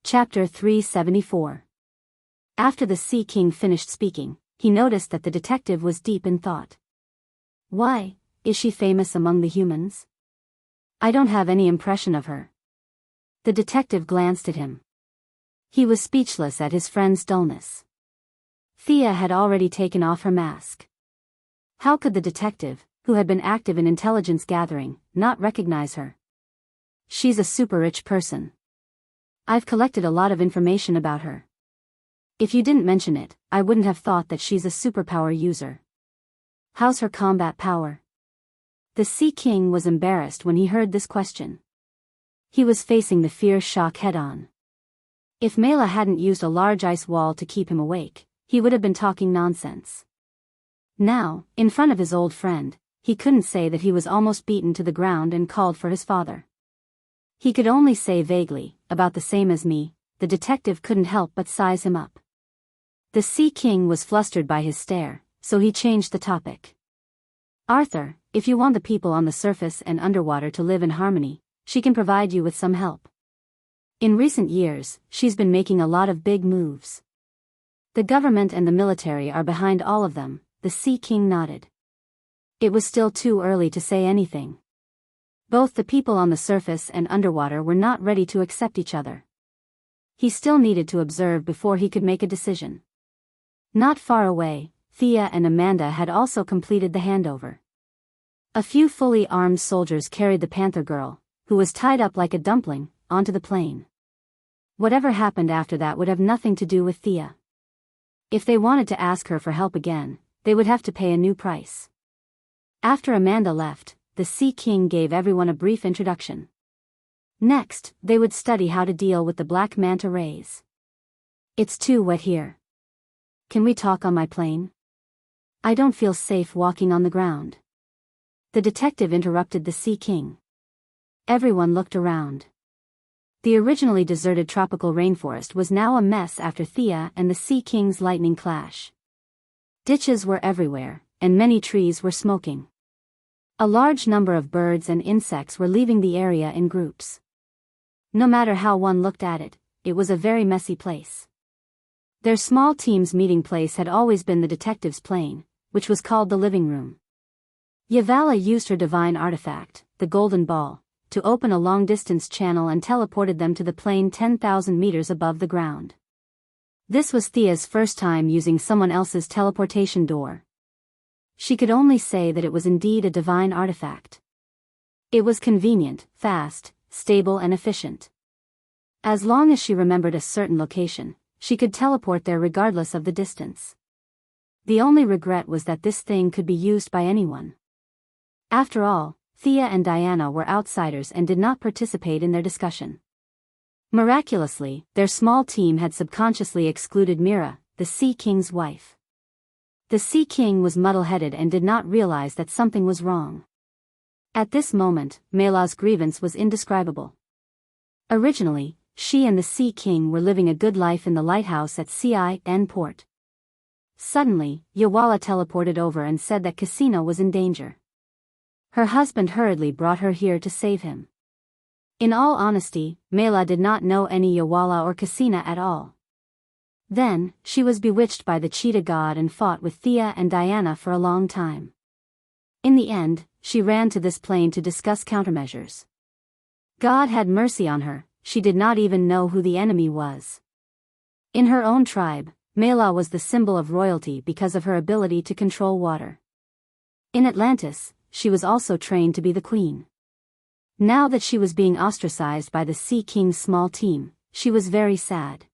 Chapter 374. After the Sea King finished speaking, he noticed that the detective was deep in thought. Why, is she famous among the humans? I don't have any impression of her. The detective glanced at him. He was speechless at his friend's dullness. Thea had already taken off her mask. How could the detective, who had been active in intelligence gathering, not recognize her? She's a super rich person. I've collected a lot of information about her. If you didn't mention it, I wouldn't have thought that she's a superpower user. How's her combat power? The Sea King was embarrassed when he heard this question. He was facing the fear shock head-on. If Mela hadn't used a large ice wall to keep him awake, he would have been talking nonsense. Now, in front of his old friend, he couldn't say that he was almost beaten to the ground and called for his father. He could only say vaguely, about the same as me. The detective couldn't help but size him up. The Sea King was flustered by his stare, so he changed the topic. Arthur, if you want the people on the surface and underwater to live in harmony, she can provide you with some help. In recent years, she's been making a lot of big moves. The government and the military are behind all of them. The Sea King nodded. It was still too early to say anything. Both the people on the surface and underwater were not ready to accept each other. He still needed to observe before he could make a decision. Not far away, Thea and Amanda had also completed the handover. A few fully armed soldiers carried the Panther girl, who was tied up like a dumpling, onto the plane. Whatever happened after that would have nothing to do with Thea. If they wanted to ask her for help again, they would have to pay a new price. After Amanda left, the Sea King gave everyone a brief introduction. Next, they would study how to deal with the black manta rays. It's too wet here. Can we talk on my plane? I don't feel safe walking on the ground. The detective interrupted the Sea King. Everyone looked around. The originally deserted tropical rainforest was now a mess after Thea and the Sea King's lightning clash. Ditches were everywhere, and many trees were smoking. A large number of birds and insects were leaving the area in groups. No matter how one looked at it, it was a very messy place. Their small team's meeting place had always been the detective's plane, which was called the living room. Yavala used her divine artifact, the golden ball, to open a long-distance channel and teleported them to the plane 10,000 meters above the ground. This was Thea's first time using someone else's teleportation door. She could only say that it was indeed a divine artifact. It was convenient, fast, stable and efficient. As long as she remembered a certain location, she could teleport there regardless of the distance. The only regret was that this thing could be used by anyone. After all, Thea and Diana were outsiders and did not participate in their discussion. Miraculously, their small team had subconsciously excluded Mira, the Sea King's wife. The Sea King was muddle-headed and did not realize that something was wrong. At this moment, Mela's grievance was indescribable. Originally, she and the Sea King were living a good life in the lighthouse at Cin Port. Suddenly, Yawala teleported over and said that Casino was in danger. Her husband hurriedly brought her here to save him. In all honesty, Mela did not know any Yawala or Casina at all. Then, she was bewitched by the cheetah god and fought with Thea and Diana for a long time. In the end, she ran to this plane to discuss countermeasures. God had mercy on her, she did not even know who the enemy was. In her own tribe, Mela was the symbol of royalty because of her ability to control water. In Atlantis, she was also trained to be the queen. Now that she was being ostracized by the Sea King's small team, she was very sad.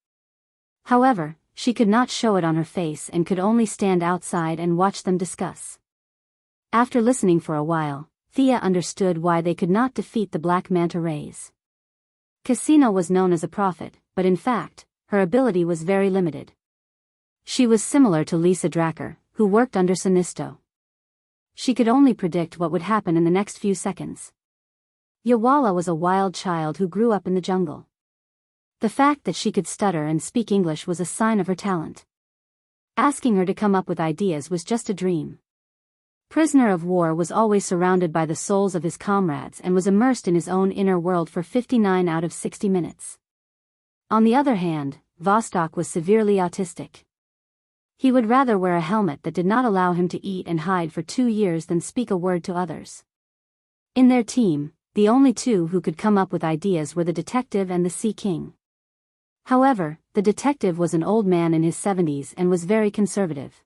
However, she could not show it on her face and could only stand outside and watch them discuss. After listening for a while, Thea understood why they could not defeat the black manta rays. Casino was known as a prophet, but in fact, her ability was very limited. She was similar to Lisa Dracker, who worked under Sinisto. She could only predict what would happen in the next few seconds. Yawala was a wild child who grew up in the jungle. The fact that she could stutter and speak English was a sign of her talent. Asking her to come up with ideas was just a dream. Prisoner of War was always surrounded by the souls of his comrades and was immersed in his own inner world for 59 out of 60 minutes. On the other hand, Vostok was severely autistic. He would rather wear a helmet that did not allow him to eat and hide for 2 years than speak a word to others. In their team, the only two who could come up with ideas were the detective and the Sea King. However, the detective was an old man in his 70s and was very conservative.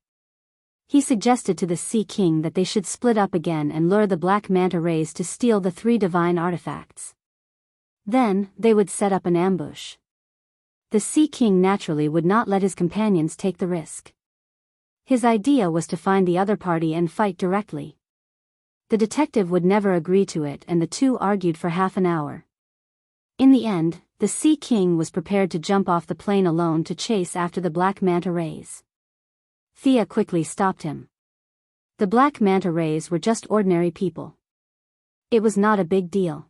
He suggested to the Sea King that they should split up again and lure the black manta rays to steal the 3 divine artifacts. Then, they would set up an ambush. The Sea King naturally would not let his companions take the risk. His idea was to find the other party and fight directly. The detective would never agree to it and the two argued for half an hour. In the end, the Sea King was prepared to jump off the plane alone to chase after the black manta rays. Thea quickly stopped him. The black manta rays were just ordinary people. It was not a big deal.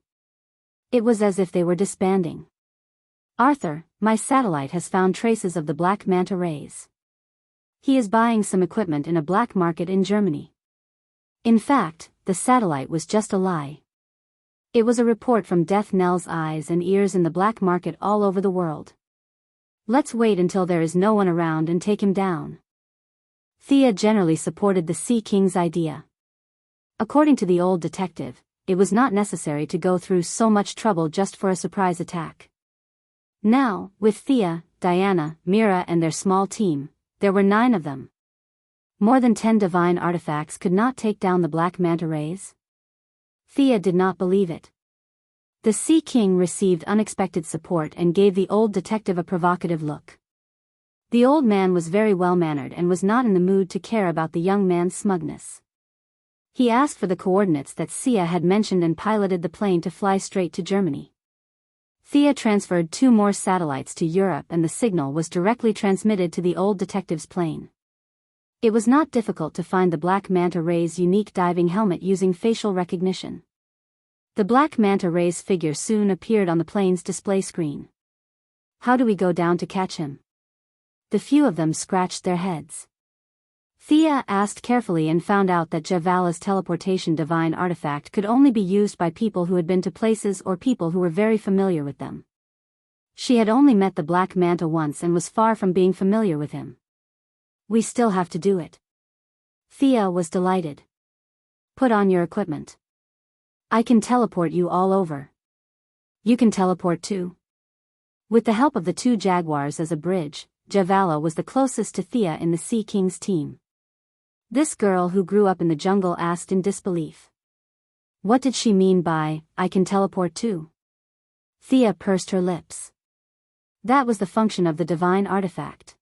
It was as if they were disbanding. Arthur, my satellite has found traces of the black manta rays. He is buying some equipment in a black market in Germany. In fact, the satellite was just a lie. It was a report from Death Knell's eyes and ears in the black market all over the world. Let's wait until there is no one around and take him down. Thea generally supported the Sea King's idea. According to the old detective, it was not necessary to go through so much trouble just for a surprise attack. Now, with Thea, Diana, Mira and their small team, there were 9 of them. More than 10 divine artifacts could not take down the black manta rays? Thea did not believe it. The Sea King received unexpected support and gave the old detective a provocative look. The old man was very well-mannered and was not in the mood to care about the young man's smugness. He asked for the coordinates that Thea had mentioned and piloted the plane to fly straight to Germany. Thea transferred 2 more satellites to Europe and the signal was directly transmitted to the old detective's plane. It was not difficult to find the black manta ray's unique diving helmet using facial recognition. The black manta ray's figure soon appeared on the plane's display screen. How do we go down to catch him? The few of them scratched their heads. Thea asked carefully and found out that Javala's teleportation divine artifact could only be used by people who had been to places or people who were very familiar with them. She had only met the black manta once and was far from being familiar with him. We still have to do it. Thea was delighted. Put on your equipment. I can teleport you all over. You can teleport too. With the help of the 2 jaguars as a bridge, Javala was the closest to Thea in the Sea King's team. This girl who grew up in the jungle asked in disbelief. What did she mean by, I can teleport too? Thea pursed her lips. That was the function of the divine artifact.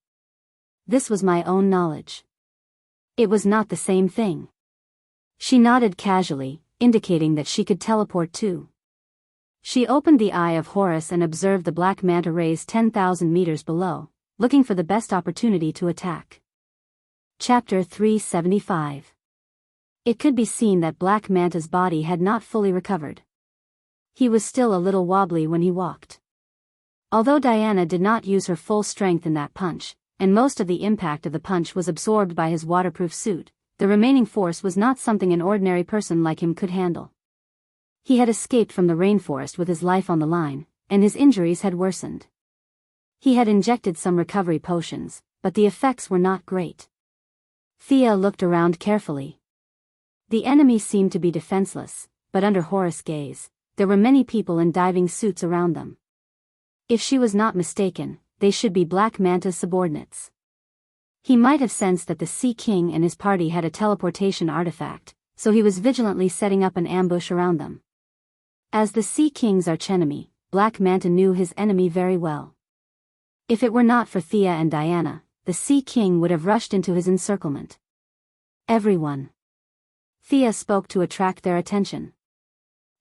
This was my own knowledge. It was not the same thing. She nodded casually, indicating that she could teleport too. She opened the Eye of Horus and observed the black manta rays 10,000 meters below, looking for the best opportunity to attack. Chapter 375. It could be seen that Black Manta's body had not fully recovered. He was still a little wobbly when he walked. Although Diana did not use her full strength in that punch, and most of the impact of the punch was absorbed by his waterproof suit, the remaining force was not something an ordinary person like him could handle. He had escaped from the rainforest with his life on the line, and his injuries had worsened. He had injected some recovery potions, but the effects were not great. Thea looked around carefully. The enemy seemed to be defenseless, but under Horus' gaze, there were many people in diving suits around them. If she was not mistaken, they should be Black Manta's subordinates. He might have sensed that the Sea King and his party had a teleportation artifact, so he was vigilantly setting up an ambush around them. As the Sea King's archenemy, Black Manta knew his enemy very well. If it were not for Thea and Diana, the Sea King would have rushed into his encirclement. Everyone. Thea spoke to attract their attention.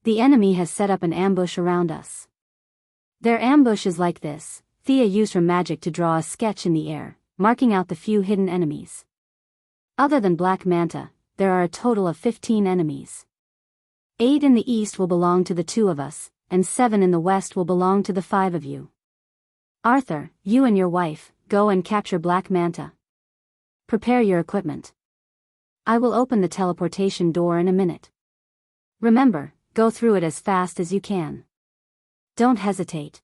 The enemy has set up an ambush around us. Their ambush is like this. Thea used her magic to draw a sketch in the air, marking out the few hidden enemies. Other than Black Manta, there are a total of 15 enemies. 8 in the east will belong to the 2 of us, and 7 in the west will belong to the 5 of you. Arthur, you and your wife, go and capture Black Manta. Prepare your equipment. I will open the teleportation door in a minute. Remember, go through it as fast as you can. Don't hesitate.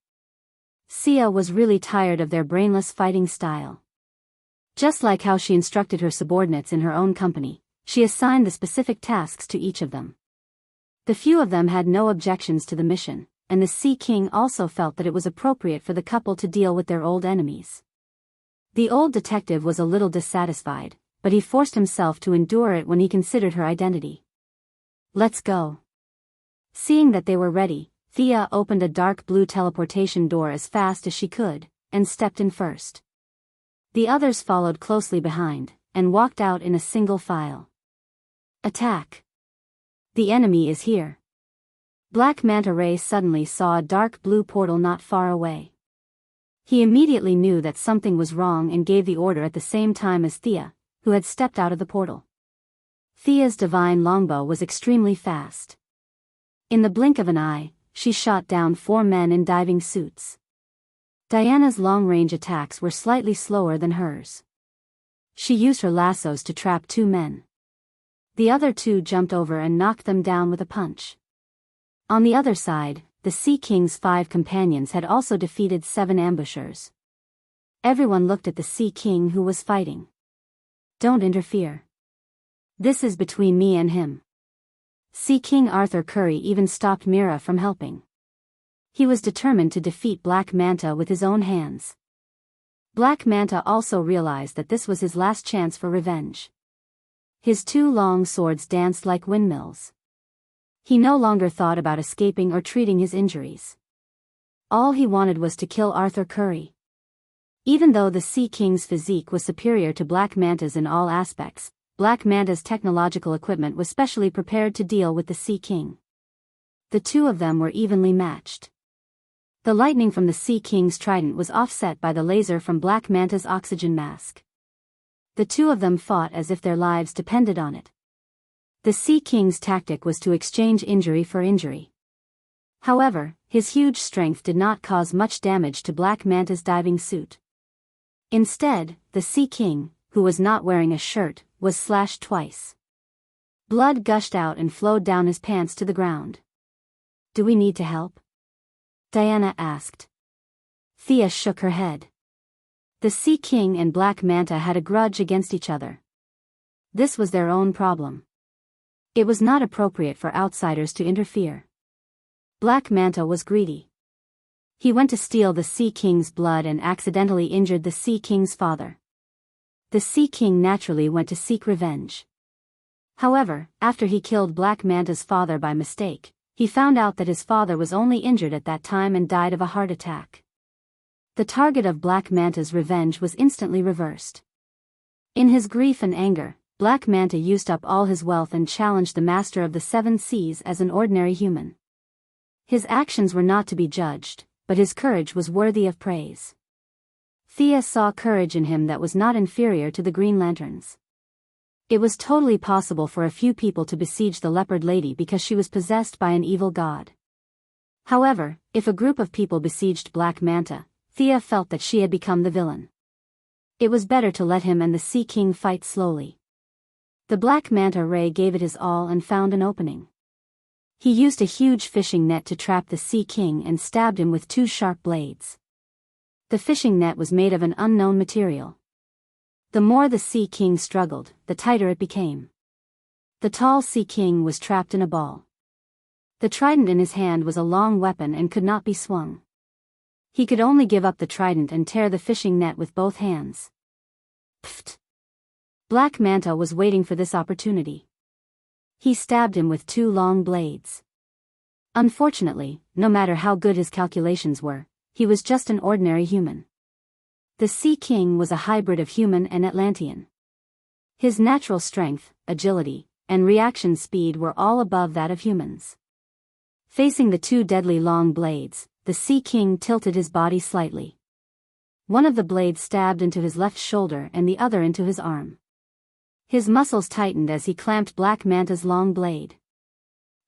Sia was really tired of their brainless fighting style. Just like how she instructed her subordinates in her own company, she assigned the specific tasks to each of them. The few of them had no objections to the mission, and the Sea King also felt that it was appropriate for the couple to deal with their old enemies. The old detective was a little dissatisfied, but he forced himself to endure it when he considered her identity. "Let's go." Seeing that they were ready, Thea opened a dark blue teleportation door as fast as she could, and stepped in first. The others followed closely behind, and walked out in a single file. "Attack! The enemy is here." Black Manta Ray suddenly saw a dark blue portal not far away. He immediately knew that something was wrong and gave the order at the same time as Thea, who had stepped out of the portal. Thea's divine longbow was extremely fast. In the blink of an eye, she shot down 4 men in diving suits. Diana's long-range attacks were slightly slower than hers. She used her lassos to trap 2 men. The other 2 jumped over and knocked them down with a punch. On the other side, the Sea King's 5 companions had also defeated 7 ambushers. Everyone looked at the Sea King who was fighting. "Don't interfere. This is between me and him." Sea King Arthur Curry even stopped Mira from helping. He was determined to defeat Black Manta with his own hands. Black Manta also realized that this was his last chance for revenge. His 2 long swords danced like windmills. He no longer thought about escaping or treating his injuries. All he wanted was to kill Arthur Curry. Even though the Sea King's physique was superior to Black Manta's in all aspects, Black Manta's technological equipment was specially prepared to deal with the Sea King. The 2 of them were evenly matched. The lightning from the Sea King's trident was offset by the laser from Black Manta's oxygen mask. The 2 of them fought as if their lives depended on it. The Sea King's tactic was to exchange injury for injury. However, his huge strength did not cause much damage to Black Manta's diving suit. Instead, the Sea King, who was not wearing a shirt, was slashed twice. Blood gushed out and flowed down his pants to the ground. "Do we need to help?" Diana asked. Thea shook her head. The Sea King and Black Manta had a grudge against each other. This was their own problem. It was not appropriate for outsiders to interfere. Black Manta was greedy. He went to steal the Sea King's blood and accidentally injured the Sea King's father. The Sea King naturally went to seek revenge. However, after he killed Black Manta's father by mistake, he found out that his father was only injured at that time and died of a heart attack. The target of Black Manta's revenge was instantly reversed. In his grief and anger, Black Manta used up all his wealth and challenged the Master of the 7 Seas as an ordinary human. His actions were not to be judged, but his courage was worthy of praise. Thea saw courage in him that was not inferior to the Green Lantern's. It was totally possible for a few people to besiege the Leopard Lady because she was possessed by an evil god. However, if a group of people besieged Black Manta, Thea felt that she had become the villain. It was better to let him and the Sea King fight slowly. The Black Manta Ray gave it his all and found an opening. He used a huge fishing net to trap the Sea King and stabbed him with 2 sharp blades. The fishing net was made of an unknown material. The more the Sea King struggled, the tighter it became. The tall Sea King was trapped in a ball. The trident in his hand was a long weapon and could not be swung. He could only give up the trident and tear the fishing net with both hands. Pfft! Black Manta was waiting for this opportunity. He stabbed him with 2 long blades. Unfortunately, no matter how good his calculations were, he was just an ordinary human. The Sea King was a hybrid of human and Atlantean. His natural strength, agility, and reaction speed were all above that of humans. Facing the 2 deadly long blades, the Sea King tilted his body slightly. One of the blades stabbed into his left shoulder and the other into his arm. His muscles tightened as he clamped Black Manta's long blade.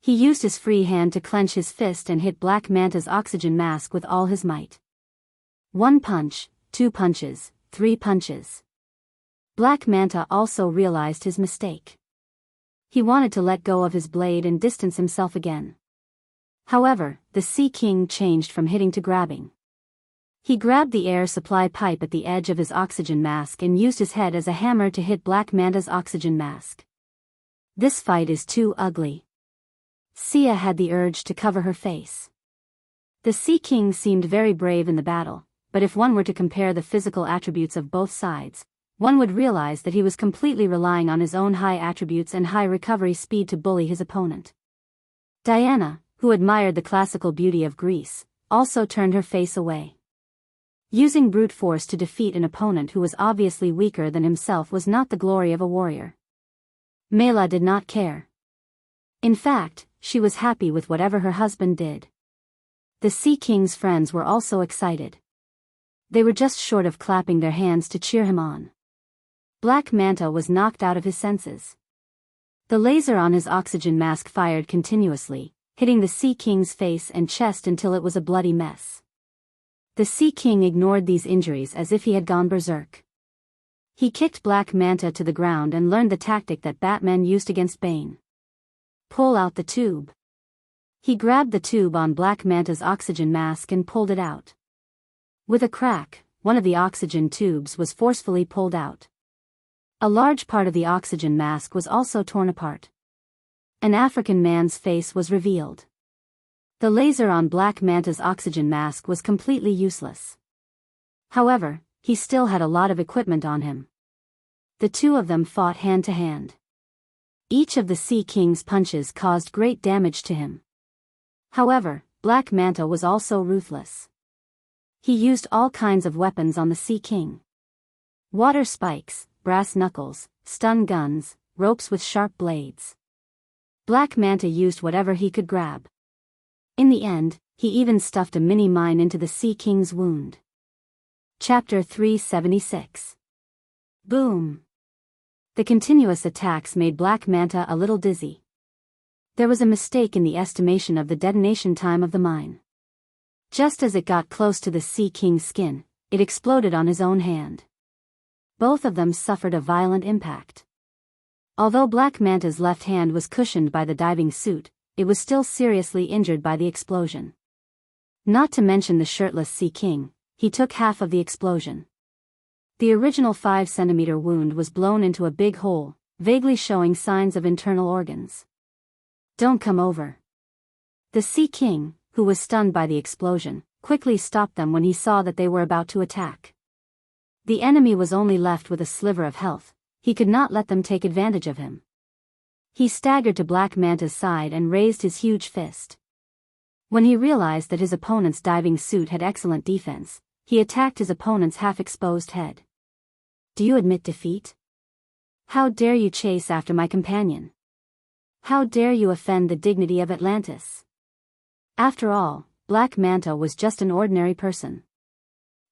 He used his free hand to clench his fist and hit Black Manta's oxygen mask with all his might. 1 punch, 2 punches, 3 punches. Black Manta also realized his mistake. He wanted to let go of his blade and distance himself again. However, the Sea King changed from hitting to grabbing. He grabbed the air supply pipe at the edge of his oxygen mask and used his head as a hammer to hit Black Manta's oxygen mask. This fight is too ugly. Thea had the urge to cover her face. The Sea King seemed very brave in the battle, but if one were to compare the physical attributes of both sides, one would realize that he was completely relying on his own high attributes and high recovery speed to bully his opponent. Diana, who admired the classical beauty of Greece, also turned her face away. Using brute force to defeat an opponent who was obviously weaker than himself was not the glory of a warrior. Mela did not care. In fact, she was happy with whatever her husband did. The Sea King's friends were also excited. They were just short of clapping their hands to cheer him on. Black Manta was knocked out of his senses. The laser on his oxygen mask fired continuously, hitting the Sea King's face and chest until it was a bloody mess. The Sea King ignored these injuries as if he had gone berserk. He kicked Black Manta to the ground and learned the tactic that Batman used against Bane. Pull out the tube. He grabbed the tube on Black Manta's oxygen mask and pulled it out. With a crack, one of the oxygen tubes was forcefully pulled out. A large part of the oxygen mask was also torn apart. An African man's face was revealed. The laser on Black Manta's oxygen mask was completely useless. However, he still had a lot of equipment on him. The two of them fought hand to hand. Each of the Sea King's punches caused great damage to him. However, Black Manta was also ruthless. He used all kinds of weapons on the Sea King. Water spikes, brass knuckles, stun guns, ropes with sharp blades. Black Manta used whatever he could grab. In the end, he even stuffed a mini-mine into the Sea King's wound. Chapter 376. Boom! The continuous attacks made Black Manta a little dizzy. There was a mistake in the estimation of the detonation time of the mine. Just as it got close to the Sea King's skin, it exploded on his own hand. Both of them suffered a violent impact. Although Black Manta's left hand was cushioned by the diving suit, it was still seriously injured by the explosion. Not to mention the shirtless Sea King, he took half of the explosion. The original 5-centimeter wound was blown into a big hole, vaguely showing signs of internal organs. Don't come over. The Sea King, who was stunned by the explosion, quickly stopped them when he saw that they were about to attack. The enemy was only left with a sliver of health. He could not let them take advantage of him. He staggered to Black Manta's side and raised his huge fist. When he realized that his opponent's diving suit had excellent defense, he attacked his opponent's half-exposed head. Do you admit defeat? How dare you chase after my companion? How dare you offend the dignity of Atlantis? After all, Black Manta was just an ordinary person.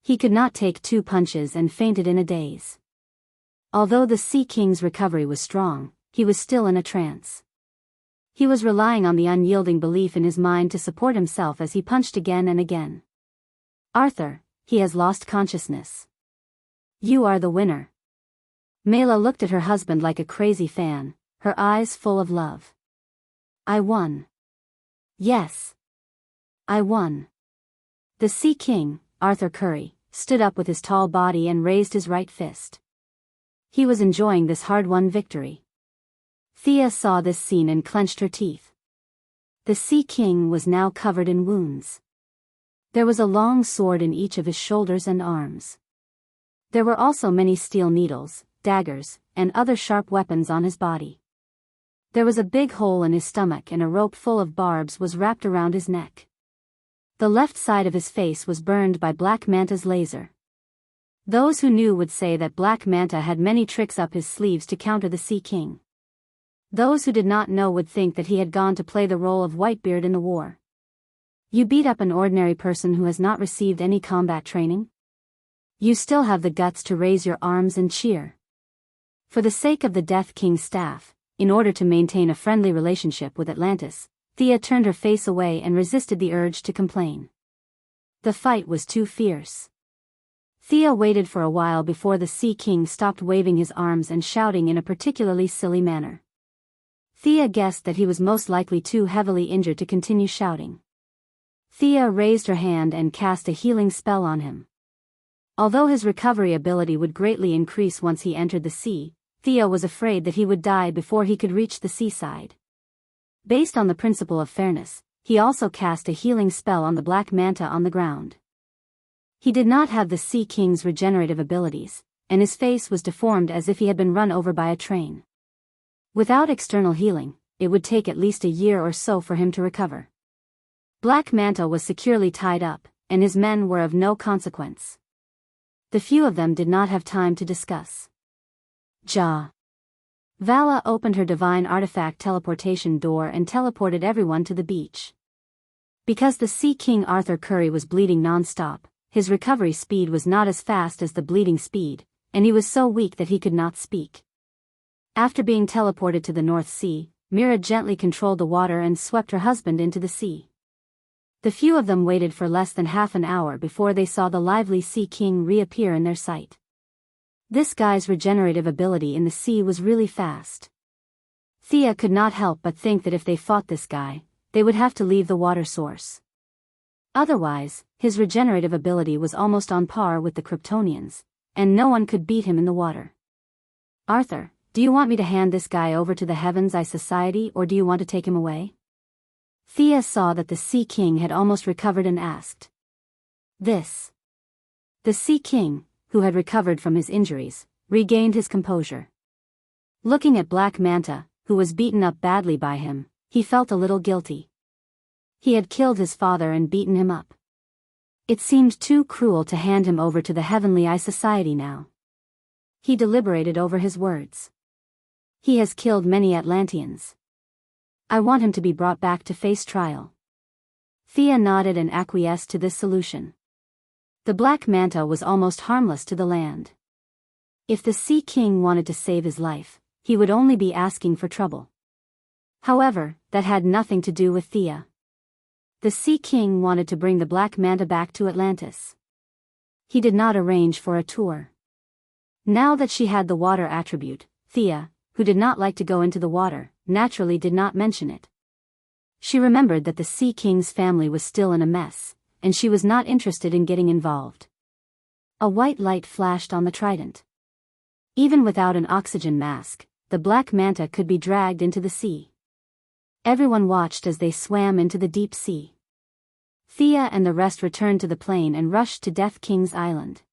He could not take 2 punches and fainted in a daze. Although the Sea King's recovery was strong, he was still in a trance. He was relying on the unyielding belief in his mind to support himself as he punched again and again. Arthur, he has lost consciousness. You are the winner. Mela looked at her husband like a crazy fan, her eyes full of love. I won. Yes. I won. The Sea King, Arthur Curry, stood up with his tall body and raised his right fist. He was enjoying this hard-won victory. Thea saw this scene and clenched her teeth. The Sea King was now covered in wounds. There was a long sword in each of his shoulders and arms. There were also many steel needles, daggers, and other sharp weapons on his body. There was a big hole in his stomach and a rope full of barbs was wrapped around his neck. The left side of his face was burned by Black Manta's laser. Those who knew would say that Black Manta had many tricks up his sleeves to counter the Sea King. Those who did not know would think that he had gone to play the role of Whitebeard in the war. You beat up an ordinary person who has not received any combat training? You still have the guts to raise your arms and cheer. For the sake of the Death King's staff, in order to maintain a friendly relationship with Atlantis, Thea turned her face away and resisted the urge to complain. The fight was too fierce. Thea waited for a while before the Sea King stopped waving his arms and shouting in a particularly silly manner. Thea guessed that he was most likely too heavily injured to continue shouting. Thea raised her hand and cast a healing spell on him. Although his recovery ability would greatly increase once he entered the sea, Thea was afraid that he would die before he could reach the seaside. Based on the principle of fairness, he also cast a healing spell on the black manta on the ground. He did not have the Sea King's regenerative abilities, and his face was deformed as if he had been run over by a train. Without external healing, it would take at least a year or so for him to recover. Black Manta was securely tied up, and his men were of no consequence. The few of them did not have time to discuss. Vala opened her divine artifact teleportation door and teleported everyone to the beach. Because the Sea King Arthur Curry was bleeding non-stop, his recovery speed was not as fast as the bleeding speed, and he was so weak that he could not speak. After being teleported to the North Sea, Mira gently controlled the water and swept her husband into the sea. The few of them waited for less than half an hour before they saw the lively Sea King reappear in their sight. This guy's regenerative ability in the sea was really fast. Thea could not help but think that if they fought this guy, they would have to leave the water source. Otherwise, his regenerative ability was almost on par with the Kryptonians, and no one could beat him in the water. Arthur, do you want me to hand this guy over to the Heaven's Eye Society or do you want to take him away? Thea saw that the Sea King had almost recovered and asked. The Sea King, who had recovered from his injuries, regained his composure. Looking at Black Manta, who was beaten up badly by him, he felt a little guilty. He had killed his father and beaten him up. It seemed too cruel to hand him over to the Heavenly Eye Society now. He deliberated over his words. He has killed many Atlanteans. I want him to be brought back to face trial. Thea nodded and acquiesced to this solution. The Black Manta was almost harmless to the land. If the Sea King wanted to save his life, he would only be asking for trouble. However, that had nothing to do with Thea. The Sea King wanted to bring the Black Manta back to Atlantis. He did not arrange for a tour. Now that she had the water attribute, Thea, who did not like to go into the water, naturally did not mention it. She remembered that the Sea King's family was still in a mess, and she was not interested in getting involved. A white light flashed on the trident. Even without an oxygen mask, the Black Manta could be dragged into the sea. Everyone watched as they swam into the deep sea. Thea and the rest returned to the plane and rushed to Death King's Island.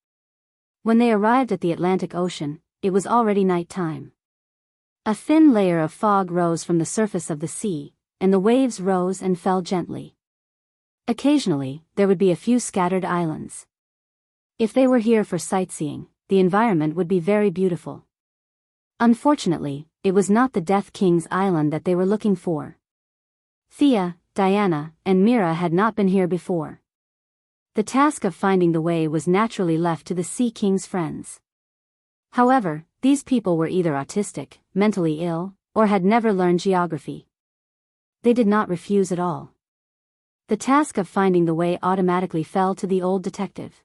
When they arrived at the Atlantic Ocean, it was already night time. A thin layer of fog rose from the surface of the sea, and the waves rose and fell gently. Occasionally, there would be a few scattered islands. If they were here for sightseeing, the environment would be very beautiful. Unfortunately, it was not the Death King's Island that they were looking for. Thea, Diana, and Mira had not been here before. The task of finding the way was naturally left to the Sea King's friends. However, these people were either autistic, mentally ill, or had never learned geography. They did not refuse at all. The task of finding the way automatically fell to the old detective.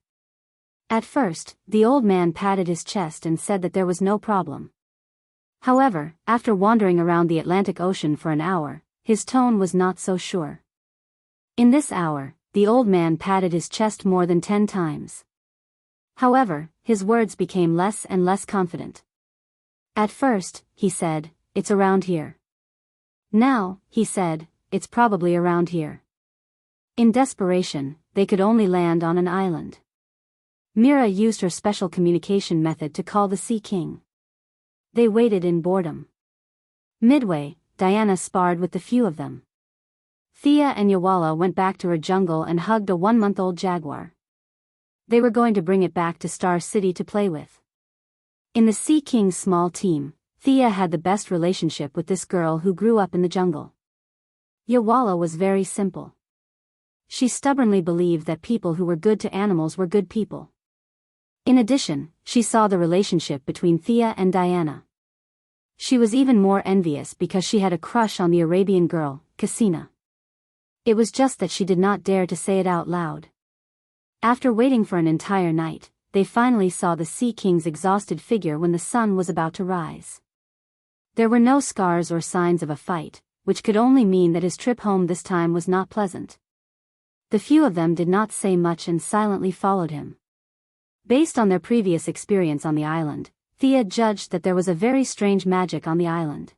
At first, the old man patted his chest and said that there was no problem. However, after wandering around the Atlantic Ocean for an hour, his tone was not so sure. In this hour, the old man patted his chest more than 10 times. However, his words became less and less confident. At first, he said, "It's around here." Now, he said, "It's probably around here." In desperation, they could only land on an island. Mira used her special communication method to call the Sea King. They waited in boredom. Midway, Diana sparred with the few of them. Thea and Yawala went back to her jungle and hugged a 1-month-old jaguar. They were going to bring it back to Star City to play with. In the Sea King's small team, Thea had the best relationship with this girl who grew up in the jungle. Yawala was very simple. She stubbornly believed that people who were good to animals were good people. In addition, she saw the relationship between Thea and Diana. She was even more envious because she had a crush on the Arabian girl, Cassina. It was just that she did not dare to say it out loud. After waiting for an entire night, they finally saw the Sea King's exhausted figure when the sun was about to rise. There were no scars or signs of a fight, which could only mean that his trip home this time was not pleasant. The few of them did not say much and silently followed him. Based on their previous experience on the island, Thea judged that there was a very strange magic on the island.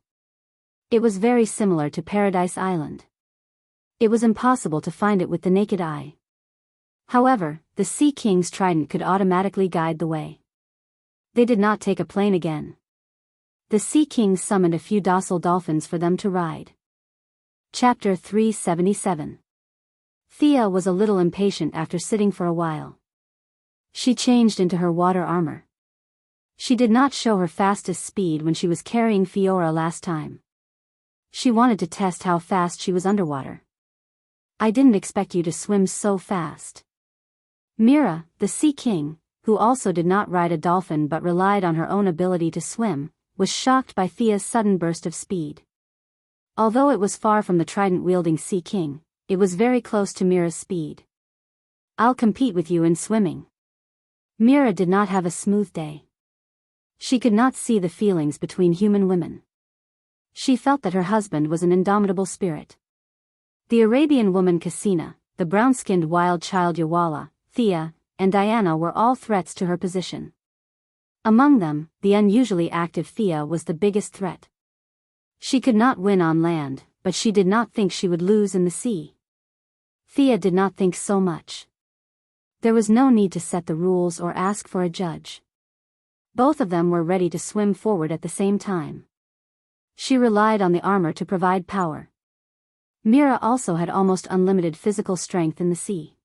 It was very similar to Paradise Island. It was impossible to find it with the naked eye. However, the Sea King's trident could automatically guide the way. They did not take a plane again. The Sea King summoned a few docile dolphins for them to ride. Chapter 377. Thea was a little impatient after sitting for a while. She changed into her water armor. She did not show her fastest speed when she was carrying Fiora last time. She wanted to test how fast she was underwater. I didn't expect you to swim so fast. Mira, the Sea King, who also did not ride a dolphin but relied on her own ability to swim, was shocked by Thea's sudden burst of speed. Although it was far from the trident-wielding Sea King, it was very close to Mira's speed. I'll compete with you in swimming. Mira did not have a smooth day. She could not see the feelings between human women. She felt that her husband was an indomitable spirit. The Arabian woman Cassina, the brown-skinned wild child Yawala, Thea, and Diana were all threats to her position. Among them, the unusually active Thea was the biggest threat. She could not win on land, but she did not think she would lose in the sea. Thea did not think so much. There was no need to set the rules or ask for a judge. Both of them were ready to swim forward at the same time. She relied on the armor to provide power. Mira also had almost unlimited physical strength in the sea.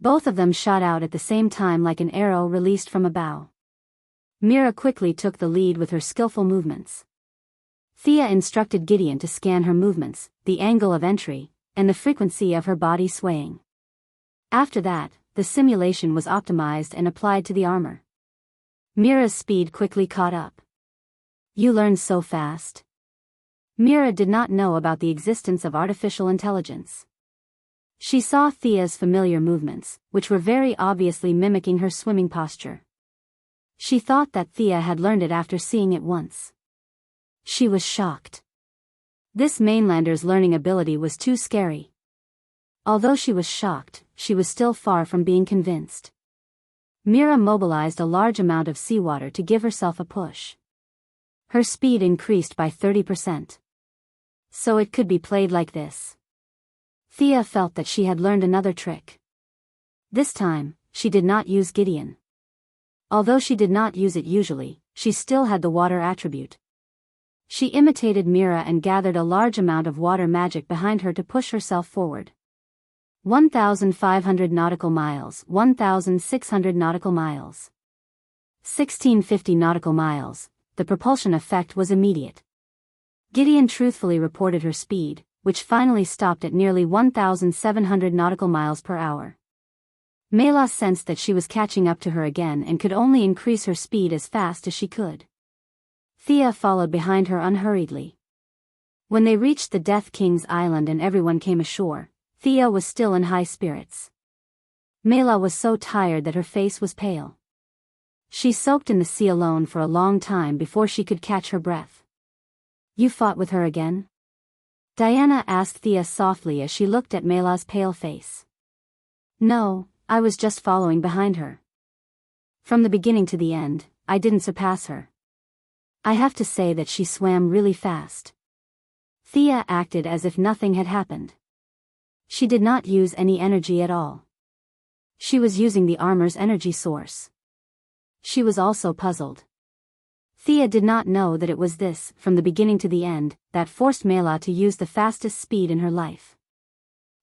Both of them shot out at the same time like an arrow released from a bow. Mira quickly took the lead with her skillful movements. Thea instructed Gideon to scan her movements, the angle of entry, and the frequency of her body swaying. After that, the simulation was optimized and applied to the armor. Mira's speed quickly caught up. You learned so fast. Mira did not know about the existence of artificial intelligence. She saw Thea's familiar movements, which were very obviously mimicking her swimming posture. She thought that Thea had learned it after seeing it once. She was shocked. This mainlander's learning ability was too scary. Although she was shocked, she was still far from being convinced. Mira mobilized a large amount of seawater to give herself a push. Her speed increased by 30%. So it could be played like this. Thea felt that she had learned another trick. This time, she did not use Gideon. Although she did not use it usually, she still had the water attribute. She imitated Mira and gathered a large amount of water magic behind her to push herself forward. 1,500 nautical miles, 1,600 nautical miles. 1,650 nautical miles, the propulsion effect was immediate. Gideon truthfully reported her speed, which finally stopped at nearly 1,700 nautical miles per hour. Mela sensed that she was catching up to her again and could only increase her speed as fast as she could. Thea followed behind her unhurriedly. When they reached the Death King's island and everyone came ashore, Thea was still in high spirits. Mela was so tired that her face was pale. She soaked in the sea alone for a long time before she could catch her breath. You fought with her again? Diana asked Thea softly as she looked at Mela's pale face. No, I was just following behind her. From the beginning to the end, I didn't surpass her. I have to say that she swam really fast. Thea acted as if nothing had happened. She did not use any energy at all. She was using the armor's energy source. She was also puzzled. Thea did not know that it was this, from the beginning to the end, that forced Mela to use the fastest speed in her life.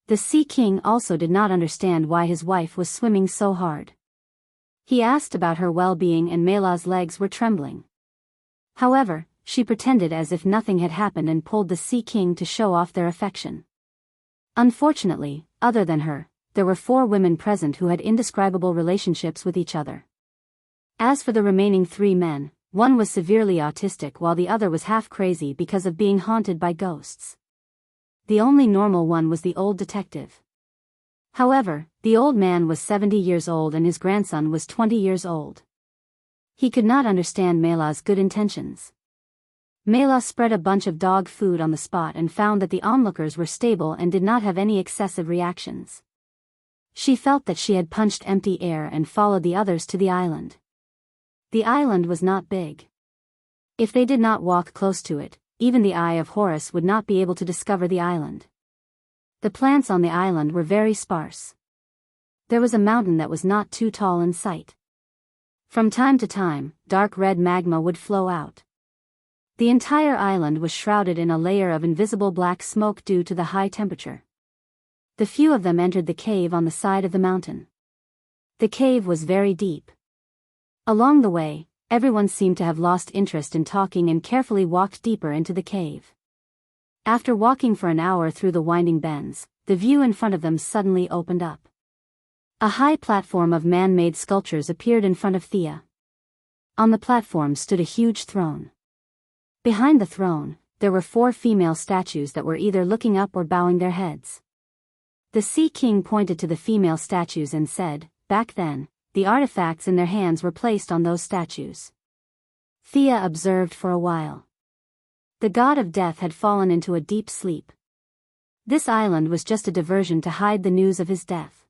The Sea King also did not understand why his wife was swimming so hard. He asked about her well-being and Mela's legs were trembling. However, she pretended as if nothing had happened and pulled the Sea King to show off their affection. Unfortunately, other than her, there were 4 women present who had indescribable relationships with each other. As for the remaining 3 men, one was severely autistic while the other was half crazy because of being haunted by ghosts. The only normal one was the old detective. However, the old man was 70 years old and his grandson was 20 years old. He could not understand Mela's good intentions. Mela spread a bunch of dog food on the spot and found that the onlookers were stable and did not have any excessive reactions. She felt that she had punched empty air and followed the others to the island. The island was not big. If they did not walk close to it, even the eye of Horus would not be able to discover the island. The plants on the island were very sparse. There was a mountain that was not too tall in sight. From time to time, dark red magma would flow out. The entire island was shrouded in a layer of invisible black smoke due to the high temperature. The few of them entered the cave on the side of the mountain. The cave was very deep. Along the way, everyone seemed to have lost interest in talking and carefully walked deeper into the cave. After walking for an hour through the winding bends, the view in front of them suddenly opened up. A high platform of man-made sculptures appeared in front of Thea. On the platform stood a huge throne. Behind the throne, there were 4 female statues that were either looking up or bowing their heads. The Sea King pointed to the female statues and said, "Back then, the artifacts in their hands were placed on those statues." Thea observed for a while. The god of death had fallen into a deep sleep. This island was just a diversion to hide the news of his death.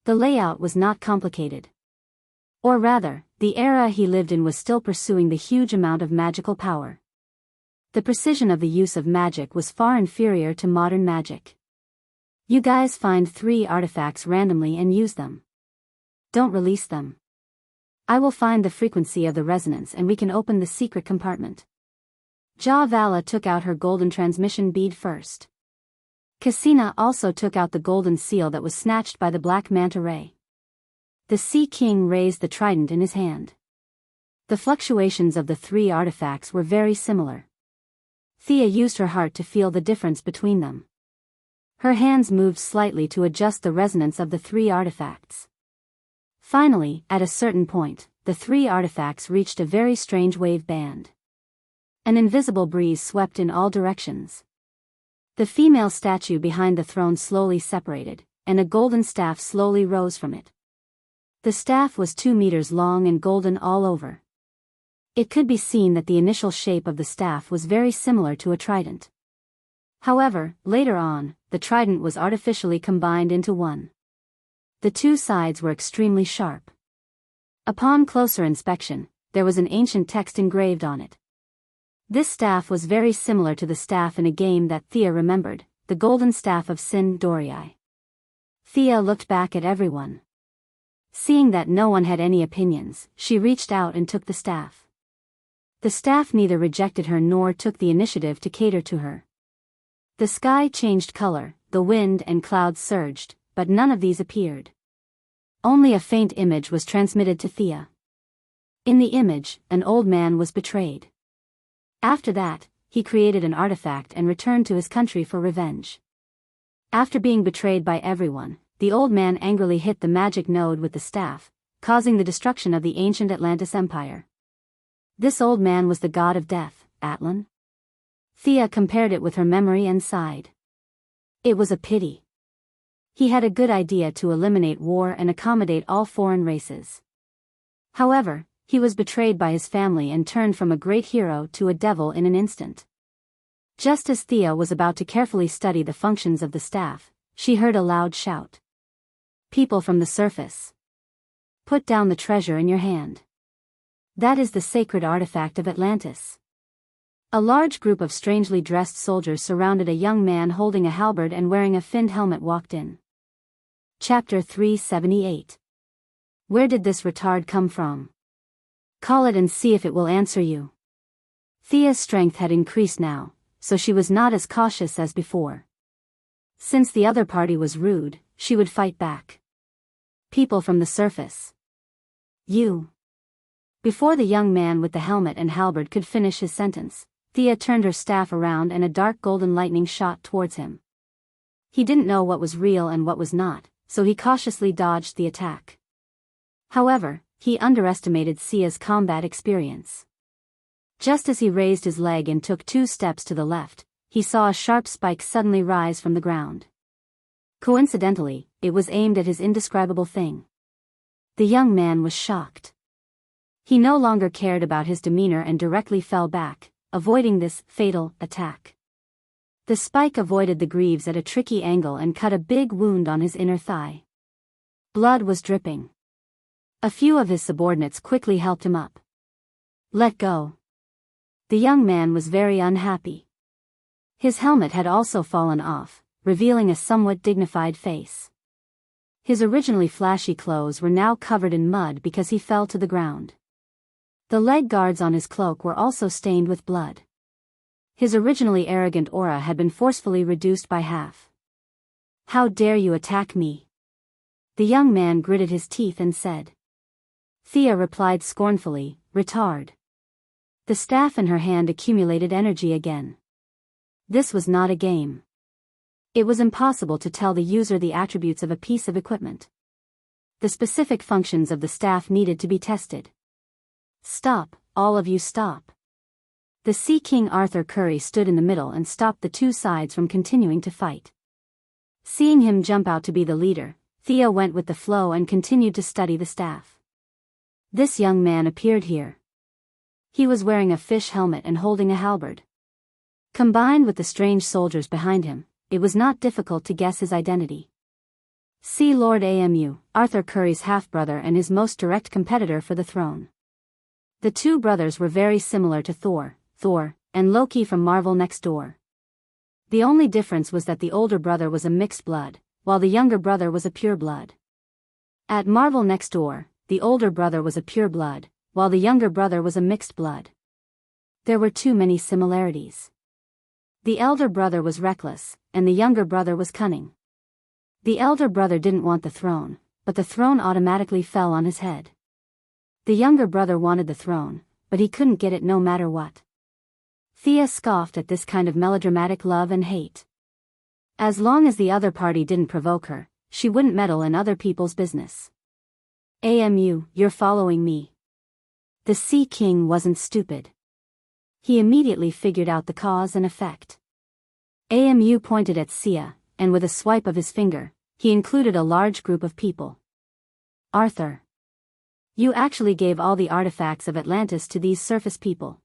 The layout was not complicated. Or rather, the era he lived in was still pursuing the huge amount of magical power. The precision of the use of magic was far inferior to modern magic. You guys find 3 artifacts randomly and use them. Don't release them. I will find the frequency of the resonance and we can open the secret compartment. Javala took out her golden transmission bead first. Cassina also took out the golden seal that was snatched by the black manta ray. The Sea King raised the trident in his hand. The fluctuations of the 3 artifacts were very similar. Thea used her heart to feel the difference between them. Her hands moved slightly to adjust the resonance of the 3 artifacts. Finally, at a certain point, the 3 artifacts reached a very strange wave band. An invisible breeze swept in all directions. The female statue behind the throne slowly separated, and a golden staff slowly rose from it. The staff was 2 meters long and golden all over. It could be seen that the initial shape of the staff was very similar to a trident. However, later on, the trident was artificially combined into one. The 2 sides were extremely sharp. Upon closer inspection, there was an ancient text engraved on it. This staff was very similar to the staff in a game that Thea remembered, the golden staff of Sin Dorii. Thea looked back at everyone. Seeing that no one had any opinions, she reached out and took the staff. The staff neither rejected her nor took the initiative to cater to her. The sky changed color, the wind and clouds surged, but none of these appeared. Only a faint image was transmitted to Thea. In the image, an old man was betrayed. After that, he created an artifact and returned to his country for revenge. After being betrayed by everyone, the old man angrily hit the magic node with the staff, causing the destruction of the ancient Atlantis Empire. This old man was the god of death, Atlan. Thea compared it with her memory and sighed. It was a pity. He had a good idea to eliminate war and accommodate all foreign races. However, he was betrayed by his family and turned from a great hero to a devil in an instant. Just as Thea was about to carefully study the functions of the staff, she heard a loud shout. "People from the surface! Put down the treasure in your hand. That is the sacred artifact of Atlantis." A large group of strangely dressed soldiers surrounded a young man holding a halberd and wearing a finned helmet walked in. Chapter 378. Where did this retard come from? Call it and see if it will answer you. Thea's strength had increased now, so she was not as cautious as before. Since the other party was rude, she would fight back. "People from the surface. You." Before the young man with the helmet and halberd could finish his sentence, Thea turned her staff around and a dark golden lightning shot towards him. He didn't know what was real and what was not, so he cautiously dodged the attack. However, he underestimated Sia's combat experience. Just as he raised his leg and took 2 steps to the left, he saw a sharp spike suddenly rise from the ground. Coincidentally, it was aimed at his indescribable thing. The young man was shocked. He no longer cared about his demeanor and directly fell back, avoiding this fatal attack. The spike avoided the greaves at a tricky angle and cut a big wound on his inner thigh. Blood was dripping. A few of his subordinates quickly helped him up. Let go. The young man was very unhappy. His helmet had also fallen off, revealing a somewhat dignified face. His originally flashy clothes were now covered in mud because he fell to the ground. The leg guards on his cloak were also stained with blood. His originally arrogant aura had been forcefully reduced by half. How dare you attack me? The young man gritted his teeth and said. Thea replied scornfully, retard. The staff in her hand accumulated energy again. This was not a game. It was impossible to tell the user the attributes of a piece of equipment. The specific functions of the staff needed to be tested. Stop, all of you stop. The Sea King Arthur Curry stood in the middle and stopped the two sides from continuing to fight. Seeing him jump out to be the leader, Thea went with the flow and continued to study the staff. This young man appeared here. He was wearing a fish helmet and holding a halberd. Combined with the strange soldiers behind him, it was not difficult to guess his identity. Sea Lord Amu, Arthur Curry's half-brother and his most direct competitor for the throne. The two brothers were very similar to Thor, and Loki from Marvel Next Door. The only difference was that the older brother was a mixed blood, while the younger brother was a pure blood. At Marvel Next Door, the older brother was a pure blood, while the younger brother was a mixed blood. There were too many similarities. The elder brother was reckless, and the younger brother was cunning. The elder brother didn't want the throne, but the throne automatically fell on his head. The younger brother wanted the throne, but he couldn't get it no matter what. Thea scoffed at this kind of melodramatic love and hate. As long as the other party didn't provoke her, she wouldn't meddle in other people's business. Amu, you're following me. The Sea King wasn't stupid. He immediately figured out the cause and effect. Amu pointed at Sia, and with a swipe of his finger, he included a large group of people. Arthur. You actually gave all the artifacts of Atlantis to these surface people.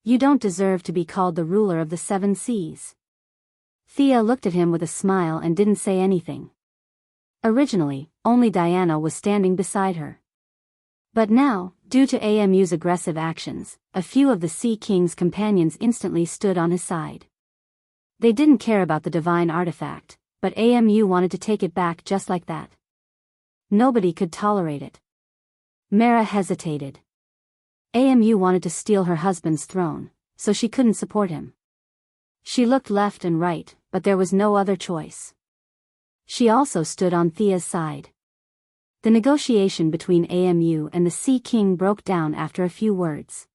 You don't deserve to be called the ruler of the seven seas. Thea looked at him with a smile and didn't say anything. Originally, only Diana was standing beside her. But now, due to Amu's aggressive actions, a few of the Sea King's companions instantly stood on his side. They didn't care about the divine artifact, but Amu wanted to take it back just like that. Nobody could tolerate it. Mara hesitated. Amu wanted to steal her husband's throne, so she couldn't support him. She looked left and right, but there was no other choice. She also stood on Thea's side. The negotiation between Amu and the Sea King broke down after a few words.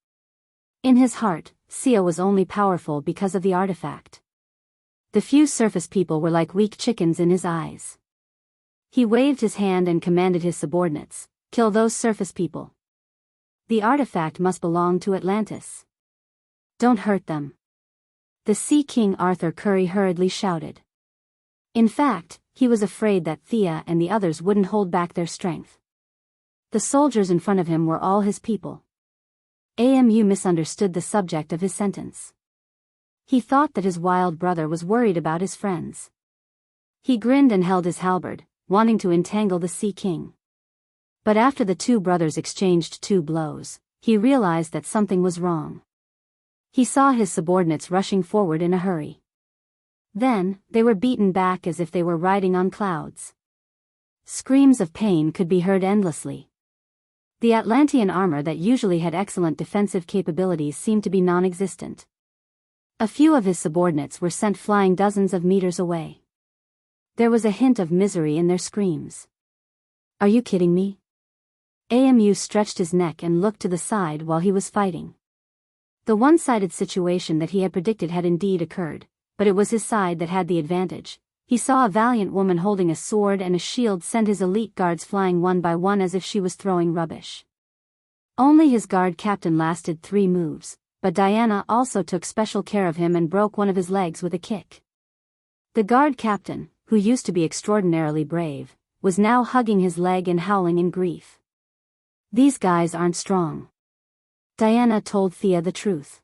In his heart, Sia was only powerful because of the artifact. The few surface people were like weak chickens in his eyes. He waved his hand and commanded his subordinates, kill those surface people. The artifact must belong to Atlantis. Don't hurt them. The Sea King Arthur Curry hurriedly shouted. In fact, he was afraid that Thea and the others wouldn't hold back their strength. The soldiers in front of him were all his people. Amu misunderstood the subject of his sentence. He thought that his wild brother was worried about his friends. He grinned and held his halberd, wanting to entangle the Sea King. But after the two brothers exchanged 2 blows, he realized that something was wrong. He saw his subordinates rushing forward in a hurry. Then, they were beaten back as if they were riding on clouds. Screams of pain could be heard endlessly. The Atlantean armor that usually had excellent defensive capabilities seemed to be non-existent. A few of his subordinates were sent flying dozens of meters away. There was a hint of misery in their screams. Are you kidding me? Amu stretched his neck and looked to the side while he was fighting. The one-sided situation that he had predicted had indeed occurred, but it was his side that had the advantage. He saw a valiant woman holding a sword and a shield send his elite guards flying one by one as if she was throwing rubbish. Only his guard captain lasted 3 moves, but Diana also took special care of him and broke one of his legs with a kick. The guard captain, who used to be extraordinarily brave, was now hugging his leg and howling in grief. These guys aren't strong. Diana told Thea the truth.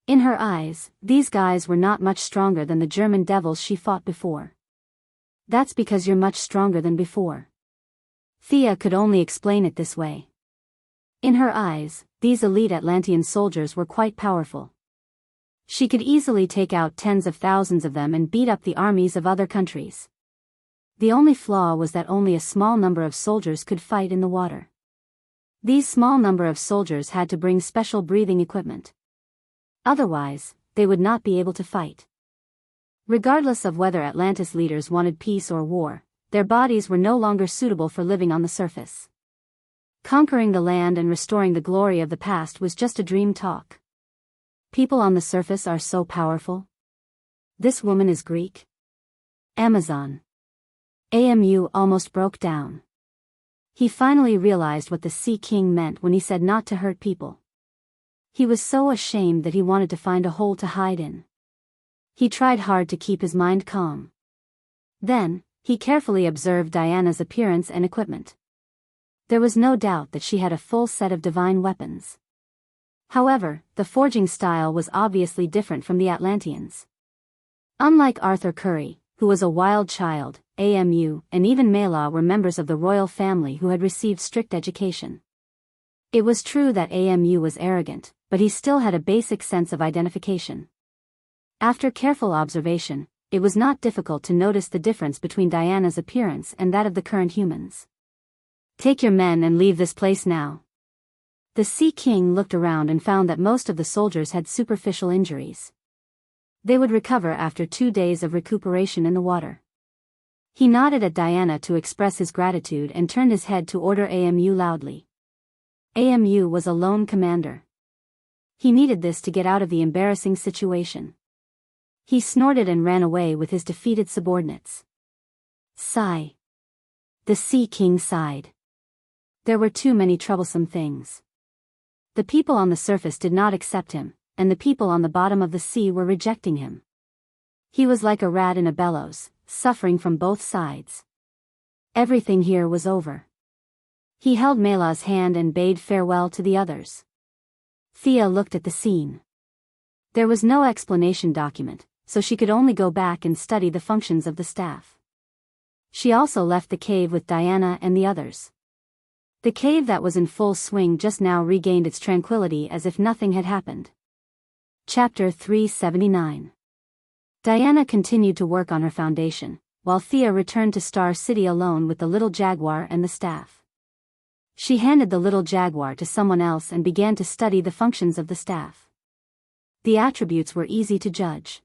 In her eyes, these guys were not much stronger than the German devils she fought before. That's because you're much stronger than before. Thea could only explain it this way. In her eyes, these elite Atlantean soldiers were quite powerful. She could easily take out tens of thousands of them and beat up the armies of other countries. The only flaw was that only a small number of soldiers could fight in the water. These small number of soldiers had to bring special breathing equipment. Otherwise, they would not be able to fight. Regardless of whether Atlantis leaders wanted peace or war, their bodies were no longer suitable for living on the surface. Conquering the land and restoring the glory of the past was just a dream talk. People on the surface are so powerful. This woman is Greek. Amazon. Amu almost broke down. He finally realized what the Sea King meant when he said not to hurt people. He was so ashamed that he wanted to find a hole to hide in. He tried hard to keep his mind calm. Then, he carefully observed Diana's appearance and equipment. There was no doubt that she had a full set of divine weapons. However, the forging style was obviously different from the Atlanteans. Unlike Arthur Curry, who was a wild child, Amu and even Mela were members of the royal family who had received strict education. It was true that Amu was arrogant, but he still had a basic sense of identification. After careful observation, it was not difficult to notice the difference between Diana's appearance and that of the current humans. Take your men and leave this place now. The Sea King looked around and found that most of the soldiers had superficial injuries. They would recover after 2 days of recuperation in the water. He nodded at Diana to express his gratitude and turned his head to order Amu loudly. Amu was a lone commander. He needed this to get out of the embarrassing situation. He snorted and ran away with his defeated subordinates. Sigh. The Sea King sighed. There were too many troublesome things. The people on the surface did not accept him, and the people on the bottom of the sea were rejecting him. He was like a rat in a bellows, suffering from both sides. Everything here was over. He held Mela's hand and bade farewell to the others. Thea looked at the scene. There was no explanation document, so she could only go back and study the functions of the staff. She also left the cave with Diana and the others. The cave that was in full swing just now regained its tranquility as if nothing had happened. Chapter 379. Diana continued to work on her foundation, while Thea returned to Star City alone with the little jaguar and the staff. She handed the little jaguar to someone else and began to study the functions of the staff. The attributes were easy to judge.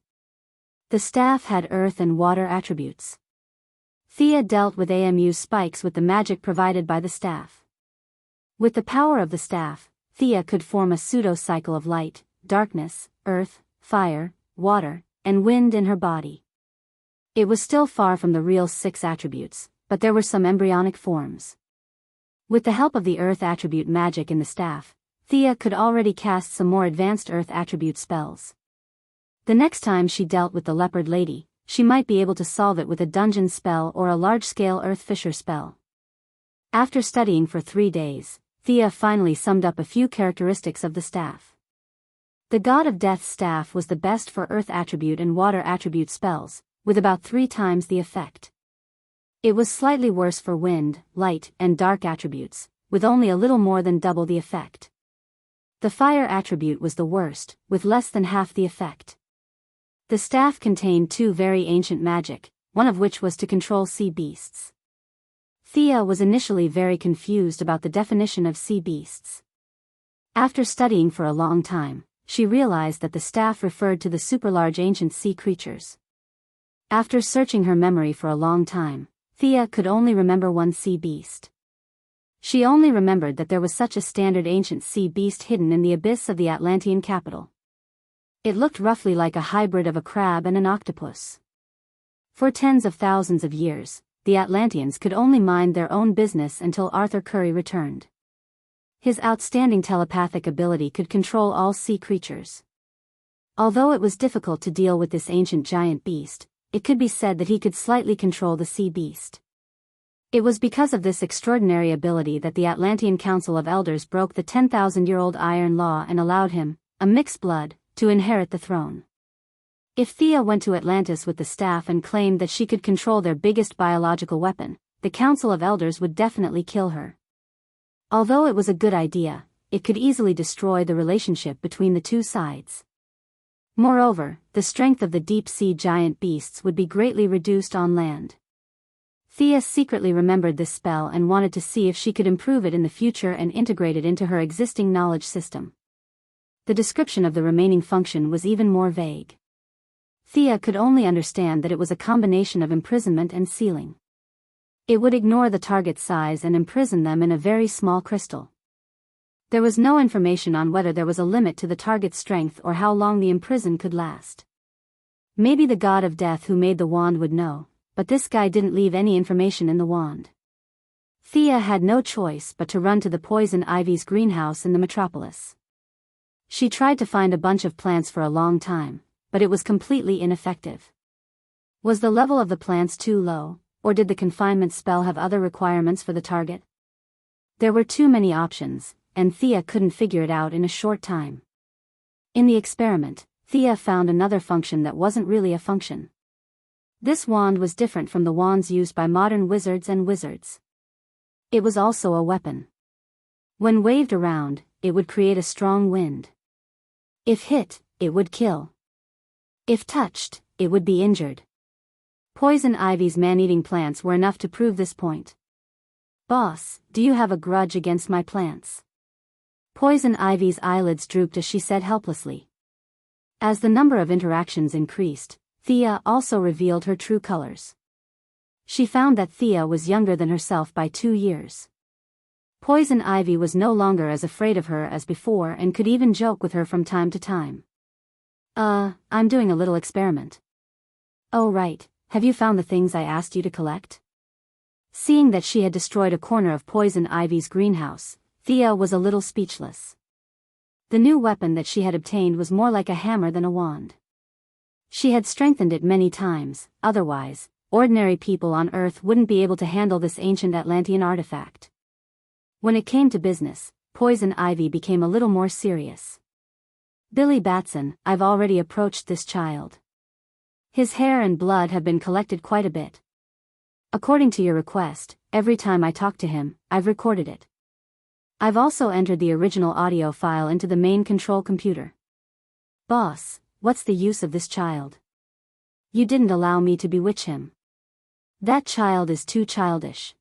The staff had earth and water attributes. Thea dealt with Amu's spikes with the magic provided by the staff. With the power of the staff, Thea could form a pseudo-cycle of light, darkness, earth, fire, water, and wind in her body. It was still far from the real 6 attributes, but there were some embryonic forms. With the help of the earth attribute magic in the staff, Thea could already cast some more advanced earth attribute spells. The next time she dealt with the leopard lady, she might be able to solve it with a dungeon spell or a large-scale earth fissure spell. After studying for 3 days, Thea finally summed up a few characteristics of the staff. The God of Death's staff was the best for earth attribute and water attribute spells, with about 3 times the effect. It was slightly worse for wind, light, and dark attributes, with only a little more than double the effect. The fire attribute was the worst, with less than half the effect. The staff contained 2 very ancient magic, one of which was to control sea beasts. Thea was initially very confused about the definition of sea beasts. After studying for a long time, she realized that the staff referred to the superlarge ancient sea creatures. After searching her memory for a long time, Thea could only remember one sea beast. She only remembered that there was such a standard ancient sea beast hidden in the abyss of the Atlantean capital. It looked roughly like a hybrid of a crab and an octopus. For tens of thousands of years, the Atlanteans could only mind their own business until Arthur Curry returned. His outstanding telepathic ability could control all sea creatures. Although it was difficult to deal with this ancient giant beast, it could be said that he could slightly control the sea beast. It was because of this extraordinary ability that the Atlantean Council of Elders broke the 10,000-year-old Iron Law and allowed him, a mixed blood, to inherit the throne. If Thea went to Atlantis with the staff and claimed that she could control their biggest biological weapon, the Council of Elders would definitely kill her. Although it was a good idea, it could easily destroy the relationship between the two sides. Moreover, the strength of the deep-sea giant beasts would be greatly reduced on land. Thea secretly remembered this spell and wanted to see if she could improve it in the future and integrate it into her existing knowledge system. The description of the remaining function was even more vague. Thea could only understand that it was a combination of imprisonment and sealing. It would ignore the target's size and imprison them in a very small crystal. There was no information on whether there was a limit to the target's strength or how long the imprison could last. Maybe the god of death who made the wand would know, but this guy didn't leave any information in the wand. Thea had no choice but to run to the poison ivy's greenhouse in the metropolis. She tried to find a bunch of plants for a long time, but it was completely ineffective. Was the level of the plants too low, or did the confinement spell have other requirements for the target? There were too many options, and Thea couldn't figure it out in a short time. In the experiment, Thea found another function that wasn't really a function. This wand was different from the wands used by modern wizards and wizards. It was also a weapon. When waved around, it would create a strong wind. If hit, it would kill. If touched, it would be injured. Poison ivy's man-eating plants were enough to prove this point. "Boss, do you have a grudge against my plants?" Poison ivy's eyelids drooped as she said helplessly. As the number of interactions increased, Thea also revealed her true colors. She found that Thea was younger than herself by 2 years. Poison ivy was no longer as afraid of her as before and could even joke with her from time to time. I'm doing a little experiment." "Oh right, have you found the things I asked you to collect?" Seeing that she had destroyed a corner of Poison Ivy's greenhouse, Thea was a little speechless. The new weapon that she had obtained was more like a hammer than a wand. She had strengthened it many times, otherwise, ordinary people on Earth wouldn't be able to handle this ancient Atlantean artifact. When it came to business, Poison Ivy became a little more serious. "Billy Batson, I've already approached this child. His hair and blood have been collected quite a bit. According to your request, every time I talk to him, I've recorded it. I've also entered the original audio file into the main control computer. Boss, what's the use of this child? You didn't allow me to bewitch him. That child is too childish.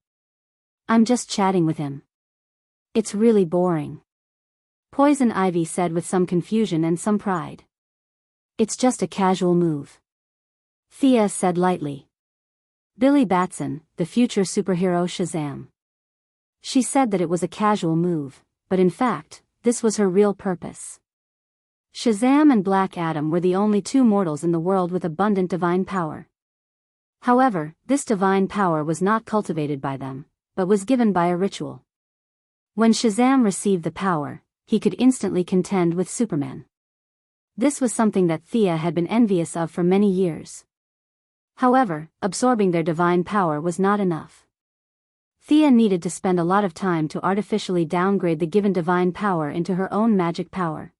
I'm just chatting with him. It's really boring." Poison Ivy said with some confusion and some pride. "It's just a casual move." Thea said lightly. "Billy Batson, the future superhero Shazam." She said that it was a casual move, but in fact, this was her real purpose. Shazam and Black Adam were the only two mortals in the world with abundant divine power. However, this divine power was not cultivated by them, but was given by a ritual. When Shazam received the power, he could instantly contend with Superman. This was something that Thea had been envious of for many years. However, absorbing their divine power was not enough. Thea needed to spend a lot of time to artificially downgrade the given divine power into her own magic power.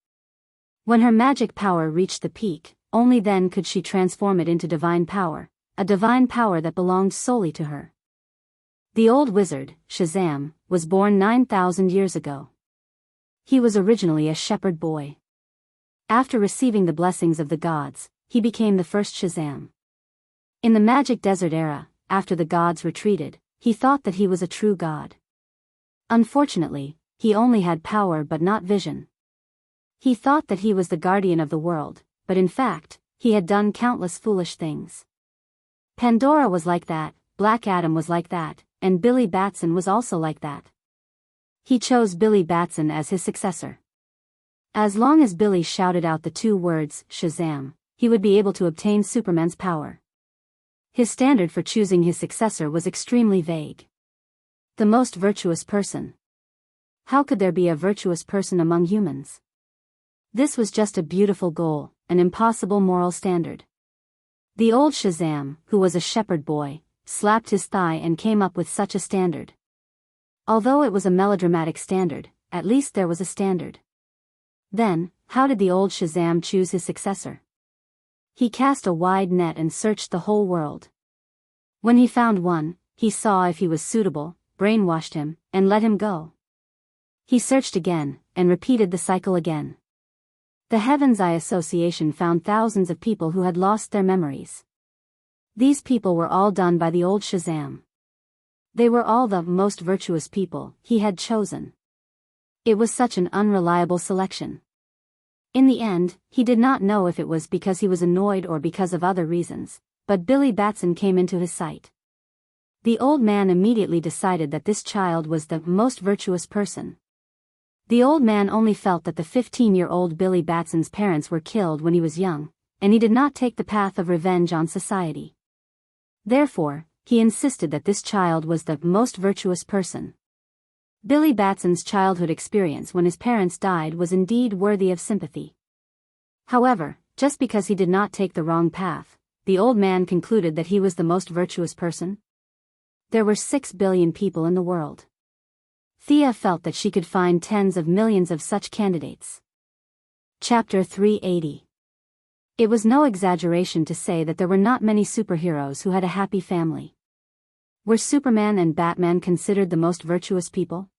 When her magic power reached the peak, only then could she transform it into divine power, a divine power that belonged solely to her. The old wizard, Shazam, was born 9,000 years ago. He was originally a shepherd boy. After receiving the blessings of the gods, he became the first Shazam. In the Magic Desert era, after the gods retreated, he thought that he was a true god. Unfortunately, he only had power but not vision. He thought that he was the guardian of the world, but in fact, he had done countless foolish things. Pandora was like that, Black Adam was like that, and Billy Batson was also like that. He chose Billy Batson as his successor. As long as Billy shouted out the 2 words, Shazam, he would be able to obtain Superman's power. His standard for choosing his successor was extremely vague. The most virtuous person. How could there be a virtuous person among humans? This was just a beautiful goal, an impossible moral standard. The old Shazam, who was a shepherd boy, slapped his thigh and came up with such a standard. Although it was a melodramatic standard, at least there was a standard. Then, how did the old Shazam choose his successor? He cast a wide net and searched the whole world. When he found one, he saw if he was suitable, brainwashed him, and let him go. He searched again, and repeated the cycle again. The Heaven's Eye Association found thousands of people who had lost their memories. These people were all done by the old Shazam. They were all the most virtuous people he had chosen. It was such an unreliable selection. In the end, he did not know if it was because he was annoyed or because of other reasons, but Billy Batson came into his sight. The old man immediately decided that this child was the most virtuous person. The old man only felt that the 15-year-old Billy Batson's parents were killed when he was young, and he did not take the path of revenge on society. Therefore, he insisted that this child was the most virtuous person. Billy Batson's childhood experience when his parents died was indeed worthy of sympathy. However, just because he did not take the wrong path, the old man concluded that he was the most virtuous person. There were 6 billion people in the world. Thea felt that she could find tens of millions of such candidates. Chapter 380. It was no exaggeration to say that there were not many superheroes who had a happy family. Were Superman and Batman considered the most virtuous people?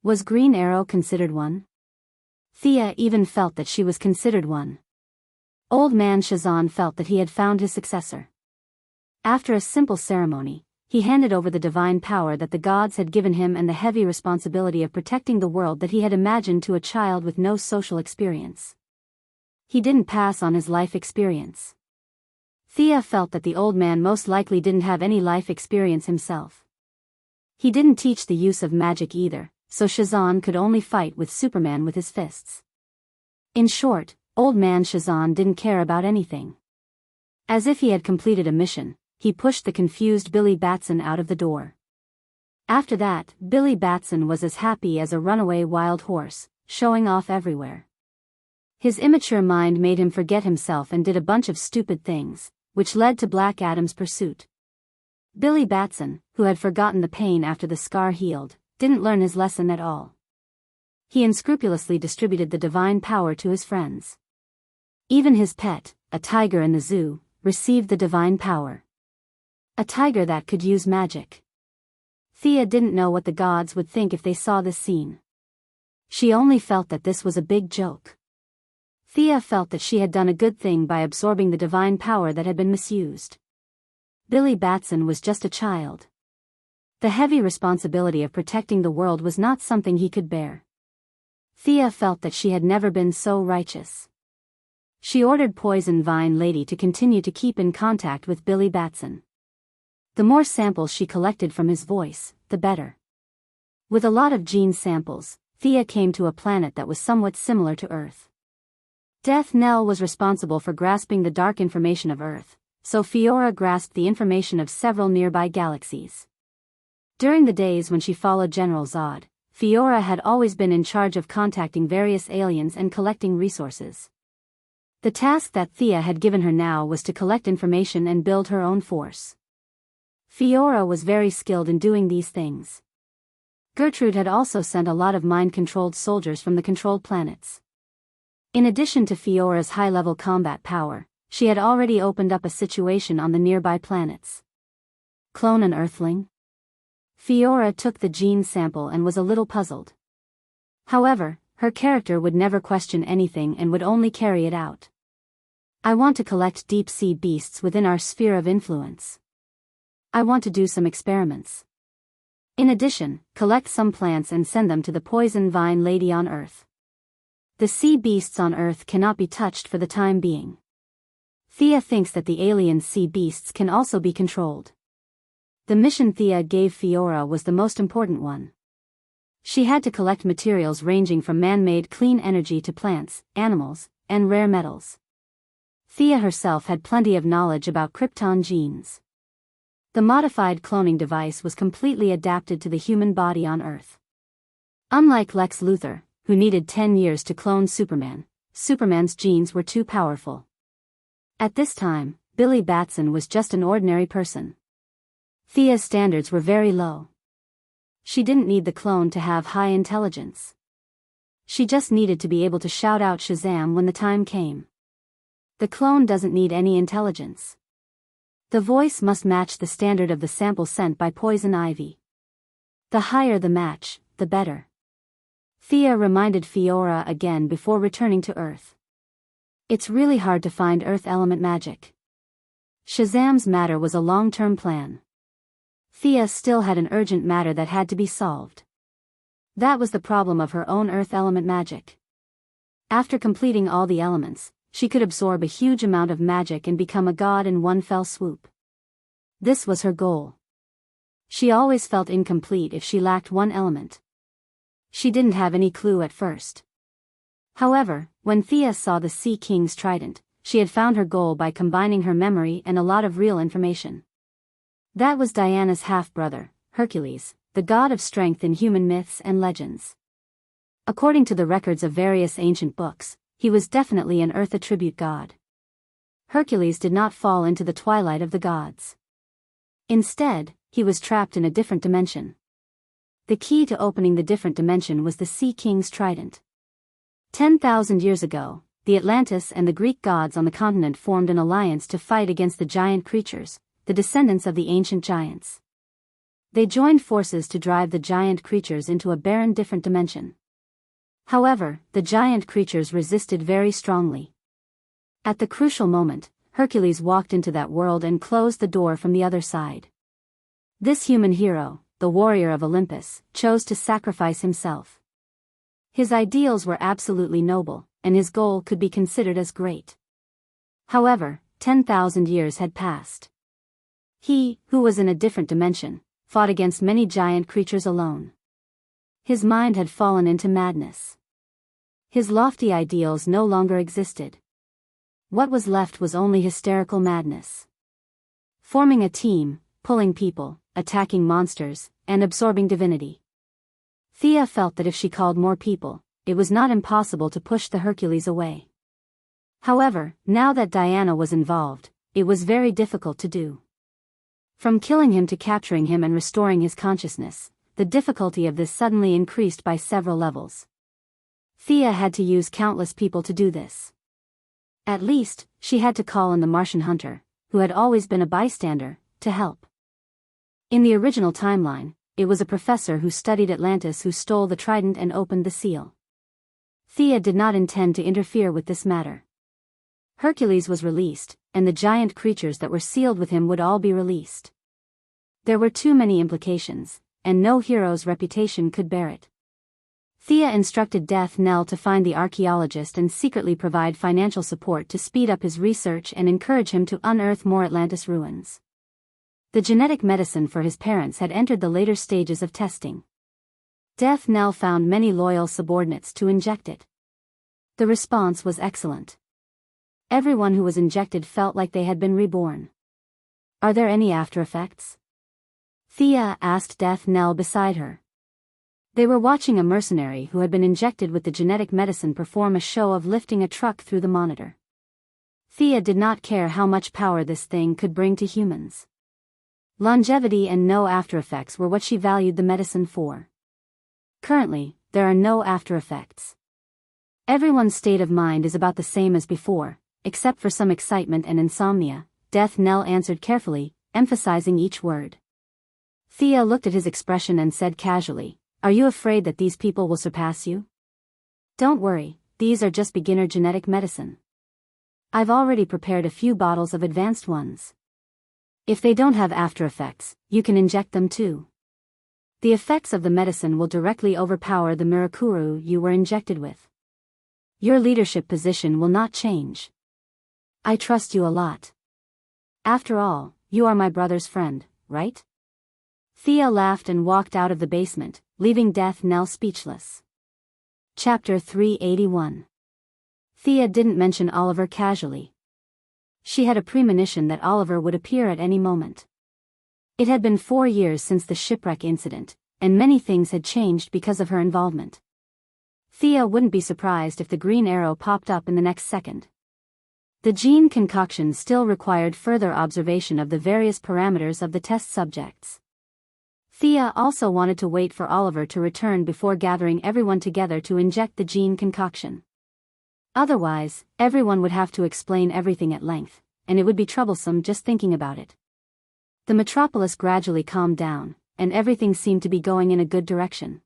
Was Green Arrow considered one? Thea even felt that she was considered one. Old man Shazam felt that he had found his successor. After a simple ceremony, he handed over the divine power that the gods had given him and the heavy responsibility of protecting the world that he had imagined to a child with no social experience. He didn't pass on his life experience. Thea felt that the old man most likely didn't have any life experience himself. He didn't teach the use of magic either, so Shazam could only fight with Superman with his fists. In short, old man Shazam didn't care about anything. As if he had completed a mission, he pushed the confused Billy Batson out of the door. After that, Billy Batson was as happy as a runaway wild horse, showing off everywhere. His immature mind made him forget himself and did a bunch of stupid things, which led to Black Adam's pursuit. Billy Batson, who had forgotten the pain after the scar healed, didn't learn his lesson at all. He unscrupulously distributed the divine power to his friends. Even his pet, a tiger in the zoo, received the divine power. A tiger that could use magic. Thea didn't know what the gods would think if they saw this scene. She only felt that this was a big joke. Thea felt that she had done a good thing by absorbing the divine power that had been misused. Billy Batson was just a child. The heavy responsibility of protecting the world was not something he could bear. Thea felt that she had never been so righteous. She ordered Poison Vine Lady to continue to keep in contact with Billy Batson. The more samples she collected from his voice, the better. With a lot of gene samples, Thea came to a planet that was somewhat similar to Earth. Death Knell was responsible for grasping the dark information of Earth, so Fiora grasped the information of several nearby galaxies. During the days when she followed General Zod, Fiora had always been in charge of contacting various aliens and collecting resources. The task that Thea had given her now was to collect information and build her own force. Fiora was very skilled in doing these things. Gertrude had also sent a lot of mind-controlled soldiers from the controlled planets. In addition to Fiora's high-level combat power, she had already opened up a situation on the nearby planets. Clone an Earthling? Fiora took the gene sample and was a little puzzled. However, her character would never question anything and would only carry it out. I want to collect deep-sea beasts within our sphere of influence. I want to do some experiments. In addition, collect some plants and send them to the Poison Vine Lady on Earth. The sea beasts on Earth cannot be touched for the time being. Thea thinks that the alien sea beasts can also be controlled. The mission Thea gave Fiora was the most important one. She had to collect materials ranging from man-made clean energy to plants, animals, and rare metals. Thea herself had plenty of knowledge about Krypton genes. The modified cloning device was completely adapted to the human body on Earth. Unlike Lex Luthor, who needed 10 years to clone Superman, Superman's genes were too powerful. At this time, Billy Batson was just an ordinary person. Thea's standards were very low. She didn't need the clone to have high intelligence. She just needed to be able to shout out Shazam when the time came. The clone doesn't need any intelligence. The voice must match the standard of the sample sent by Poison Ivy. The higher the match, the better. Thea reminded Fiora again before returning to Earth. It's really hard to find Earth element magic. Shazam's matter was a long-term plan. Thea still had an urgent matter that had to be solved. That was the problem of her own Earth element magic. After completing all the elements, she could absorb a huge amount of magic and become a god in one fell swoop. This was her goal. She always felt incomplete if she lacked one element. She didn't have any clue at first. However, when Thea saw the Sea King's trident, she had found her goal by combining her memory and a lot of real information. That was Diana's half-brother, Hercules, the god of strength in human myths and legends. According to the records of various ancient books, he was definitely an Earth attribute god. Hercules did not fall into the twilight of the gods. Instead, he was trapped in a different dimension. The key to opening the different dimension was the Sea King's trident. 10,000 years ago, the Atlantis and the Greek gods on the continent formed an alliance to fight against the giant creatures, the descendants of the ancient giants. They joined forces to drive the giant creatures into a barren different dimension. However, the giant creatures resisted very strongly. At the crucial moment, Hercules walked into that world and closed the door from the other side. This human hero, the warrior of Olympus, chose to sacrifice himself. His ideals were absolutely noble, and his goal could be considered as great. However, 10,000 years had passed. He, who was in a different dimension, fought against many giant creatures alone. His mind had fallen into madness. His lofty ideals no longer existed. What was left was only hysterical madness. Forming a team, pulling people, attacking monsters, and absorbing divinity. Thea felt that if she called more people, it was not impossible to push the Hercules away. However, now that Diana was involved, it was very difficult to do. From killing him to capturing him and restoring his consciousness, the difficulty of this suddenly increased by several levels. Thea had to use countless people to do this. At least, she had to call in the Martian hunter, who had always been a bystander, to help. In the original timeline, it was a professor who studied Atlantis who stole the trident and opened the seal. Thea did not intend to interfere with this matter. Hercules was released, and the giant creatures that were sealed with him would all be released. There were too many implications, and no hero's reputation could bear it. Thea instructed Death Knell to find the archaeologist and secretly provide financial support to speed up his research and encourage him to unearth more Atlantis ruins. The genetic medicine for his parents had entered the later stages of testing. Death Knell found many loyal subordinates to inject it. The response was excellent. Everyone who was injected felt like they had been reborn. Are there any after effects? Thea asked Death Knell beside her. They were watching a mercenary who had been injected with the genetic medicine perform a show of lifting a truck through the monitor. Thea did not care how much power this thing could bring to humans. Longevity and no after effects were what she valued the medicine for. Currently, there are no after effects. Everyone's state of mind is about the same as before, except for some excitement and insomnia, Death Knell answered carefully, emphasizing each word. Thea looked at his expression and said casually, "Are you afraid that these people will surpass you?" "Don't worry, these are just beginner genetic medicine. I've already prepared a few bottles of advanced ones. If they don't have after effects, you can inject them too. The effects of the medicine will directly overpower the Mirakuru you were injected with. Your leadership position will not change. I trust you a lot. After all, you are my brother's friend, right?" Thea laughed and walked out of the basement, leaving Death Knell speechless. Chapter 381. Thea didn't mention Oliver casually. She had a premonition that Oliver would appear at any moment. It had been 4 years since the shipwreck incident, and many things had changed because of her involvement. Thea wouldn't be surprised if the green arrow popped up in the next second. The gene concoction still required further observation of the various parameters of the test subjects. Thea also wanted to wait for Oliver to return before gathering everyone together to inject the gene concoction. Otherwise, everyone would have to explain everything at length, and it would be troublesome just thinking about it. The metropolis gradually calmed down, and everything seemed to be going in a good direction.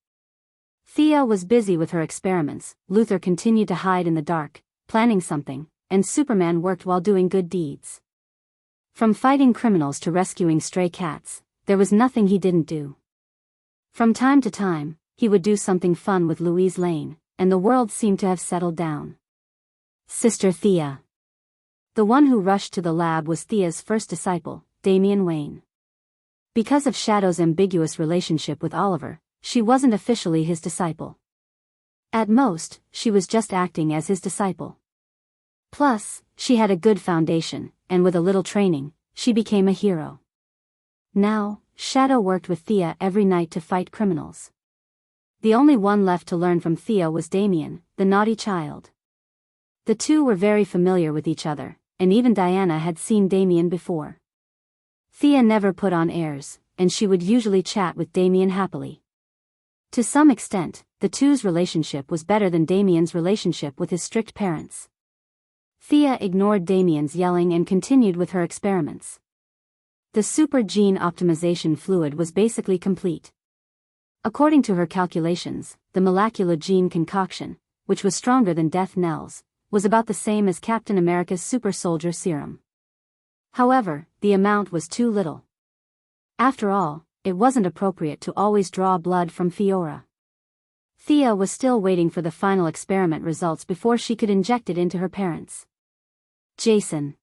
Thea was busy with her experiments, Luther continued to hide in the dark, planning something, and Superman worked while doing good deeds. From fighting criminals to rescuing stray cats, there was nothing he didn't do. From time to time, he would do something fun with Louise Lane, and the world seemed to have settled down. Sister Thea. The one who rushed to the lab was Thea's first disciple, Damian Wayne. Because of Shadow's ambiguous relationship with Oliver, she wasn't officially his disciple. At most, she was just acting as his disciple. Plus, she had a good foundation, and with a little training, she became a hero. Now, Shadow worked with Thea every night to fight criminals. The only one left to learn from Thea was Damian, the naughty child. The two were very familiar with each other, and even Diana had seen Damian before. Thea never put on airs, and she would usually chat with Damian happily. To some extent, the two's relationship was better than Damian's relationship with his strict parents. Thea ignored Damian's yelling and continued with her experiments. The super gene optimization fluid was basically complete. According to her calculations, the molecular gene concoction, which was stronger than death knells, was about the same as Captain America's super soldier serum. However, the amount was too little. After all, it wasn't appropriate to always draw blood from Fiora. Thea was still waiting for the final experiment results before she could inject it into her parents. Jason.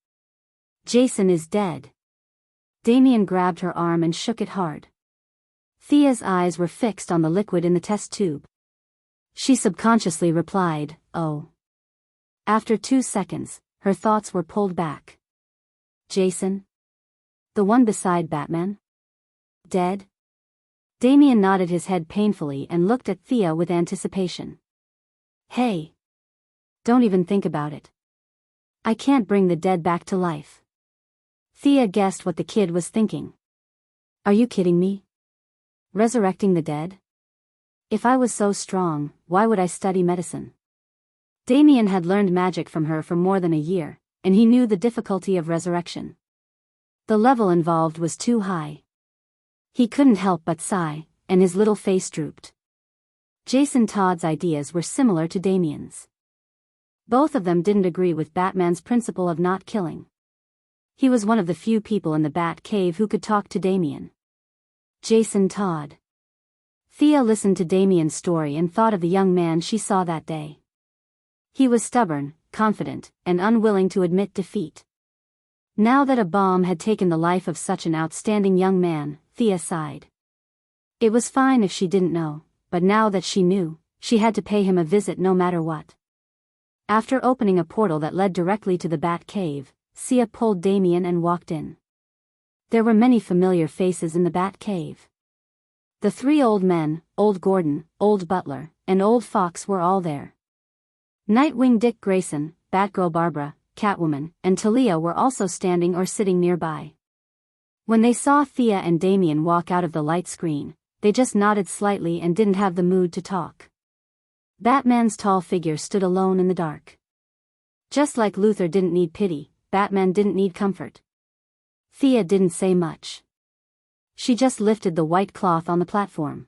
Jason is dead. Damian grabbed her arm and shook it hard. Thea's eyes were fixed on the liquid in the test tube. She subconsciously replied, "Oh." After 2 seconds, her thoughts were pulled back. Jason? The one beside Batman? Dead? Damian nodded his head painfully and looked at Thea with anticipation. Hey! Don't even think about it. I can't bring the dead back to life. Thea guessed what the kid was thinking. Are you kidding me? Resurrecting the dead? If I was so strong, why would I study medicine? Damian had learned magic from her for more than a year, and he knew the difficulty of resurrection. The level involved was too high. He couldn't help but sigh, and his little face drooped. Jason Todd's ideas were similar to Damian's. Both of them didn't agree with Batman's principle of not killing. He was one of the few people in the Bat Cave who could talk to Damian. Jason Todd. Thea listened to Damian's story and thought of the young man she saw that day. He was stubborn, confident, and unwilling to admit defeat. Now that a bomb had taken the life of such an outstanding young man, Thea sighed. It was fine if she didn't know, but now that she knew, she had to pay him a visit no matter what. After opening a portal that led directly to the Bat Cave, Thea pulled Damian and walked in. There were many familiar faces in the Bat Cave. The 3 old men, Old Gordon, Old Butler, and Old Fox were all there. Nightwing Dick Grayson, Batgirl Barbara, Catwoman, and Talia were also standing or sitting nearby. When they saw Thea and Damian walk out of the light screen, they just nodded slightly and didn't have the mood to talk. Batman's tall figure stood alone in the dark. Just like Luther didn't need pity, Batman didn't need comfort. Thea didn't say much. She just lifted the white cloth on the platform.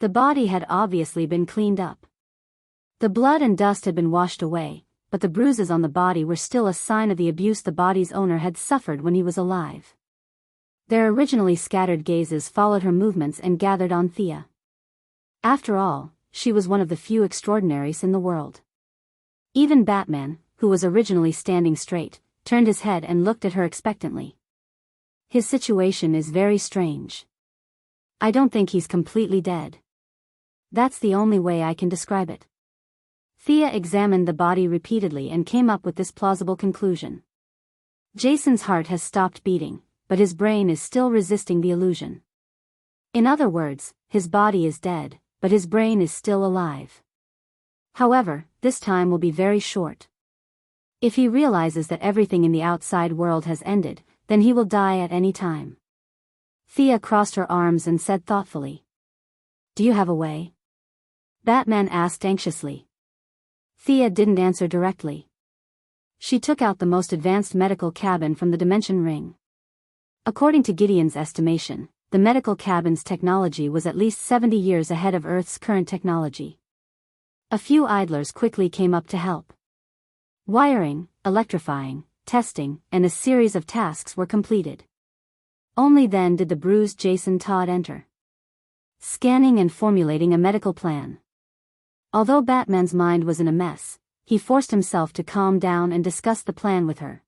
The body had obviously been cleaned up. The blood and dust had been washed away, but the bruises on the body were still a sign of the abuse the body's owner had suffered when he was alive. Their originally scattered gazes followed her movements and gathered on Thea. After all, she was one of the few extraordinaries in the world. Even Batman, who was originally standing straight, turned his head and looked at her expectantly. His situation is very strange. I don't think he's completely dead. That's the only way I can describe it. Thea examined the body repeatedly and came up with this plausible conclusion. Jason's heart has stopped beating, but his brain is still resisting the illusion. In other words, his body is dead, but his brain is still alive. However, this time will be very short. If he realizes that everything in the outside world has ended, then he will die at any time. Thea crossed her arms and said thoughtfully. Do you have a way? Batman asked anxiously. Thea didn't answer directly. She took out the most advanced medical cabin from the dimension ring. According to Gideon's estimation, the medical cabin's technology was at least 70 years ahead of Earth's current technology. A few idlers quickly came up to help. Wiring, electrifying, testing, and a series of tasks were completed. Only then did the bruised Jason Todd enter. Scanning and formulating a medical plan. Although Batman's mind was in a mess, he forced himself to calm down and discuss the plan with her.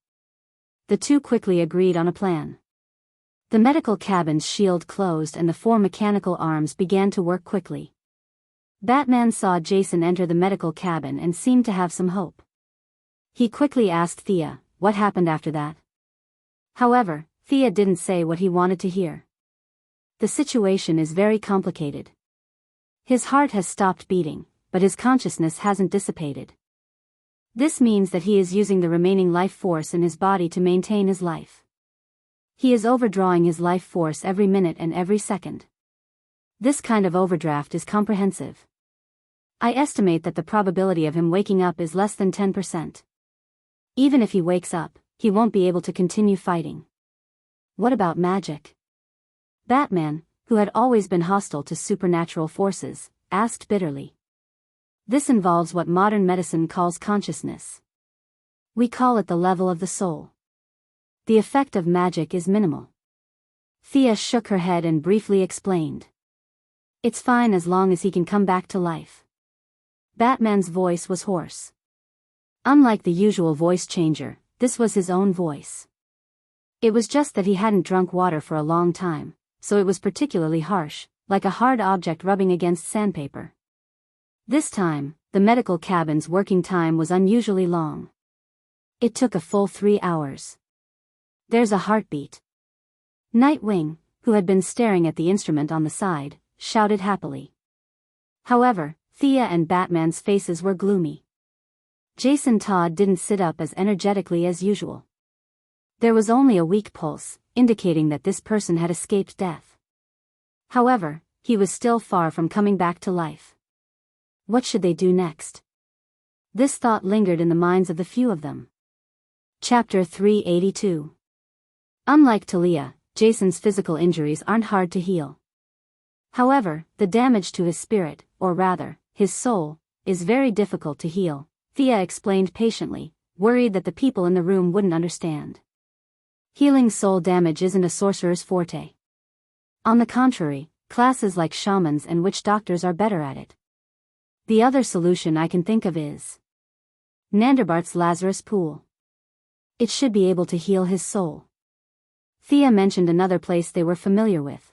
The two quickly agreed on a plan. The medical cabin's shield closed and the 4 mechanical arms began to work quickly. Batman saw Jason enter the medical cabin and seemed to have some hope. He quickly asked Thea what happened after that. However, Thea didn't say what he wanted to hear. The situation is very complicated. His heart has stopped beating, but his consciousness hasn't dissipated. This means that he is using the remaining life force in his body to maintain his life. He is overdrawing his life force every minute and every second. This kind of overdraft is comprehensive. I estimate that the probability of him waking up is less than 10%. Even if he wakes up, he won't be able to continue fighting. What about magic? Batman, who had always been hostile to supernatural forces, asked bitterly. This involves what modern medicine calls consciousness. We call it the level of the soul. The effect of magic is minimal. Thea shook her head and briefly explained. It's fine as long as he can come back to life. Batman's voice was hoarse. Unlike the usual voice changer, this was his own voice. It was just that he hadn't drunk water for a long time, so it was particularly harsh, like a hard object rubbing against sandpaper. This time, the medical cabin's working time was unusually long. It took a full 3 hours. There's a heartbeat. Nightwing, who had been staring at the instrument on the side, shouted happily. However, Thea and Batman's faces were gloomy. Jason Todd didn't sit up as energetically as usual. There was only a weak pulse, indicating that this person had escaped death. However, he was still far from coming back to life. What should they do next? This thought lingered in the minds of the few of them. Chapter 382. Unlike Talia, Jason's physical injuries aren't hard to heal. However, the damage to his spirit, or rather, his soul, is very difficult to heal, Thea explained patiently, worried that the people in the room wouldn't understand. Healing soul damage isn't a sorcerer's forte. On the contrary, classes like shamans and witch doctors are better at it. The other solution I can think of is Nanderbart's Lazarus Pool. It should be able to heal his soul. Thea mentioned another place they were familiar with.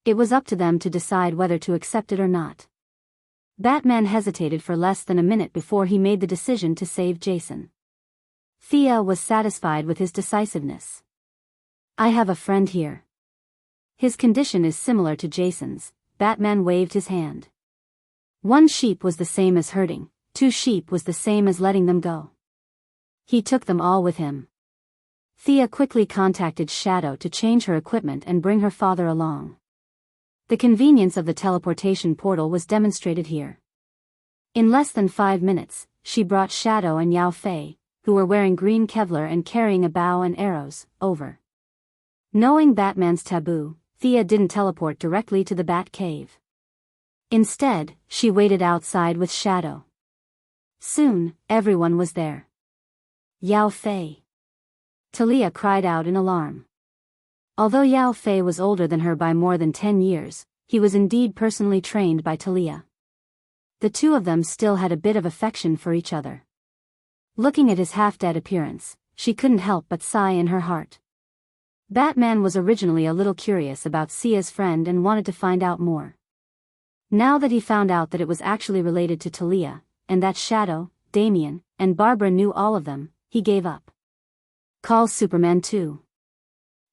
It was up to them to decide whether to accept it or not. Batman hesitated for less than a minute before he made the decision to save Jason. Thea was satisfied with his decisiveness. I have a friend here. His condition is similar to Jason's. Batman waved his hand. 1 sheep was the same as hurting, 2 sheep was the same as letting them go. He took them all with him. Thea quickly contacted Shadow to change her equipment and bring her father along. The convenience of the teleportation portal was demonstrated here. In less than 5 minutes, she brought Shadow and Yao Fei, who were wearing green Kevlar and carrying a bow and arrows, over. Knowing Batman's taboo, Thea didn't teleport directly to the Bat Cave. Instead, she waited outside with Shadow. Soon, everyone was there. Yao Fei. Talia cried out in alarm. Although Yao Fei was older than her by more than 10 years, he was indeed personally trained by Talia. The two of them still had a bit of affection for each other. Looking at his half-dead appearance, she couldn't help but sigh in her heart. Batman was originally a little curious about Sia's friend and wanted to find out more. Now that he found out that it was actually related to Talia, and that Shadow, Damien, and Barbara knew all of them, he gave up. Call Superman too.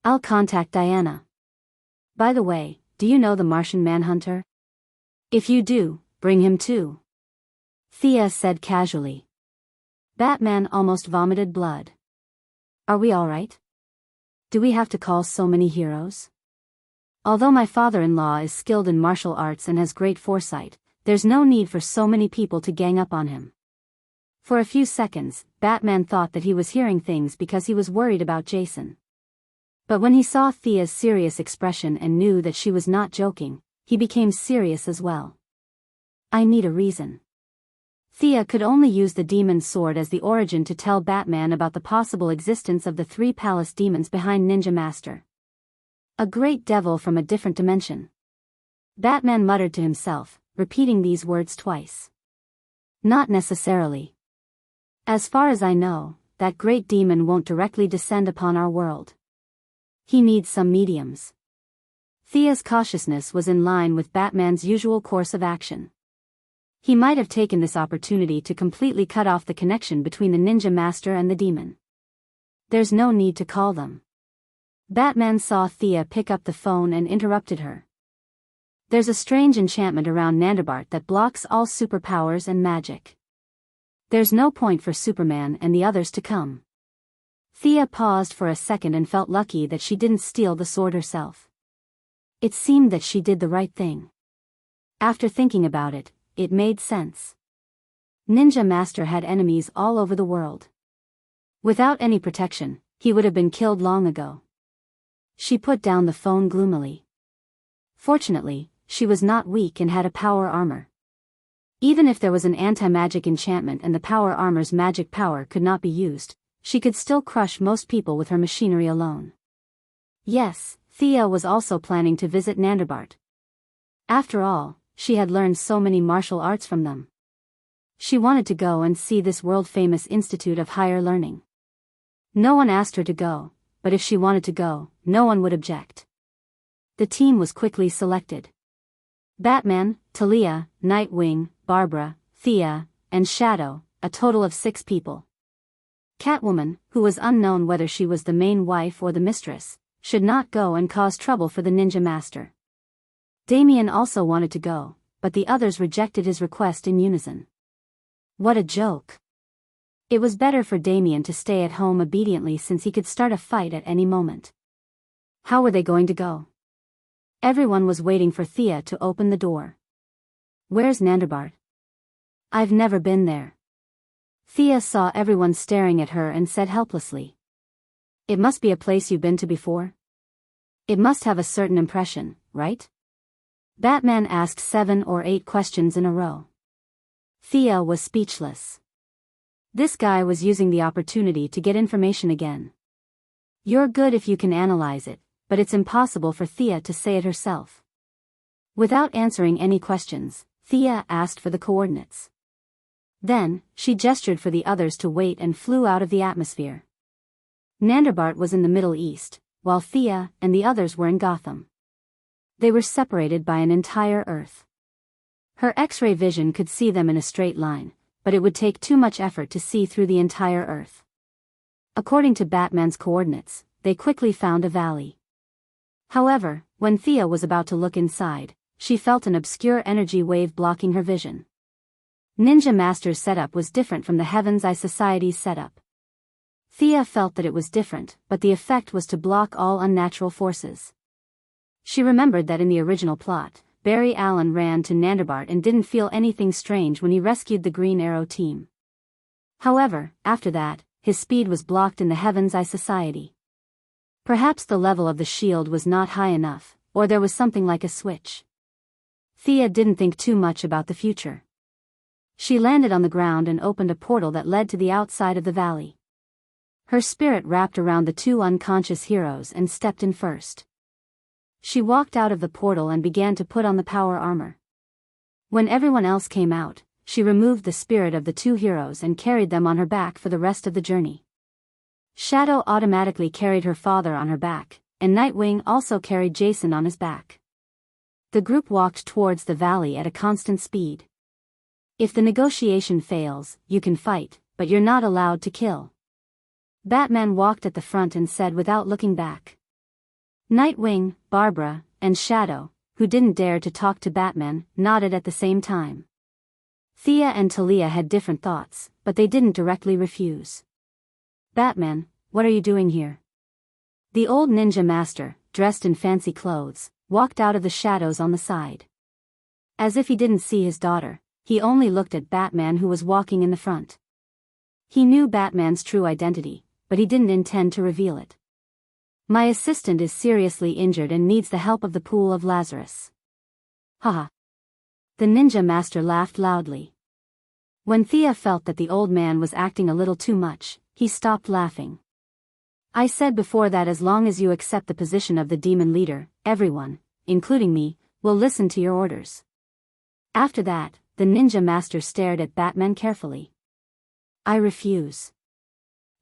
I'll contact Diana. By the way, do you know the Martian Manhunter? If you do, bring him too. Thea said casually. Batman almost vomited blood. Are we all right? Do we have to call so many heroes? Although my father-in-law is skilled in martial arts and has great foresight, there's no need for so many people to gang up on him. For a few seconds, Batman thought that he was hearing things because he was worried about Jason. But when he saw Thea's serious expression and knew that she was not joking, he became serious as well. I need a reason. Thea could only use the demon's sword as the origin to tell Batman about the possible existence of the 3 palace demons behind Ninja Master. A great devil from a different dimension. Batman muttered to himself, repeating these words twice. Not necessarily. As far as I know, that great demon won't directly descend upon our world. He needs some mediums. Thea's cautiousness was in line with Batman's usual course of action. He might have taken this opportunity to completely cut off the connection between the Ninja Master and the demon. There's no need to call them. Batman saw Thea pick up the phone and interrupted her. There's a strange enchantment around Nandabart that blocks all superpowers and magic. There's no point for Superman and the others to come. Thea paused for a second and felt lucky that she didn't steal the sword herself. It seemed that she did the right thing. After thinking about it, it made sense. Ninja Master had enemies all over the world. Without any protection, he would have been killed long ago. She put down the phone gloomily. Fortunately, she was not weak and had a power armor. Even if there was an anti-magic enchantment and the power armor's magic power could not be used, she could still crush most people with her machinery alone. Yes, Thea was also planning to visit Nandabart. After all, she had learned so many martial arts from them. She wanted to go and see this world-famous Institute of Higher Learning. No one asked her to go, but if she wanted to go, no one would object. The team was quickly selected. Batman, Talia, Nightwing, Barbara, Thea, and Shadow, a total of 6 people. Catwoman, who was unknown whether she was the main wife or the mistress, should not go and cause trouble for the Ninja Master. Damien also wanted to go, but the others rejected his request in unison. What a joke. It was better for Damien to stay at home obediently since he could start a fight at any moment. How were they going to go? Everyone was waiting for Thea to open the door. Where's Nandabart? I've never been there. Thea saw everyone staring at her and said helplessly. It must be a place you've been to before? It must have a certain impression, right? Batman asked 7 or 8 questions in a row. Thea was speechless. This guy was using the opportunity to get information again. You're good if you can analyze it, but it's impossible for Thea to say it herself. Without answering any questions, Thea asked for the coordinates. Then, she gestured for the others to wait and flew out of the atmosphere. Nandabart was in the Middle East, while Thea and the others were in Gotham. They were separated by an entire Earth. Her X-ray vision could see them in a straight line, but it would take too much effort to see through the entire Earth. According to Batman's coordinates, they quickly found a valley. However, when Thea was about to look inside, she felt an obscure energy wave blocking her vision. Ninja Master's setup was different from the Heaven's Eye Society's setup. Thea felt that it was different, but the effect was to block all unnatural forces. She remembered that in the original plot, Barry Allen ran to Nandabart and didn't feel anything strange when he rescued the Green Arrow team. However, after that, his speed was blocked in the Heaven's Eye Society. Perhaps the level of the shield was not high enough, or there was something like a switch. Thea didn't think too much about the future. She landed on the ground and opened a portal that led to the outside of the valley. Her spirit wrapped around the 2 unconscious heroes and stepped in first. She walked out of the portal and began to put on the power armor. When everyone else came out, she removed the spirit of the 2 heroes and carried them on her back for the rest of the journey. Shadow automatically carried her father on her back, and Nightwing also carried Jason on his back. The group walked towards the valley at a constant speed. If the negotiation fails, you can fight, but you're not allowed to kill. Batman walked at the front and said without looking back. Nightwing, Barbara, and Shadow, who didn't dare to talk to Batman, nodded at the same time. Thea and Talia had different thoughts, but they didn't directly refuse. Batman, what are you doing here? The old ninja master, dressed in fancy clothes, walked out of the shadows on the side. As if he didn't see his daughter, he only looked at Batman who was walking in the front. He knew Batman's true identity, but he didn't intend to reveal it. My assistant is seriously injured and needs the help of the pool of Lazarus. Haha. The ninja master laughed loudly. When Thea felt that the old man was acting a little too much, he stopped laughing. I said before that as long as you accept the position of the demon leader, everyone, including me, will listen to your orders. After that, the ninja master stared at Batman carefully. I refuse.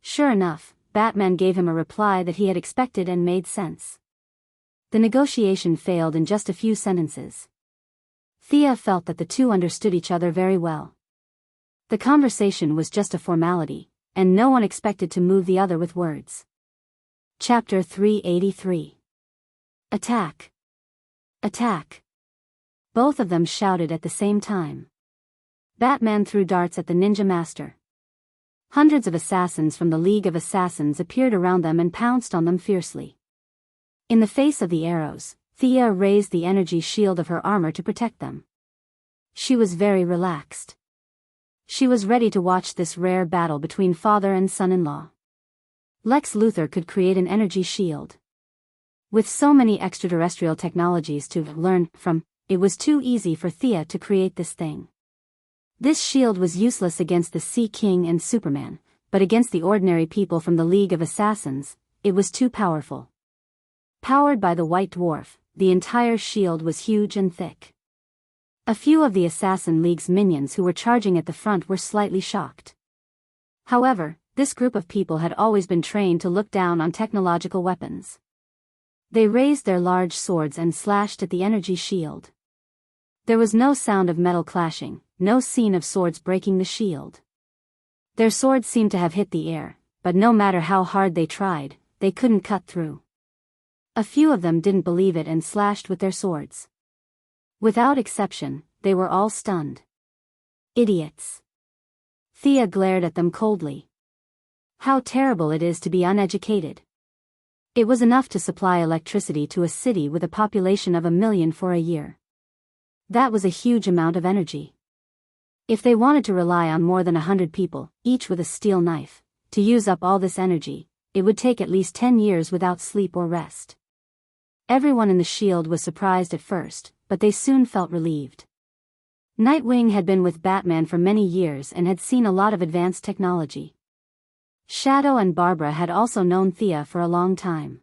Sure enough, Batman gave him a reply that he had expected and made sense. The negotiation failed in just a few sentences. Thea felt that the two understood each other very well. The conversation was just a formality, and no one expected to move the other with words. Chapter 383. Attack! Attack! Both of them shouted at the same time. Batman threw darts at the ninja master. Hundreds of assassins from the League of Assassins appeared around them and pounced on them fiercely. In the face of the arrows, Thea raised the energy shield of her armor to protect them. She was very relaxed. She was ready to watch this rare battle between father and son-in-law. Lex Luthor could create an energy shield. With so many extraterrestrial technologies to learn from, it was too easy for Thea to create this thing. This shield was useless against the Sea King and Superman, but against the ordinary people from the League of Assassins, it was too powerful. Powered by the White Dwarf, the entire shield was huge and thick. A few of the Assassin League's minions who were charging at the front were slightly shocked. However, this group of people had always been trained to look down on technological weapons. They raised their large swords and slashed at the energy shield. There was no sound of metal clashing, no scene of swords breaking the shield. Their swords seemed to have hit the air, but no matter how hard they tried, they couldn't cut through. A few of them didn't believe it and slashed with their swords. Without exception, they were all stunned. Idiots. Thea glared at them coldly. How terrible it is to be uneducated. It was enough to supply electricity to a city with a population of 1 million for a year. That was a huge amount of energy. If they wanted to rely on more than 100 people, each with a steel knife, to use up all this energy, it would take at least 10 years without sleep or rest. Everyone in the shield was surprised at first, but they soon felt relieved. Nightwing had been with Batman for many years and had seen a lot of advanced technology. Shadow and Barbara had also known Thea for a long time.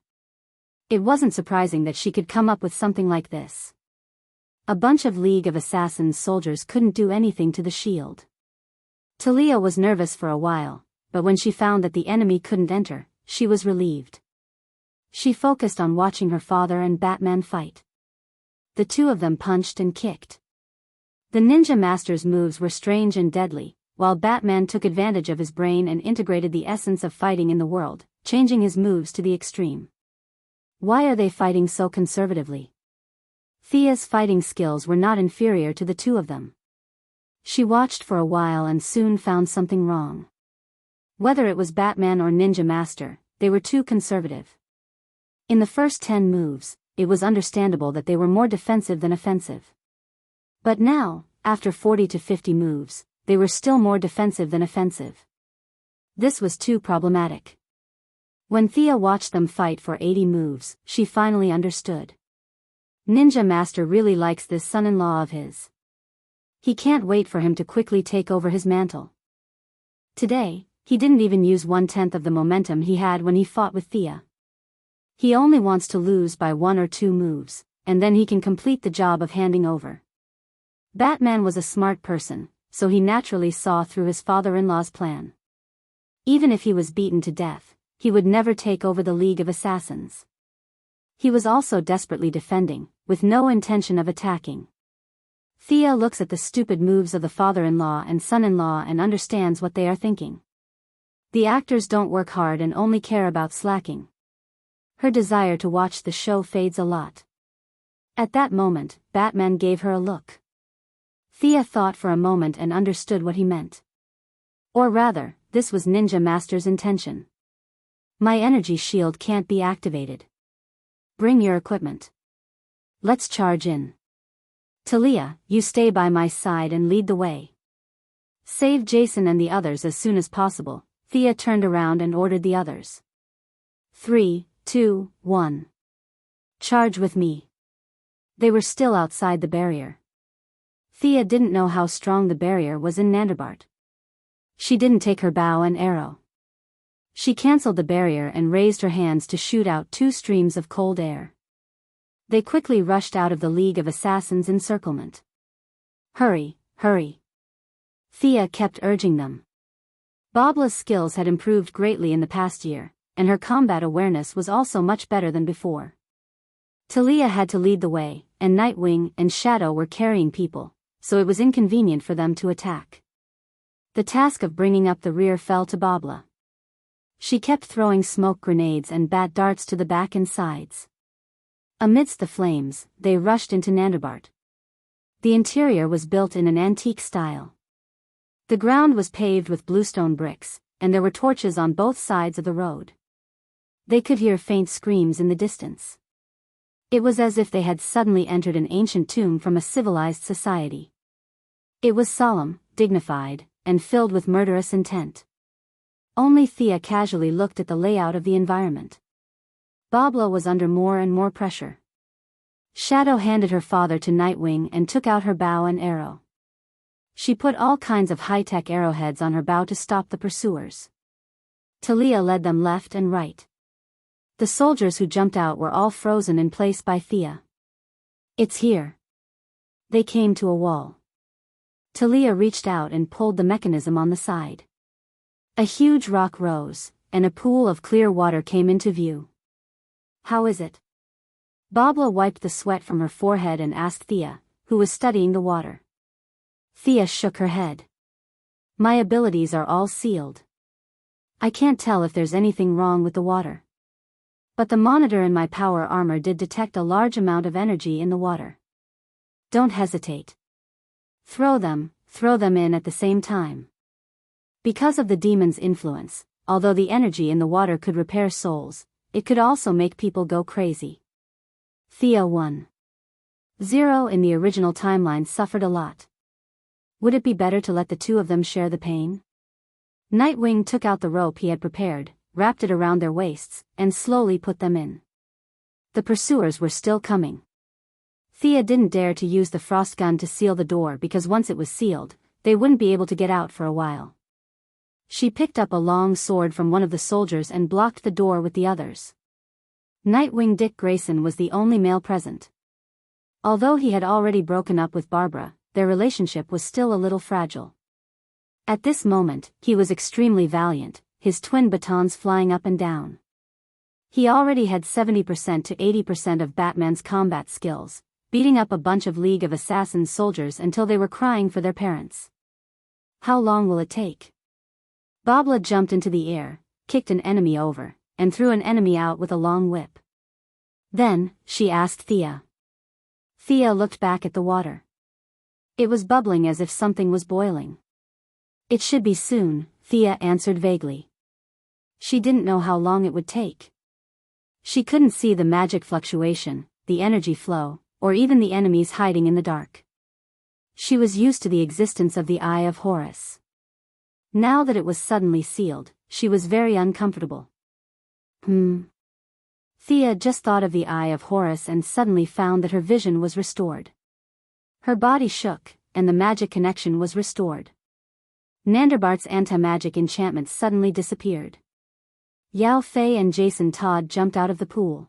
It wasn't surprising that she could come up with something like this. A bunch of League of Assassins soldiers couldn't do anything to the shield. Talia was nervous for a while, but when she found that the enemy couldn't enter, she was relieved. She focused on watching her father and Batman fight. The two of them punched and kicked. The ninja master's moves were strange and deadly, while Batman took advantage of his brain and integrated the essence of fighting in the world, changing his moves to the extreme. Why are they fighting so conservatively? Thea's fighting skills were not inferior to the two of them. She watched for a while and soon found something wrong. Whether it was Batman or Ninja Master, they were too conservative. In the first 10 moves, it was understandable that they were more defensive than offensive. But now, after 40 to 50 moves, they were still more defensive than offensive. This was too problematic. When Thea watched them fight for 80 moves, she finally understood. Ninja Master really likes this son-in-law of his. He can't wait for him to quickly take over his mantle. Today, he didn't even use 1/10 of the momentum he had when he fought with Thea. He only wants to lose by 1 or 2 moves, and then he can complete the job of handing over. Batman was a smart person, so he naturally saw through his father-in-law's plan. Even if he was beaten to death, he would never take over the League of Assassins. He was also desperately defending, with no intention of attacking. Thea looks at the stupid moves of the father-in-law and son-in-law and understands what they are thinking. The actors don't work hard and only care about slacking. Her desire to watch the show fades a lot. At that moment, Batman gave her a look. Thea thought for a moment and understood what he meant. Or rather, this was Ninja Master's intention. My energy shield can't be activated. Bring your equipment. Let's charge in. Talia, you stay by my side and lead the way. Save Jason and the others as soon as possible. Thea turned around and ordered the others. 3, 2, 1. Charge with me. They were still outside the barrier. Thea didn't know how strong the barrier was in Nandarbart. She didn't take her bow and arrow. She cancelled the barrier and raised her hands to shoot out 2 streams of cold air. They quickly rushed out of the League of Assassins' encirclement. Hurry, hurry. Thea kept urging them. Babla's skills had improved greatly in the past year, and her combat awareness was also much better than before. Talia had to lead the way, and Nightwing and Shadow were carrying people, so it was inconvenient for them to attack. The task of bringing up the rear fell to Babla. She kept throwing smoke grenades and bat darts to the back and sides. Amidst the flames, they rushed into Nandarbart. The interior was built in an antique style. The ground was paved with bluestone bricks, and there were torches on both sides of the road. They could hear faint screams in the distance. It was as if they had suddenly entered an ancient tomb from a civilized society. It was solemn, dignified, and filled with murderous intent. Only Thea casually looked at the layout of the environment. Babla was under more and more pressure. Shadow handed her father to Nightwing and took out her bow and arrow. She put all kinds of high-tech arrowheads on her bow to stop the pursuers. Talia led them left and right. The soldiers who jumped out were all frozen in place by Thea. It's here. They came to a wall. Talia reached out and pulled the mechanism on the side. A huge rock rose, and a pool of clear water came into view. How is it? Babla wiped the sweat from her forehead and asked Thea, who was studying the water. Thea shook her head. My abilities are all sealed. I can't tell if there's anything wrong with the water. But the monitor in my power armor did detect a large amount of energy in the water. Don't hesitate. Throw them in at the same time. Because of the demon's influence, although the energy in the water could repair souls, it could also make people go crazy. Thea 1. 0 in the original timeline suffered a lot. Would it be better to let the 2 of them share the pain? Nightwing took out the rope he had prepared, wrapped it around their waists, and slowly put them in. The pursuers were still coming. Thea didn't dare to use the frost gun to seal the door because once it was sealed, they wouldn't be able to get out for a while. She picked up a long sword from one of the soldiers and blocked the door with the others. Nightwing Dick Grayson was the only male present. Although he had already broken up with Barbara, their relationship was still a little fragile. At this moment, he was extremely valiant, his twin batons flying up and down. He already had 70% to 80% of Batman's combat skills, beating up a bunch of League of Assassins soldiers until they were crying for their parents. How long will it take? Babla jumped into the air, kicked an enemy over, and threw an enemy out with a long whip. Then, she asked Thea. Thea looked back at the water. It was bubbling as if something was boiling. It should be soon, Thea answered vaguely. She didn't know how long it would take. She couldn't see the magic fluctuation, the energy flow, or even the enemies hiding in the dark. She was used to the existence of the Eye of Horus. Now that it was suddenly sealed, she was very uncomfortable. Thea just thought of the Eye of Horus and suddenly found that her vision was restored. Her body shook, and the magic connection was restored. Nandarbart's anti-magic enchantment suddenly disappeared. Yao Fei and Jason Todd jumped out of the pool.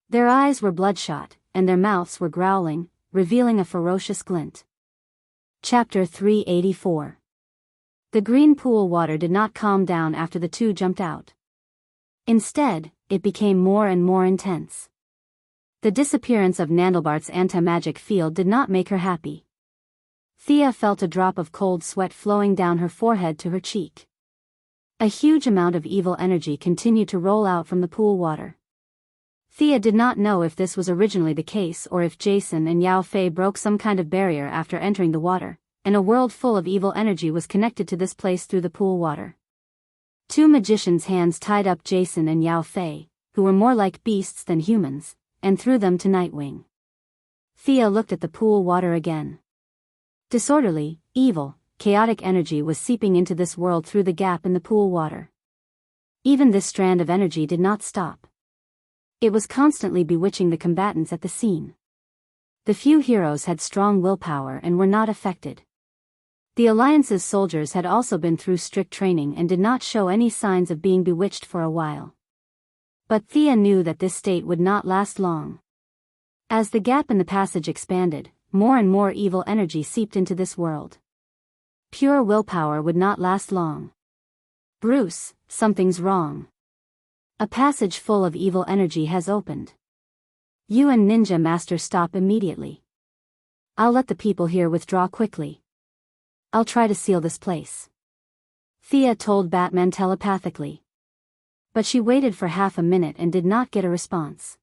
Their eyes were bloodshot, and their mouths were growling, revealing a ferocious glint. Chapter 384. The green pool water did not calm down after the 2 jumped out. Instead, it became more and more intense. The disappearance of Nandalbart's anti-magic field did not make her happy. Thea felt a drop of cold sweat flowing down her forehead to her cheek. A huge amount of evil energy continued to roll out from the pool water. Thea did not know if this was originally the case or if Jason and Yao Fei broke some kind of barrier after entering the water, and a world full of evil energy was connected to this place through the pool water. 2 magicians' hands tied up Jason and Yao Fei, who were more like beasts than humans, and threw them to Nightwing. Thea looked at the pool water again. Disorderly, evil, chaotic energy was seeping into this world through the gap in the pool water. Even this strand of energy did not stop. It was constantly bewitching the combatants at the scene. The few heroes had strong willpower and were not affected. The Alliance's soldiers had also been through strict training and did not show any signs of being bewitched for a while. But Thea knew that this state would not last long. As the gap in the passage expanded, more and more evil energy seeped into this world. Pure willpower would not last long. Bruce, something's wrong. A passage full of evil energy has opened. You and Ninja Master stop immediately. I'll let the people here withdraw quickly. I'll try to seal this place. Thea told Batman telepathically. But she waited for half a minute and did not get a response.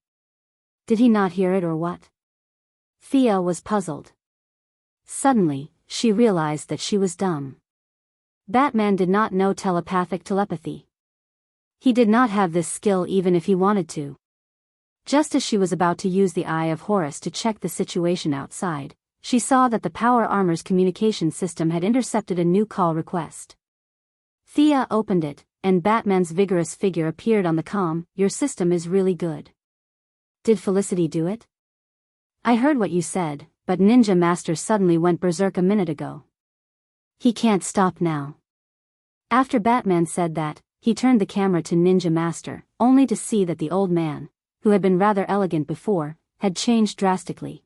Did he not hear it or what? Thea was puzzled. Suddenly, she realized that she was dumb. Batman did not know telepathic telepathy. He did not have this skill even if he wanted to. Just as she was about to use the Eye of Horus to check the situation outside, she saw that the power armor's communication system had intercepted a new call request. Thea opened it, and Batman's vigorous figure appeared on the comm. Your system is really good. Did Felicity do it? I heard what you said, but Ninja Master suddenly went berserk a minute ago. He can't stop now. After Batman said that, he turned the camera to Ninja Master, only to see that the old man, who had been rather elegant before, had changed drastically.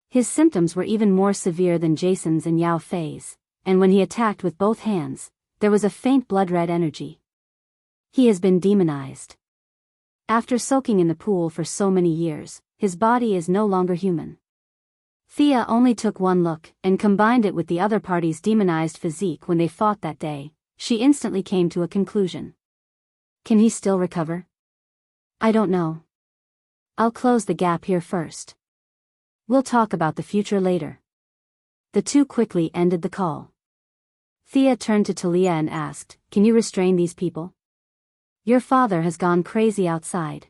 His symptoms were even more severe than Jason's and Yao Fei's, and when he attacked with both hands, there was a faint blood-red energy. He has been demonized. After soaking in the pool for so many years, his body is no longer human. Thea only took one look, and combined it with the other party's demonized physique when they fought that day. She instantly came to a conclusion. Can he still recover? I don't know. I'll close the gap here first. We'll talk about the future later. The two quickly ended the call. Thea turned to Talia and asked, Can you restrain these people? Your father has gone crazy outside.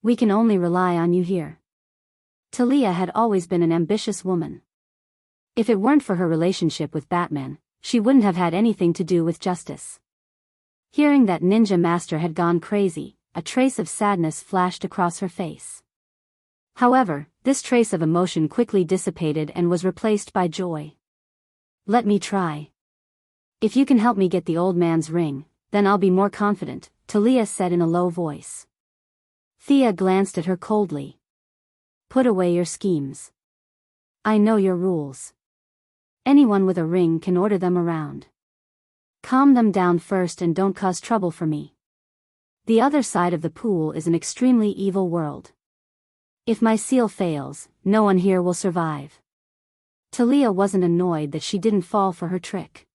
We can only rely on you here. Talia had always been an ambitious woman. If it weren't for her relationship with Batman, she wouldn't have had anything to do with justice. Hearing that Ninja Master had gone crazy, a trace of sadness flashed across her face. However, this trace of emotion quickly dissipated and was replaced by joy. Let me try. If you can help me get the old man's ring, then I'll be more confident, Talia said in a low voice. Thea glanced at her coldly. Put away your schemes. I know your rules. Anyone with a ring can order them around. Calm them down first and don't cause trouble for me. The other side of the pool is an extremely evil world. If my seal fails, no one here will survive. Talia wasn't annoyed that she didn't fall for her trick.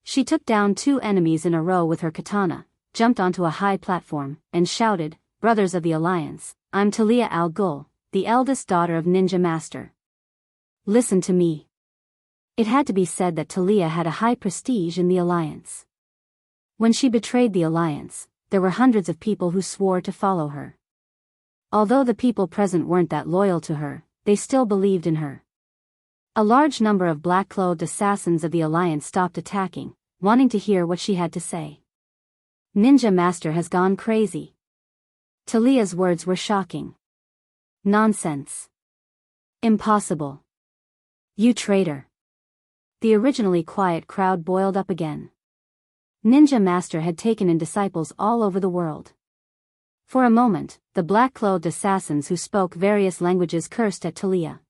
She took down 2 enemies in a row with her katana, jumped onto a high platform, and shouted, Brothers of the Alliance, I'm Talia al Ghul, the eldest daughter of Ninja Master. Listen to me. It had to be said that Talia had a high prestige in the Alliance. When she betrayed the Alliance, there were hundreds of people who swore to follow her. Although the people present weren't that loyal to her, they still believed in her. A large number of black-clothed assassins of the Alliance stopped attacking, wanting to hear what she had to say. Ninja Master has gone crazy. Talia's words were shocking. Nonsense. Impossible. You traitor. The originally quiet crowd boiled up again. Ninja Master had taken in disciples all over the world. For a moment, the black-clothed assassins who spoke various languages cursed at Talia.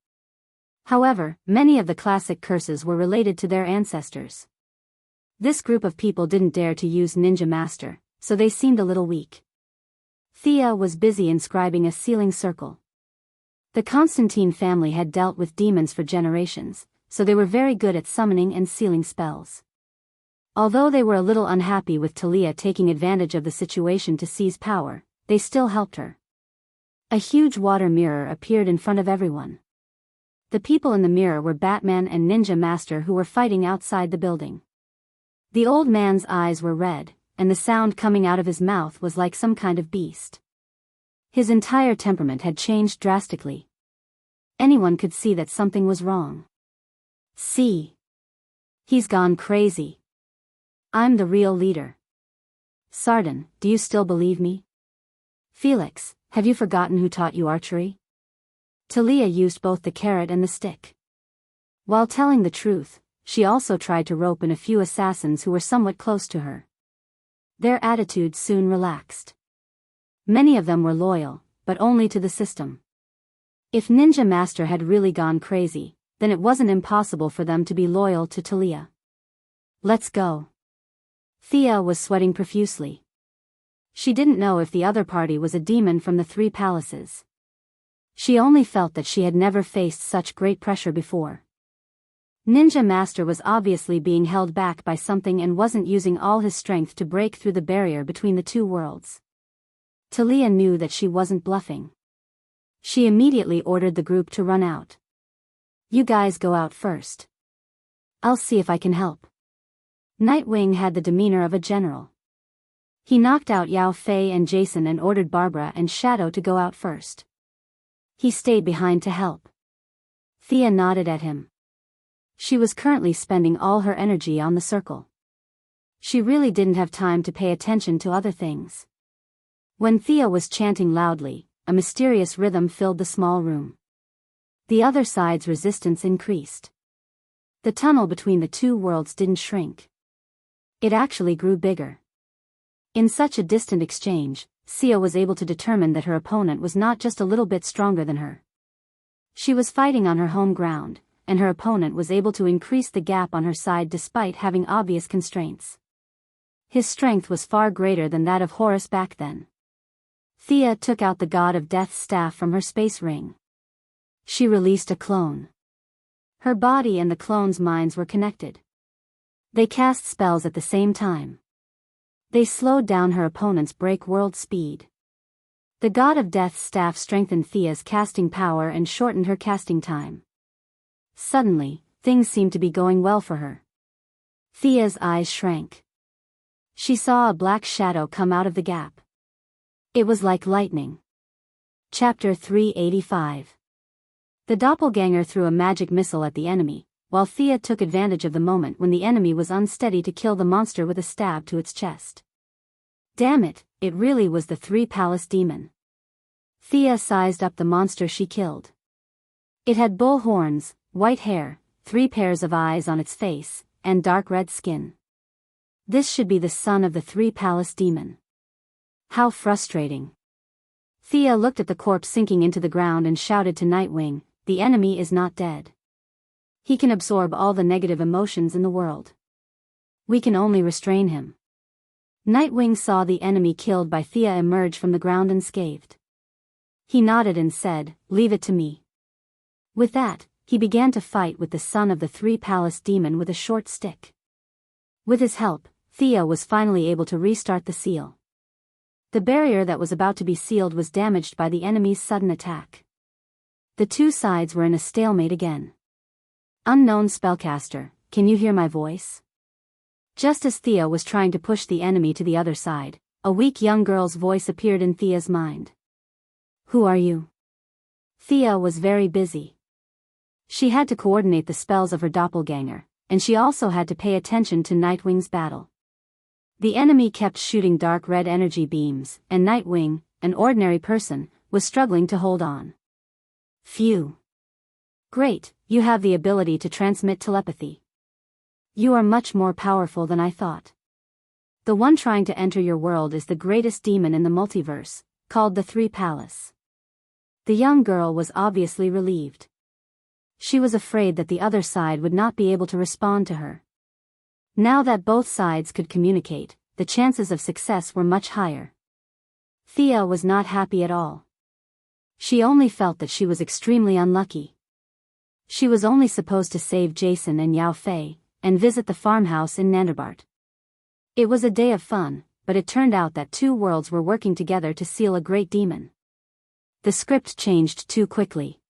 However, many of the classic curses were related to their ancestors. This group of people didn't dare to use Ninja Master, so they seemed a little weak. Thea was busy inscribing a sealing circle. The Constantine family had dealt with demons for generations, so they were very good at summoning and sealing spells. Although they were a little unhappy with Talia taking advantage of the situation to seize power, they still helped her. A huge water mirror appeared in front of everyone. The people in the mirror were Batman and Ninja Master who were fighting outside the building. The old man's eyes were red, and the sound coming out of his mouth was like some kind of beast. His entire temperament had changed drastically. Anyone could see that something was wrong. See? He's gone crazy. I'm the real leader. Sardin, do you still believe me? Felix, have you forgotten who taught you archery? Talia used both the carrot and the stick. While telling the truth, she also tried to rope in a few assassins who were somewhat close to her. Their attitudes soon relaxed. Many of them were loyal, but only to the system. If Ninja Master had really gone crazy, then it wasn't impossible for them to be loyal to Talia. Let's go. Thea was sweating profusely. She didn't know if the other party was a demon from the Three Palaces. She only felt that she had never faced such great pressure before. Ninja Master was obviously being held back by something and wasn't using all his strength to break through the barrier between the two worlds. Talia knew that she wasn't bluffing. She immediately ordered the group to run out. You guys go out first. I'll see if I can help. Nightwing had the demeanor of a general. He knocked out Yao Fei and Jason and ordered Barbara and Shadow to go out first. He stayed behind to help. Thea nodded at him. She was currently spending all her energy on the circle. She really didn't have time to pay attention to other things. When Thea was chanting loudly, a mysterious rhythm filled the small room. The other side's resistance increased. The tunnel between the two worlds didn't shrink. It actually grew bigger. In such a distant exchange, Thea was able to determine that her opponent was not just a little bit stronger than her. She was fighting on her home ground, and her opponent was able to increase the gap on her side despite having obvious constraints. His strength was far greater than that of Horus back then. Thea took out the God of Death's staff from her space ring. She released a clone. Her body and the clone's minds were connected. They cast spells at the same time. They slowed down her opponent's break world speed. The God of Death's staff strengthened Thea's casting power and shortened her casting time. Suddenly, things seemed to be going well for her. Thea's eyes shrank. She saw a black shadow come out of the gap. It was like lightning. Chapter 385. The doppelganger threw a magic missile at the enemy, while Thea took advantage of the moment when the enemy was unsteady to kill the monster with a stab to its chest. Damn it, it really was the Three Palace demon. Thea sized up the monster she killed. It had bull horns, white hair, 3 pairs of eyes on its face, and dark red skin. This should be the son of the Three Palace demon. How frustrating. Thea looked at the corpse sinking into the ground and shouted to Nightwing, "The enemy is not dead. He can absorb all the negative emotions in the world. We can only restrain him." Nightwing saw the enemy killed by Thea emerge from the ground unscathed. He nodded and said, "Leave it to me." With that, he began to fight with the son of the Three Palace demon with a short stick. With his help, Thea was finally able to restart the seal. The barrier that was about to be sealed was damaged by the enemy's sudden attack. The two sides were in a stalemate again. Unknown spellcaster, can you hear my voice? Just as Thea was trying to push the enemy to the other side, a weak young girl's voice appeared in Thea's mind. Who are you? Thea was very busy. She had to coordinate the spells of her doppelganger, and she also had to pay attention to Nightwing's battle. The enemy kept shooting dark red energy beams, and Nightwing, an ordinary person, was struggling to hold on. Phew. Great, you have the ability to transmit telepathy. You are much more powerful than I thought. The one trying to enter your world is the greatest demon in the multiverse, called the Three Palace. The young girl was obviously relieved. She was afraid that the other side would not be able to respond to her. Now that both sides could communicate, the chances of success were much higher. Thea was not happy at all. She only felt that she was extremely unlucky. She was only supposed to save Jason and Yao Fei, and visit the farmhouse in Nandabart. It was a day of fun, but it turned out that two worlds were working together to seal a great demon. The script changed too quickly.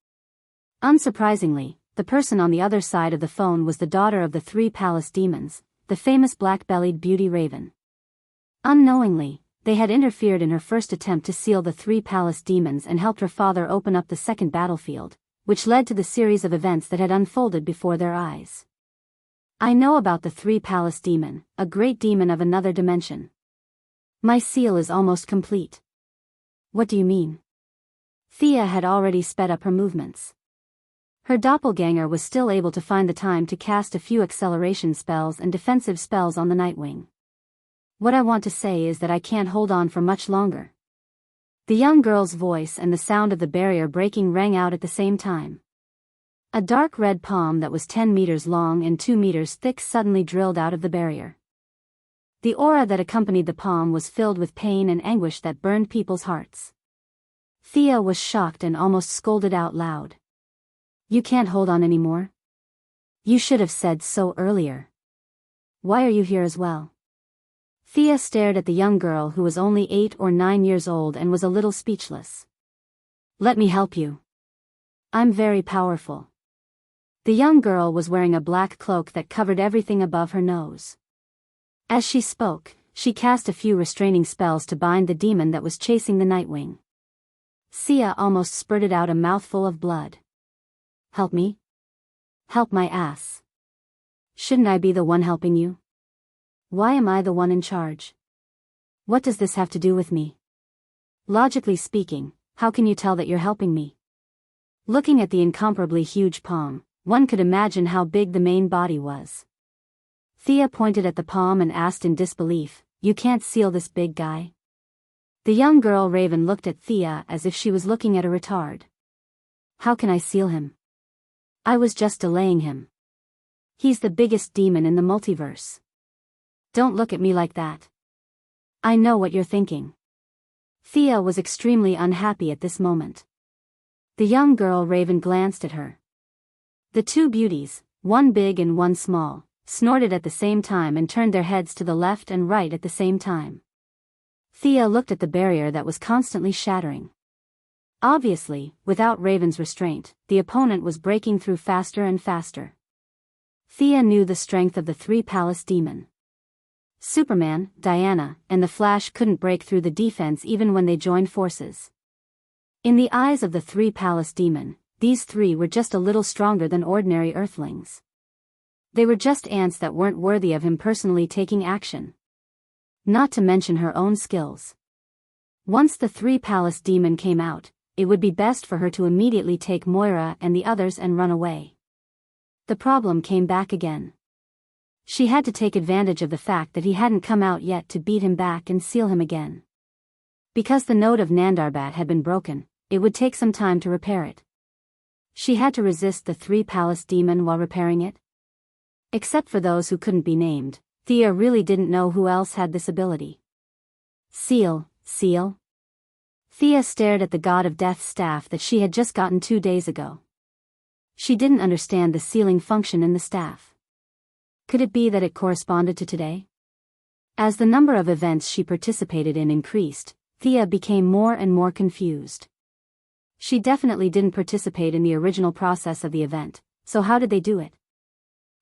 Unsurprisingly, the person on the other side of the phone was the daughter of the Three Palace demons, the famous black-bellied beauty raven. Unknowingly, they had interfered in her first attempt to seal the Three Palace demons and helped her father open up the second battlefield, which led to the series of events that had unfolded before their eyes. I know about the Three Palace demon, a great demon of another dimension. My seal is almost complete. What do you mean? Thea had already sped up her movements. Her doppelganger was still able to find the time to cast a few acceleration spells and defensive spells on the Nightwing. What I want to say is that I can't hold on for much longer. The young girl's voice and the sound of the barrier breaking rang out at the same time. A dark red palm that was 10 meters long and 2 meters thick suddenly drilled out of the barrier. The aura that accompanied the palm was filled with pain and anguish that burned people's hearts. Thea was shocked and almost scolded out loud. You can't hold on anymore? You should have said so earlier. Why are you here as well? Thea stared at the young girl who was only 8 or 9 years old and was a little speechless. Let me help you. I'm very powerful. The young girl was wearing a black cloak that covered everything above her nose. As she spoke, she cast a few restraining spells to bind the demon that was chasing the Nightwing. Thea almost spurted out a mouthful of blood. Help me? Help my ass. Shouldn't I be the one helping you? Why am I the one in charge? What does this have to do with me? Logically speaking, how can you tell that you're helping me? Looking at the incomparably huge palm, one could imagine how big the main body was. Thea pointed at the palm and asked in disbelief, You can't seal this big guy? The young girl Raven looked at Thea as if she was looking at a retard. How can I seal him? I was just delaying him. He's the biggest demon in the multiverse. Don't look at me like that. I know what you're thinking. Thea was extremely unhappy at this moment. The young girl Raven glanced at her. The two beauties, one big and one small, snorted at the same time and turned their heads to the left and right at the same time. Thea looked at the barrier that was constantly shattering. Obviously, without Raven's restraint, the opponent was breaking through faster and faster. Thea knew the strength of the three-palace demon. Superman, Diana, and the Flash couldn't break through the defense even when they joined forces. In the eyes of the three-palace demon, these three were just a little stronger than ordinary Earthlings. They were just ants that weren't worthy of him personally taking action. Not to mention her own skills. Once the three-palace demon came out, it would be best for her to immediately take Moira and the others and run away. The problem came back again. She had to take advantage of the fact that he hadn't come out yet to beat him back and seal him again. Because the node of Nandarbat had been broken, it would take some time to repair it. She had to resist the three-palace demon while repairing it. Except for those who couldn't be named, Thea really didn't know who else had this ability. Seal. Thea stared at the God of Death's staff that she had just gotten 2 days ago. She didn't understand the sealing function in the staff. Could it be that it corresponded to today? As the number of events she participated in increased, Thea became more and more confused. She definitely didn't participate in the original process of the event, so how did they do it?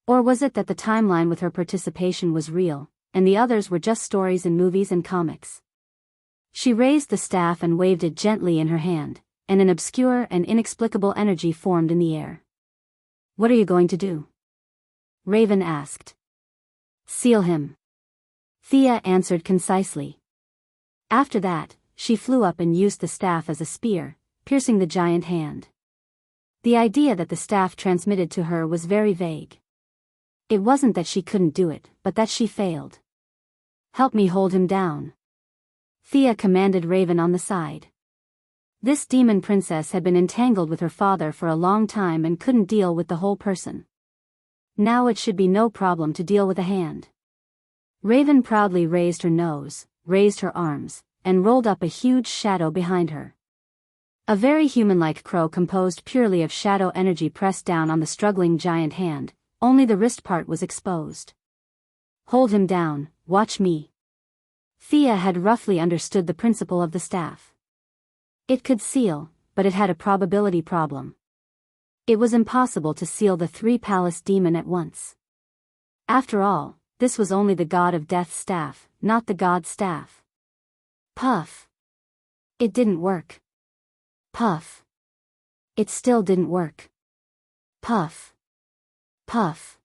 Or was it that the timeline with her participation was real, and the others were just stories in movies and comics? She raised the staff and waved it gently in her hand, and an obscure and inexplicable energy formed in the air. What are you going to do? Raven asked. Seal him. Thea answered concisely. After that, she flew up and used the staff as a spear, piercing the giant hand. The idea that the staff transmitted to her was very vague. It wasn't that she couldn't do it, but that she failed. Help me hold him down. Thea commanded Raven on the side. This demon princess had been entangled with her father for a long time and couldn't deal with the whole person. Now it should be no problem to deal with a hand. Raven proudly raised her nose, raised her arms, and rolled up a huge shadow behind her. A very human-like crow composed purely of shadow energy pressed down on the struggling giant hand, only the wrist part was exposed. Hold him down, watch me. Thea had roughly understood the principle of the staff. It could seal, but it had a probability problem. It was impossible to seal the three-palace demon at once. After all, this was only the God of Death's staff, not the God's staff. Puff. It didn't work. Puff. It still didn't work. Puff. Puff.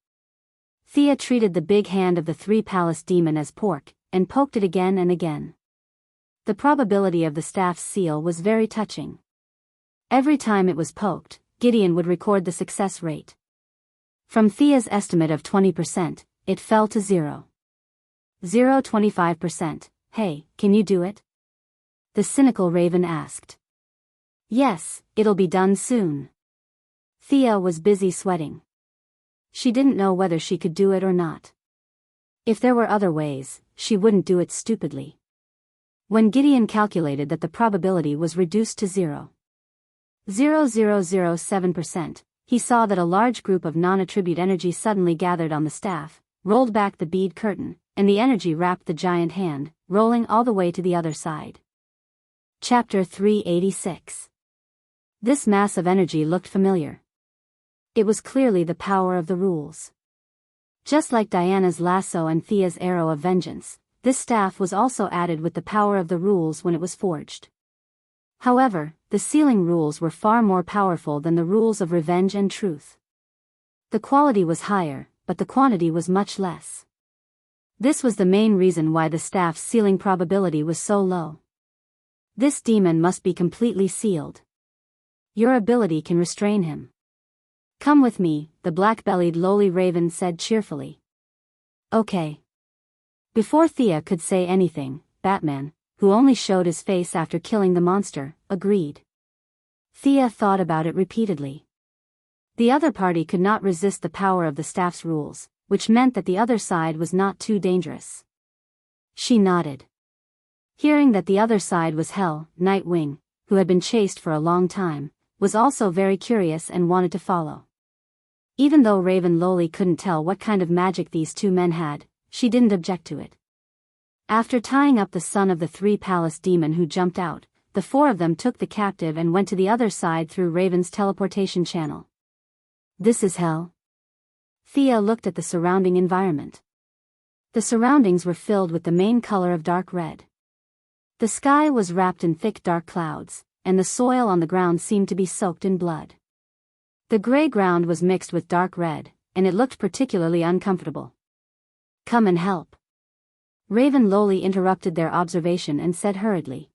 Thea treated the big hand of the three-palace demon as pork, and poked it again and again. The probability of the staff's seal was very touching. Every time it was poked, Gideon would record the success rate. From Thea's estimate of 20%, it fell to 0.25%. Hey, can you do it? The cynical raven asked. Yes, it'll be done soon. Thea was busy sweating. She didn't know whether she could do it or not. If there were other ways, she wouldn't do it stupidly. When Gideon calculated that the probability was reduced to 0.0007%, he saw that a large group of non-attribute energy suddenly gathered on the staff, rolled back the bead curtain, and the energy wrapped the giant hand, rolling all the way to the other side. Chapter 386. This mass of energy looked familiar. It was clearly the power of the rules. Just like Diana's lasso and Thea's arrow of vengeance, this staff was also added with the power of the rules when it was forged. However, the sealing rules were far more powerful than the rules of revenge and truth. The quality was higher, but the quantity was much less. This was the main reason why the staff's sealing probability was so low. This demon must be completely sealed. Your ability can restrain him. Come with me, the black-bellied lowly raven said cheerfully. Okay. Before Thea could say anything, Batman, who only showed his face after killing the monster, agreed. Thea thought about it repeatedly. The other party could not resist the power of the staff's rules, which meant that the other side was not too dangerous. She nodded. Hearing that the other side was Hell, Nightwing, who had been chased for a long time, was also very curious and wanted to follow. Even though Raven Lowly couldn't tell what kind of magic these two men had, she didn't object to it. After tying up the son of the three-palace demon who jumped out, the four of them took the captive and went to the other side through Raven's teleportation channel. This is hell. Thea looked at the surrounding environment. The surroundings were filled with the main color of dark red. The sky was wrapped in thick dark clouds, and the soil on the ground seemed to be soaked in blood. The gray ground was mixed with dark red, and it looked particularly uncomfortable. Come and help. Raven Lowly interrupted their observation and said hurriedly.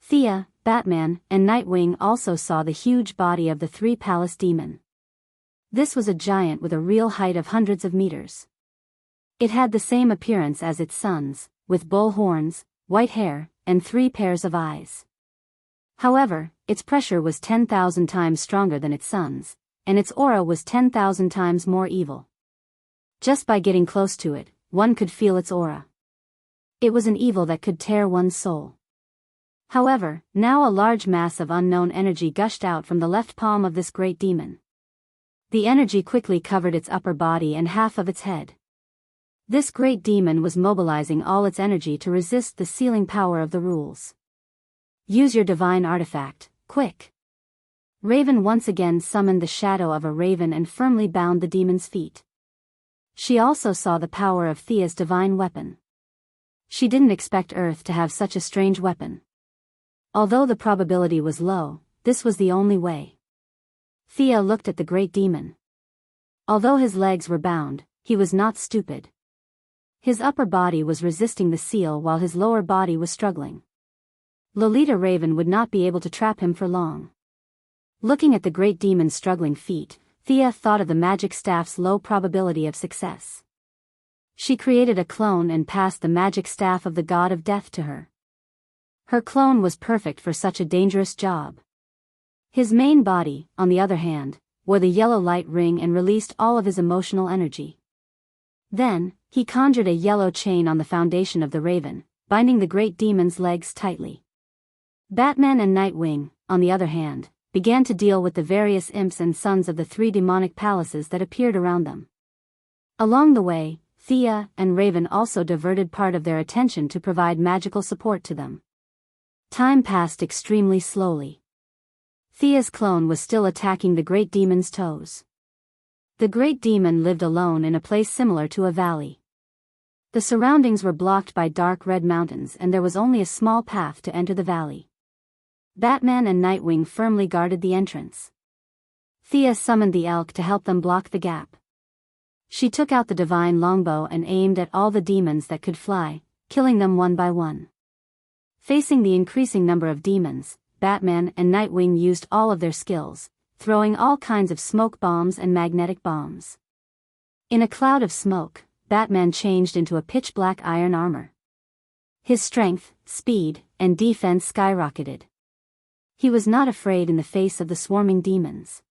Thea, Batman, and Nightwing also saw the huge body of the three-palace demon. This was a giant with a real height of hundreds of meters. It had the same appearance as its sons, with bull horns, white hair, and 3 pairs of eyes. However, its pressure was 10,000 times stronger than its sons, and its aura was 10,000 times more evil. Just by getting close to it, one could feel its aura. It was an evil that could tear one's soul. However, now a large mass of unknown energy gushed out from the left palm of this great demon. The energy quickly covered its upper body and half of its head. This great demon was mobilizing all its energy to resist the sealing power of the rules. Use your divine artifact, quick. Raven once again summoned the shadow of a raven and firmly bound the demon's feet. She also saw the power of Thea's divine weapon. She didn't expect Earth to have such a strange weapon. Although the probability was low, this was the only way. Thea looked at the great demon. Although his legs were bound, he was not stupid. His upper body was resisting the seal while his lower body was struggling. Lolita Raven would not be able to trap him for long. Looking at the great demon's struggling feet, Thea thought of the magic staff's low probability of success. She created a clone and passed the magic staff of the god of death to her. Her clone was perfect for such a dangerous job. His main body, on the other hand, wore the yellow light ring and released all of his emotional energy. Then, he conjured a yellow chain on the foundation of the raven, binding the great demon's legs tightly. Batman and Nightwing, on the other hand, began to deal with the various imps and sons of the 3 demonic palaces that appeared around them. Along the way, Thea and Raven also diverted part of their attention to provide magical support to them. Time passed extremely slowly. Thea's clone was still attacking the great demon's toes. The great demon lived alone in a place similar to a valley. The surroundings were blocked by dark red mountains and there was only a small path to enter the valley. Batman and Nightwing firmly guarded the entrance. Thea summoned the elk to help them block the gap. She took out the divine longbow and aimed at all the demons that could fly, killing them one by one. Facing the increasing number of demons, Batman and Nightwing used all of their skills, throwing all kinds of smoke bombs and magnetic bombs. In a cloud of smoke, Batman changed into a pitch-black iron armor. His strength, speed, and defense skyrocketed. He was not afraid in the face of the swarming demons.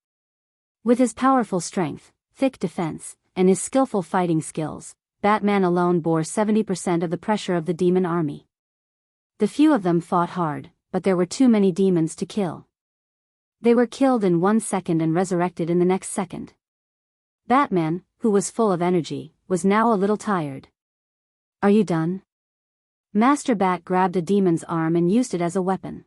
With his powerful strength, thick defense, and his skillful fighting skills, Batman alone bore 70% of the pressure of the demon army. The few of them fought hard, but there were too many demons to kill. They were killed in 1 second and resurrected in the next second. Batman, who was full of energy, was now a little tired. "Are you done?" Master Bat grabbed a demon's arm and used it as a weapon.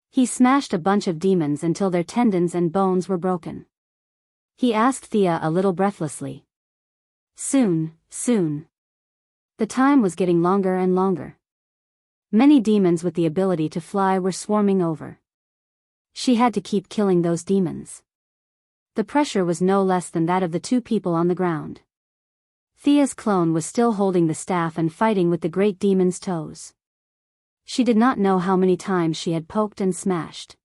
He smashed a bunch of demons until their tendons and bones were broken. He asked Thea a little breathlessly. Soon. The time was getting longer and longer. Many demons with the ability to fly were swarming over. She had to keep killing those demons. The pressure was no less than that of the 2 people on the ground. Thea's clone was still holding the staff and fighting with the great demon's toes. She did not know how many times she had poked and smashed.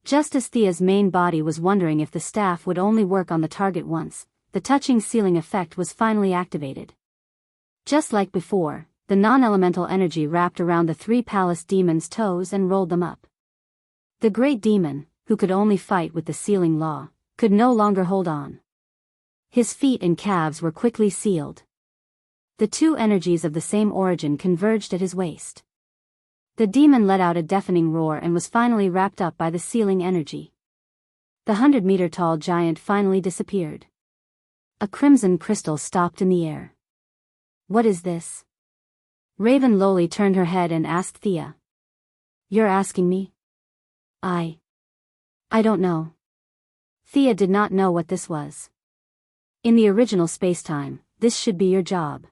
Just as Thea's main body was wondering if the staff would only work on the target once, the touching ceiling effect was finally activated. Just like before, the non-elemental energy wrapped around the 3 palace demons' toes and rolled them up. The great demon, who could only fight with the sealing law, could no longer hold on. His feet and calves were quickly sealed. The 2 energies of the same origin converged at his waist. The demon let out a deafening roar and was finally wrapped up by the sealing energy. The 100-meter-tall giant finally disappeared. A crimson crystal stopped in the air. "What is this?" Raven lowly turned her head and asked Thea. "You're asking me?" I don't know." Thea did not know what this was. In the original spacetime, this should be your job.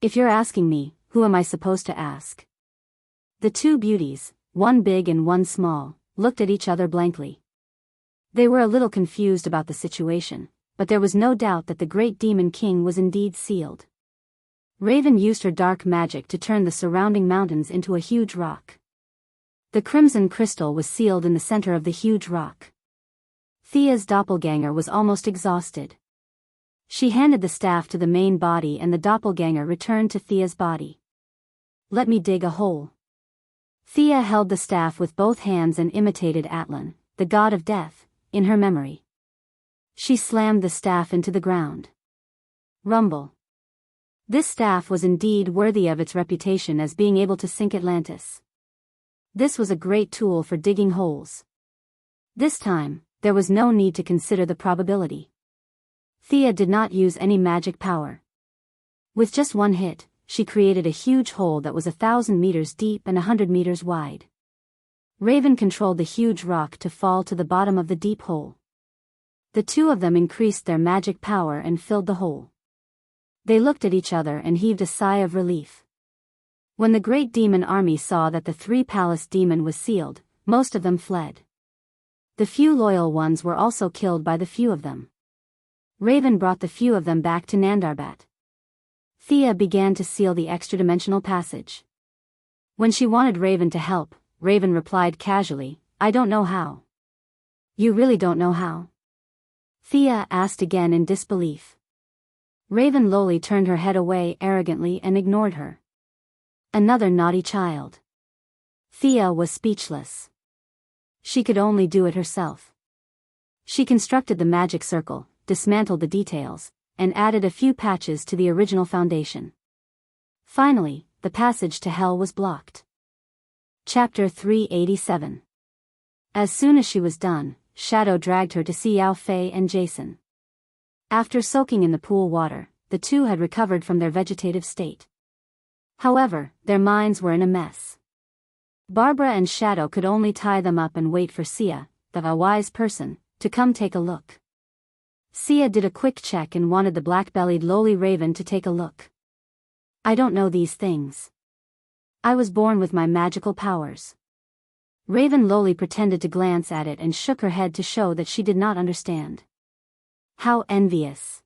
If you're asking me, who am I supposed to ask? The 2 beauties, one big and one small, looked at each other blankly. They were a little confused about the situation, but there was no doubt that the great demon king was indeed sealed. Raven used her dark magic to turn the surrounding mountains into a huge rock. The crimson crystal was sealed in the center of the huge rock. Thea's doppelganger was almost exhausted. She handed the staff to the main body and the doppelganger returned to Thea's body. "Let me dig a hole." Thea held the staff with both hands and imitated Atlan, the god of death, in her memory. She slammed the staff into the ground. Rumble. This staff was indeed worthy of its reputation as being able to sink Atlantis. This was a great tool for digging holes. This time, there was no need to consider the probability. Thea did not use any magic power. With just one hit, she created a huge hole that was 1,000 meters deep and 100 meters wide. Raven controlled the huge rock to fall to the bottom of the deep hole. The 2 of them increased their magic power and filled the hole. They looked at each other and heaved a sigh of relief. When the great demon army saw that the 3 palace demon was sealed, most of them fled. The few loyal ones were also killed by the few of them. Raven brought the few of them back to Nandarbat. Thea began to seal the extra-dimensional passage. When she wanted Raven to help, Raven replied casually, "I don't know how." "You really don't know how?" Thea asked again in disbelief. Raven lowly turned her head away arrogantly and ignored her. Another naughty child. Thea was speechless. She could only do it herself. She constructed the magic circle, dismantled the details, and added a few patches to the original foundation. Finally, the passage to hell was blocked. Chapter 387. As soon as she was done, Shadow dragged her to see Yao Fei and Jason. After soaking in the pool water, the 2 had recovered from their vegetative state. However, their minds were in a mess. Barbara and Shadow could only tie them up and wait for Sia, a wise person, to come take a look. Sia did a quick check and wanted the black-bellied lowly raven to take a look. "I don't know these things. I was born with my magical powers." Raven lowly pretended to glance at it and shook her head to show that she did not understand. How envious.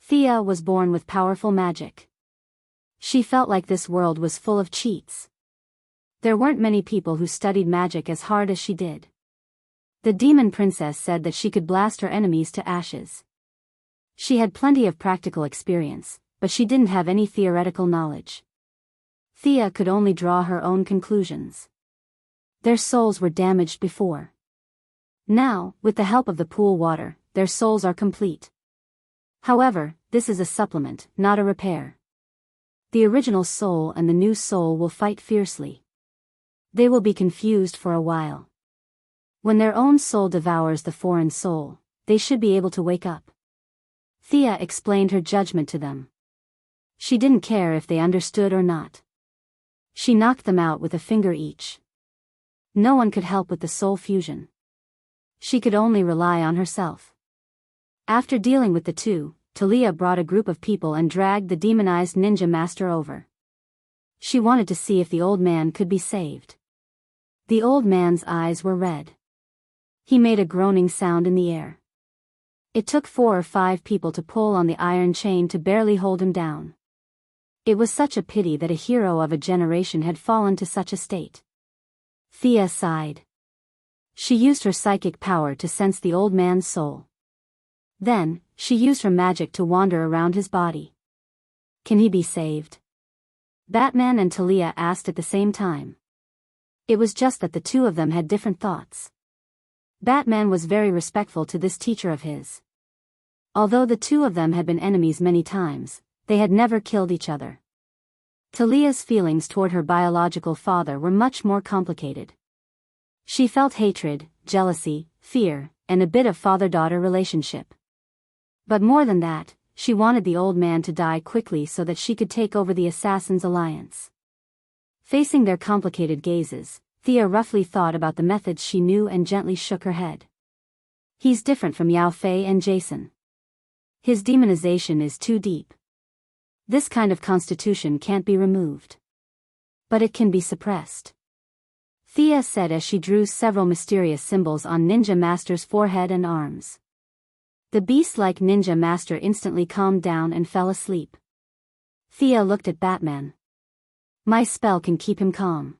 Thea was born with powerful magic. She felt like this world was full of cheats. There weren't many people who studied magic as hard as she did. The demon princess said that she could blast her enemies to ashes. She had plenty of practical experience, but she didn't have any theoretical knowledge. Thea could only draw her own conclusions. Their souls were damaged before. Now, with the help of the pool water, their souls are complete. However, this is a supplement, not a repair. The original soul and the new soul will fight fiercely. They will be confused for a while. When their own soul devours the foreign soul, they should be able to wake up. Thea explained her judgment to them. She didn't care if they understood or not. She knocked them out with a finger each. No one could help with the soul fusion. She could only rely on herself. After dealing with the two, Talia brought a group of people and dragged the demonized ninja master over. She wanted to see if the old man could be saved. The old man's eyes were red. He made a groaning sound in the air. It took 4 or 5 people to pull on the iron chain to barely hold him down. It was such a pity that a hero of a generation had fallen to such a state. Thea sighed. She used her psychic power to sense the old man's soul. Then, she used her magic to wander around his body. Can he be saved? Batman and Talia asked at the same time. It was just that the two of them had different thoughts. Batman was very respectful to this teacher of his. Although the two of them had been enemies many times, they had never killed each other. Talia's feelings toward her biological father were much more complicated. She felt hatred, jealousy, fear, and a bit of father-daughter relationship. But more than that, she wanted the old man to die quickly so that she could take over the Assassin's Alliance. Facing their complicated gazes, Thea roughly thought about the methods she knew and gently shook her head. He's different from Yao Fei and Jason. His demonization is too deep. This kind of constitution can't be removed. But it can be suppressed. Thea said as she drew several mysterious symbols on Ninja Master's forehead and arms. The beast-like Ninja Master instantly calmed down and fell asleep. Thea looked at Batman. My spell can keep him calm.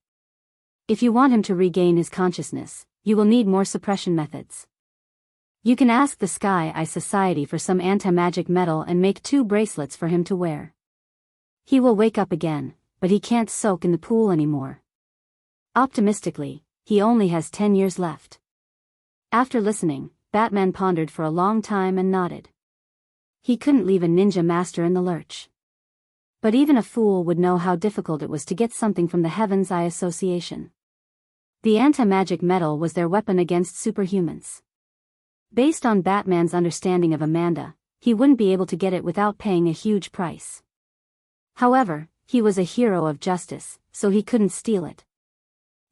If you want him to regain his consciousness, you will need more suppression methods. You can ask the Sky Eye Society for some anti-magic metal and make 2 bracelets for him to wear. He will wake up again, but he can't soak in the pool anymore. Optimistically, he only has 10 years left. After listening, Batman pondered for a long time and nodded. He couldn't leave a ninja master in the lurch. But even a fool would know how difficult it was to get something from the Heaven's Eye Association. The anti-magic metal was their weapon against superhumans. Based on Batman's understanding of Amanda, he wouldn't be able to get it without paying a huge price. However, he was a hero of justice, so he couldn't steal it.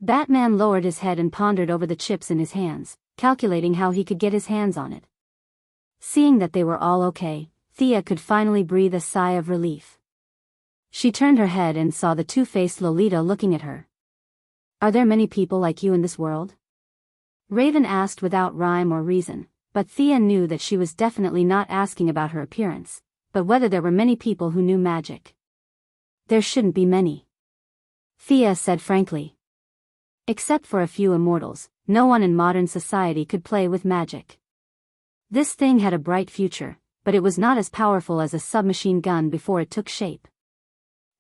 Batman lowered his head and pondered over the chips in his hands, calculating how he could get his hands on it. Seeing that they were all okay, Thea could finally breathe a sigh of relief. She turned her head and saw the two-faced Lolita looking at her. Are there many people like you in this world? Raven asked without rhyme or reason, but Thea knew that she was definitely not asking about her appearance, but whether there were many people who knew magic. There shouldn't be many. Thea said frankly. Except for a few immortals, no one in modern society could play with magic. This thing had a bright future, but it was not as powerful as a submachine gun before it took shape.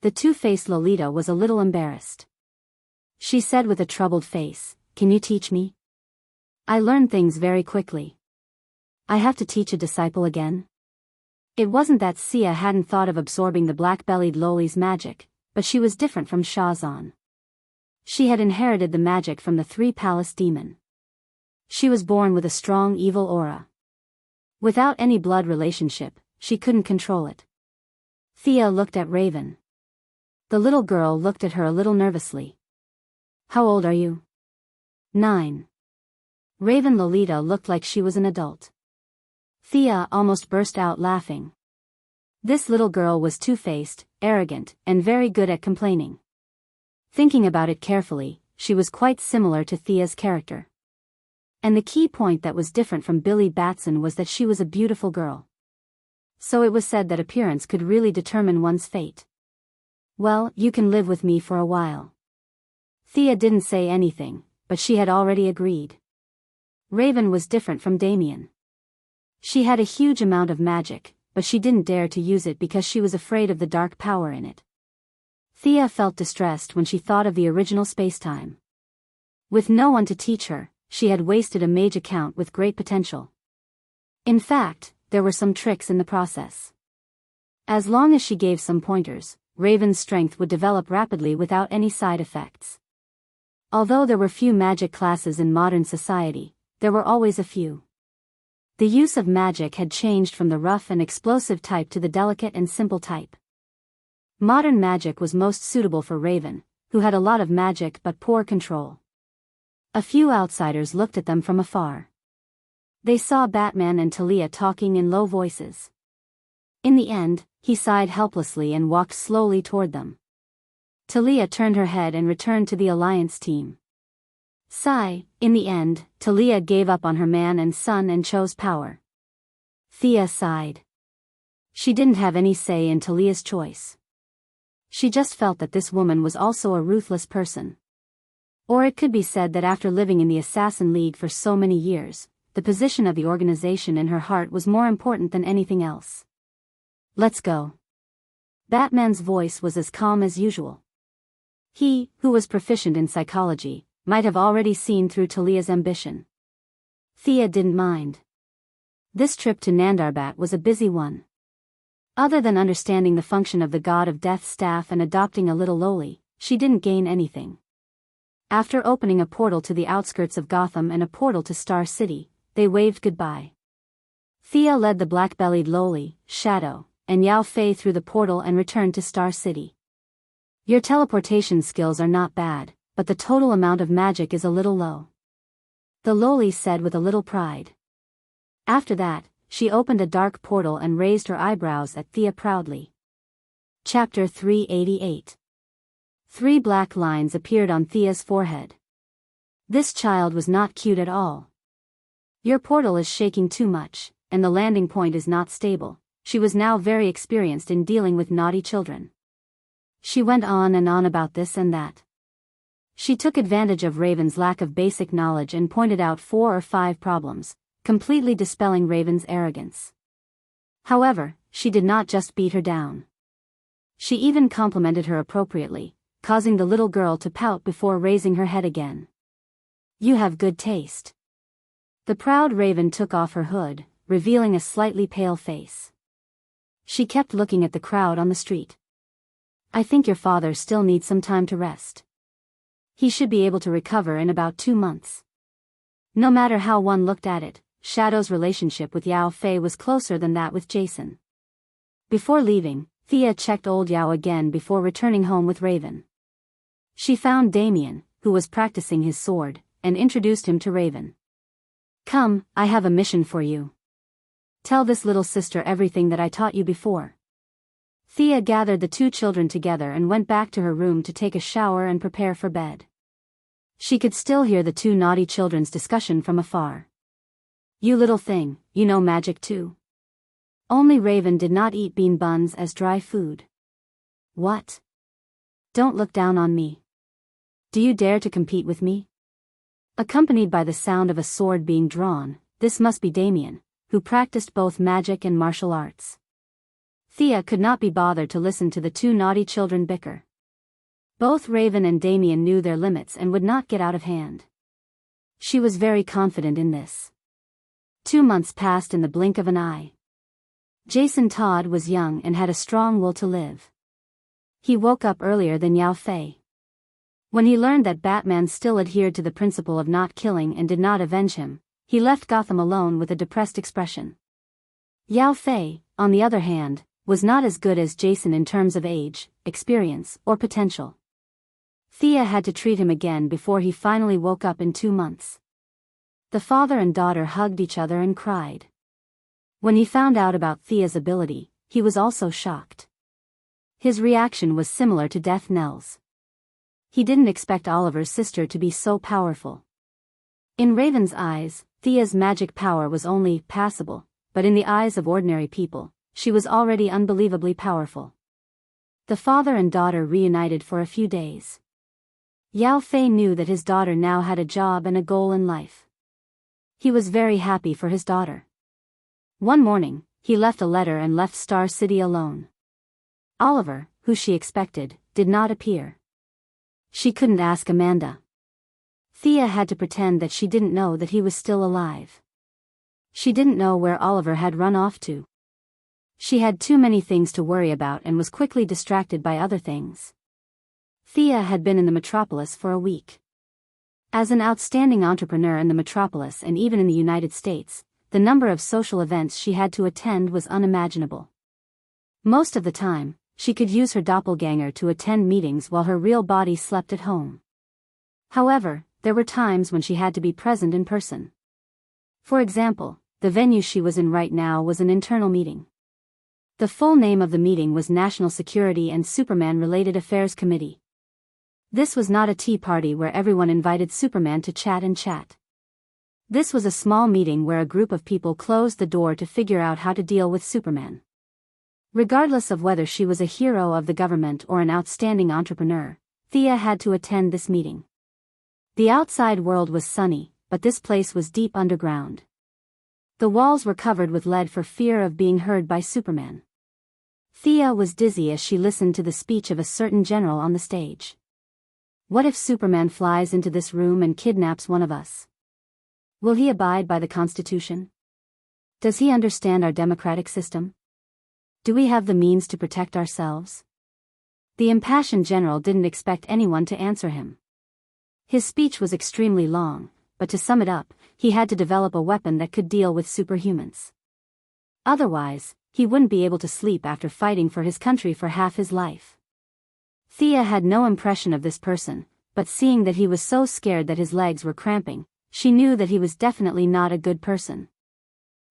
The two-faced Lolita was a little embarrassed. She said with a troubled face, "Can you teach me? I learn things very quickly. I have to teach a disciple again?" It wasn't that Sia hadn't thought of absorbing the black-bellied Loli's magic, but she was different from Shazan. She had inherited the magic from the Three-Palace Demon. She was born with a strong evil aura. Without any blood relationship, she couldn't control it. Thea looked at Raven. The little girl looked at her a little nervously. How old are you? 9. Raven Lolita looked like she was an adult. Thea almost burst out laughing. This little girl was two-faced, arrogant, and very good at complaining. Thinking about it carefully, she was quite similar to Thea's character. And the key point that was different from Billy Batson was that she was a beautiful girl. So it was said that appearance could really determine one's fate. Well, you can live with me for a while. Thea didn't say anything, but she had already agreed. Raven was different from Damien. She had a huge amount of magic, but she didn't dare to use it because she was afraid of the dark power in it. Thea felt distressed when she thought of the original spacetime. With no one to teach her, she had wasted a mage account with great potential. In fact, there were some tricks in the process. As long as she gave some pointers, Raven's strength would develop rapidly without any side effects. Although there were few magic classes in modern society, there were always a few. The use of magic had changed from the rough and explosive type to the delicate and simple type. Modern magic was most suitable for Raven, who had a lot of magic but poor control. A few outsiders looked at them from afar. They saw Batman and Talia talking in low voices. In the end, he sighed helplessly and walked slowly toward them. Talia turned her head and returned to the Alliance team. In the end, Talia gave up on her man and son and chose power. Thea sighed. She didn't have any say in Talia's choice. She just felt that this woman was also a ruthless person. Or it could be said that after living in the Assassin League for so many years, the position of the organization in her heart was more important than anything else. Let's go. Batman's voice was as calm as usual. He, who was proficient in psychology, might have already seen through Talia's ambition. Thea didn't mind. This trip to Nandarbat was a busy one. Other than understanding the function of the God of Death's staff and adopting a little lowly, she didn't gain anything. After opening a portal to the outskirts of Gotham and a portal to Star City, they waved goodbye. Thea led the black-bellied lowly, Shadow, and Yao Fei through the portal and returned to Star City. Your teleportation skills are not bad, but the total amount of magic is a little low. The lowly said with a little pride. After that, she opened a dark portal and raised her eyebrows at Thea proudly. Chapter 388. 3 black lines appeared on Thea's forehead. This child was not cute at all. Your portal is shaking too much, and the landing point is not stable. She was now very experienced in dealing with naughty children. She went on and on about this and that. She took advantage of Raven's lack of basic knowledge and pointed out 4 or 5 problems, completely dispelling Raven's arrogance. However, she did not just beat her down. She even complimented her appropriately, causing the little girl to pout before raising her head again. You have good taste. The proud Raven took off her hood, revealing a slightly pale face. She kept looking at the crowd on the street. I think your father still needs some time to rest. He should be able to recover in about 2 months. No matter how one looked at it, Shadow's relationship with Yao Fei was closer than that with Jason. Before leaving, Thea checked old Yao again before returning home with Raven. She found Damien, who was practicing his sword, and introduced him to Raven. Come, I have a mission for you. Tell this little sister everything that I taught you before. Thea gathered the 2 children together and went back to her room to take a shower and prepare for bed. She could still hear the 2 naughty children's discussion from afar. You little thing, you know magic too? Only Raven did not eat bean buns as dry food. What? Don't look down on me. Do you dare to compete with me? Accompanied by the sound of a sword being drawn, this must be Damien, who practiced both magic and martial arts. Thea could not be bothered to listen to the 2 naughty children bicker. Both Raven and Damien knew their limits and would not get out of hand. She was very confident in this. 2 months passed in the blink of an eye. Jason Todd was young and had a strong will to live. He woke up earlier than Yao Fei. When he learned that Batman still adhered to the principle of not killing and did not avenge him, he left Gotham alone with a depressed expression. Yao Fei, on the other hand, was not as good as Jason in terms of age, experience, or potential. Thea had to treat him again before he finally woke up in 2 months. The father and daughter hugged each other and cried. When he found out about Thea's ability, he was also shocked. His reaction was similar to Death Knell's. He didn't expect Oliver's sister to be so powerful. In Raven's eyes, Thea's magic power was only passable, but in the eyes of ordinary people, she was already unbelievably powerful. The father and daughter reunited for a few days. Yao Fei knew that his daughter now had a job and a goal in life. He was very happy for his daughter. One morning, he left a letter and left Star City alone. Oliver, who she expected, did not appear. She couldn't ask Amanda. Thea had to pretend that she didn't know that he was still alive. She didn't know where Oliver had run off to. She had too many things to worry about and was quickly distracted by other things. Thea had been in the metropolis for a week. As an outstanding entrepreneur in the metropolis and even in the United States, the number of social events she had to attend was unimaginable. Most of the time, she could use her doppelganger to attend meetings while her real body slept at home. However, there were times when she had to be present in person. For example, the venue she was in right now was an internal meeting. The full name of the meeting was National Security and Superman-Related Affairs Committee. This was not a tea party where everyone invited Superman to chat and chat. This was a small meeting where a group of people closed the door to figure out how to deal with Superman. Regardless of whether she was a hero of the government or an outstanding entrepreneur, Thea had to attend this meeting. The outside world was sunny, but this place was deep underground. The walls were covered with lead for fear of being heard by Superman. Thea was dizzy as she listened to the speech of a certain general on the stage. What if Superman flies into this room and kidnaps one of us? Will he abide by the Constitution? Does he understand our democratic system? Do we have the means to protect ourselves? The impassioned general didn't expect anyone to answer him. His speech was extremely long, but to sum it up, he had to develop a weapon that could deal with superhumans. Otherwise, he wouldn't be able to sleep after fighting for his country for half his life. Thea had no impression of this person, but seeing that he was so scared that his legs were cramping, she knew that he was definitely not a good person.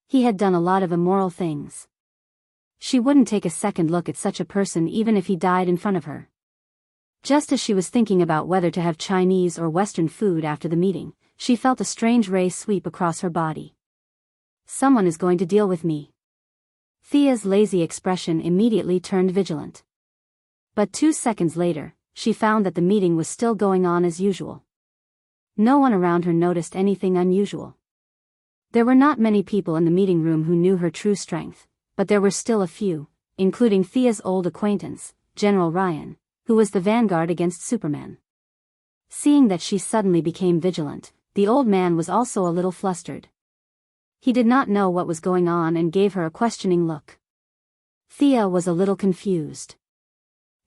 He had done a lot of immoral things. She wouldn't take a second look at such a person even if he died in front of her. Just as she was thinking about whether to have Chinese or Western food after the meeting, she felt a strange ray sweep across her body. Someone is going to deal with me. Thea's lazy expression immediately turned vigilant. But 2 seconds later, she found that the meeting was still going on as usual. No one around her noticed anything unusual. There were not many people in the meeting room who knew her true strength, but there were still a few, including Thea's old acquaintance, General Ryan, who was the vanguard against Superman. Seeing that she suddenly became vigilant, the old man was also a little flustered. He did not know what was going on and gave her a questioning look. Thea was a little confused.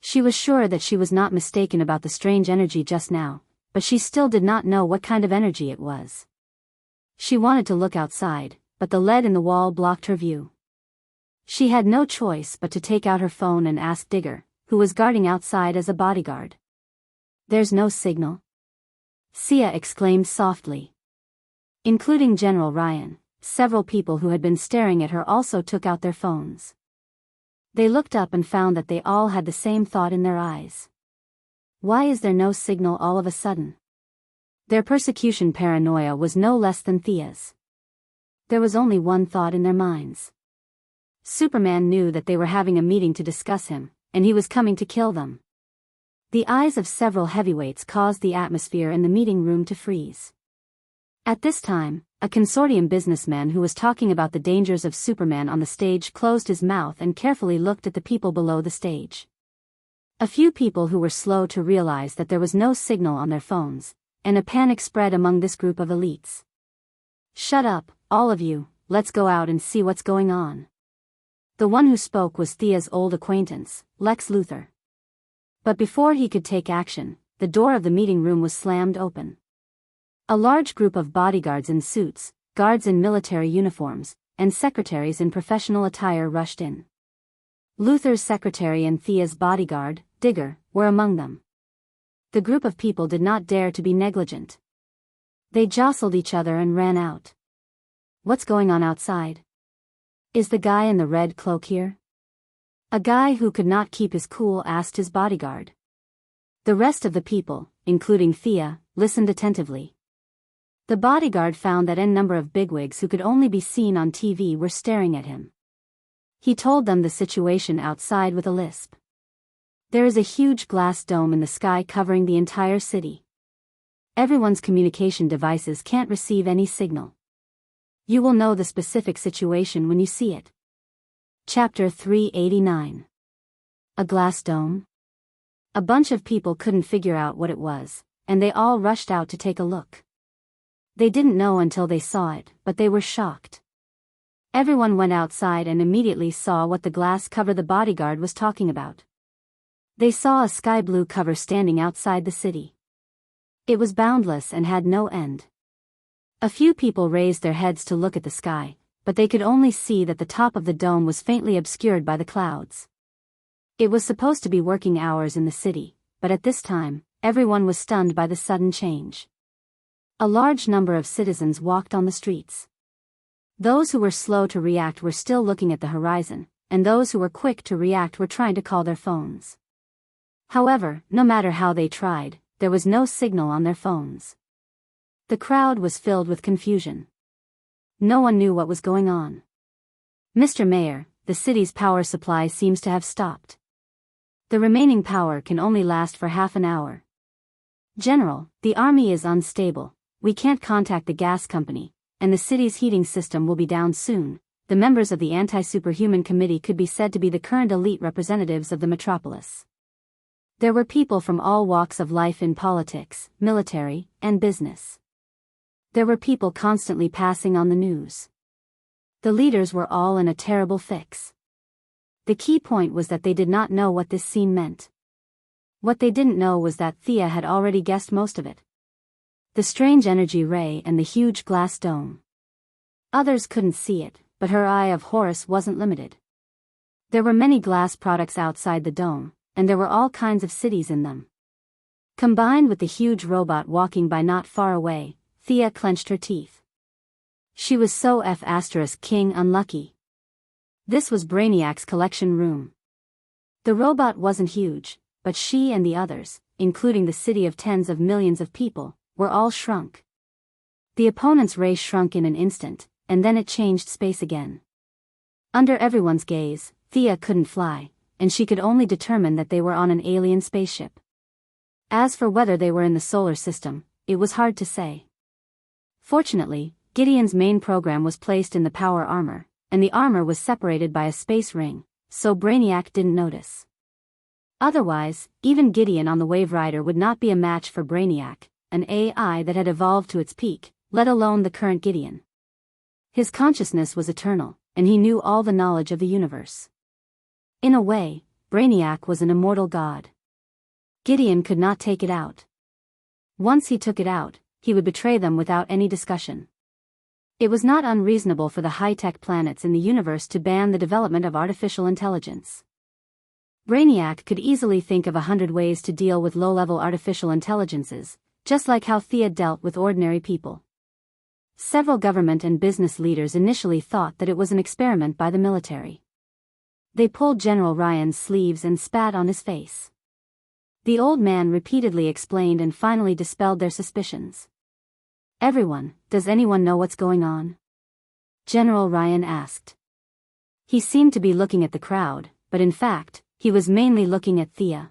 She was sure that she was not mistaken about the strange energy just now, but she still did not know what kind of energy it was. She wanted to look outside, but the lead in the wall blocked her view. She had no choice but to take out her phone and ask Digger, who was guarding outside as a bodyguard. "There's no signal?" Thea exclaimed softly. Including General Ryan, several people who had been staring at her also took out their phones. They looked up and found that they all had the same thought in their eyes. Why is there no signal all of a sudden? Their persecution paranoia was no less than Thea's. There was only one thought in their minds. Superman knew that they were having a meeting to discuss him, and he was coming to kill them. The eyes of several heavyweights caused the atmosphere in the meeting room to freeze. At this time, a consortium businessman who was talking about the dangers of Superman on the stage closed his mouth and carefully looked at the people below the stage. A few people who were slow to realize that there was no signal on their phones, and a panic spread among this group of elites. "Shut up, all of you, let's go out and see what's going on." The one who spoke was Thea's old acquaintance, Lex Luthor. But before he could take action, the door of the meeting room was slammed open. A large group of bodyguards in suits, guards in military uniforms, and secretaries in professional attire rushed in. Luthor's secretary and Thea's bodyguard, Digger, were among them. The group of people did not dare to be negligent. They jostled each other and ran out. "What's going on outside? Is the guy in the red cloak here?" A guy who could not keep his cool asked his bodyguard. The rest of the people, including Thea, listened attentively. The bodyguard found that n number of bigwigs who could only be seen on TV were staring at him. He told them the situation outside with a lisp. There is a huge glass dome in the sky covering the entire city. Everyone's communication devices can't receive any signal. You will know the specific situation when you see it. Chapter 389. A glass dome? A bunch of people couldn't figure out what it was, and they all rushed out to take a look. They didn't know until they saw it, but they were shocked. Everyone went outside and immediately saw what the glass cover the bodyguard was talking about. They saw a sky blue cover standing outside the city. It was boundless and had no end. A few people raised their heads to look at the sky, but they could only see that the top of the dome was faintly obscured by the clouds. It was supposed to be working hours in the city, but at this time, everyone was stunned by the sudden change. A large number of citizens walked on the streets. Those who were slow to react were still looking at the horizon, and those who were quick to react were trying to call their phones. However, no matter how they tried, there was no signal on their phones. The crowd was filled with confusion. No one knew what was going on. Mr. Mayor, the city's power supply seems to have stopped. The remaining power can only last for half an hour. General, the army is unstable, we can't contact the gas company, and the city's heating system will be down soon. The members of the Anti-Superhuman Committee could be said to be the current elite representatives of the metropolis. There were people from all walks of life in politics, military, and business. There were people constantly passing on the news. The leaders were all in a terrible fix. The key point was that they did not know what this scene meant. What they didn't know was that Thea had already guessed most of it. The strange energy ray and the huge glass dome. Others couldn't see it, but her eye of Horus wasn't limited. There were many glass products outside the dome, and there were all kinds of cities in them. Combined with the huge robot walking by not far away, Thea clenched her teeth. She was so King unlucky. This was Brainiac's collection room. The robot wasn't huge, but she and the others, including the city of tens of millions of people, were all shrunk. The opponent's ray shrunk in an instant, and then it changed space again. Under everyone's gaze, Thea couldn't fly, and she could only determine that they were on an alien spaceship. As for whether they were in the solar system, it was hard to say. Fortunately, Gideon's main program was placed in the power armor, and the armor was separated by a space ring, so Brainiac didn't notice. Otherwise, even Gideon on the Wave Rider would not be a match for Brainiac, an AI that had evolved to its peak, let alone the current Gideon. His consciousness was eternal, and he knew all the knowledge of the universe. In a way, Brainiac was an immortal god. Gideon could not take it out. Once he took it out, he would betray them without any discussion. It was not unreasonable for the high-tech planets in the universe to ban the development of artificial intelligence. Brainiac could easily think of 100 ways to deal with low-level artificial intelligences, just like how Thea dealt with ordinary people. Several government and business leaders initially thought that it was an experiment by the military. They pulled General Ryan's sleeves and spat on his face. The old man repeatedly explained and finally dispelled their suspicions. "Everyone, does anyone know what's going on?" General Ryan asked. He seemed to be looking at the crowd, but in fact, he was mainly looking at Thea.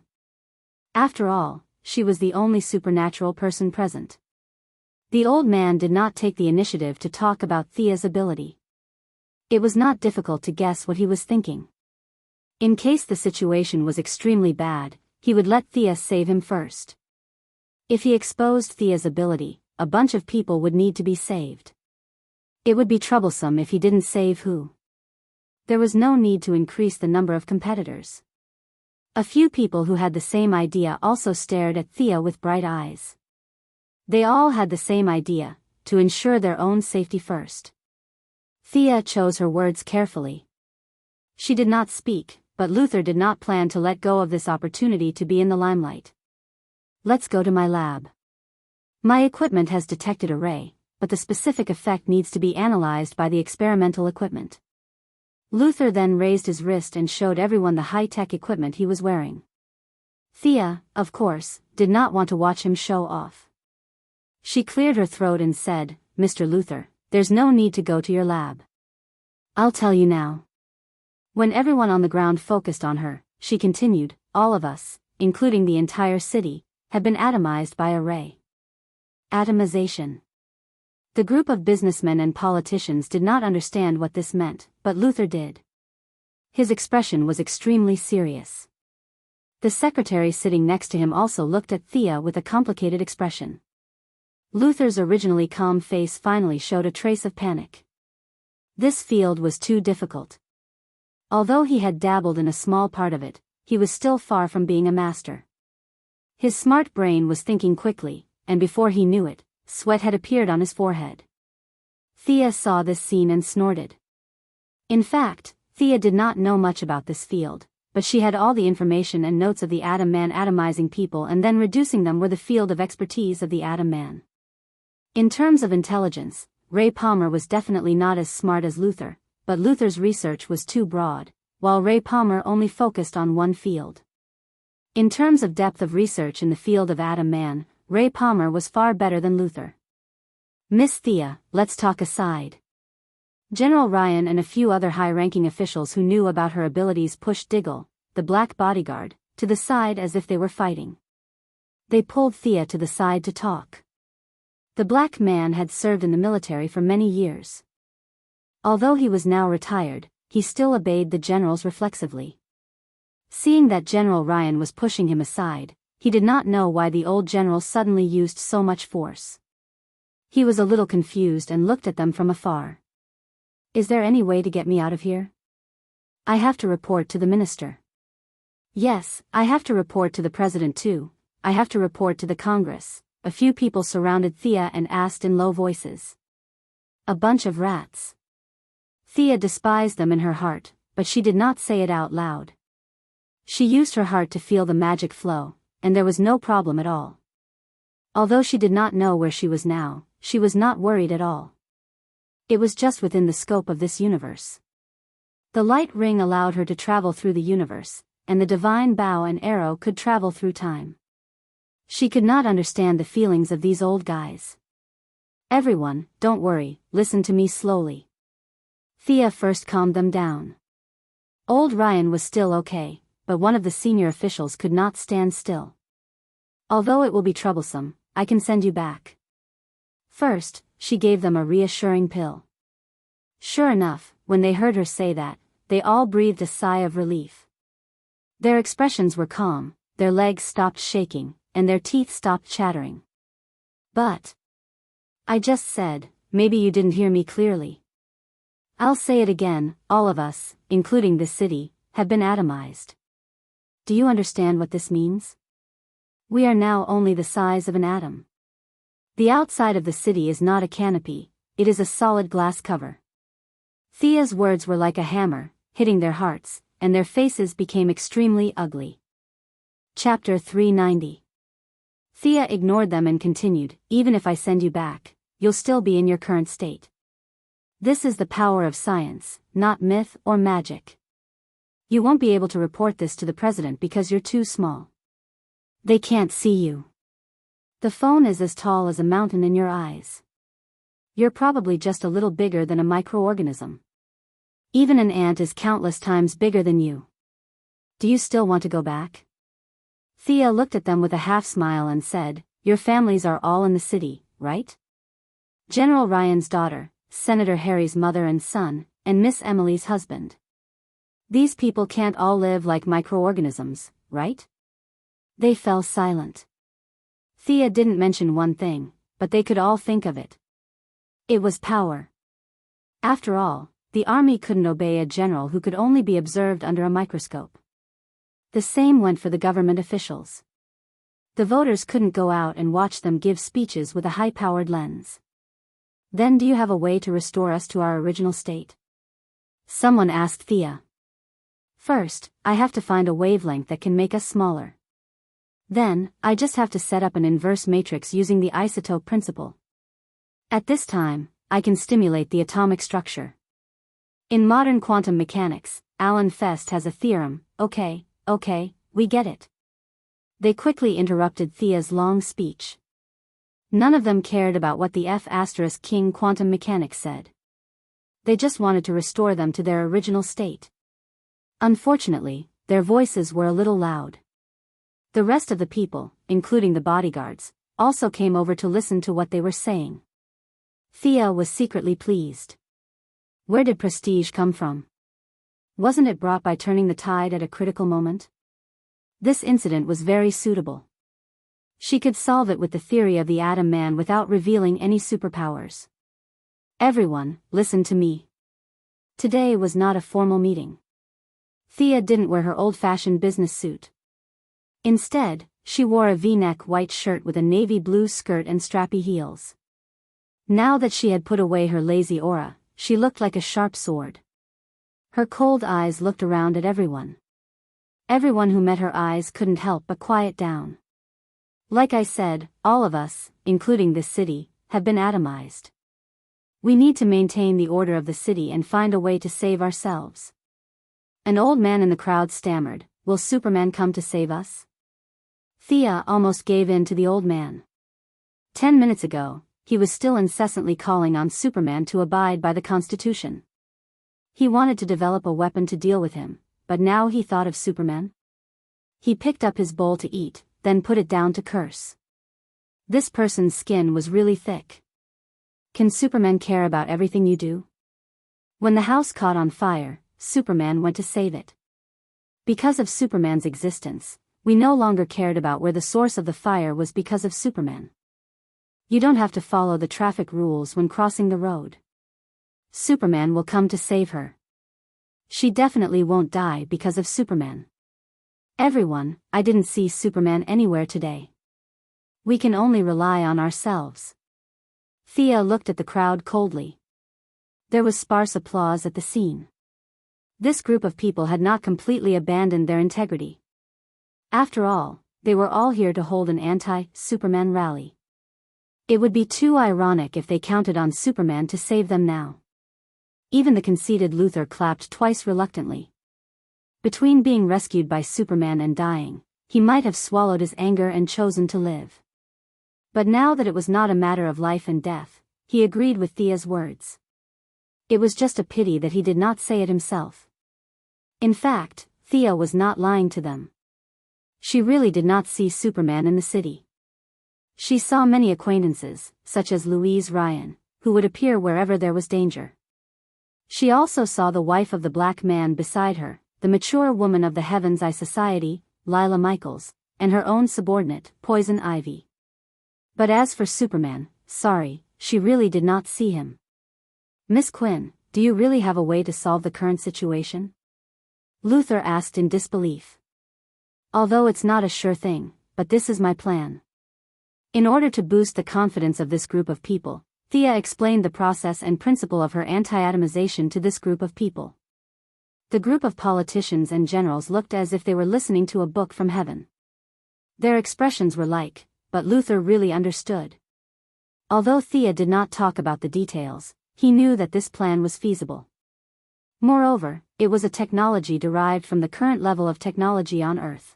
After all, she was the only supernatural person present. The old man did not take the initiative to talk about Thea's ability. It was not difficult to guess what he was thinking. In case the situation was extremely bad, he would let Thea save him first. If he exposed Thea's ability, a bunch of people would need to be saved. It would be troublesome if he didn't save who. There was no need to increase the number of competitors. A few people who had the same idea also stared at Thea with bright eyes. They all had the same idea, to ensure their own safety first. Thea chose her words carefully. She did not speak, but Luther did not plan to let go of this opportunity to be in the limelight. "Let's go to my lab. My equipment has detected a ray, but the specific effect needs to be analyzed by the experimental equipment." Luther then raised his wrist and showed everyone the high-tech equipment he was wearing. Thea, of course, did not want to watch him show off. She cleared her throat and said, "Mr. Luther, there's no need to go to your lab. I'll tell you now." When everyone on the ground focused on her, she continued, all of us, including the entire city, have been atomized by a ray. Atomization. The group of businessmen and politicians did not understand what this meant, but Luther did. His expression was extremely serious. The secretary sitting next to him also looked at Thea with a complicated expression. Luther's originally calm face finally showed a trace of panic. This field was too difficult. Although he had dabbled in a small part of it, he was still far from being a master. His smart brain was thinking quickly, and before he knew it, sweat had appeared on his forehead. Thea saw this scene and snorted. In fact, Thea did not know much about this field, but she had all the information and notes of the Atom Man atomizing people and then reducing them were the field of expertise of the Atom Man. In terms of intelligence, Ray Palmer was definitely not as smart as Luther, but Luther's research was too broad, while Ray Palmer only focused on one field. In terms of depth of research in the field of Atom Man, Ray Palmer was far better than Luther. Miss Thea, let's talk aside. General Ryan and a few other high-ranking officials who knew about her abilities pushed Diggle, the black bodyguard, to the side as if they were fighting. They pulled Thea to the side to talk. The black man had served in the military for many years. Although he was now retired, he still obeyed the generals reflexively. Seeing that General Ryan was pushing him aside, he did not know why the old general suddenly used so much force. He was a little confused and looked at them from afar. Is there any way to get me out of here? I have to report to the minister. Yes, I have to report to the president too. I have to report to the Congress. A few people surrounded Thea and asked in low voices. A bunch of rats. Thea despised them in her heart, but she did not say it out loud. She used her heart to feel the magic flow, and there was no problem at all. Although she did not know where she was now, she was not worried at all. It was just within the scope of this universe. The light ring allowed her to travel through the universe, and the divine bow and arrow could travel through time. She could not understand the feelings of these old guys. Everyone, don't worry, listen to me slowly. Thea first calmed them down. Old Ryan was still okay, but one of the senior officials could not stand still. Although it will be troublesome, I can send you back. First, she gave them a reassuring pill. Sure enough, when they heard her say that, they all breathed a sigh of relief. Their expressions were calm, their legs stopped shaking, and their teeth stopped chattering. But I just said, maybe you didn't hear me clearly. I'll say it again, all of us, including this city, have been atomized. Do you understand what this means? We are now only the size of an atom. The outside of the city is not a canopy, it is a solid glass cover. Thea's words were like a hammer, hitting their hearts, and their faces became extremely ugly. Chapter 390. Thea ignored them and continued, even if I send you back, you'll still be in your current state. This is the power of science, not myth or magic. You won't be able to report this to the president because you're too small. They can't see you. The phone is as tall as a mountain in your eyes. You're probably just a little bigger than a microorganism. Even an ant is countless times bigger than you. Do you still want to go back? Thea looked at them with a half smile and said, your families are all in the city, right? General Ryan's daughter, Senator Harry's mother and son, and Miss Emily's husband. These people can't all live like microorganisms, right? They fell silent. Thea didn't mention one thing, but they could all think of it. It was power. After all, the army couldn't obey a general who could only be observed under a microscope. The same went for the government officials. The voters couldn't go out and watch them give speeches with a high-powered lens. Then do you have a way to restore us to our original state? Someone asked Thea. First, I have to find a wavelength that can make us smaller. Then, I just have to set up an inverse matrix using the isotope principle. At this time, I can stimulate the atomic structure. In modern quantum mechanics, Alan Fest has a theorem, okay, we get it. They quickly interrupted Thea's long speech. None of them cared about what the F*King quantum mechanics said. They just wanted to restore them to their original state. Unfortunately, their voices were a little loud. The rest of the people, including the bodyguards, also came over to listen to what they were saying. Thea was secretly pleased. Where did prestige come from? Wasn't it brought by turning the tide at a critical moment? This incident was very suitable. She could solve it with the theory of the Atom Man without revealing any superpowers. Everyone, listen to me. Today was not a formal meeting. Thea didn't wear her old-fashioned business suit. Instead, she wore a V-neck white shirt with a navy blue skirt and strappy heels. Now that she had put away her lazy aura, she looked like a sharp sword. Her cold eyes looked around at everyone. Everyone who met her eyes couldn't help but quiet down. Like I said, all of us, including this city, have been atomized. We need to maintain the order of the city and find a way to save ourselves. An old man in the crowd stammered, "Will Superman come to save us?" Thea almost gave in to the old man. 10 minutes ago, he was still incessantly calling on Superman to abide by the Constitution. He wanted to develop a weapon to deal with him, but now he thought of Superman. He picked up his bowl to eat, then put it down to curse. This person's skin was really thick. Can Superman care about everything you do? When the house caught on fire, Superman went to save it. Because of Superman's existence, we no longer cared about where the source of the fire was because of Superman. You don't have to follow the traffic rules when crossing the road. Superman will come to save her. She definitely won't die because of Superman. Everyone, I didn't see Superman anywhere today. We can only rely on ourselves. Thea looked at the crowd coldly. There was sparse applause at the scene. This group of people had not completely abandoned their integrity. After all, they were all here to hold an anti-Superman rally. It would be too ironic if they counted on Superman to save them now. Even the conceited Luthor clapped twice reluctantly. Between being rescued by Superman and dying, he might have swallowed his anger and chosen to live. But now that it was not a matter of life and death, he agreed with Thea's words. It was just a pity that he did not say it himself. In fact, Thea was not lying to them. She really did not see Superman in the city. She saw many acquaintances, such as Louise Ryan, who would appear wherever there was danger. She also saw the wife of the black man beside her, the mature woman of the Heaven's Eye Society, Lila Michaels, and her own subordinate, Poison Ivy. But as for Superman, sorry, she really did not see him. Miss Quinn, do you really have a way to solve the current situation? Luthor asked in disbelief. Although it's not a sure thing, but this is my plan. In order to boost the confidence of this group of people, Thea explained the process and principle of her anti-atomization to this group of people. The group of politicians and generals looked as if they were listening to a book from heaven. Their expressions were like, but Luthor really understood. Although Thea did not talk about the details, he knew that this plan was feasible. Moreover, it was a technology derived from the current level of technology on Earth.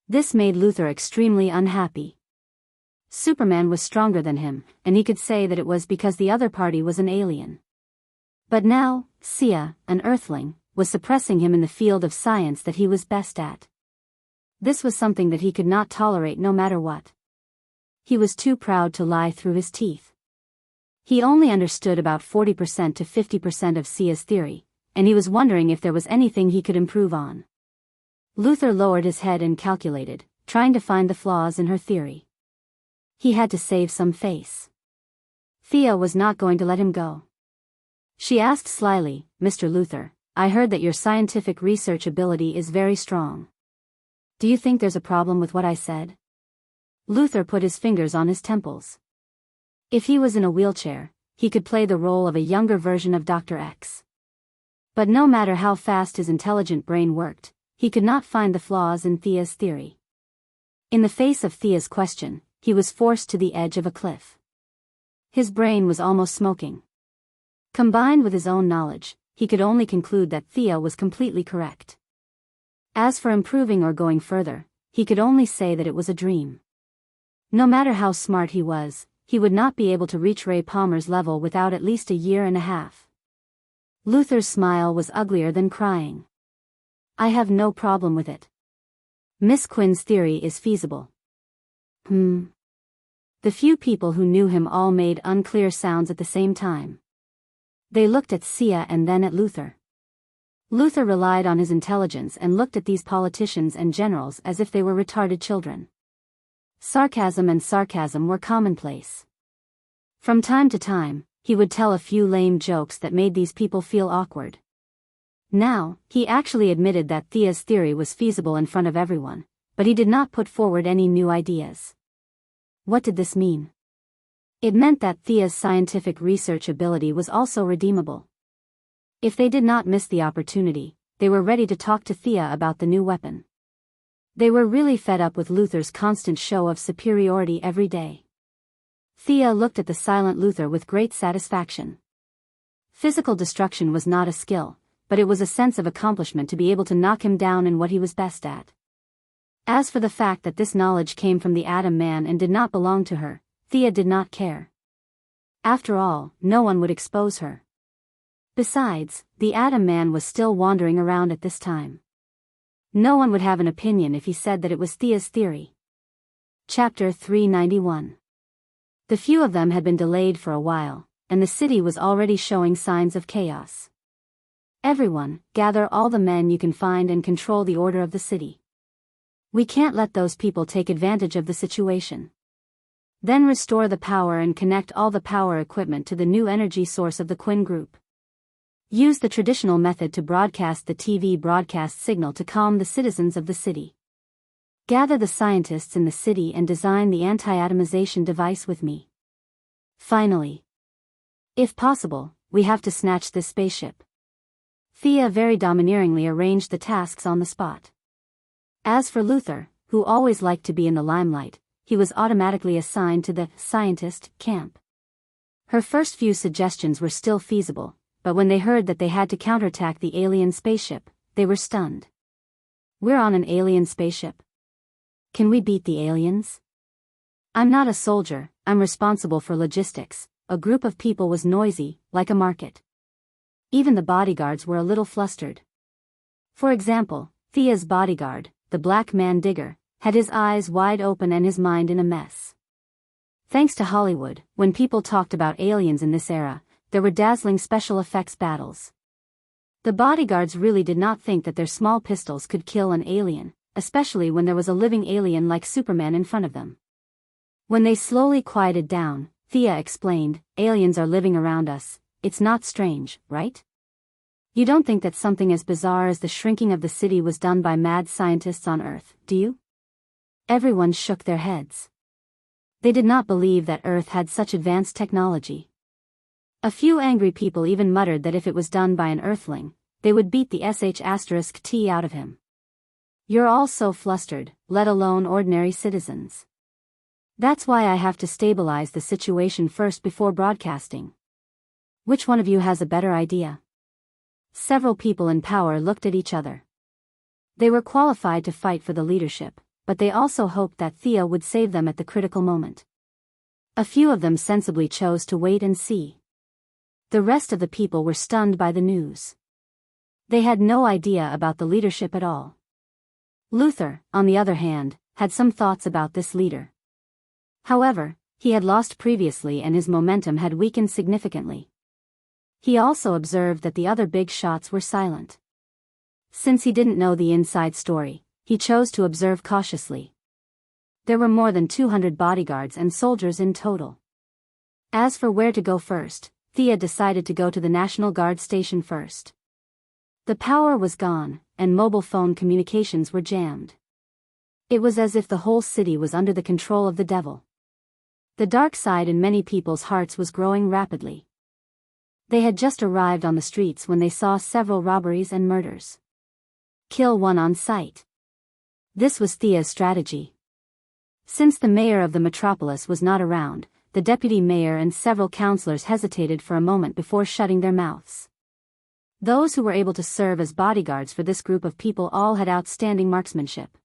This made Luthor extremely unhappy. Superman was stronger than him, and he could say that it was because the other party was an alien. But now, Sia, an Earthling, was suppressing him in the field of science that he was best at. This was something that he could not tolerate no matter what. He was too proud to lie through his teeth. He only understood about 40% to 50% of Sia's theory, and he was wondering if there was anything he could improve on. Luthor lowered his head and calculated, trying to find the flaws in her theory. He had to save some face. Thea was not going to let him go. She asked slyly, "Mr. Luthor, I heard that your scientific research ability is very strong. Do you think there's a problem with what I said?" Luthor put his fingers on his temples. If he was in a wheelchair, he could play the role of a younger version of Dr. X. But no matter how fast his intelligent brain worked, he could not find the flaws in Thea's theory. In the face of Thea's question, he was forced to the edge of a cliff. His brain was almost smoking. Combined with his own knowledge, he could only conclude that Thea was completely correct. As for improving or going further, he could only say that it was a dream. No matter how smart he was, he would not be able to reach Ray Palmer's level without at least a year and a half. Luthor's smile was uglier than crying. I have no problem with it. Miss Quinn's theory is feasible. The few people who knew him all made unclear sounds at the same time. They looked at Sia and then at Luther. Luther relied on his intelligence and looked at these politicians and generals as if they were retarded children. Sarcasm were commonplace. From time to time, he would tell a few lame jokes that made these people feel awkward. Now, he actually admitted that Thea's theory was feasible in front of everyone, but he did not put forward any new ideas. What did this mean? It meant that Thea's scientific research ability was also redeemable. If they did not miss the opportunity, they were ready to talk to Thea about the new weapon. They were really fed up with Luther's constant show of superiority every day. Thea looked at the silent Luther with great satisfaction. Physical destruction was not a skill, but it was a sense of accomplishment to be able to knock him down in what he was best at. As for the fact that this knowledge came from the Atom Man and did not belong to her, Thea did not care. After all, no one would expose her. Besides, the Atom Man was still wandering around at this time. No one would have an opinion if he said that it was Thea's theory. Chapter 391. The few of them had been delayed for a while, and the city was already showing signs of chaos. Everyone, gather all the men you can find and control the order of the city. We can't let those people take advantage of the situation. Then restore the power and connect all the power equipment to the new energy source of the Quinn Group. Use the traditional method to broadcast the TV broadcast signal to calm the citizens of the city. Gather the scientists in the city and design the anti-atomization device with me. Finally, if possible, we have to snatch this spaceship. Thea very domineeringly arranged the tasks on the spot. As for Luther, who always liked to be in the limelight, he was automatically assigned to the scientist camp. Her first few suggestions were still feasible, but when they heard that they had to counterattack the alien spaceship, they were stunned. We're on an alien spaceship. Can we beat the aliens? I'm not a soldier, I'm responsible for logistics. A group of people was noisy, like a market. Even the bodyguards were a little flustered. For example, Thea's bodyguard, the black man Digger, had his eyes wide open and his mind in a mess. Thanks to Hollywood, when people talked about aliens in this era, there were dazzling special effects battles. The bodyguards really did not think that their small pistols could kill an alien, especially when there was a living alien like Superman in front of them. When they slowly quieted down, Thea explained, aliens are living around us, it's not strange, right? You don't think that something as bizarre as the shrinking of the city was done by mad scientists on Earth, do you? Everyone shook their heads. They did not believe that Earth had such advanced technology. A few angry people even muttered that if it was done by an Earthling, they would beat the sh*t out of him. You're all so flustered, let alone ordinary citizens. That's why I have to stabilize the situation first before broadcasting. Which one of you has a better idea? Several people in power looked at each other. They were qualified to fight for the leadership, but they also hoped that Thea would save them at the critical moment. A few of them sensibly chose to wait and see. The rest of the people were stunned by the news. They had no idea about the leadership at all. Luther, on the other hand, had some thoughts about this leader. However, he had lost previously and his momentum had weakened significantly. He also observed that the other big shots were silent. Since he didn't know the inside story, he chose to observe cautiously. There were more than 200 bodyguards and soldiers in total. As for where to go first, Thea decided to go to the National Guard station first. The power was gone, and mobile phone communications were jammed. It was as if the whole city was under the control of the devil. The dark side in many people's hearts was growing rapidly. They had just arrived on the streets when they saw several robberies and murders. Kill one on sight. This was Thea's strategy. Since the mayor of the metropolis was not around, the deputy mayor and several councillors hesitated for a moment before shutting their mouths. Those who were able to serve as bodyguards for this group of people all had outstanding marksmanship.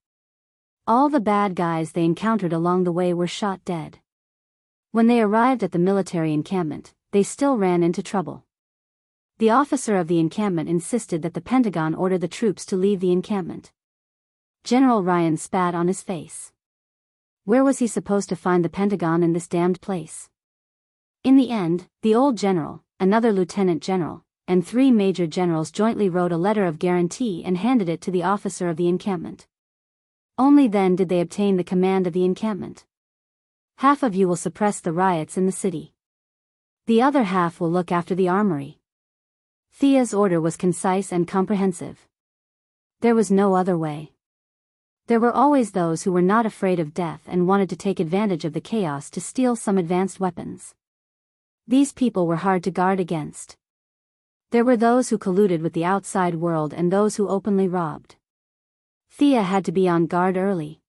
All the bad guys they encountered along the way were shot dead. When they arrived at the military encampment, they still ran into trouble. The officer of the encampment insisted that the Pentagon order the troops to leave the encampment. General Ryan spat on his face. Where was he supposed to find the Pentagon in this damned place? In the end, the old general, another lieutenant general, and 3 major generals jointly wrote a letter of guarantee and handed it to the officer of the encampment. Only then did they obtain the command of the encampment. Half of you will suppress the riots in the city. The other half will look after the armory. Thea's order was concise and comprehensive. There was no other way. There were always those who were not afraid of death and wanted to take advantage of the chaos to steal some advanced weapons. These people were hard to guard against. There were those who colluded with the outside world and those who openly robbed. Thea had to be on guard early.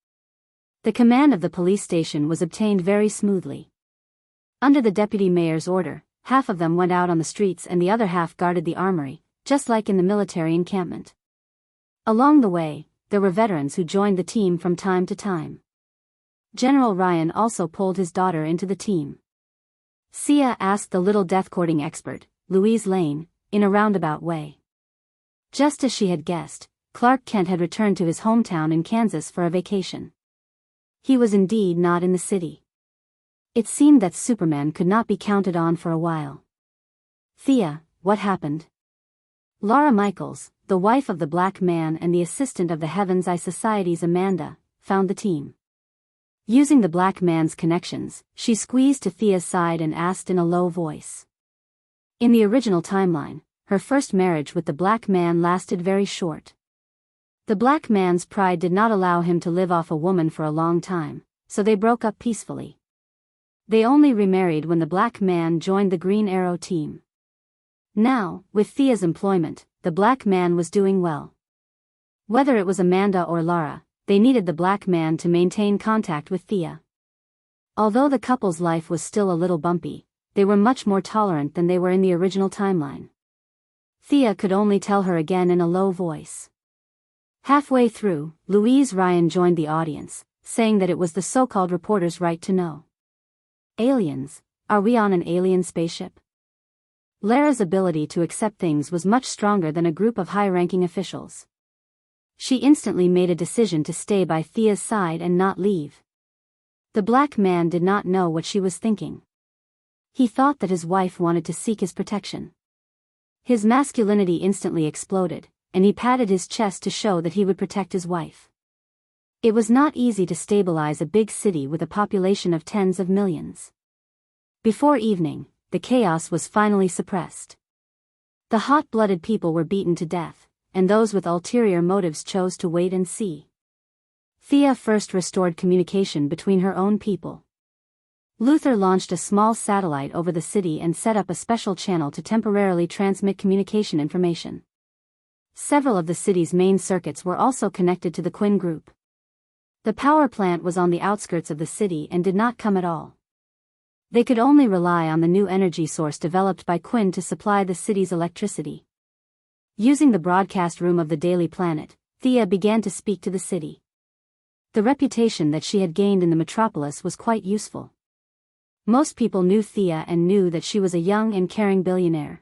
The command of the police station was obtained very smoothly. Under the deputy mayor's order, half of them went out on the streets and the other half guarded the armory, just like in the military encampment. Along the way, there were veterans who joined the team from time to time. General Ryan also pulled his daughter into the team. Sia asked the little death-courting expert, Louise Lane, in a roundabout way. Just as she had guessed, Clark Kent had returned to his hometown in Kansas for a vacation. He was indeed not in the city. It seemed that Superman could not be counted on for a while. Thea, what happened? Laura Michaels, the wife of the Black Man and the assistant of the Heaven's Eye Society's Amanda, found the team. Using the Black Man's connections, she squeezed to Thea's side and asked in a low voice. In the original timeline, her first marriage with the Black Man lasted very short. The Black Man's pride did not allow him to live off a woman for a long time, so they broke up peacefully. They only remarried when the Black Man joined the Green Arrow team. Now, with Thea's employment, the Black Man was doing well. Whether it was Amanda or Lara, they needed the Black Man to maintain contact with Thea. Although the couple's life was still a little bumpy, they were much more tolerant than they were in the original timeline. Thea could only tell her again in a low voice. Halfway through, Louise Ryan joined the audience, saying that it was the so-called reporter's right to know. Aliens, are we on an alien spaceship? Lara's ability to accept things was much stronger than a group of high-ranking officials. She instantly made a decision to stay by Thea's side and not leave. The Black Man did not know what she was thinking. He thought that his wife wanted to seek his protection. His masculinity instantly exploded, and he patted his chest to show that he would protect his wife. It was not easy to stabilize a big city with a population of tens of millions. Before evening, the chaos was finally suppressed. The hot-blooded people were beaten to death, and those with ulterior motives chose to wait and see. Thea first restored communication between her own people. Luther launched a small satellite over the city and set up a special channel to temporarily transmit communication information. Several of the city's main circuits were also connected to the Quinn group. The power plant was on the outskirts of the city and did not come at all. They could only rely on the new energy source developed by Quinn to supply the city's electricity. Using the broadcast room of the Daily Planet, Thea began to speak to the city. The reputation that she had gained in the metropolis was quite useful. Most people knew Thea and knew that she was a young and caring billionaire.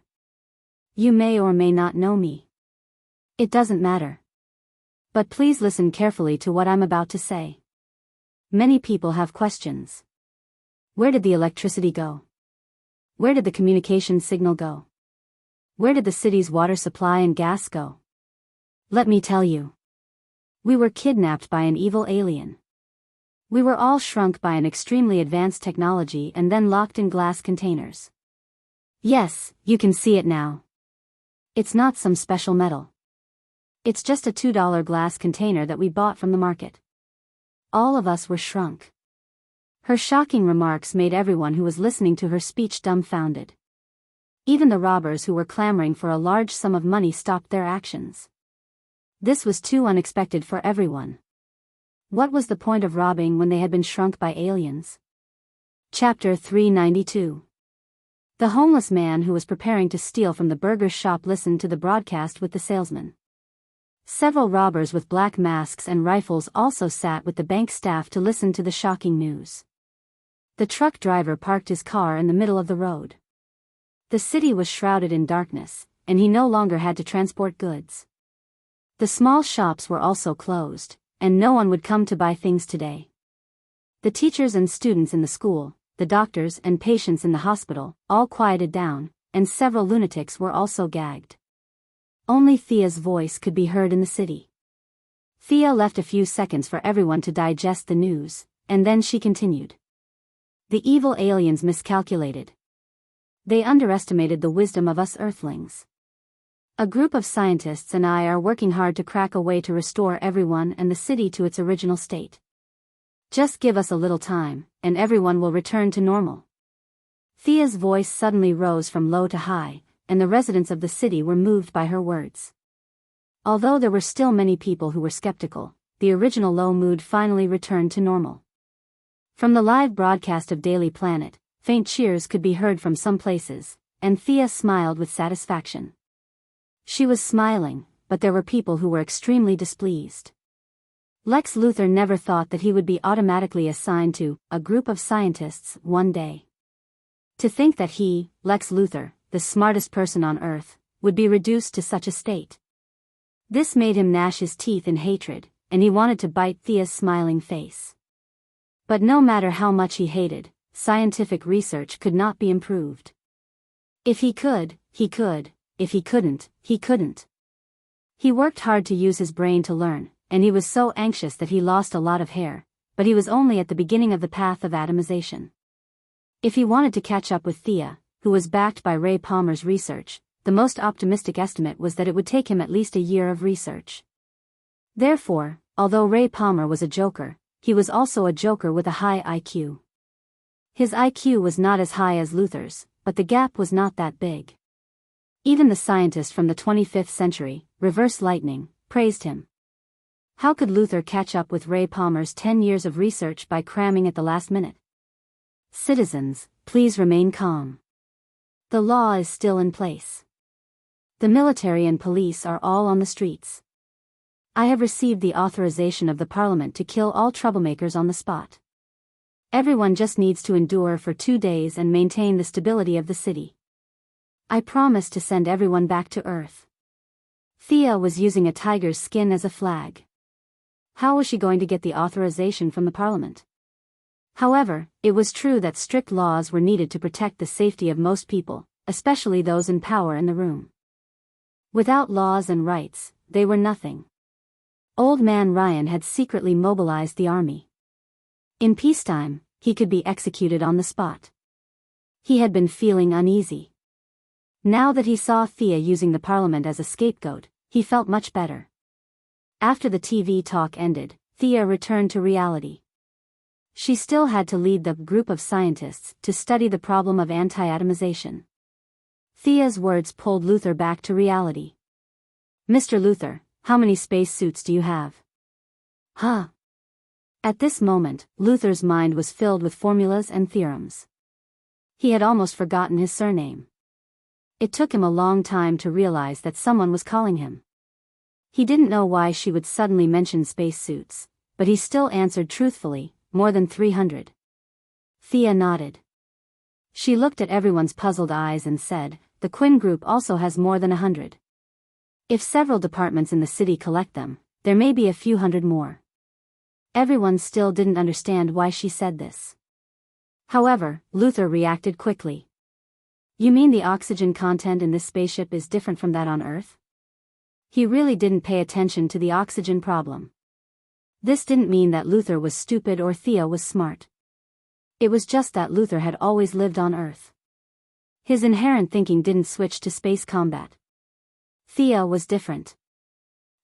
You may or may not know me. It doesn't matter. But please listen carefully to what I'm about to say. Many people have questions. Where did the electricity go? Where did the communication signal go? Where did the city's water supply and gas go? Let me tell you. We were kidnapped by an evil alien. We were all shrunk by an extremely advanced technology and then locked in glass containers. Yes, you can see it now. It's not some special metal. It's just a $2 glass container that we bought from the market. All of us were shrunk. Her shocking remarks made everyone who was listening to her speech dumbfounded. Even the robbers who were clamoring for a large sum of money stopped their actions. This was too unexpected for everyone. What was the point of robbing when they had been shrunk by aliens? Chapter 392. The homeless man who was preparing to steal from the burger shop listened to the broadcast with the salesman. Several robbers with black masks and rifles also sat with the bank staff to listen to the shocking news. The truck driver parked his car in the middle of the road. The city was shrouded in darkness, and he no longer had to transport goods. The small shops were also closed, and no one would come to buy things today. The teachers and students in the school, the doctors and patients in the hospital, all quieted down, and several lunatics were also gagged. Only Thea's voice could be heard in the city. Thea left a few seconds for everyone to digest the news, and then she continued. The evil aliens miscalculated. They underestimated the wisdom of us Earthlings. A group of scientists and I are working hard to crack a way to restore everyone and the city to its original state. Just give us a little time, and everyone will return to normal. Thea's voice suddenly rose from low to high, and the residents of the city were moved by her words. Although there were still many people who were skeptical, the original low mood finally returned to normal. From the live broadcast of Daily Planet, faint cheers could be heard from some places, and Thea smiled with satisfaction. She was smiling, but there were people who were extremely displeased. Lex Luthor never thought that he would be automatically assigned to a group of scientists one day. To think that he, Lex Luthor, the smartest person on Earth, would be reduced to such a state. This made him gnash his teeth in hatred, and he wanted to bite Thea's smiling face. But no matter how much he hated, scientific research could not be improved. If he could, he could. If he couldn't, he couldn't. He worked hard to use his brain to learn, and he was so anxious that he lost a lot of hair, but he was only at the beginning of the path of atomization. If he wanted to catch up with Thea, who was backed by Ray Palmer's research, the most optimistic estimate was that it would take him at least a year of research. Therefore, although Ray Palmer was a joker, he was also a joker with a high IQ. His IQ was not as high as Luthor's, but the gap was not that big. Even the scientist from the 25th century, Reverse Lightning, praised him. How could Luthor catch up with Ray Palmer's 10 years of research by cramming at the last minute? Citizens, please remain calm. The law is still in place. The military and police are all on the streets. I have received the authorization of the Parliament to kill all troublemakers on the spot. Everyone just needs to endure for 2 days and maintain the stability of the city. I promise to send everyone back to Earth. Thea was using a tiger's skin as a flag. How was she going to get the authorization from the Parliament? However, it was true that strict laws were needed to protect the safety of most people, especially those in power in the room. Without laws and rights, they were nothing. Old Man Ryan had secretly mobilized the army. In peacetime, he could be executed on the spot. He had been feeling uneasy. Now that he saw Thea using the Parliament as a scapegoat, he felt much better. After the TV talk ended, Thea returned to reality. She still had to lead the group of scientists to study the problem of anti-atomization. Thea's words pulled Luthor back to reality. Mr. Luthor, how many space suits do you have? Huh? At this moment, Luthor's mind was filled with formulas and theorems. He had almost forgotten his surname. It took him a long time to realize that someone was calling him. He didn't know why she would suddenly mention spacesuits, but he still answered truthfully, more than 300. Thea nodded. She looked at everyone's puzzled eyes and said, the Quinn Group also has more than 100. If several departments in the city collect them, there may be a few hundred more. Everyone still didn't understand why she said this. However, Luthor reacted quickly. You mean the oxygen content in this spaceship is different from that on Earth? He really didn't pay attention to the oxygen problem. This didn't mean that Luthor was stupid or Thea was smart. It was just that Luthor had always lived on Earth. His inherent thinking didn't switch to space combat. Thea was different.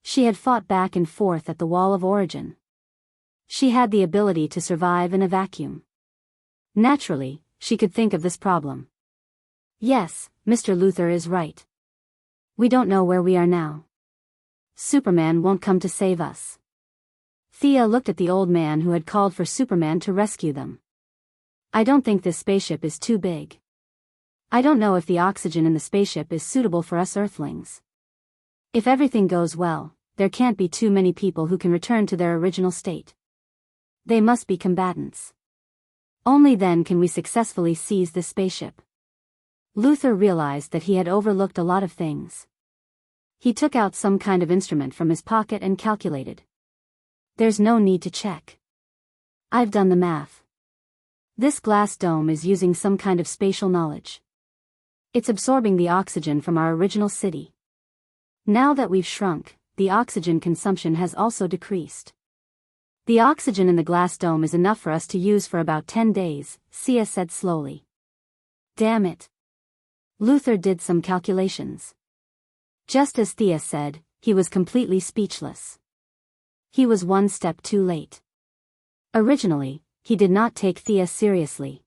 She had fought back and forth at the Wall of Origin. She had the ability to survive in a vacuum. Naturally, she could think of this problem. Yes, Mr. Luthor is right. We don't know where we are now. Superman won't come to save us. Thea looked at the old man who had called for Superman to rescue them. I don't think this spaceship is too big. I don't know if the oxygen in the spaceship is suitable for us Earthlings. If everything goes well, there can't be too many people who can return to their original state. They must be combatants. Only then can we successfully seize this spaceship. Luther realized that he had overlooked a lot of things. He took out some kind of instrument from his pocket and calculated. There's no need to check. I've done the math. This glass dome is using some kind of spatial knowledge. It's absorbing the oxygen from our original city. Now that we've shrunk, the oxygen consumption has also decreased. The oxygen in the glass dome is enough for us to use for about 10 days, Thea said slowly. Damn it. Luther did some calculations. Just as Thea said, he was completely speechless. He was one step too late. Originally, he did not take Thea seriously.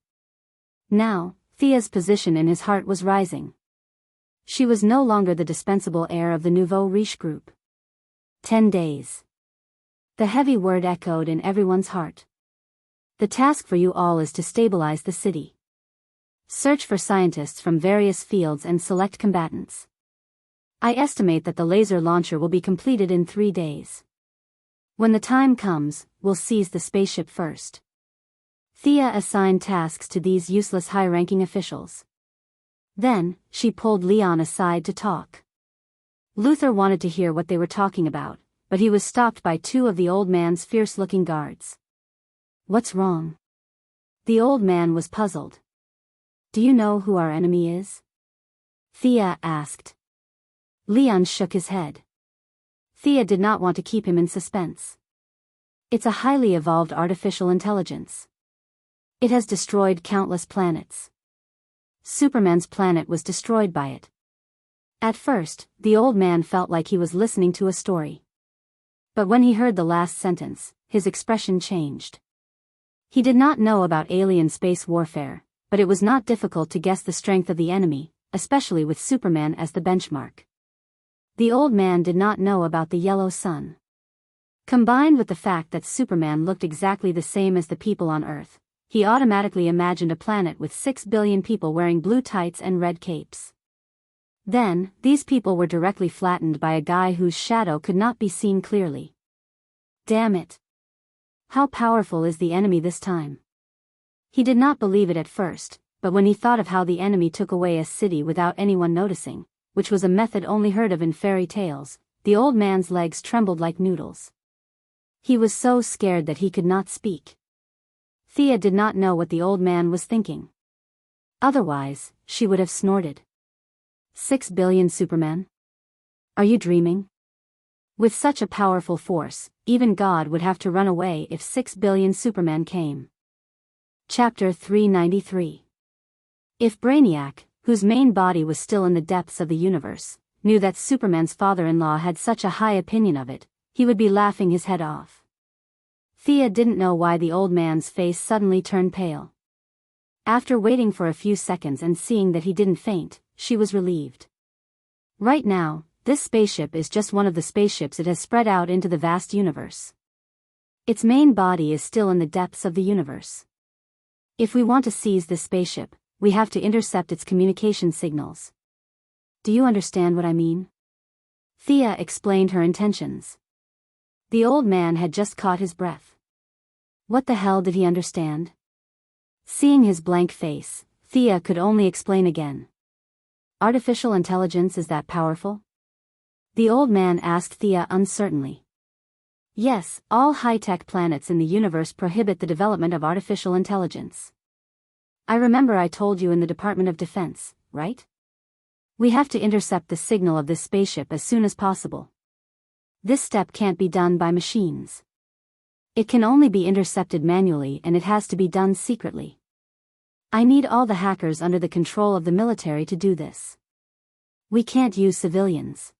Now, Thea's position in his heart was rising. She was no longer the dispensable heir of the nouveau riche group. 10 days. The heavy word echoed in everyone's heart. The task for you all is to stabilize the city. Search for scientists from various fields and select combatants. I estimate that the laser launcher will be completed in 3 days. When the time comes, we'll seize the spaceship first. Thea assigned tasks to these useless high-ranking officials. Then, she pulled Leon aside to talk. Luther wanted to hear what they were talking about, but he was stopped by 2 of the old man's fierce-looking guards. What's wrong? The old man was puzzled. Do you know who our enemy is? Thea asked. Leon shook his head. Thea did not want to keep him in suspense. It's a highly evolved artificial intelligence. It has destroyed countless planets. Superman's planet was destroyed by it. At first, the old man felt like he was listening to a story. But when he heard the last sentence, his expression changed. He did not know about alien space warfare, but it was not difficult to guess the strength of the enemy, especially with Superman as the benchmark. The old man did not know about the yellow sun. Combined with the fact that Superman looked exactly the same as the people on Earth, he automatically imagined a planet with 6 billion people wearing blue tights and red capes. Then, these people were directly flattened by a guy whose shadow could not be seen clearly. Damn it! How powerful is the enemy this time? He did not believe it at first, but when he thought of how the enemy took away a city without anyone noticing, which was a method only heard of in fairy tales, the old man's legs trembled like noodles. He was so scared that he could not speak. Thea did not know what the old man was thinking. Otherwise, she would have snorted. 6 billion Supermen? Are you dreaming? With such a powerful force, even God would have to run away if 6 billion Supermen came. Chapter 393. If Brainiac, whose main body was still in the depths of the universe, knew that Superman's father-in-law had such a high opinion of it, he would be laughing his head off. Thea didn't know why the old man's face suddenly turned pale. After waiting for a few seconds and seeing that he didn't faint, she was relieved. Right now, this spaceship is just one of the spaceships it has spread out into the vast universe. Its main body is still in the depths of the universe. If we want to seize this spaceship, we have to intercept its communication signals. Do you understand what I mean? Thea explained her intentions. The old man had just caught his breath. What the hell did he understand? Seeing his blank face, Thea could only explain again. Artificial intelligence is that powerful? The old man asked Thea uncertainly. Yes, all high-tech planets in the universe prohibit the development of artificial intelligence. I remember I told you in the Department of Defense, right? We have to intercept the signal of this spaceship as soon as possible. This step can't be done by machines. It can only be intercepted manually and it has to be done secretly. I need all the hackers under the control of the military to do this. We can't use civilians.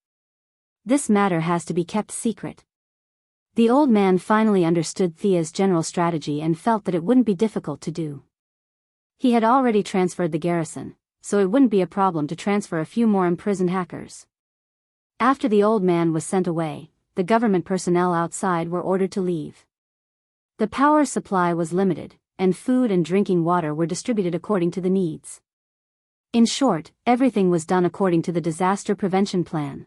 This matter has to be kept secret. The old man finally understood Thea's general strategy and felt that it wouldn't be difficult to do. He had already transferred the garrison, so it wouldn't be a problem to transfer a few more imprisoned hackers. After the old man was sent away, the government personnel outside were ordered to leave. The power supply was limited, and food and drinking water were distributed according to the needs. In short, everything was done according to the disaster prevention plan.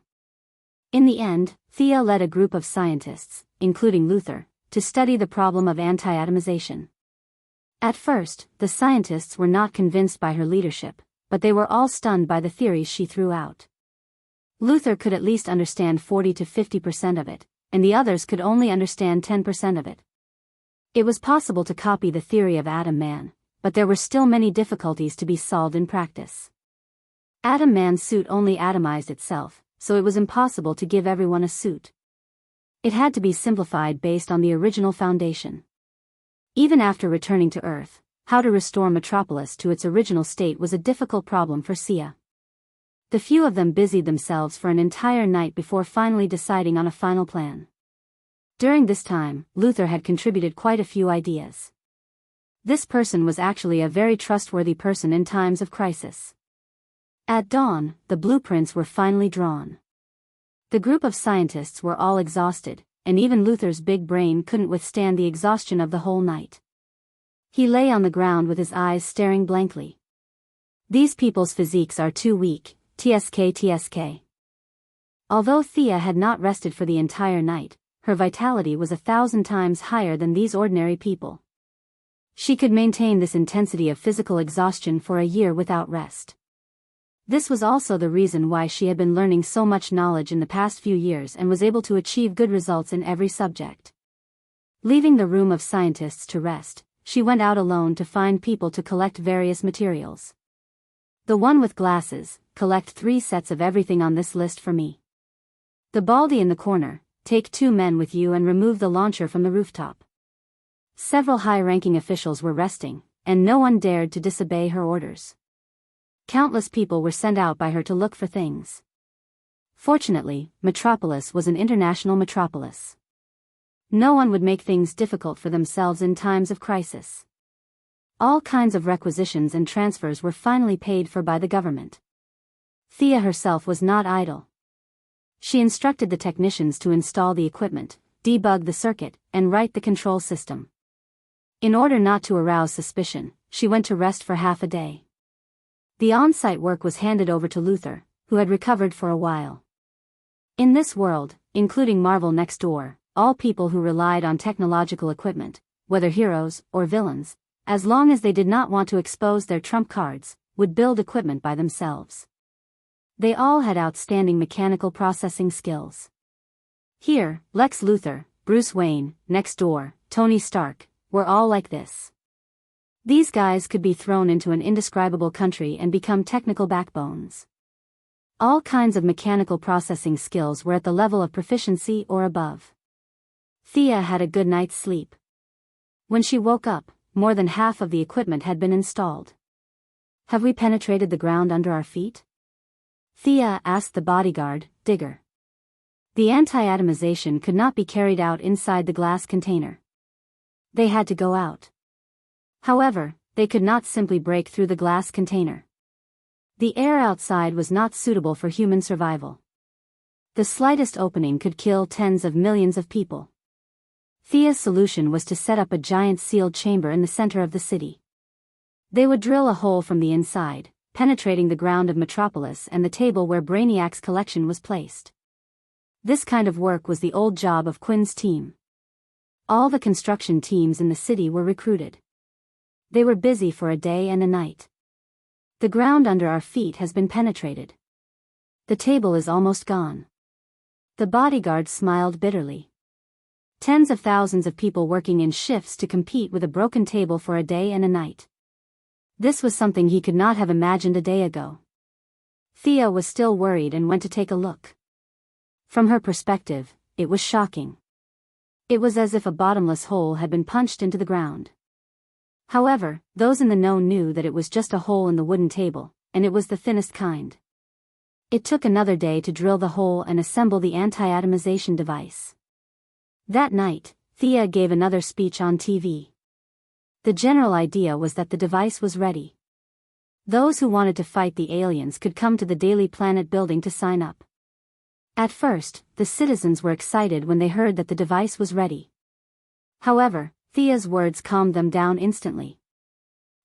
In the end, Thea led a group of scientists, including Luther, to study the problem of anti-atomization. At first, the scientists were not convinced by her leadership, but they were all stunned by the theories she threw out. Luther could at least understand 40 to 50% of it, and the others could only understand 10% of it. It was possible to copy the theory of Atom Man, but there were still many difficulties to be solved in practice. Atom Man's suit only atomized itself, so it was impossible to give everyone a suit. It had to be simplified based on the original foundation. Even after returning to Earth, how to restore Metropolis to its original state was a difficult problem for Sia. The few of them busied themselves for an entire night before finally deciding on a final plan. During this time, Luther had contributed quite a few ideas. This person was actually a very trustworthy person in times of crisis. At dawn, the blueprints were finally drawn. The group of scientists were all exhausted, and even Luther's big brain couldn't withstand the exhaustion of the whole night. He lay on the ground with his eyes staring blankly. These people's physiques are too weak, tsk. Although Thea had not rested for the entire night, her vitality was 1,000 times higher than these ordinary people. She could maintain this intensity of physical exhaustion for a year without rest. This was also the reason why she had been learning so much knowledge in the past few years and was able to achieve good results in every subject. Leaving the room of scientists to rest, she went out alone to find people to collect various materials. The one with glasses, collect 3 sets of everything on this list for me. The baldy in the corner, take 2 men with you and remove the launcher from the rooftop. Several high-ranking officials were resting, and no one dared to disobey her orders. Countless people were sent out by her to look for things. Fortunately, Metropolis was an international metropolis. No one would make things difficult for themselves in times of crisis. All kinds of requisitions and transfers were finally paid for by the government. Thea herself was not idle. She instructed the technicians to install the equipment, debug the circuit, and write the control system. In order not to arouse suspicion, she went to rest for half a day. The on-site work was handed over to Luther, who had recovered for a while. In this world, including Marvel next door, all people who relied on technological equipment, whether heroes or villains, as long as they did not want to expose their trump cards, would build equipment by themselves. They all had outstanding mechanical processing skills. Here, Lex Luthor, Bruce Wayne, next door, Tony Stark, were all like this. These guys could be thrown into an indescribable country and become technical backbones. All kinds of mechanical processing skills were at the level of proficiency or above. Thea had a good night's sleep. When she woke up, more than half of the equipment had been installed. Have we penetrated the ground under our feet? Thea asked the bodyguard, Digger. The anti-atomization could not be carried out inside the glass container. They had to go out. However, they could not simply break through the glass container. The air outside was not suitable for human survival. The slightest opening could kill tens of millions of people. Thea's solution was to set up a giant sealed chamber in the center of the city. They would drill a hole from the inside, penetrating the ground of Metropolis and the table where Brainiac's collection was placed. This kind of work was the old job of Quinn's team. All the construction teams in the city were recruited. They were busy for a day and a night. The ground under our feet has been penetrated. The table is almost gone. The bodyguard smiled bitterly. Tens of thousands of people working in shifts to compete with a broken table for a day and a night. This was something he could not have imagined a day ago. Thea was still worried and went to take a look. From her perspective, it was shocking. It was as if a bottomless hole had been punched into the ground. However, those in the know knew that it was just a hole in the wooden table, and it was the thinnest kind. It took another day to drill the hole and assemble the anti-atomization device. That night, Thea gave another speech on TV. The general idea was that the device was ready. Those who wanted to fight the aliens could come to the Daily Planet building to sign up. At first, the citizens were excited when they heard that the device was ready. However, Thea's words calmed them down instantly.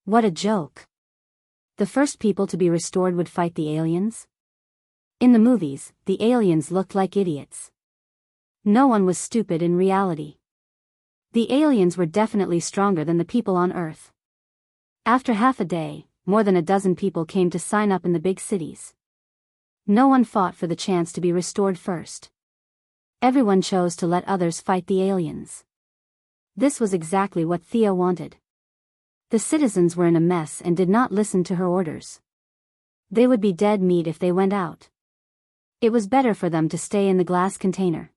What a joke. The first people to be restored would fight the aliens? In the movies, the aliens looked like idiots. No one was stupid in reality. The aliens were definitely stronger than the people on Earth. After half a day, more than a dozen people came to sign up in the big cities. No one fought for the chance to be restored first. Everyone chose to let others fight the aliens. This was exactly what Thea wanted. The citizens were in a mess and did not listen to her orders. They would be dead meat if they went out. It was better for them to stay in the glass container.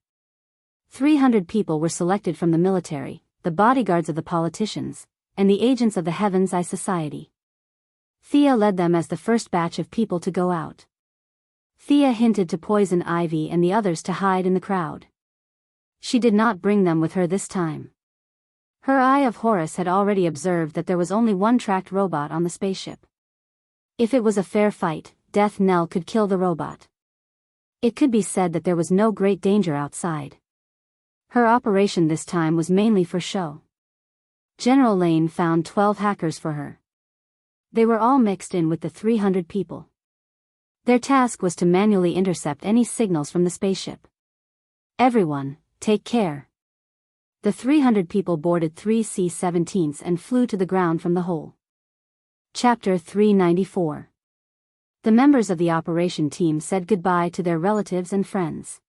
300 people were selected from the military, the bodyguards of the politicians, and the agents of the Heaven's Eye Society. Thea led them as the first batch of people to go out. Thea hinted to Poison Ivy and the others to hide in the crowd. She did not bring them with her this time. Her Eye of Horus had already observed that there was only one tracked robot on the spaceship. If it was a fair fight, Death Knell could kill the robot. It could be said that there was no great danger outside. Her operation this time was mainly for show. General Lane found 12 hackers for her. They were all mixed in with the 300 people. Their task was to manually intercept any signals from the spaceship. Everyone, take care. The 300 people boarded 3 C-17s and flew to the ground from the hole. Chapter 394. The members of the operation team said goodbye to their relatives and friends.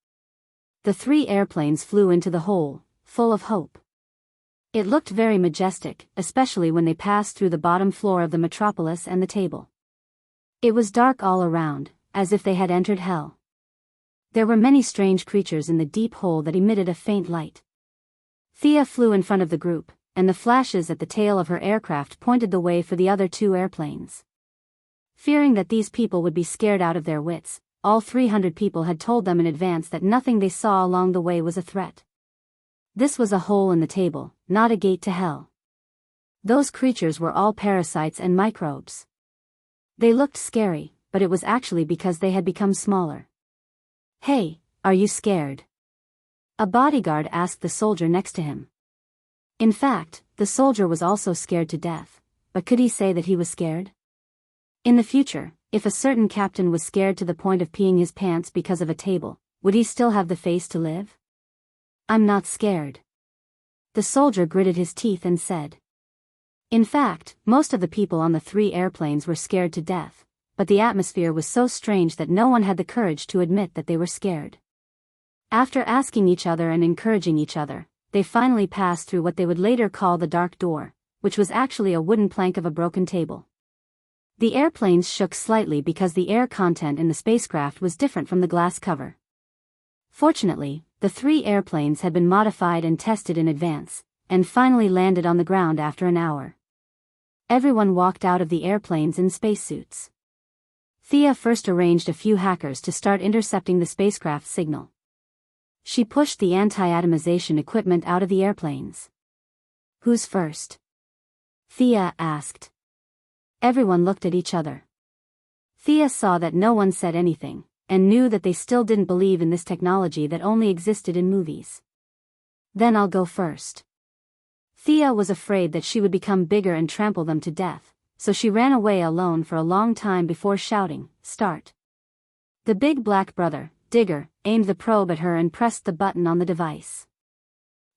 The 3 airplanes flew into the hole, full of hope. It looked very majestic, especially when they passed through the bottom floor of the metropolis and the table. It was dark all around, as if they had entered hell. There were many strange creatures in the deep hole that emitted a faint light. Thea flew in front of the group, and the flashes at the tail of her aircraft pointed the way for the other 2 airplanes. Fearing that these people would be scared out of their wits, all 300 people had told them in advance that nothing they saw along the way was a threat. This was a hole in the table, not a gate to hell. Those creatures were all parasites and microbes. They looked scary, but it was actually because they had become smaller. "Hey, are you scared?" A bodyguard asked the soldier next to him. In fact, the soldier was also scared to death, but could he say that he was scared? In the future, if a certain captain was scared to the point of peeing his pants because of a table, would he still have the face to live? "I'm not scared." The soldier gritted his teeth and said. In fact, most of the people on the 3 airplanes were scared to death, but the atmosphere was so strange that no one had the courage to admit that they were scared. After asking each other and encouraging each other, they finally passed through what they would later call the dark door, which was actually a wooden plank of a broken table. The airplanes shook slightly because the air content in the spacecraft was different from the glass cover. Fortunately, the 3 airplanes had been modified and tested in advance, and finally landed on the ground after an hour. Everyone walked out of the airplanes in spacesuits. Thea first arranged a few hackers to start intercepting the spacecraft signal. She pushed the anti-atomization equipment out of the airplanes. "Who's first?" Thea asked. Everyone looked at each other. Thea saw that no one said anything, and knew that they still didn't believe in this technology that only existed in movies. "Then I'll go first." Thea was afraid that she would become bigger and trample them to death, so she ran away alone for a long time before shouting, "Start." The big black brother, Digger, aimed the probe at her and pressed the button on the device.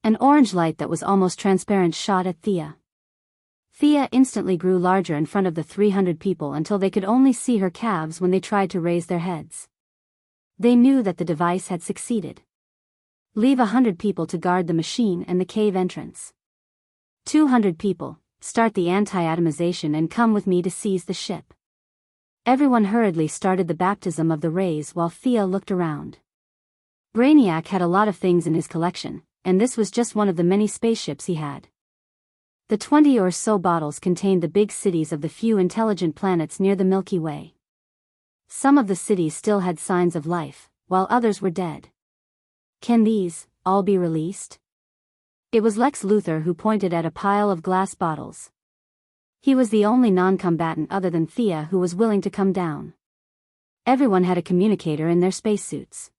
An orange light that was almost transparent shot at Thea. Thea instantly grew larger in front of the 300 people until they could only see her calves when they tried to raise their heads. They knew that the device had succeeded. "Leave 100 people to guard the machine and the cave entrance. 200 people, start the anti-atomization and come with me to seize the ship." Everyone hurriedly started the baptism of the rays while Thea looked around. Brainiac had a lot of things in his collection, and this was just one of the many spaceships he had. The 20 or so bottles contained the big cities of the few intelligent planets near the Milky Way. Some of the cities still had signs of life, while others were dead. "Can these all be released?" It was Lex Luthor who pointed at a pile of glass bottles. He was the only non-combatant other than Thea who was willing to come down. Everyone had a communicator in their spacesuits.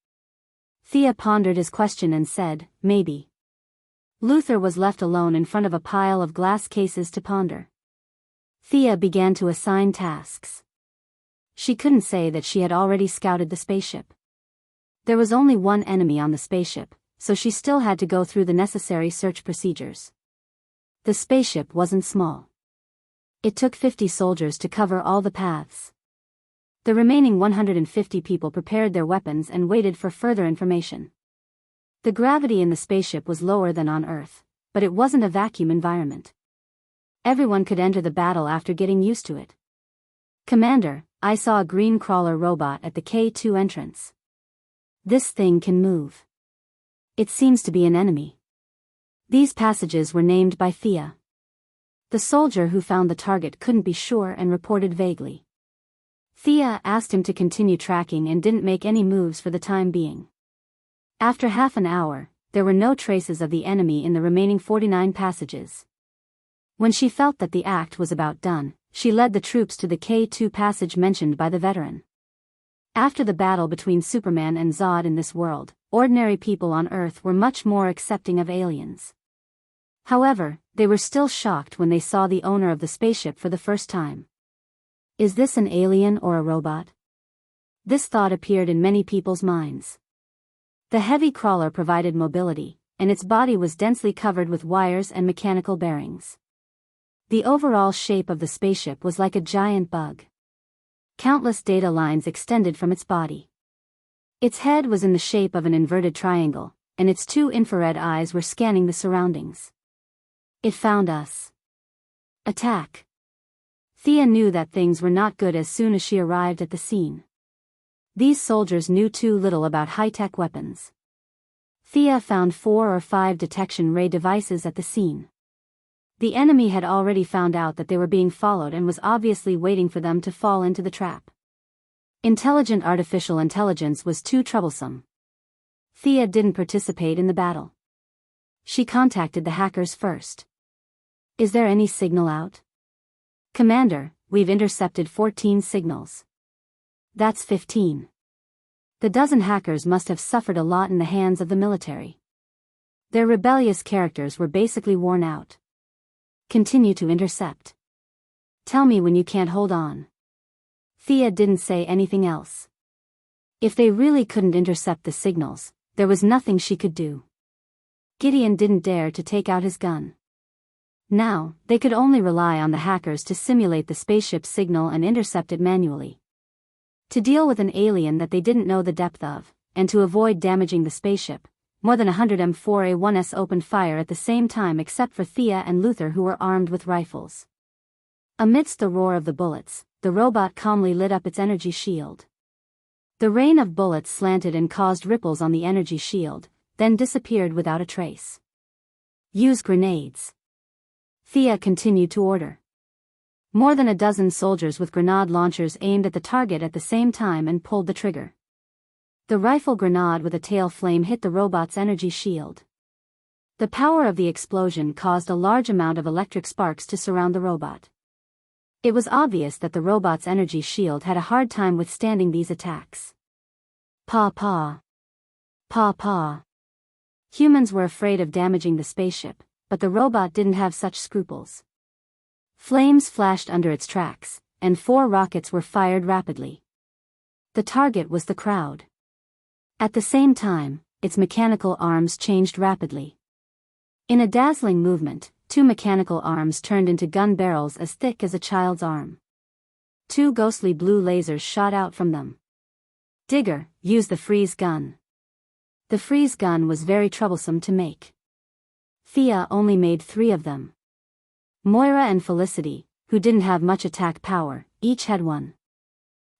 Thea pondered his question and said, "Maybe." Luthor was left alone in front of a pile of glass cases to ponder. Thea began to assign tasks. She couldn't say that she had already scouted the spaceship. There was only one enemy on the spaceship, so she still had to go through the necessary search procedures. The spaceship wasn't small. It took 50 soldiers to cover all the paths. The remaining 150 people prepared their weapons and waited for further information. The gravity in the spaceship was lower than on Earth, but it wasn't a vacuum environment. Everyone could enter the battle after getting used to it. Commander, I saw a green crawler robot at the K2 entrance. This thing can move. It seems to be an enemy. These passages were named by Thea. The soldier who found the target couldn't be sure and reported vaguely. Thea asked him to continue tracking and didn't make any moves for the time being. After half an hour, there were no traces of the enemy in the remaining 49 passages. When she felt that the act was about done, she led the troops to the K2 passage mentioned by the veteran. After the battle between Superman and Zod in this world, ordinary people on Earth were much more accepting of aliens. However, they were still shocked when they saw the owner of the spaceship for the first time. Is this an alien or a robot? This thought appeared in many people's minds. The heavy crawler provided mobility, and its body was densely covered with wires and mechanical bearings. The overall shape of the spaceship was like a giant bug. Countless data lines extended from its body. Its head was in the shape of an inverted triangle, and its two infrared eyes were scanning the surroundings. It found us. Attack. Thea knew that things were not good as soon as she arrived at the scene. These soldiers knew too little about high-tech weapons. Thea found 4 or 5 detection ray devices at the scene. The enemy had already found out that they were being followed and was obviously waiting for them to fall into the trap. Intelligent artificial intelligence was too troublesome. Thea didn't participate in the battle. She contacted the hackers first. Is there any signal out? Commander, we've intercepted 14 signals. That's 15. The dozen hackers must have suffered a lot in the hands of the military. Their rebellious characters were basically worn out. Continue to intercept. Tell me when you can't hold on. Thea didn't say anything else. If they really couldn't intercept the signals, there was nothing she could do. Gideon didn't dare to take out his gun. Now, they could only rely on the hackers to simulate the spaceship's signal and intercept it manually. To deal with an alien that they didn't know the depth of, and to avoid damaging the spaceship, more than 100 M4A1s opened fire at the same time except for Thea and Luther, who were armed with rifles. Amidst the roar of the bullets, the robot calmly lit up its energy shield. The rain of bullets slanted and caused ripples on the energy shield, then disappeared without a trace. Use grenades. Thea continued to order. More than a dozen soldiers with grenade launchers aimed at the target at the same time and pulled the trigger. The rifle grenade with a tail flame hit the robot's energy shield. The power of the explosion caused a large amount of electric sparks to surround the robot. It was obvious that the robot's energy shield had a hard time withstanding these attacks. Paw paw. Paw paw. Humans were afraid of damaging the spaceship, but the robot didn't have such scruples. Flames flashed under its tracks, and 4 rockets were fired rapidly. The target was the crowd. At the same time, its mechanical arms changed rapidly. In a dazzling movement, 2 mechanical arms turned into gun barrels as thick as a child's arm. 2 ghostly blue lasers shot out from them. Digger, use the freeze gun. The freeze gun was very troublesome to make. Thea only made 3 of them. Moira and Felicity, who didn't have much attack power, each had one.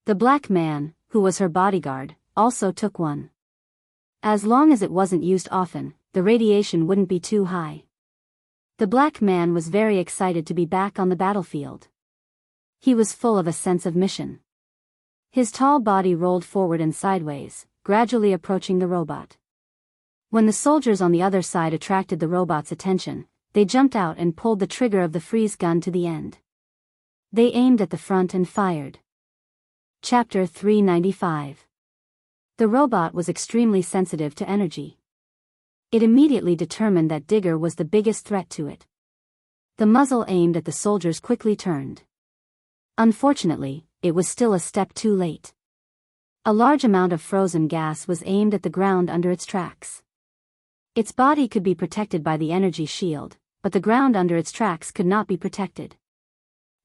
The black man, who was her bodyguard, also took one. As long as it wasn't used often, the radiation wouldn't be too high. The black man was very excited to be back on the battlefield. He was full of a sense of mission. His tall body rolled forward and sideways, gradually approaching the robot. When the soldiers on the other side attracted the robot's attention, they jumped out and pulled the trigger of the freeze gun to the end. They aimed at the front and fired. Chapter 395. The robot was extremely sensitive to energy. It immediately determined that Digger was the biggest threat to it. The muzzle aimed at the soldiers quickly turned. Unfortunately, it was still a step too late. A large amount of frozen gas was aimed at the ground under its tracks. Its body could be protected by the energy shield, but the ground under its tracks could not be protected.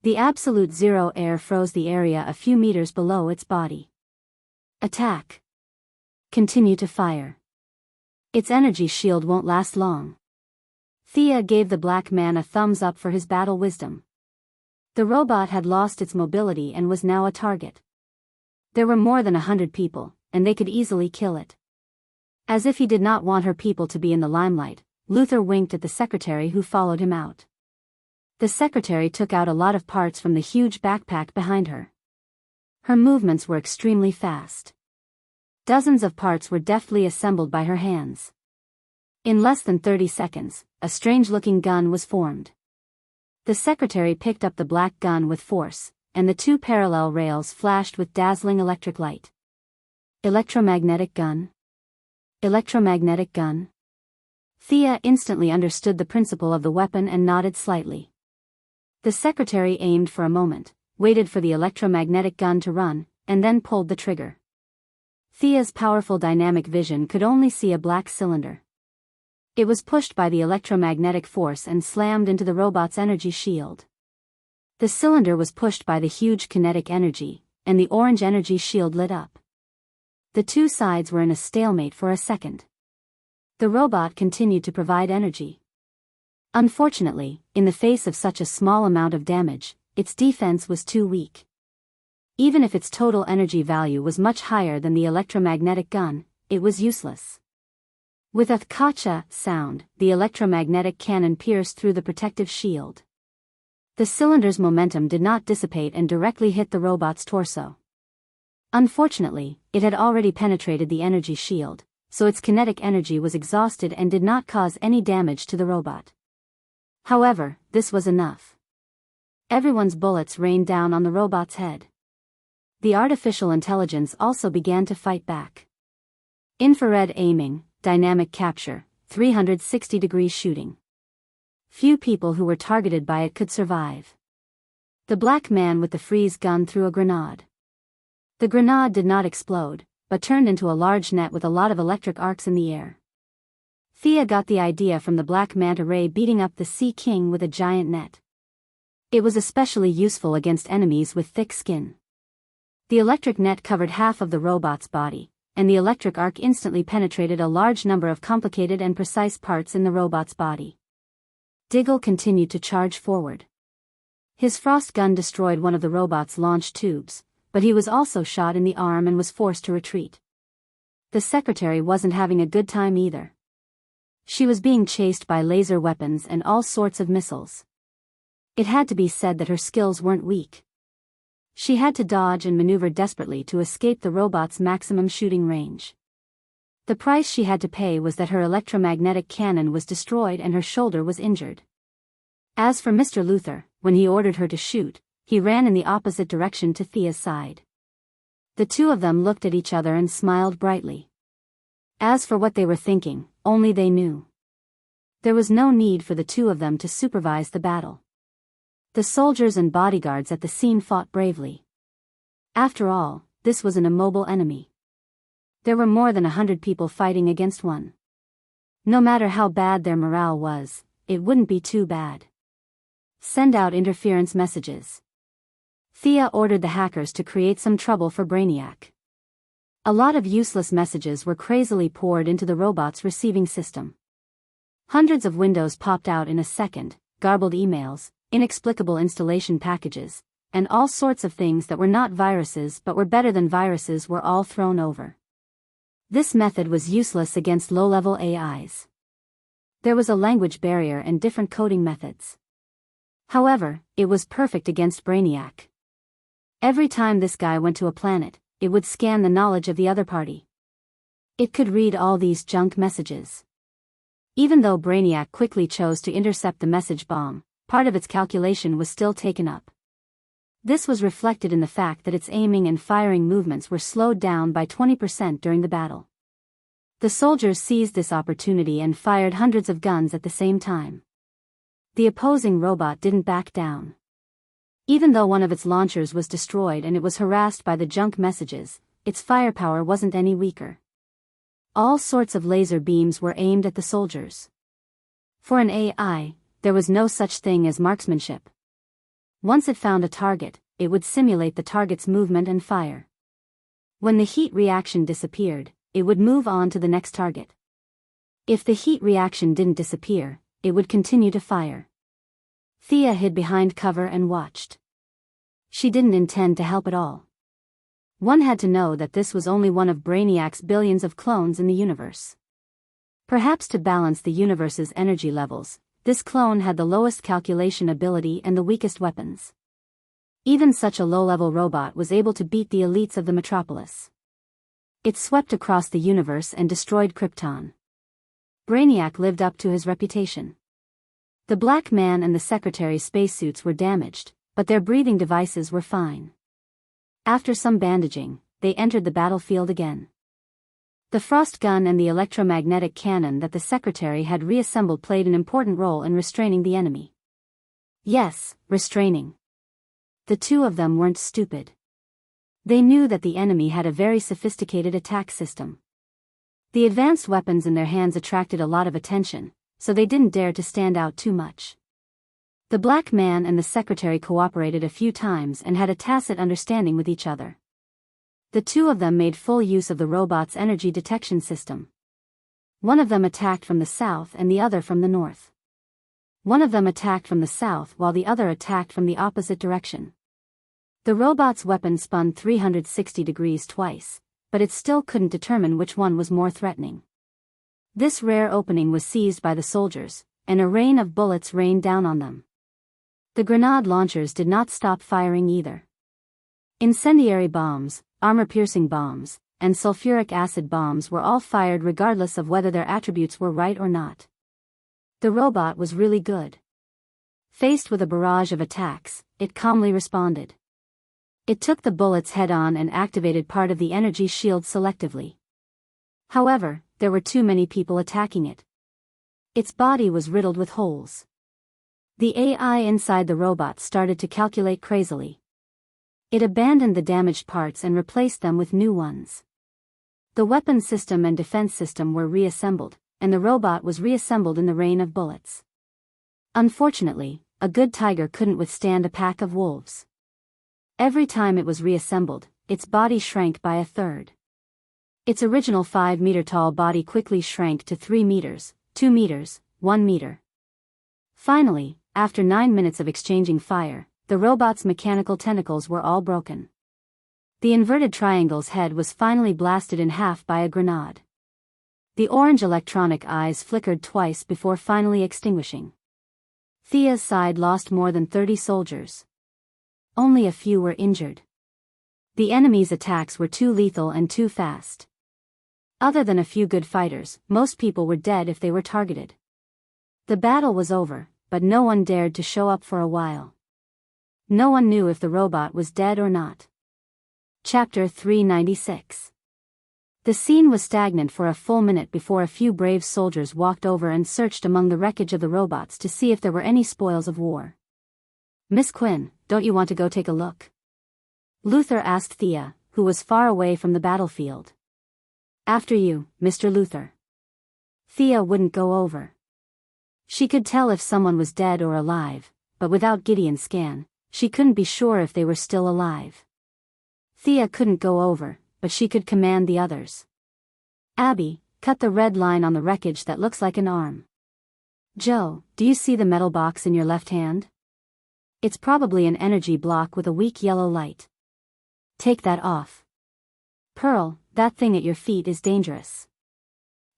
The absolute zero air froze the area a few meters below its body. Attack. Continue to fire. Its energy shield won't last long. Thea gave the black man a thumbs up for his battle wisdom. The robot had lost its mobility and was now a target. There were more than 100 people, and they could easily kill it. As if he did not want her people to be in the limelight, Luther winked at the secretary who followed him out. The secretary took out a lot of parts from the huge backpack behind her. Her movements were extremely fast. Dozens of parts were deftly assembled by her hands. In less than 30 seconds, a strange-looking gun was formed. The secretary picked up the black gun with force, and the two parallel rails flashed with dazzling electric light. Electromagnetic gun? Electromagnetic gun? Thea instantly understood the principle of the weapon and nodded slightly. The secretary aimed for a moment, waited for the electromagnetic gun to run, and then pulled the trigger. Thea's powerful dynamic vision could only see a black cylinder. It was pushed by the electromagnetic force and slammed into the robot's energy shield. The cylinder was pushed by the huge kinetic energy, and the orange energy shield lit up. The two sides were in a stalemate for a second. The robot continued to provide energy. Unfortunately, in the face of such a small amount of damage, its defense was too weak. Even if its total energy value was much higher than the electromagnetic gun, it was useless. With a "kacha" sound, the electromagnetic cannon pierced through the protective shield. The cylinder's momentum did not dissipate and directly hit the robot's torso. Unfortunately, it had already penetrated the energy shield, so its kinetic energy was exhausted and did not cause any damage to the robot. However, this was enough. Everyone's bullets rained down on the robot's head. The artificial intelligence also began to fight back. Infrared aiming, dynamic capture, 360-degree shooting. Few people who were targeted by it could survive. The black man with the freeze gun threw a grenade. The grenade did not explode, but turned into a large net with a lot of electric arcs in the air. Thea got the idea from the black manta ray beating up the Sea King with a giant net. It was especially useful against enemies with thick skin. The electric net covered half of the robot's body, and the electric arc instantly penetrated a large number of complicated and precise parts in the robot's body. Diggle continued to charge forward. His frost gun destroyed one of the robot's launch tubes, but he was also shot in the arm and was forced to retreat. The secretary wasn't having a good time either. She was being chased by laser weapons and all sorts of missiles. It had to be said that her skills weren't weak. She had to dodge and maneuver desperately to escape the robot's maximum shooting range. The price she had to pay was that her electromagnetic cannon was destroyed and her shoulder was injured. As for Mr. Luther, when he ordered her to shoot, he ran in the opposite direction to Thea's side. The two of them looked at each other and smiled brightly. As for what they were thinking, only they knew. There was no need for the two of them to supervise the battle. The soldiers and bodyguards at the scene fought bravely. After all, this was an immobile enemy. There were more than 100 people fighting against one. No matter how bad their morale was, it wouldn't be too bad. Send out interference messages. Thea ordered the hackers to create some trouble for Brainiac. A lot of useless messages were crazily poured into the robot's receiving system. Hundreds of windows popped out in a second, garbled emails, inexplicable installation packages, and all sorts of things that were not viruses but were better than viruses were all thrown over. This method was useless against low-level AIs. There was a language barrier and different coding methods. However, it was perfect against Brainiac. Every time this guy went to a planet, it would scan the knowledge of the other party. It could read all these junk messages. Even though Brainiac quickly chose to intercept the message bomb, part of its calculation was still taken up. This was reflected in the fact that its aiming and firing movements were slowed down by 20% during the battle. The soldiers seized this opportunity and fired hundreds of guns at the same time. The opposing robot didn't back down. Even though one of its launchers was destroyed and it was harassed by the junk messages, its firepower wasn't any weaker. All sorts of laser beams were aimed at the soldiers. For an AI, there was no such thing as marksmanship. Once it found a target, it would simulate the target's movement and fire. When the heat reaction disappeared, it would move on to the next target. If the heat reaction didn't disappear, it would continue to fire. Thea hid behind cover and watched. She didn't intend to help at all. One had to know that this was only one of Brainiac's billions of clones in the universe. Perhaps to balance the universe's energy levels, this clone had the lowest calculation ability and the weakest weapons. Even such a low-level robot was able to beat the elites of the metropolis. It swept across the universe and destroyed Krypton. Brainiac lived up to his reputation. The Black Man and the Secretary's spacesuits were damaged, but their breathing devices were fine. After some bandaging, they entered the battlefield again. The frost gun and the electromagnetic cannon that the Secretary had reassembled played an important role in restraining the enemy. Yes, restraining. The two of them weren't stupid. They knew that the enemy had a very sophisticated attack system. The advanced weapons in their hands attracted a lot of attention, so they didn't dare to stand out too much. The Black Man and the Secretary cooperated a few times and had a tacit understanding with each other. The two of them made full use of the robot's energy detection system. One of them attacked from the south and the other from the north. One of them attacked from the south while the other attacked from the opposite direction. The robot's weapon spun 360 degrees twice, but it still couldn't determine which one was more threatening. This rare opening was seized by the soldiers, and a rain of bullets rained down on them. The grenade launchers did not stop firing either. Incendiary bombs, armor-piercing bombs, and sulfuric acid bombs were all fired regardless of whether their attributes were right or not. The robot was really good. Faced with a barrage of attacks, it calmly responded. It took the bullets head-on and activated part of the energy shield selectively. However, there were too many people attacking it. Its body was riddled with holes. The AI inside the robot started to calculate crazily. It abandoned the damaged parts and replaced them with new ones. The weapon system and defense system were reassembled, and the robot was reassembled in the rain of bullets. Unfortunately, a good tiger couldn't withstand a pack of wolves. Every time it was reassembled, its body shrank by a third. Its original 5-meter-tall body quickly shrank to 3 meters, 2 meters, 1 meter. Finally, after 9 minutes of exchanging fire, the robot's mechanical tentacles were all broken. The inverted triangle's head was finally blasted in half by a grenade. The orange electronic eyes flickered twice before finally extinguishing. Thea's side lost more than 30 soldiers. Only a few were injured. The enemy's attacks were too lethal and too fast. Other than a few good fighters, most people were dead if they were targeted. The battle was over, but no one dared to show up for a while. No one knew if the robot was dead or not. Chapter 396. The scene was stagnant for a full minute before a few brave soldiers walked over and searched among the wreckage of the robots to see if there were any spoils of war. "Miss Quinn, don't you want to go take a look?" Luther asked Thea, who was far away from the battlefield. "After you, Mr. Luther." Thea wouldn't go over. She could tell if someone was dead or alive, but without Gideon's scan, she couldn't be sure if they were still alive. Thea couldn't go over, but she could command the others. "Abby, cut the red line on the wreckage that looks like an arm." "Joe, do you see the metal box in your left hand? It's probably an energy block with a weak yellow light. Take that off." "Pearl, that thing at your feet is dangerous.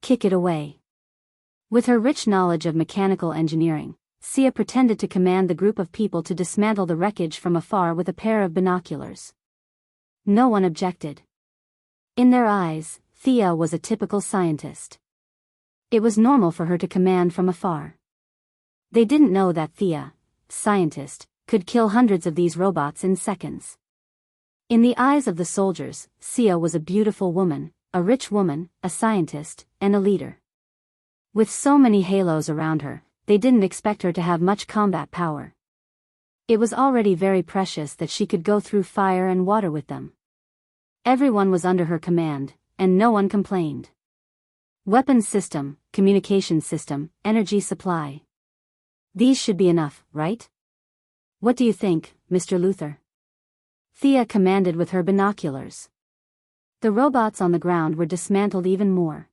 Kick it away." With her rich knowledge of mechanical engineering, Sia pretended to command the group of people to dismantle the wreckage from afar with a pair of binoculars. No one objected. In their eyes, Thea was a typical scientist. It was normal for her to command from afar. They didn't know that Thea, scientist, could kill hundreds of these robots in seconds. In the eyes of the soldiers, Sia was a beautiful woman, a rich woman, a scientist, and a leader. With so many halos around her, they didn't expect her to have much combat power. It was already very precious that she could go through fire and water with them. Everyone was under her command, and no one complained. Weapons system, communication system, energy supply. These should be enough, right? What do you think, Mr. Luther? Thea commanded with her binoculars. The robots on the ground were dismantled even more.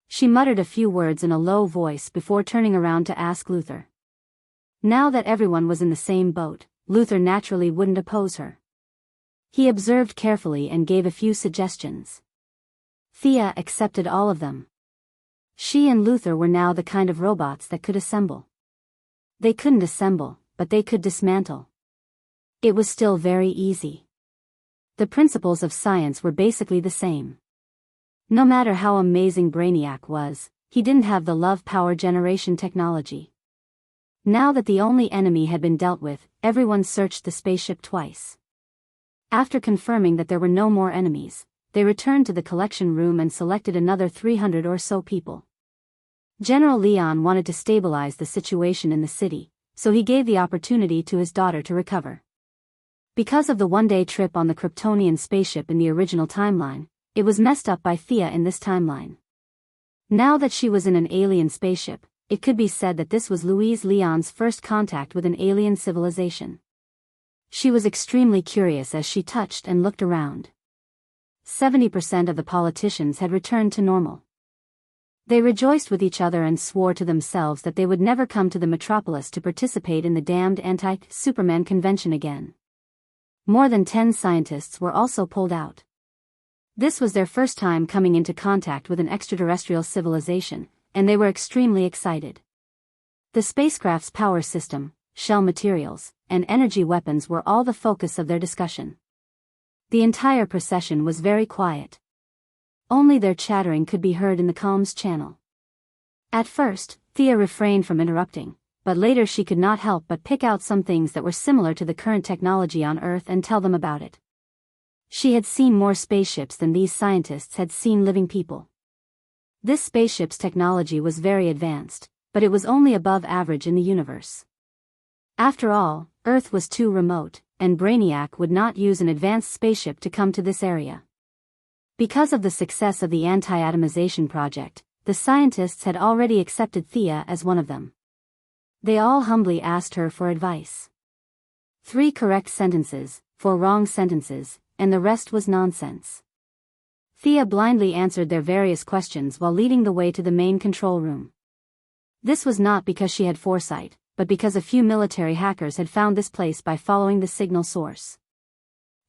She muttered a few words in a low voice before turning around to ask Luther. Now that everyone was in the same boat, Luther naturally wouldn't oppose her. He observed carefully and gave a few suggestions. Thea accepted all of them. She and Luther were now the kind of robots that could assemble. They couldn't assemble, but they could dismantle. It was still very easy. The principles of science were basically the same. No matter how amazing Brainiac was, he didn't have the love power generation technology. Now that the only enemy had been dealt with, everyone searched the spaceship twice. After confirming that there were no more enemies, they returned to the collection room and selected another 300 or so people. General Leon wanted to stabilize the situation in the city, so he gave the opportunity to his daughter to recover. Because of the one-day trip on the Kryptonian spaceship in the original timeline, it was messed up by Thea in this timeline. Now that she was in an alien spaceship, it could be said that this was Louise Leon's first contact with an alien civilization. She was extremely curious as she touched and looked around. 70% of the politicians had returned to normal. They rejoiced with each other and swore to themselves that they would never come to the metropolis to participate in the damned anti-Superman convention again. More than 10 scientists were also pulled out. This was their first time coming into contact with an extraterrestrial civilization, and they were extremely excited. The spacecraft's power system, shell materials, and energy weapons were all the focus of their discussion. The entire procession was very quiet. Only their chattering could be heard in the comms channel. At first, Thea refrained from interrupting, but later she could not help but pick out some things that were similar to the current technology on Earth and tell them about it. She had seen more spaceships than these scientists had seen living people. This spaceship's technology was very advanced, but it was only above average in the universe. After all, Earth was too remote, and Brainiac would not use an advanced spaceship to come to this area. Because of the success of the anti-atomization project, the scientists had already accepted Thea as one of them. They all humbly asked her for advice. 3 correct sentences, 4 wrong sentences, and the rest was nonsense. Thea blindly answered their various questions while leading the way to the main control room. This was not because she had foresight, but because a few military hackers had found this place by following the signal source.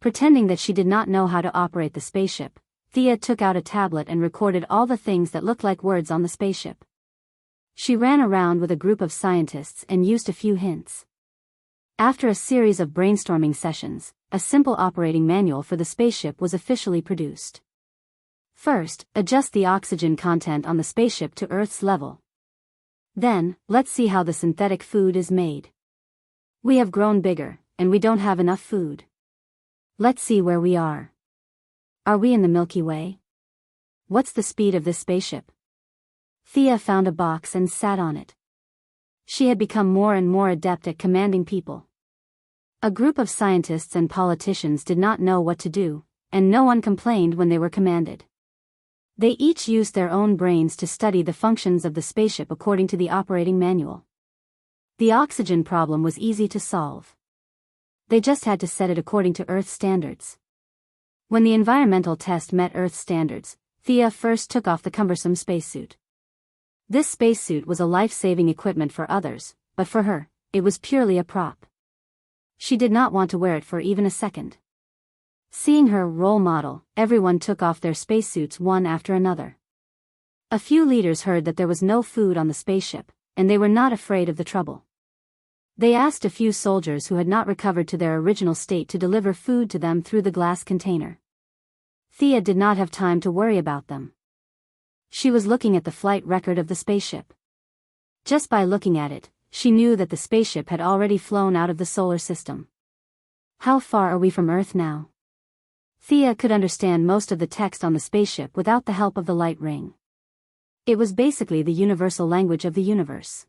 Pretending that she did not know how to operate the spaceship, Thea took out a tablet and recorded all the things that looked like words on the spaceship. She ran around with a group of scientists and used a few hints. After a series of brainstorming sessions, a simple operating manual for the spaceship was officially produced. First, adjust the oxygen content on the spaceship to Earth's level. Then, let's see how the synthetic food is made. We have grown bigger, and we don't have enough food. Let's see where we are. Are we in the Milky Way? What's the speed of this spaceship? Thea found a box and sat on it. She had become more and more adept at commanding people. A group of scientists and politicians did not know what to do, and no one complained when they were commanded. They each used their own brains to study the functions of the spaceship according to the operating manual. The oxygen problem was easy to solve. They just had to set it according to Earth standards. When the environmental test met Earth standards, Thea first took off the cumbersome spacesuit. This spacesuit was a life-saving equipment for others, but for her, it was purely a prop. She did not want to wear it for even a second. Seeing her role model, everyone took off their spacesuits one after another. A few leaders heard that there was no food on the spaceship, and they were not afraid of the trouble. They asked a few soldiers who had not recovered to their original state to deliver food to them through the glass container. Thea did not have time to worry about them. She was looking at the flight record of the spaceship. Just by looking at it, she knew that the spaceship had already flown out of the solar system. How far are we from Earth now? Thea could understand most of the text on the spaceship without the help of the light ring. It was basically the universal language of the universe.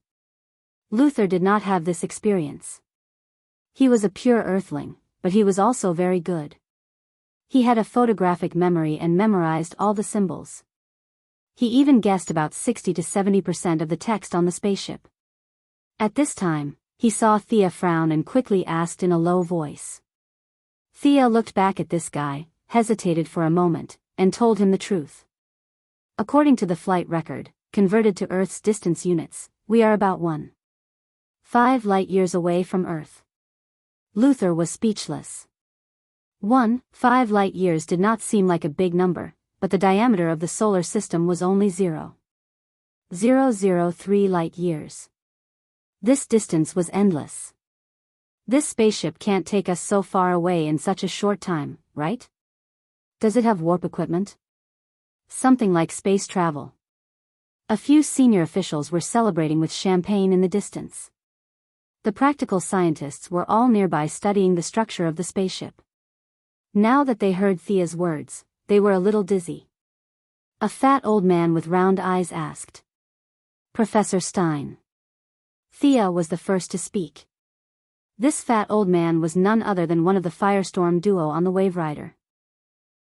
Luther did not have this experience. He was a pure earthling, but he was also very good. He had a photographic memory and memorized all the symbols. He even guessed about 60 to 70% of the text on the spaceship. At this time, he saw Thea frown and quickly asked in a low voice. Thea looked back at this guy, hesitated for a moment, and told him the truth. According to the flight record, converted to Earth's distance units, we are about 1.5 light-years away from Earth. Luther was speechless. 1.5 light-years did not seem like a big number, but the diameter of the solar system was only 0.003 light-years. This distance was endless. This spaceship can't take us so far away in such a short time, right? Does it have warp equipment? Something like space travel. A few senior officials were celebrating with champagne in the distance. The practical scientists were all nearby studying the structure of the spaceship. Now that they heard Thea's words, they were a little dizzy. A fat old man with round eyes asked. Professor Stein. Thea was the first to speak. This fat old man was none other than one of the Firestorm duo on the Wave Rider.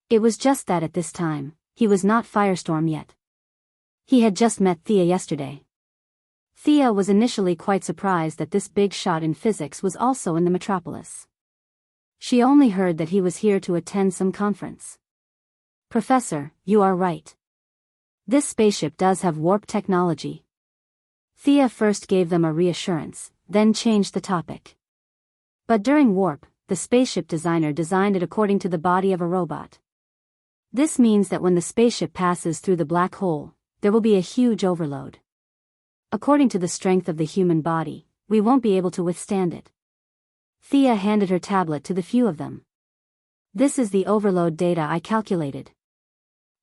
It was just that at this time, he was not Firestorm yet. He had just met Thea yesterday. Thea was initially quite surprised that this big shot in physics was also in the metropolis. She only heard that he was here to attend some conference. Professor, you are right. This spaceship does have warp technology. Thea first gave them a reassurance, then changed the topic. But during warp, the spaceship designer designed it according to the body of a robot. This means that when the spaceship passes through the black hole, there will be a huge overload. According to the strength of the human body, we won't be able to withstand it. Thea handed her tablet to the few of them. This is the overload data I calculated.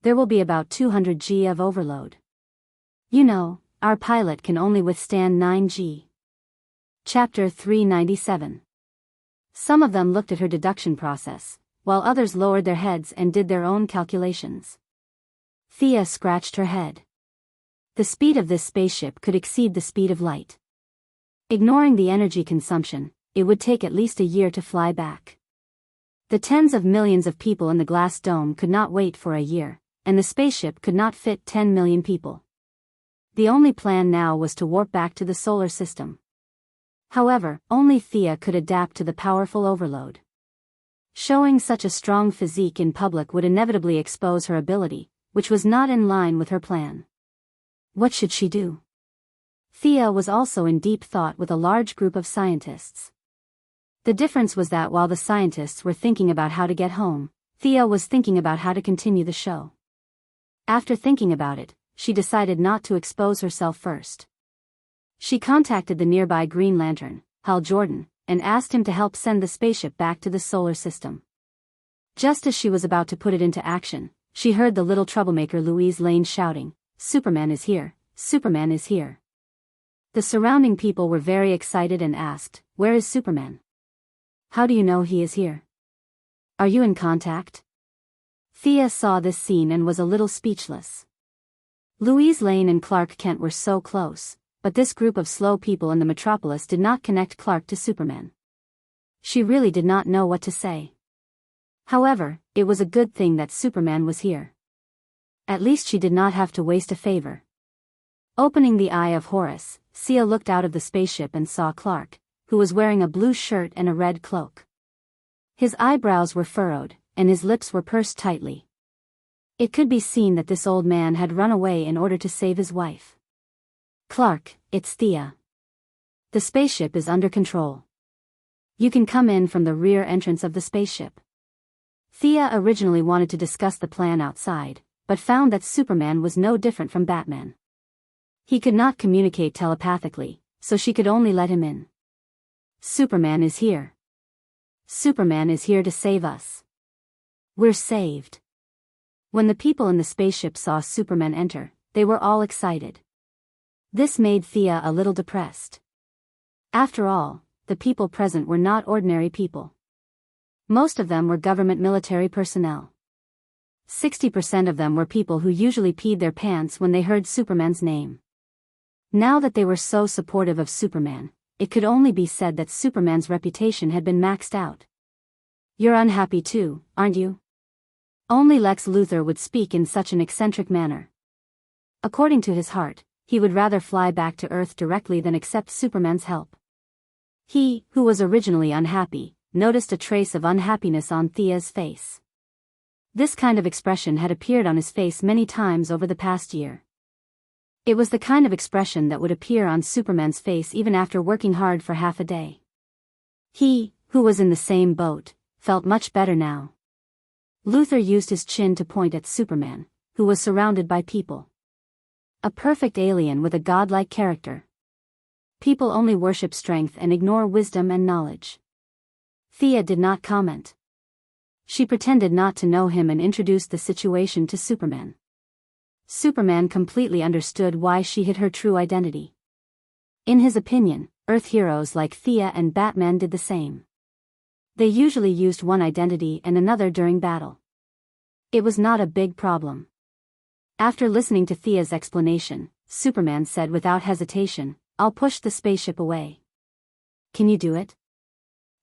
There will be about 200 G of overload. You know, our pilot can only withstand 9 G. Chapter 397. Some of them looked at her deduction process, while others lowered their heads and did their own calculations. Thea scratched her head. The speed of this spaceship could exceed the speed of light. Ignoring the energy consumption, it would take at least a year to fly back. The tens of millions of people in the glass dome could not wait for a year, and the spaceship could not fit 10 million people. The only plan now was to warp back to the solar system. However, only Thea could adapt to the powerful overload. Showing such a strong physique in public would inevitably expose her ability, which was not in line with her plan. What should she do? Thea was also in deep thought with a large group of scientists. The difference was that while the scientists were thinking about how to get home, Thea was thinking about how to continue the show. After thinking about it, she decided not to expose herself first. She contacted the nearby Green Lantern, Hal Jordan, and asked him to help send the spaceship back to the solar system. Just as she was about to put it into action, she heard the little troublemaker Louise Lane shouting, "Superman is here! Superman is here!" The surrounding people were very excited and asked, "Where is Superman? How do you know he is here? Are you in contact?" Thea saw this scene and was a little speechless. Louise Lane and Clark Kent were so close, but this group of slow people in the metropolis did not connect Clark to Superman. She really did not know what to say. However, it was a good thing that Superman was here. At least she did not have to waste a favor. Opening the Eye of Horus, Thea looked out of the spaceship and saw Clark, who was wearing a blue shirt and a red cloak. His eyebrows were furrowed, and his lips were pursed tightly. It could be seen that this old man had run away in order to save his wife. "Clark, it's Thea. The spaceship is under control. You can come in from the rear entrance of the spaceship." Thea originally wanted to discuss the plan outside, but found that Superman was no different from Batman. He could not communicate telepathically, so she could only let him in. "Superman is here. Superman is here to save us. We're saved." When the people in the spaceship saw Superman enter, they were all excited. This made Thea a little depressed. After all, the people present were not ordinary people. Most of them were government military personnel. 60% of them were people who usually peed their pants when they heard Superman's name. Now that they were so supportive of Superman, it could only be said that Superman's reputation had been maxed out. "You're unhappy too, aren't you?" Only Lex Luthor would speak in such an eccentric manner. According to his heart, he would rather fly back to Earth directly than accept Superman's help. He, who was originally unhappy, noticed a trace of unhappiness on Thea's face. This kind of expression had appeared on his face many times over the past year. It was the kind of expression that would appear on Superman's face even after working hard for half a day. He, who was in the same boat, felt much better now. Luthor used his chin to point at Superman, who was surrounded by people. A perfect alien with a godlike character. People only worship strength and ignore wisdom and knowledge. Thea did not comment. She pretended not to know him and introduced the situation to Superman. Superman completely understood why she hid her true identity. In his opinion, Earth heroes like Thea and Batman did the same. They usually used one identity and another during battle. It was not a big problem. After listening to Thea's explanation, Superman said without hesitation, "I'll push the spaceship away." "Can you do it?"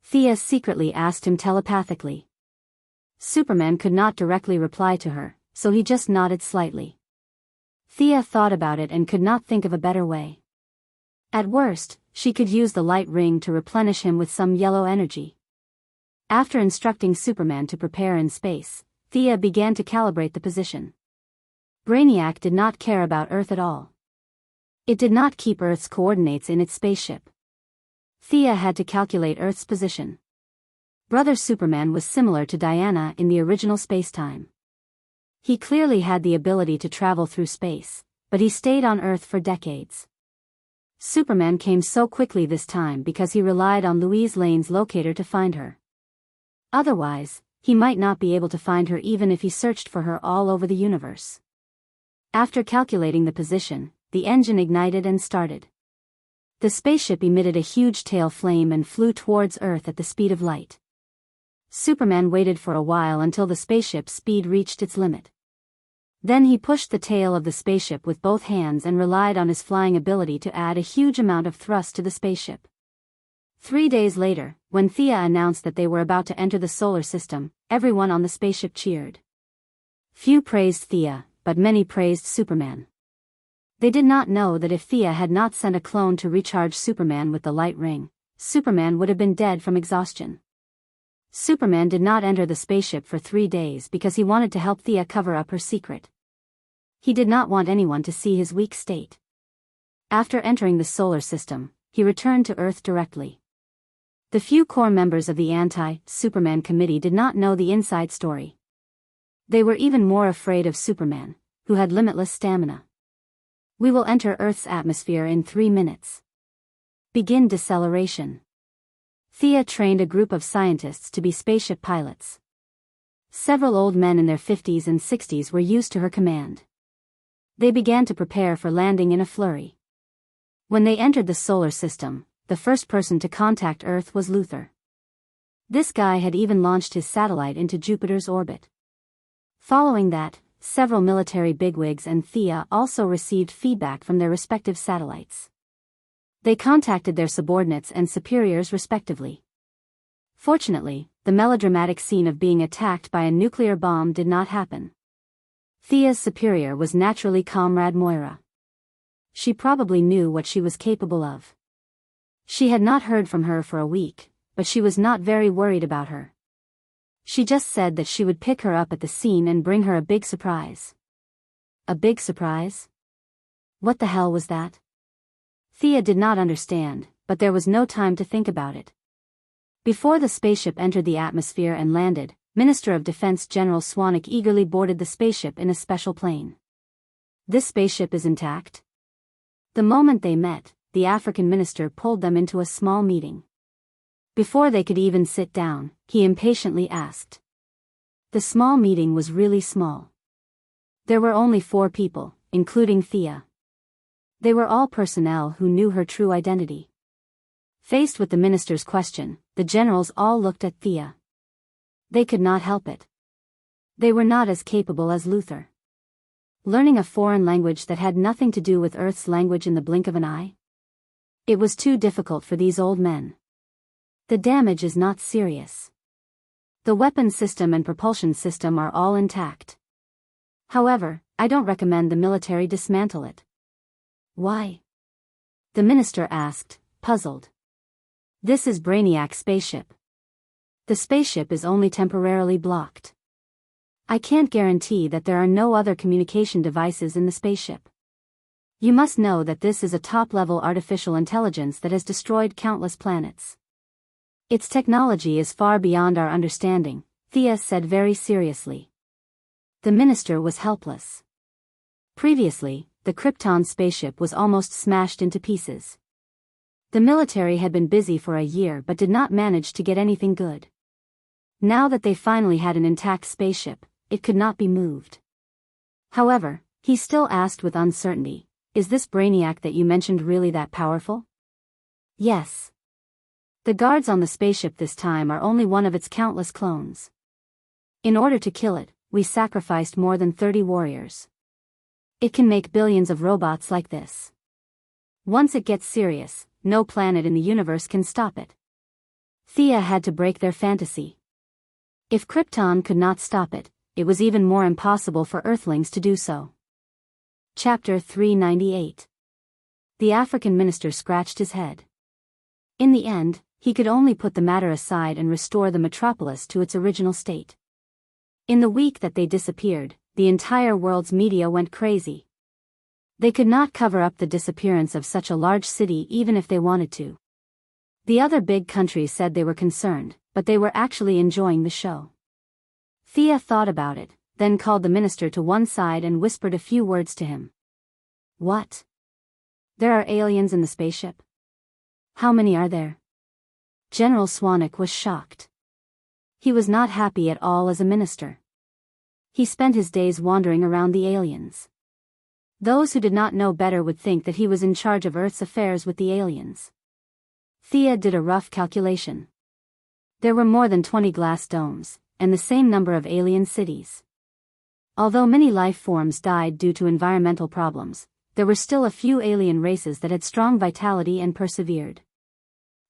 Thea secretly asked him telepathically. Superman could not directly reply to her, so he just nodded slightly. Thea thought about it and could not think of a better way. At worst, she could use the light ring to replenish him with some yellow energy. After instructing Superman to prepare in space, Thea began to calibrate the position. Brainiac did not care about Earth at all. It did not keep Earth's coordinates in its spaceship. Thea had to calculate Earth's position. Brother Superman was similar to Diana in the original spacetime. He clearly had the ability to travel through space, but he stayed on Earth for decades. Superman came so quickly this time because he relied on Louise Lane's locator to find her. Otherwise, he might not be able to find her even if he searched for her all over the universe. After calculating the position, the engine ignited and started. The spaceship emitted a huge tail flame and flew towards Earth at the speed of light. Superman waited for a while until the spaceship's speed reached its limit. Then he pushed the tail of the spaceship with both hands and relied on his flying ability to add a huge amount of thrust to the spaceship. 3 days later, when Thea announced that they were about to enter the solar system, everyone on the spaceship cheered. Few praised Thea, but many praised Superman. They did not know that if Thea had not sent a clone to recharge Superman with the light ring, Superman would have been dead from exhaustion. Superman did not enter the spaceship for 3 days because he wanted to help Thea cover up her secret. He did not want anyone to see his weak state. After entering the solar system, he returned to Earth directly. The few core members of the anti-Superman committee did not know the inside story. They were even more afraid of Superman, who had limitless stamina. "We will enter Earth's atmosphere in 3 minutes. Begin deceleration." Thea trained a group of scientists to be spaceship pilots. Several old men in their 50s and 60s were used to her command. They began to prepare for landing in a flurry. When they entered the solar system, the first person to contact Earth was Luthor. This guy had even launched his satellite into Jupiter's orbit. Following that, several military bigwigs and Thea also received feedback from their respective satellites. They contacted their subordinates and superiors respectively. Fortunately, the melodramatic scene of being attacked by a nuclear bomb did not happen. Thea's superior was naturally Comrade Moira. She probably knew what she was capable of. She had not heard from her for a week, but she was not very worried about her. She just said that she would pick her up at the scene and bring her a big surprise. A big surprise? What the hell was that? Thea did not understand, but there was no time to think about it. Before the spaceship entered the atmosphere and landed, Minister of Defense General Swanwick eagerly boarded the spaceship in a special plane. "This spaceship is intact?" The moment they met, the African minister pulled them into a small meeting. Before they could even sit down, he impatiently asked. The small meeting was really small. There were only 4 people, including Thea. They were all personnel who knew her true identity. Faced with the minister's question, the generals all looked at Thea. They could not help it. They were not as capable as Luthor. Learning a foreign language that had nothing to do with Earth's language in the blink of an eye? It was too difficult for these old men. The damage is not serious. The weapon system and propulsion system are all intact. However, I don't recommend the military dismantle it. Why? The minister asked, puzzled. This is Brainiac's spaceship. The spaceship is only temporarily blocked. I can't guarantee that there are no other communication devices in the spaceship. You must know that this is a top-level artificial intelligence that has destroyed countless planets. Its technology is far beyond our understanding, Thea said very seriously. The minister was helpless. Previously, the Krypton spaceship was almost smashed into pieces. The military had been busy for a year but did not manage to get anything good. Now that they finally had an intact spaceship, it could not be moved. However, he still asked with uncertainty, "Is this Brainiac that you mentioned really that powerful?" "Yes. The guards on the spaceship this time are only one of its countless clones. In order to kill it, we sacrificed more than 30 warriors. It can make billions of robots like this. Once it gets serious, no planet in the universe can stop it." Thea had to break their fantasy. If Krypton could not stop it, it was even more impossible for Earthlings to do so. Chapter 398. The African minister scratched his head. In the end, he could only put the matter aside and restore the metropolis to its original state. In the week that they disappeared, the entire world's media went crazy. They could not cover up the disappearance of such a large city even if they wanted to. The other big countries said they were concerned, but they were actually enjoying the show. Thea thought about it, then called the minister to one side and whispered a few words to him. "What? There are aliens in the spaceship? How many are there?" General Swanwick was shocked. He was not happy at all as a minister. He spent his days wandering around the aliens. Those who did not know better would think that he was in charge of Earth's affairs with the aliens. Thea did a rough calculation. There were more than 20 glass domes, and the same number of alien cities. Although many life forms died due to environmental problems, there were still a few alien races that had strong vitality and persevered.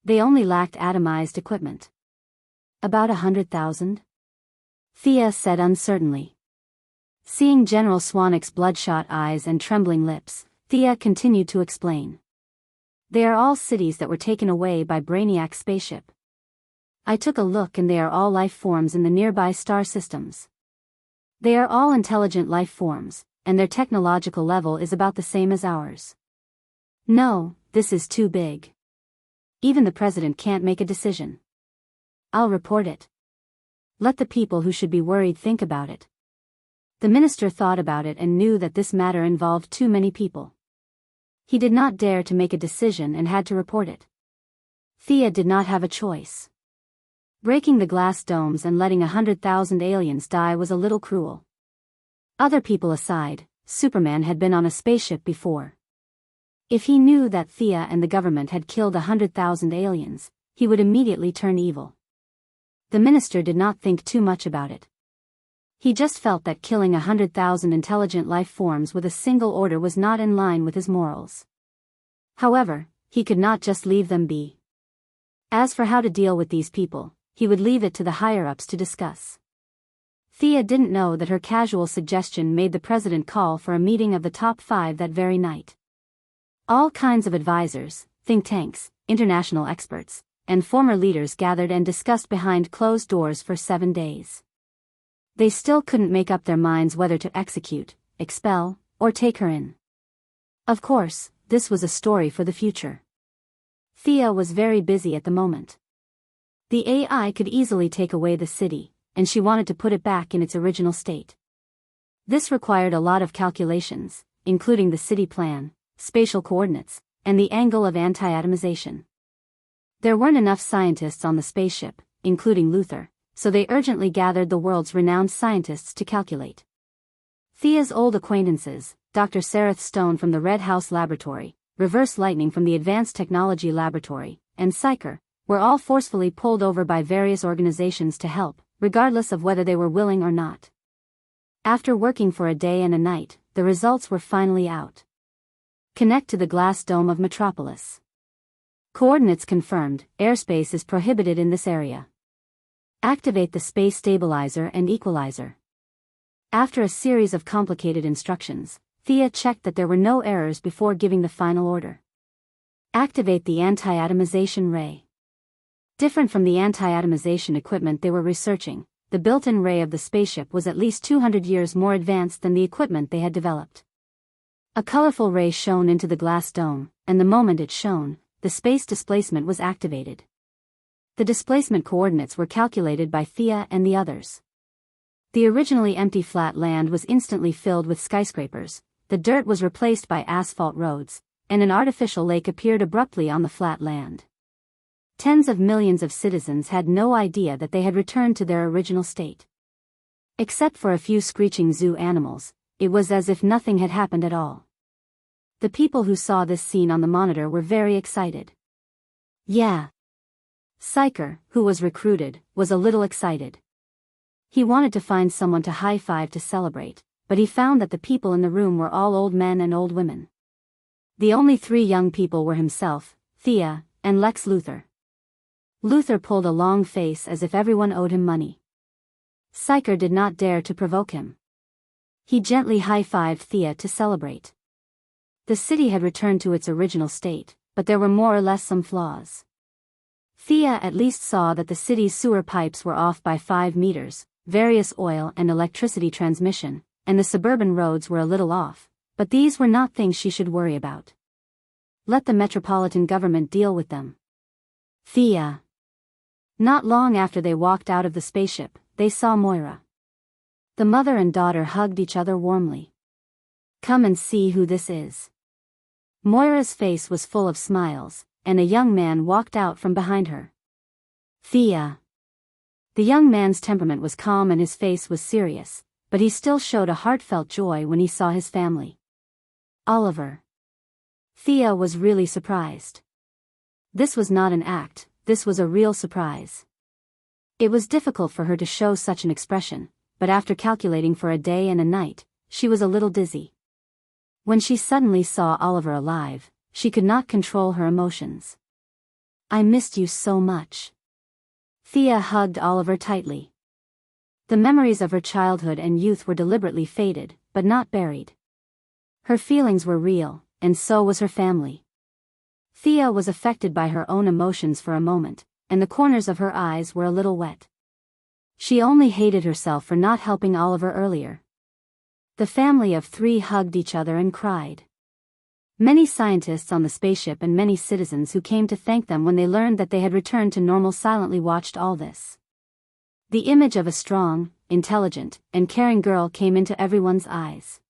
They only lacked atomized equipment. About 100,000? Thea said uncertainly. Seeing General Swanwick's bloodshot eyes and trembling lips, Thea continued to explain. They are all cities that were taken away by Brainiac's spaceship. I took a look and they are all life forms in the nearby star systems. They are all intelligent life forms, and their technological level is about the same as ours. No, this is too big. Even the president can't make a decision. I'll report it. Let the people who should be worried think about it. The minister thought about it and knew that this matter involved too many people. He did not dare to make a decision and had to report it. Thea did not have a choice. Breaking the glass domes and letting 100,000 aliens die was a little cruel. Other people aside, Superman had been on a spaceship before. If he knew that Thea and the government had killed 100,000 aliens, he would immediately turn evil. The minister did not think too much about it. He just felt that killing 100,000 intelligent life forms with a single order was not in line with his morals. However, he could not just leave them be. As for how to deal with these people, he would leave it to the higher-ups to discuss. Thea didn't know that her casual suggestion made the president call for a meeting of the top 5 that very night. All kinds of advisors, think tanks, international experts, and former leaders gathered and discussed behind closed doors for 7 days. They still couldn't make up their minds whether to execute, expel, or take her in. Of course, this was a story for the future. Thea was very busy at the moment. The AI could easily take away the city, and she wanted to put it back in its original state. This required a lot of calculations, including the city plan, spatial coordinates, and the angle of anti-atomization. There weren't enough scientists on the spaceship, including Luther, so they urgently gathered the world's renowned scientists to calculate. Thea's old acquaintances, Dr. Sareth Stone from the Red House Laboratory, Reverse Lightning from the Advanced Technology Laboratory, and Psyker, were all forcefully pulled over by various organizations to help, regardless of whether they were willing or not. After working for a day and a night, the results were finally out. Connect to the glass dome of Metropolis. Coordinates confirmed, airspace is prohibited in this area. Activate the space stabilizer and equalizer. After a series of complicated instructions, Thea checked that there were no errors before giving the final order. Activate the anti-atomization ray. Different from the anti-atomization equipment they were researching, the built-in ray of the spaceship was at least 200 years more advanced than the equipment they had developed. A colorful ray shone into the glass dome, and the moment it shone, the space displacement was activated. The displacement coordinates were calculated by Thea and the others. The originally empty flat land was instantly filled with skyscrapers, the dirt was replaced by asphalt roads, and an artificial lake appeared abruptly on the flat land. Tens of millions of citizens had no idea that they had returned to their original state. Except for a few screeching zoo animals, it was as if nothing had happened at all. The people who saw this scene on the monitor were very excited. Yeah. Psyker, who was recruited, was a little excited. He wanted to find someone to high-five to celebrate, but he found that the people in the room were all old men and old women. The only three young people were himself, Thea, and Lex Luthor. Luthor pulled a long face as if everyone owed him money. Psyker did not dare to provoke him. He gently high-fived Thea to celebrate. The city had returned to its original state, but there were more or less some flaws. Thea at least saw that the city's sewer pipes were off by 5 meters, various oil and electricity transmission, and the suburban roads were a little off, but these were not things she should worry about. Let the metropolitan government deal with them. Thea. Not long after they walked out of the spaceship, they saw Moira. The mother and daughter hugged each other warmly. Come and see who this is. Moira's face was full of smiles, and a young man walked out from behind her. Thea. The young man's temperament was calm and his face was serious, but he still showed a heartfelt joy when he saw his family. Oliver. Thea was really surprised. This was not an act, this was a real surprise. It was difficult for her to show such an expression, but after calculating for a day and a night, she was a little dizzy. When she suddenly saw Oliver alive, she could not control her emotions. I missed you so much. Thea hugged Oliver tightly. The memories of her childhood and youth were deliberately faded, but not buried. Her feelings were real, and so was her family. Thea was affected by her own emotions for a moment, and the corners of her eyes were a little wet. She only hated herself for not helping Oliver earlier. The family of 3 hugged each other and cried. Many scientists on the spaceship and many citizens who came to thank them when they learned that they had returned to normal silently watched all this. The image of a strong, intelligent, and caring girl came into everyone's eyes.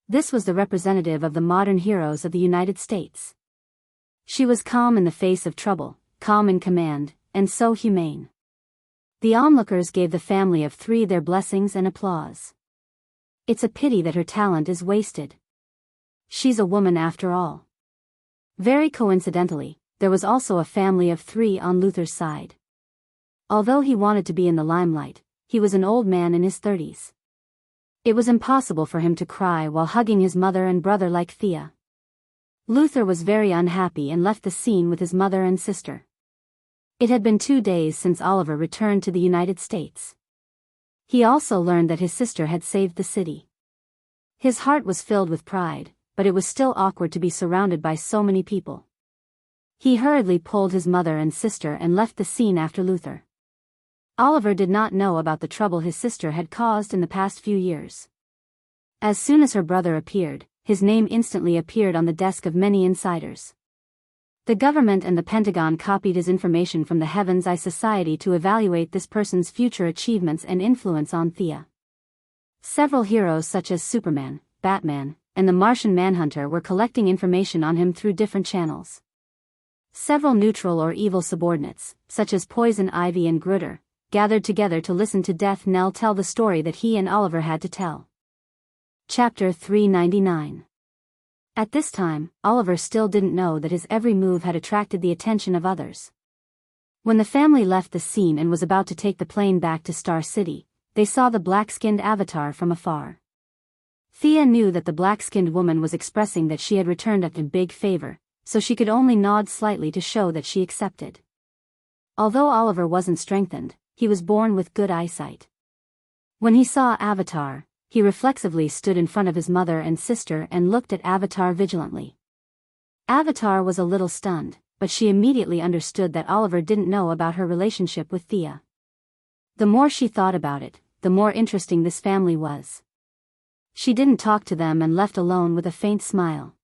This was the representative of the modern heroes of the United States. She was calm in the face of trouble, calm in command, and so humane. The onlookers gave the family of 3 their blessings and applause. It's a pity that her talent is wasted. She's a woman after all. Very coincidentally, there was also a family of 3 on Luthor's side. Although he wanted to be in the limelight, he was an old man in his 30s. It was impossible for him to cry while hugging his mother and brother like Thea. Luthor was very unhappy and left the scene with his mother and sister. It had been 2 days since Oliver returned to the United States. He also learned that his sister had saved the city. His heart was filled with pride, but it was still awkward to be surrounded by so many people. He hurriedly pulled his mother and sister and left the scene after Luthor. Oliver did not know about the trouble his sister had caused in the past few years. As soon as her brother appeared, his name instantly appeared on the desk of many insiders. The government and the Pentagon copied his information from the Heaven's Eye Society to evaluate this person's future achievements and influence on Thea. Several heroes such as Superman, Batman, and the Martian Manhunter were collecting information on him through different channels. Several neutral or evil subordinates, such as Poison Ivy and Grutter, gathered together to listen to Death Knell tell the story that he and Oliver had to tell. Chapter 399. At this time, Oliver still didn't know that his every move had attracted the attention of others. When the family left the scene and was about to take the plane back to Star City, they saw the black-skinned avatar from afar. Thea knew that the black-skinned woman was expressing that she had returned a big favor, so she could only nod slightly to show that she accepted. Although Oliver wasn't strengthened, he was born with good eyesight. When he saw Avatar, he reflexively stood in front of his mother and sister and looked at Avatar vigilantly. Avatar was a little stunned, but she immediately understood that Oliver didn't know about her relationship with Thea. The more she thought about it, the more interesting this family was. She didn't talk to them and left alone with a faint smile.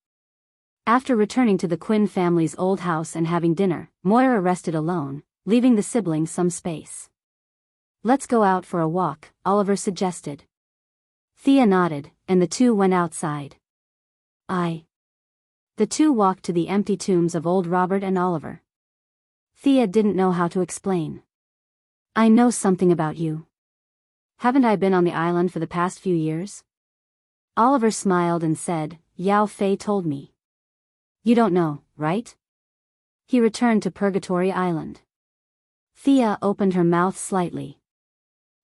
After returning to the Quinn family's old house and having dinner, Moira rested alone, leaving the siblings some space. "Let's go out for a walk," Oliver suggested. Thea nodded, and the two went outside. The two walked to the empty tombs of old Robert and Oliver. Thea didn't know how to explain. "I know something about you. Haven't I been on the island for the past few years?" Oliver smiled and said, "Yao Fei told me." "You don't know, right?" "He returned to Purgatory Island." Thea opened her mouth slightly.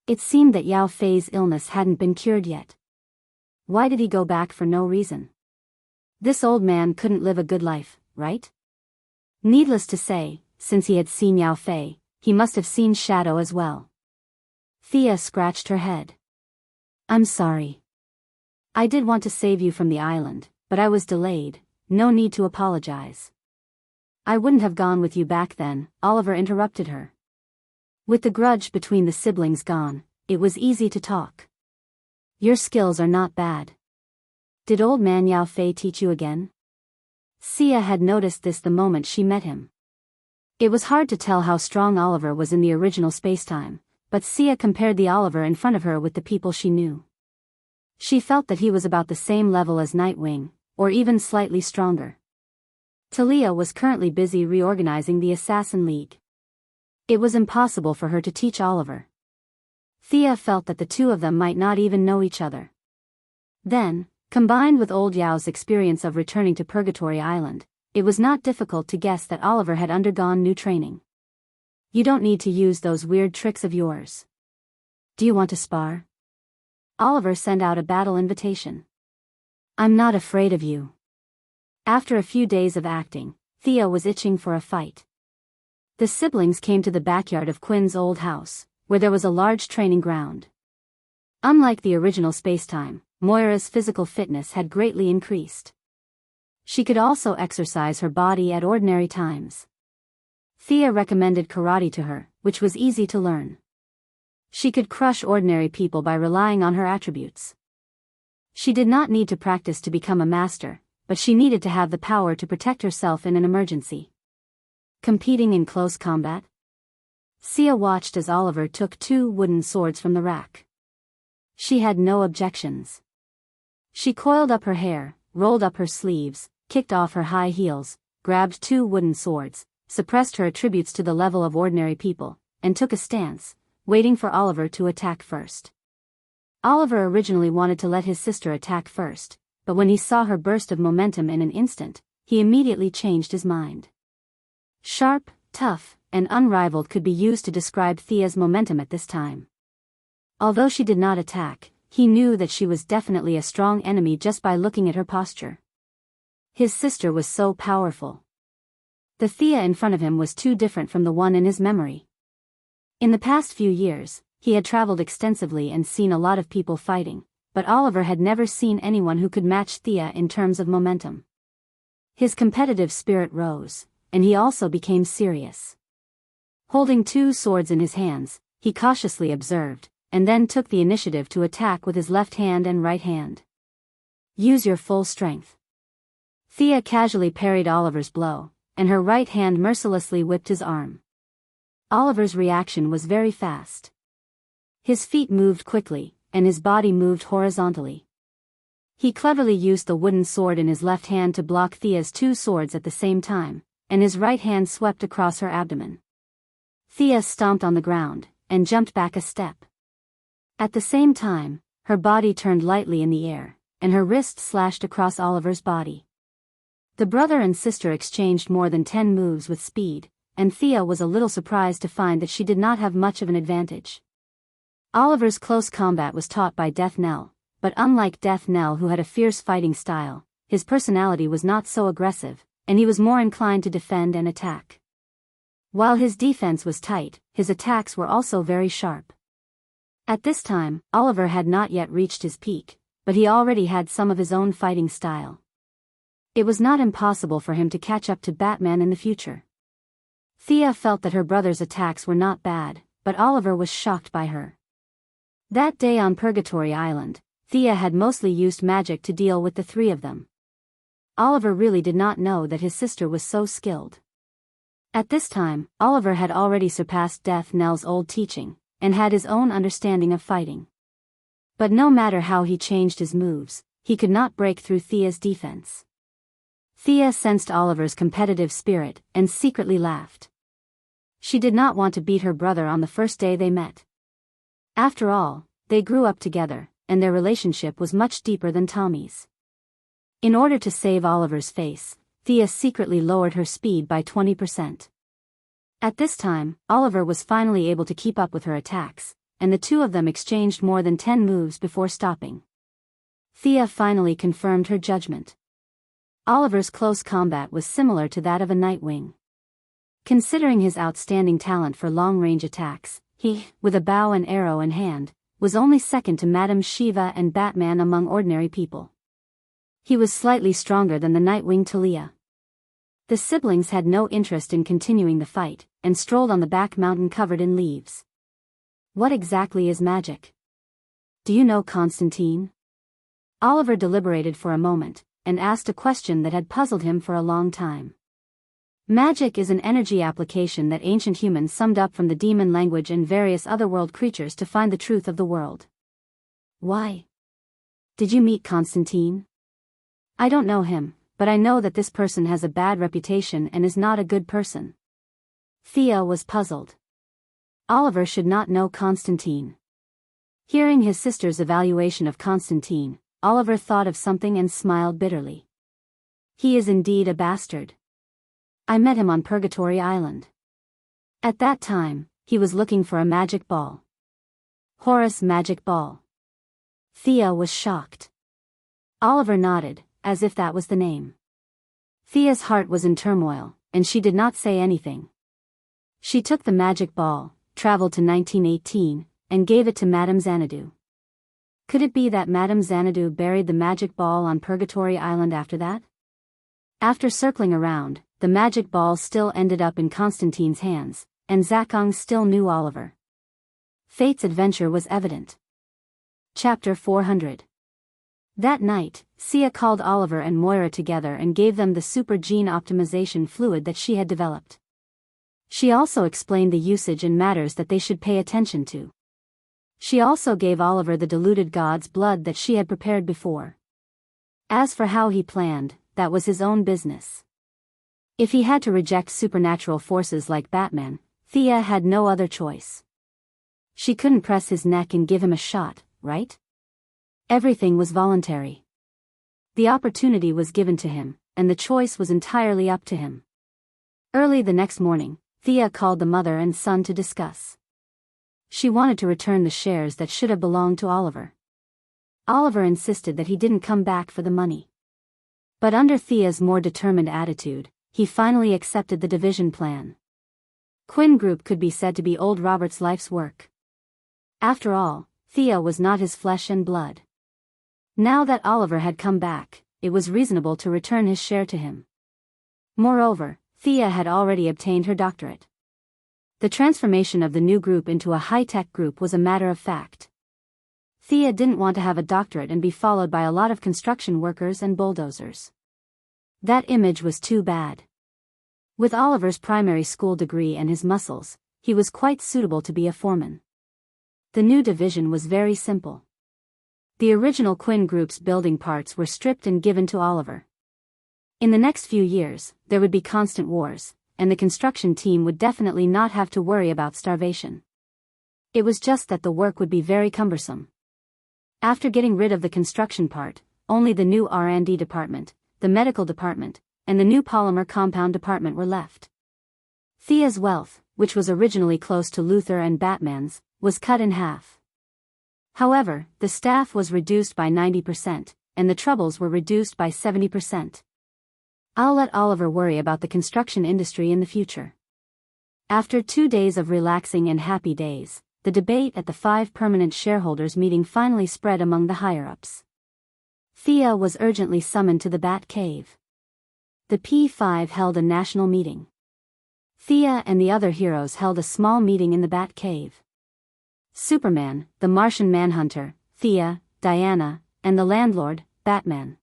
It seemed that Yao Fei's illness hadn't been cured yet. Why did he go back for no reason? This old man couldn't live a good life, right? Needless to say, since he had seen Yao Fei, he must have seen Shadow as well. Thea scratched her head. "I'm sorry. I did want to save you from the island, but I was delayed. No need to apologize." "I wouldn't have gone with you back then," Oliver interrupted her. With the grudge between the siblings gone, it was easy to talk. "Your skills are not bad. Did old man Yao Fei teach you again?" Sia had noticed this the moment she met him. It was hard to tell how strong Oliver was in the original spacetime, but Sia compared the Oliver in front of her with the people she knew. She felt that he was about the same level as Nightwing, or even slightly stronger. Talia was currently busy reorganizing the Assassin League. It was impossible for her to teach Oliver. Thea felt that the two of them might not even know each other. Then, combined with old Yao's experience of returning to Purgatory Island, it was not difficult to guess that Oliver had undergone new training. "You don't need to use those weird tricks of yours. Do you want to spar?" Oliver sent out a battle invitation. "I'm not afraid of you." After a few days of acting, Thea was itching for a fight. The siblings came to the backyard of Quinn's old house, where there was a large training ground. Unlike the original spacetime, Moira's physical fitness had greatly increased. She could also exercise her body at ordinary times. Thea recommended karate to her, which was easy to learn. She could crush ordinary people by relying on her attributes. She did not need to practice to become a master, but she needed to have the power to protect herself in an emergency. Competing in close combat? Sia watched as Oliver took 2 wooden swords from the rack. She had no objections. She coiled up her hair, rolled up her sleeves, kicked off her high heels, grabbed 2 wooden swords, suppressed her attributes to the level of ordinary people, and took a stance, waiting for Oliver to attack first. Oliver originally wanted to let his sister attack first, but when he saw her burst of momentum in an instant, he immediately changed his mind. Sharp, tough, and unrivaled could be used to describe Thea's momentum at this time. Although she did not attack, he knew that she was definitely a strong enemy just by looking at her posture. His sister was so powerful. The Thea in front of him was too different from the one in his memory. In the past few years, he had traveled extensively and seen a lot of people fighting, but Oliver had never seen anyone who could match Thea in terms of momentum. His competitive spirit rose, and he also became serious. Holding 2 swords in his hands, he cautiously observed, and then took the initiative to attack with his left hand and right hand. "Use your full strength." Thea casually parried Oliver's blow, and her right hand mercilessly whipped his arm. Oliver's reaction was very fast. His feet moved quickly, and his body moved horizontally. He cleverly used the wooden sword in his left hand to block Thea's 2 swords at the same time, and his right hand swept across her abdomen. Thea stomped on the ground, and jumped back a step. At the same time, her body turned lightly in the air, and her wrist slashed across Oliver's body. The brother and sister exchanged more than 10 moves with speed, and Thea was a little surprised to find that she did not have much of an advantage. Oliver's close combat was taught by Death Knell, but unlike Death Knell, who had a fierce fighting style, his personality was not so aggressive, and he was more inclined to defend and attack. While his defense was tight, his attacks were also very sharp. At this time, Oliver had not yet reached his peak, but he already had some of his own fighting style. It was not impossible for him to catch up to Batman in the future. Thea felt that her brother's attacks were not bad, but Oliver was shocked by her. That day on Purgatory Island, Thea had mostly used magic to deal with the three of them. Oliver really did not know that his sister was so skilled. At this time, Oliver had already surpassed Death Knell's old teaching, and had his own understanding of fighting. But no matter how he changed his moves, he could not break through Thea's defense. Thea sensed Oliver's competitive spirit and secretly laughed. She did not want to beat her brother on the first day they met. After all, they grew up together, and their relationship was much deeper than Tommy's. In order to save Oliver's face, Thea secretly lowered her speed by 20%. At this time, Oliver was finally able to keep up with her attacks, and the two of them exchanged more than 10 moves before stopping. Thea finally confirmed her judgment. Oliver's close combat was similar to that of a Nightwing. Considering his outstanding talent for long-range attacks, he, with a bow and arrow in hand, was only second to Madame Shiva and Batman among ordinary people. He was slightly stronger than the Nightwing Talia. The siblings had no interest in continuing the fight, and strolled on the back mountain covered in leaves. What exactly is magic? Do you know, Constantine? Oliver deliberated for a moment, and asked a question that had puzzled him for a long time. Magic is an energy application that ancient humans summed up from the demon language and various otherworld creatures to find the truth of the world. Why? Did you meet Constantine? I don't know him, but I know that this person has a bad reputation and is not a good person. Thea was puzzled. Oliver should not know Constantine. Hearing his sister's evaluation of Constantine, Oliver thought of something and smiled bitterly. He is indeed a bastard. I met him on Purgatory Island. At that time, he was looking for a magic ball. Horus Magic Ball. Thea was shocked. Oliver nodded, as if that was the name. Thea's heart was in turmoil, and she did not say anything. She took the magic ball, traveled to 1918, and gave it to Madame Xanadu. Could it be that Madame Xanadu buried the magic ball on Purgatory Island after that? After circling around, the magic ball still ended up in Constantine's hands, and Zakong still knew Oliver. Fate's adventure was evident. Chapter 400. That night, Sia called Oliver and Moira together and gave them the super gene optimization fluid that she had developed. She also explained the usage and matters that they should pay attention to. She also gave Oliver the diluted god's blood that she had prepared before. As for how he planned, that was his own business. If he had to reject supernatural forces like Batman, Thea had no other choice. She couldn't press his neck and give him a shot, right? Everything was voluntary. The opportunity was given to him, and the choice was entirely up to him. Early the next morning, Thea called the mother and son to discuss. She wanted to return the shares that should have belonged to Oliver. Oliver insisted that he didn't come back for the money. But under Thea's more determined attitude, he finally accepted the division plan. Quinn Group could be said to be old Robert's life's work. After all, Thea was not his flesh and blood. Now that Oliver had come back, it was reasonable to return his share to him. Moreover, Thea had already obtained her doctorate. The transformation of the new group into a high-tech group was a matter of fact. Thea didn't want to have a doctorate and be followed by a lot of construction workers and bulldozers. That image was too bad. With Oliver's primary school degree and his muscles, he was quite suitable to be a foreman. The new division was very simple. The original Quinn Group's building parts were stripped and given to Oliver. In the next few years, there would be constant wars, and the construction team would definitely not have to worry about starvation. It was just that the work would be very cumbersome. After getting rid of the construction part, only the new R&D department, the medical department, and the new polymer compound department were left. Thea's wealth, which was originally close to Luther and Batman's, was cut in half. However, the staff was reduced by 90%, and the troubles were reduced by 70%. I'll let Oliver worry about the construction industry in the future. After 2 days of relaxing and happy days, the debate at the 5 permanent shareholders meeting finally spread among the higher-ups. Thea was urgently summoned to the Bat Cave. The P5 held a national meeting. Thea and the other heroes held a small meeting in the Bat Cave. Superman, the Martian Manhunter, Thea, Diana, and the landlord, Batman.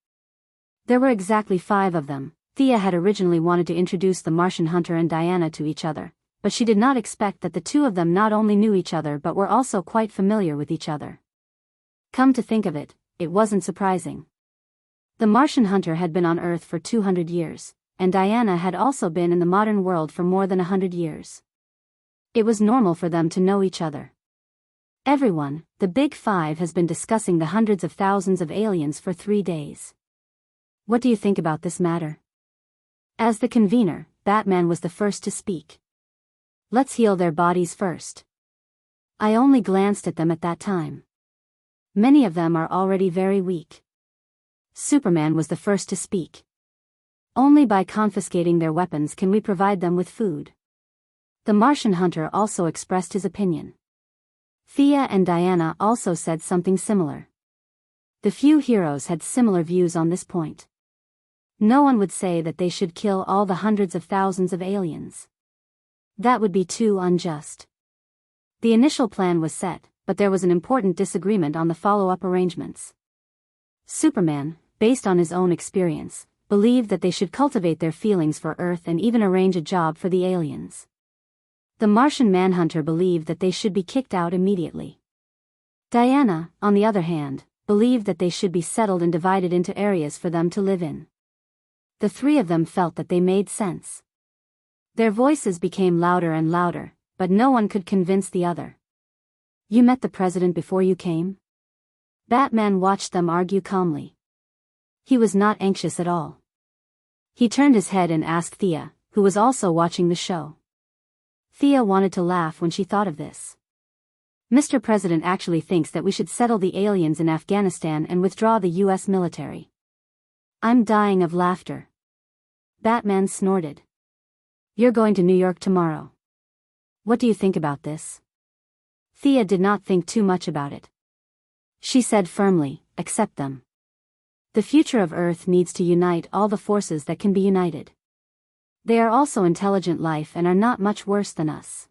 There were exactly 5 of them. Thea had originally wanted to introduce the Martian Hunter and Diana to each other, but she did not expect that the 2 of them not only knew each other but were also quite familiar with each other. Come to think of it, it wasn't surprising. The Martian Hunter had been on Earth for 200 years, and Diana had also been in the modern world for more than 100 years. It was normal for them to know each other. Everyone, the Big Five, has been discussing the hundreds of thousands of aliens for 3 days. What do you think about this matter? As the convener, Batman was the first to speak. Let's heal their bodies first. I only glanced at them at that time. Many of them are already very weak. Superman was the first to speak. Only by confiscating their weapons can we provide them with food. The Martian Hunter also expressed his opinion. Thea and Diana also said something similar. The few heroes had similar views on this point. No one would say that they should kill all the hundreds of thousands of aliens. That would be too unjust. The initial plan was set, but there was an important disagreement on the follow-up arrangements. Superman, based on his own experience, believed that they should cultivate their feelings for Earth and even arrange a job for the aliens. The Martian Manhunter believed that they should be kicked out immediately. Diana, on the other hand, believed that they should be settled and divided into areas for them to live in. The 3 of them felt that they made sense. Their voices became louder and louder, but no one could convince the other. You met the president before you came? Batman watched them argue calmly. He was not anxious at all. He turned his head and asked Thea, who was also watching the show. Thea wanted to laugh when she thought of this. Mr. President actually thinks that we should settle the aliens in Afghanistan and withdraw the US military. I'm dying of laughter. Batman snorted. You're going to New York tomorrow. What do you think about this? Thea did not think too much about it. She said firmly, accept them. The future of Earth needs to unite all the forces that can be united. They are also intelligent life and are not much worse than us.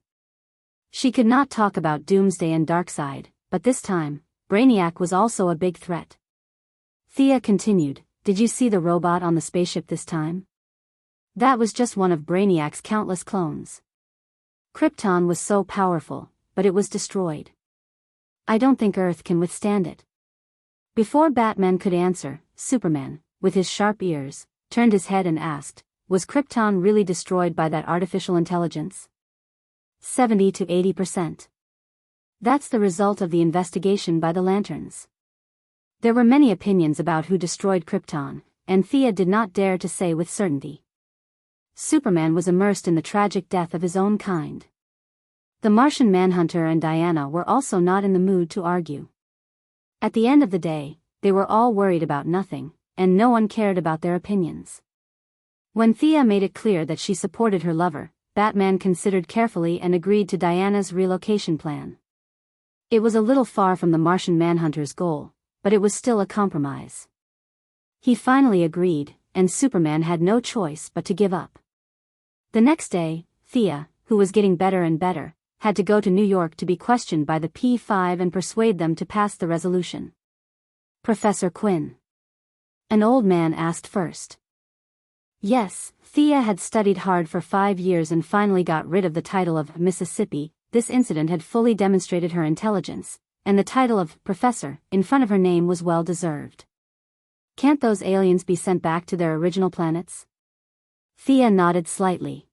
She could not talk about Doomsday and Darkseid, but this time, Brainiac was also a big threat. Thea continued, did you see the robot on the spaceship this time? That was just one of Brainiac's countless clones. Krypton was so powerful, but it was destroyed. I don't think Earth can withstand it. Before Batman could answer, Superman, with his sharp ears, turned his head and asked, was Krypton really destroyed by that artificial intelligence? 70 to 80%. That's the result of the investigation by the Lanterns. There were many opinions about who destroyed Krypton, and Thea did not dare to say with certainty. Superman was immersed in the tragic death of his own kind. The Martian Manhunter and Diana were also not in the mood to argue. At the end of the day, they were all worried about nothing, and no one cared about their opinions. When Thea made it clear that she supported her lover, Batman considered carefully and agreed to Diana's relocation plan. It was a little far from the Martian Manhunter's goal, but it was still a compromise. He finally agreed, and Superman had no choice but to give up. The next day, Thea, who was getting better and better, had to go to New York to be questioned by the P5 and persuade them to pass the resolution. Professor Quinn. An old man asked first. Yes, Thea had studied hard for 5 years and finally got rid of the title of Mississippi. This incident had fully demonstrated her intelligence, and the title of Professor in front of her name was well deserved. Can't those aliens be sent back to their original planets? Thea nodded slightly.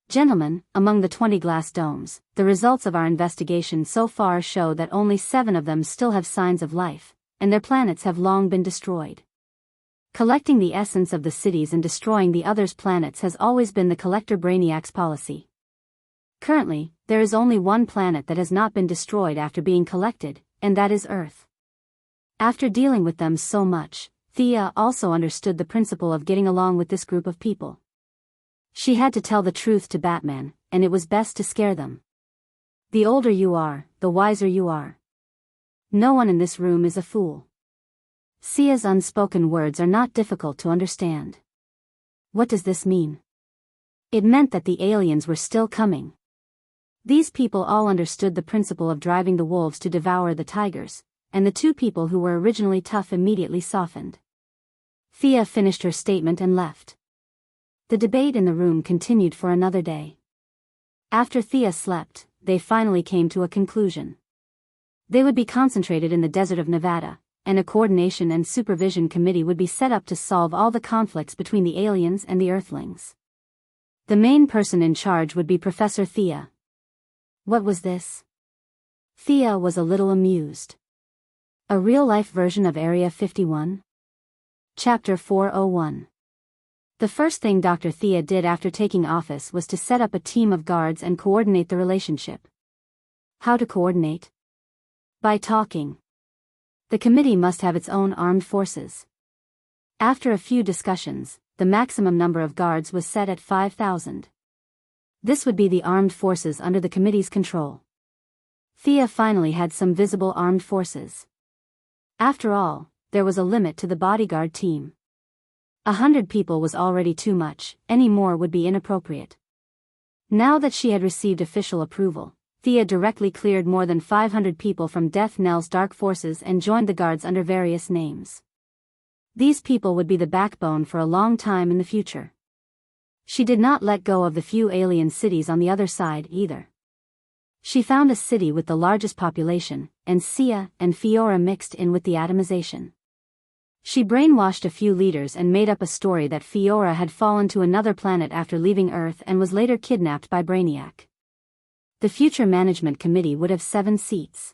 Gentlemen, among the 20 glass domes, the results of our investigation so far show that only 7 of them still have signs of life, and their planets have long been destroyed. Collecting the essence of the cities and destroying the others' planets has always been the Collector Brainiac's policy. Currently, there is only one planet that has not been destroyed after being collected, and that is Earth. After dealing with them so much, Thea also understood the principle of getting along with this group of people. She had to tell the truth to Batman, and it was best to scare them. The older you are, the wiser you are. No one in this room is a fool. Thea's unspoken words are not difficult to understand. What does this mean? It meant that the aliens were still coming. These people all understood the principle of driving the wolves to devour the tigers, and the two people who were originally tough immediately softened. Thea finished her statement and left. The debate in the room continued for another day. After Thea slept, they finally came to a conclusion. They would be concentrated in the desert of Nevada, and a coordination and supervision committee would be set up to solve all the conflicts between the aliens and the Earthlings. The main person in charge would be Professor Thea. What was this? Thea was a little amused. A real-life version of Area 51? Chapter 401. The first thing Dr. Thea did after taking office was to set up a team of guards and coordinate the relationship. How to coordinate? By talking. The committee must have its own armed forces. After a few discussions, the maximum number of guards was set at 5,000. This would be the armed forces under the committee's control. Thea finally had some visible armed forces. After all, there was a limit to the bodyguard team. 100 people was already too much, any more would be inappropriate. Now that she had received official approval, Thea directly cleared more than 500 people from Death Knell's dark forces and joined the guards under various names. These people would be the backbone for a long time in the future. She did not let go of the few alien cities on the other side either. She found a city with the largest population, and Sia and Fiora mixed in with the atomization. She brainwashed a few leaders and made up a story that Fiora had fallen to another planet after leaving Earth and was later kidnapped by Brainiac. The future management committee would have 7 seats.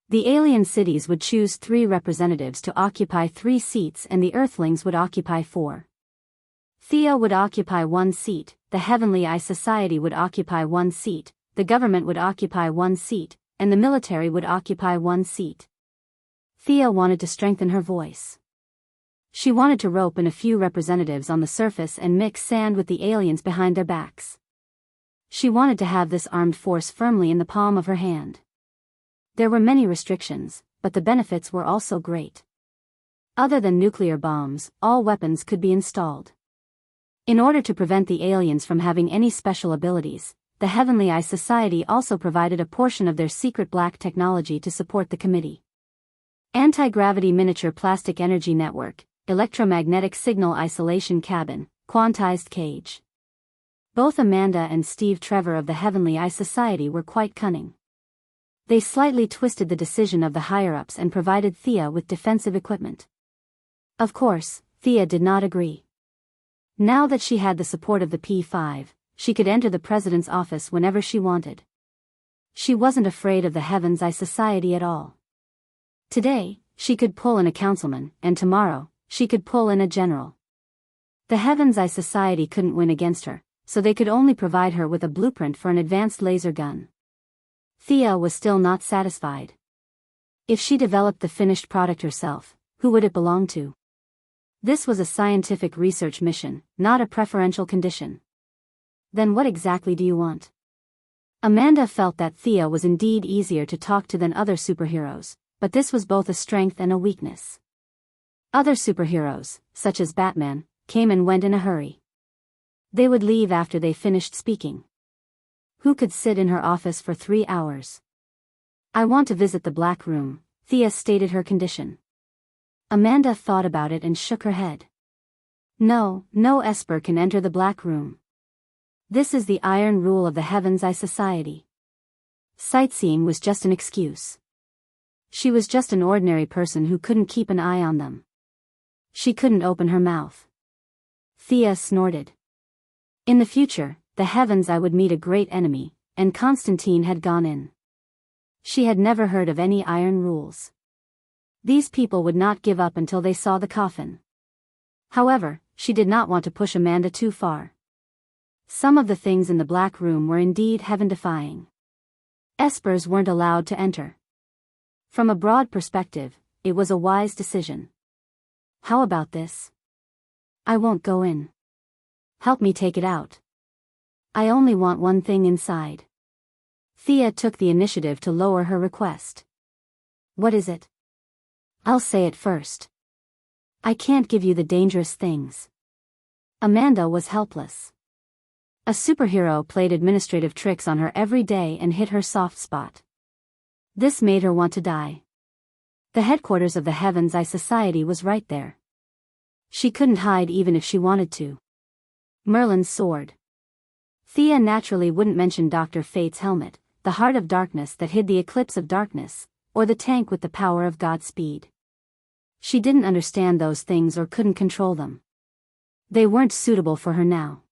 The alien cities would choose 3 representatives to occupy 3 seats and the Earthlings would occupy 4. Thea would occupy 1 seat, the Heavenly Eye Society would occupy 1 seat, the government would occupy 1 seat, and the military would occupy 1 seat. Thea wanted to strengthen her voice. She wanted to rope in a few representatives on the surface and mix sand with the aliens behind their backs. She wanted to have this armed force firmly in the palm of her hand. There were many restrictions, but the benefits were also great. Other than nuclear bombs, all weapons could be installed. In order to prevent the aliens from having any special abilities, the Heavenly Eye Society also provided a portion of their secret black technology to support the committee. Anti-gravity miniature plastic energy network, electromagnetic signal isolation cabin, quantized cage. Both Amanda and Steve Trevor of the Heavenly Eye Society were quite cunning. They slightly twisted the decision of the higher-ups and provided Thea with defensive equipment. Of course, Thea did not agree. Now that she had the support of the P5, she could enter the president's office whenever she wanted. She wasn't afraid of the Heaven's Eye Society at all. Today, she could pull in a councilman, and tomorrow, she could pull in a general. The Heaven's Eye Society couldn't win against her, so they could only provide her with a blueprint for an advanced laser gun. Thea was still not satisfied. If she developed the finished product herself, who would it belong to? This was a scientific research mission, not a preferential condition. Then what exactly do you want? Amanda felt that Thea was indeed easier to talk to than other superheroes, but this was both a strength and a weakness. Other superheroes, such as Batman, came and went in a hurry. They would leave after they finished speaking. Who could sit in her office for 3 hours? I want to visit the Black Room, Thea stated her condition. Amanda thought about it and shook her head. No Esper can enter the Black Room. This is the iron rule of the Heaven's Eye Society. Sightseeing was just an excuse. She was just an ordinary person who couldn't keep an eye on them. She couldn't open her mouth. Thea snorted. In the future, the Heaven's Eye would meet a great enemy, and Constantine had gone in. She had never heard of any iron rules. These people would not give up until they saw the coffin. However, she did not want to push Amanda too far. Some of the things in the Black Room were indeed heaven-defying. Espers weren't allowed to enter. From a broad perspective, it was a wise decision. How about this? I won't go in. Help me take it out. I only want one thing inside. Thea took the initiative to lower her request. What is it? I'll say it first. I can't give you the dangerous things. Amanda was helpless. A superhero played administrative tricks on her every day and hit her soft spot. This made her want to die. The headquarters of the Heaven's Eye Society was right there. She couldn't hide even if she wanted to. Merlin's sword. Thea naturally wouldn't mention Dr. Fate's helmet, the heart of darkness that hid the eclipse of darkness, or the tank with the power of Godspeed. She didn't understand those things or couldn't control them. They weren't suitable for her now.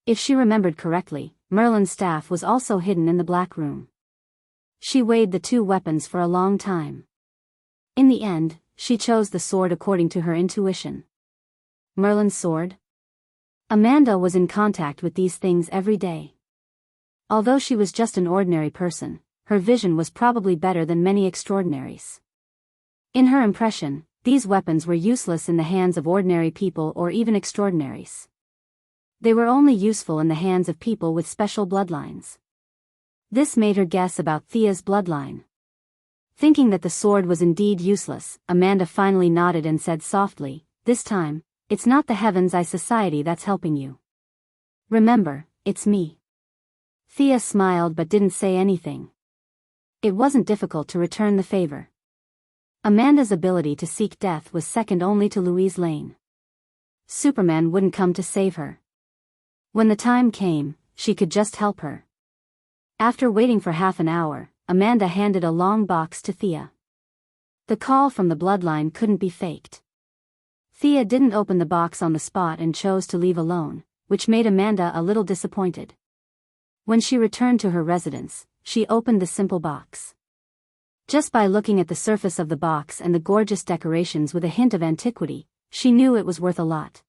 If she remembered correctly, Merlin's staff was also hidden in the black room. She weighed the two weapons for a long time. In the end, she chose the sword according to her intuition. Merlin's sword? Amanda was in contact with these things every day. Although she was just an ordinary person, her vision was probably better than many extraordinaries. In her impression, these weapons were useless in the hands of ordinary people or even extraordinaries. They were only useful in the hands of people with special bloodlines. This made her guess about Thea's bloodline. Thinking that the sword was indeed useless, Amanda finally nodded and said softly, "This time, it's not the Heaven's Eye Society that's helping you. Remember, it's me." Thea smiled but didn't say anything. It wasn't difficult to return the favor. Amanda's ability to seek death was second only to Louise Lane. Superman wouldn't come to save her. When the time came, she could just help her. After waiting for half an hour, Amanda handed a long box to Thea. The call from the bloodline couldn't be faked. Thea didn't open the box on the spot and chose to leave alone, which made Amanda a little disappointed. When she returned to her residence, she opened the simple box. Just by looking at the surface of the box and the gorgeous decorations with a hint of antiquity, she knew it was worth a lot.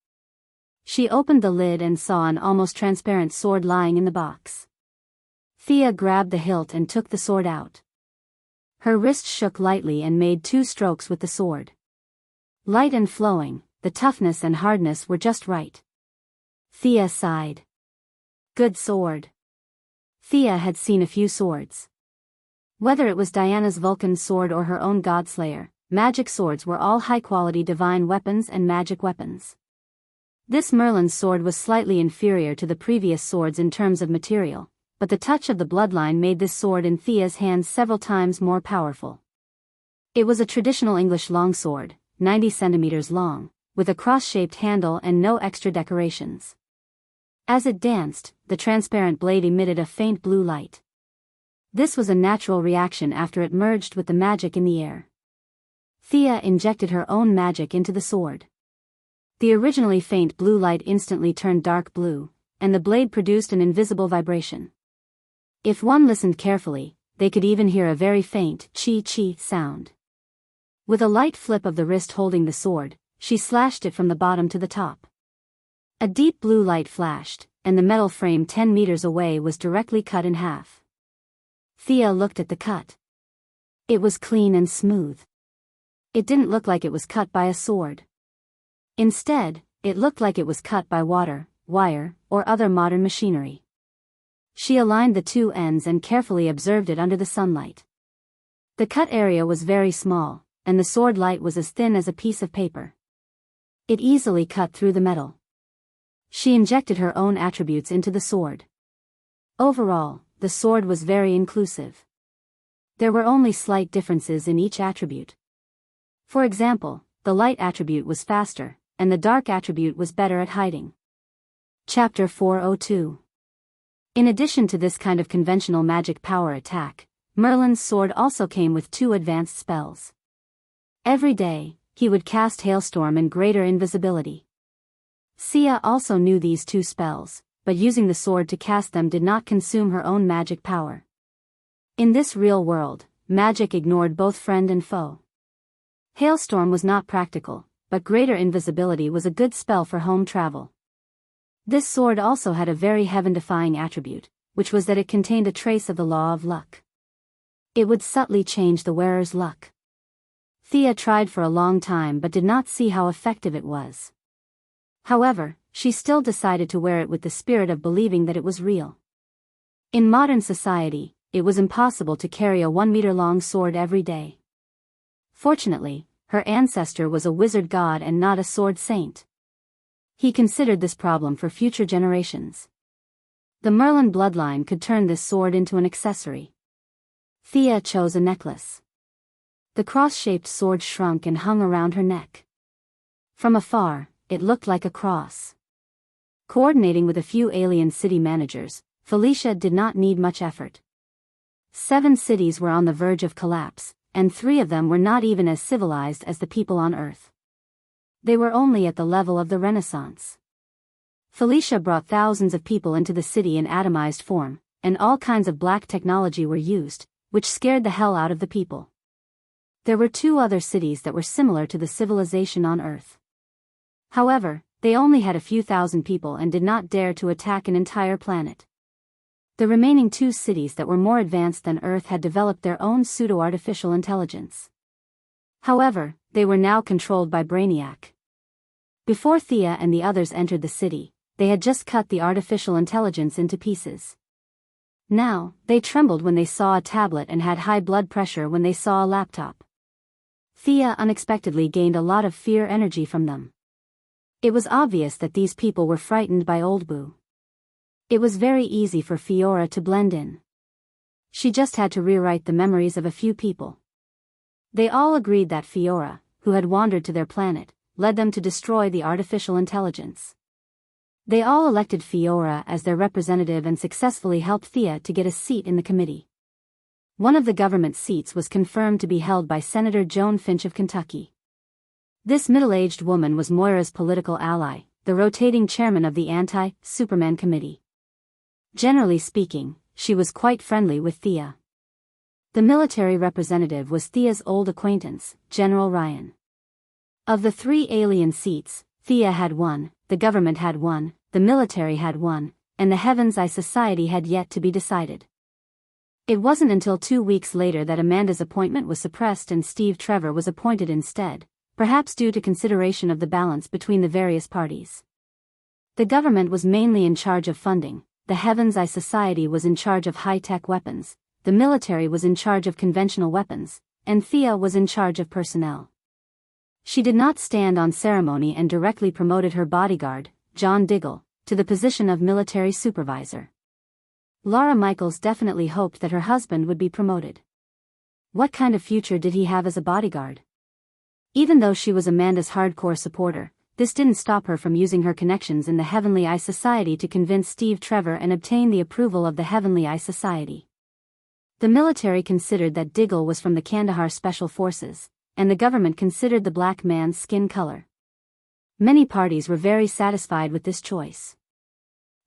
She opened the lid and saw an almost transparent sword lying in the box. Thea grabbed the hilt and took the sword out. Her wrist shook lightly and made 2 strokes with the sword. Light and flowing, the toughness and hardness were just right. Thea sighed. Good sword. Thea had seen a few swords. Whether it was Diana's Vulcan sword or her own Godslayer, magic swords were all high-quality divine weapons and magic weapons. This Merlin's sword was slightly inferior to the previous swords in terms of material, but the touch of the bloodline made this sword in Thea's hands several times more powerful. It was a traditional English longsword, 90 centimeters long, with a cross-shaped handle and no extra decorations. As it danced, the transparent blade emitted a faint blue light. This was a natural reaction after it merged with the magic in the air. Thea injected her own magic into the sword. The originally faint blue light instantly turned dark blue, and the blade produced an invisible vibration. If one listened carefully, they could even hear a very faint chi-chi sound. With a light flip of the wrist holding the sword, she slashed it from the bottom to the top. A deep blue light flashed, and the metal frame 10 meters away was directly cut in half. Thea looked at the cut. It was clean and smooth. It didn't look like it was cut by a sword. Instead, it looked like it was cut by water, wire, or other modern machinery. She aligned the 2 ends and carefully observed it under the sunlight. The cut area was very small, and the sword light was as thin as a piece of paper. It easily cut through the metal. She injected her own attributes into the sword. Overall, the sword was very inclusive. There were only slight differences in each attribute. For example, the light attribute was faster, and the dark attribute was better at hiding. Chapter 402. In addition to this kind of conventional magic power attack, Merlin's sword also came with 2 advanced spells. Every day, he would cast Hailstorm and Greater Invisibility. Sia also knew these 2 spells, but using the sword to cast them did not consume her own magic power. In this real world, magic ignored both friend and foe. Hailstorm was not practical, but Greater Invisibility was a good spell for home travel. This sword also had a very heaven-defying attribute, which was that it contained a trace of the law of luck. It would subtly change the wearer's luck. Thea tried for a long time but did not see how effective it was. However, she still decided to wear it with the spirit of believing that it was real. In modern society, it was impossible to carry a 1-meter-long sword every day. Fortunately, her ancestor was a wizard god and not a sword saint. He considered this problem for future generations. The Merlin bloodline could turn this sword into an accessory. Thea chose a necklace. The cross-shaped sword shrunk and hung around her neck. From afar, it looked like a cross. Coordinating with a few alien city managers, Felicia did not need much effort. 7 cities were on the verge of collapse, and 3 of them were not even as civilized as the people on Earth. They were only at the level of the Renaissance. Felicia brought thousands of people into the city in atomized form, and all kinds of black technology were used, which scared the hell out of the people. There were 2 other cities that were similar to the civilization on Earth. However, they only had a few thousand people and did not dare to attack an entire planet. The remaining 2 cities that were more advanced than Earth had developed their own pseudo-artificial intelligence. However, they were now controlled by Brainiac. Before Thea and the others entered the city, they had just cut the artificial intelligence into pieces. Now, they trembled when they saw a tablet and had high blood pressure when they saw a laptop. Thea unexpectedly gained a lot of fear energy from them. It was obvious that these people were frightened by Old Boo. It was very easy for Fiora to blend in. She just had to rewrite the memories of a few people. They all agreed that Fiora, who had wandered to their planet, led them to destroy the artificial intelligence. They all elected Fiora as their representative and successfully helped Thea to get a seat in the committee. One of the government seats was confirmed to be held by Senator Joan Finch of Kentucky. This middle-aged woman was Moira's political ally, the rotating chairman of the Anti-Superman Committee. Generally speaking, she was quite friendly with Thea. The military representative was Thea's old acquaintance, General Ryan. Of the 3 alien seats, Thea had 1, the government had 1, the military had 1, and the Heaven's Eye Society had yet to be decided. It wasn't until 2 weeks later that Amanda's appointment was suppressed and Steve Trevor was appointed instead, perhaps due to consideration of the balance between the various parties. The government was mainly in charge of funding, the Heaven's Eye Society was in charge of high-tech weapons, the military was in charge of conventional weapons, and Thea was in charge of personnel. She did not stand on ceremony and directly promoted her bodyguard, John Diggle, to the position of military supervisor. Laura Michaels definitely hoped that her husband would be promoted. What kind of future did he have as a bodyguard? Even though she was Amanda's hardcore supporter, this didn't stop her from using her connections in the Heavenly Eye Society to convince Steve Trevor and obtain the approval of the Heavenly Eye Society. The military considered that Diggle was from the Kandahar Special Forces, and the government considered the black man's skin color. Many parties were very satisfied with this choice.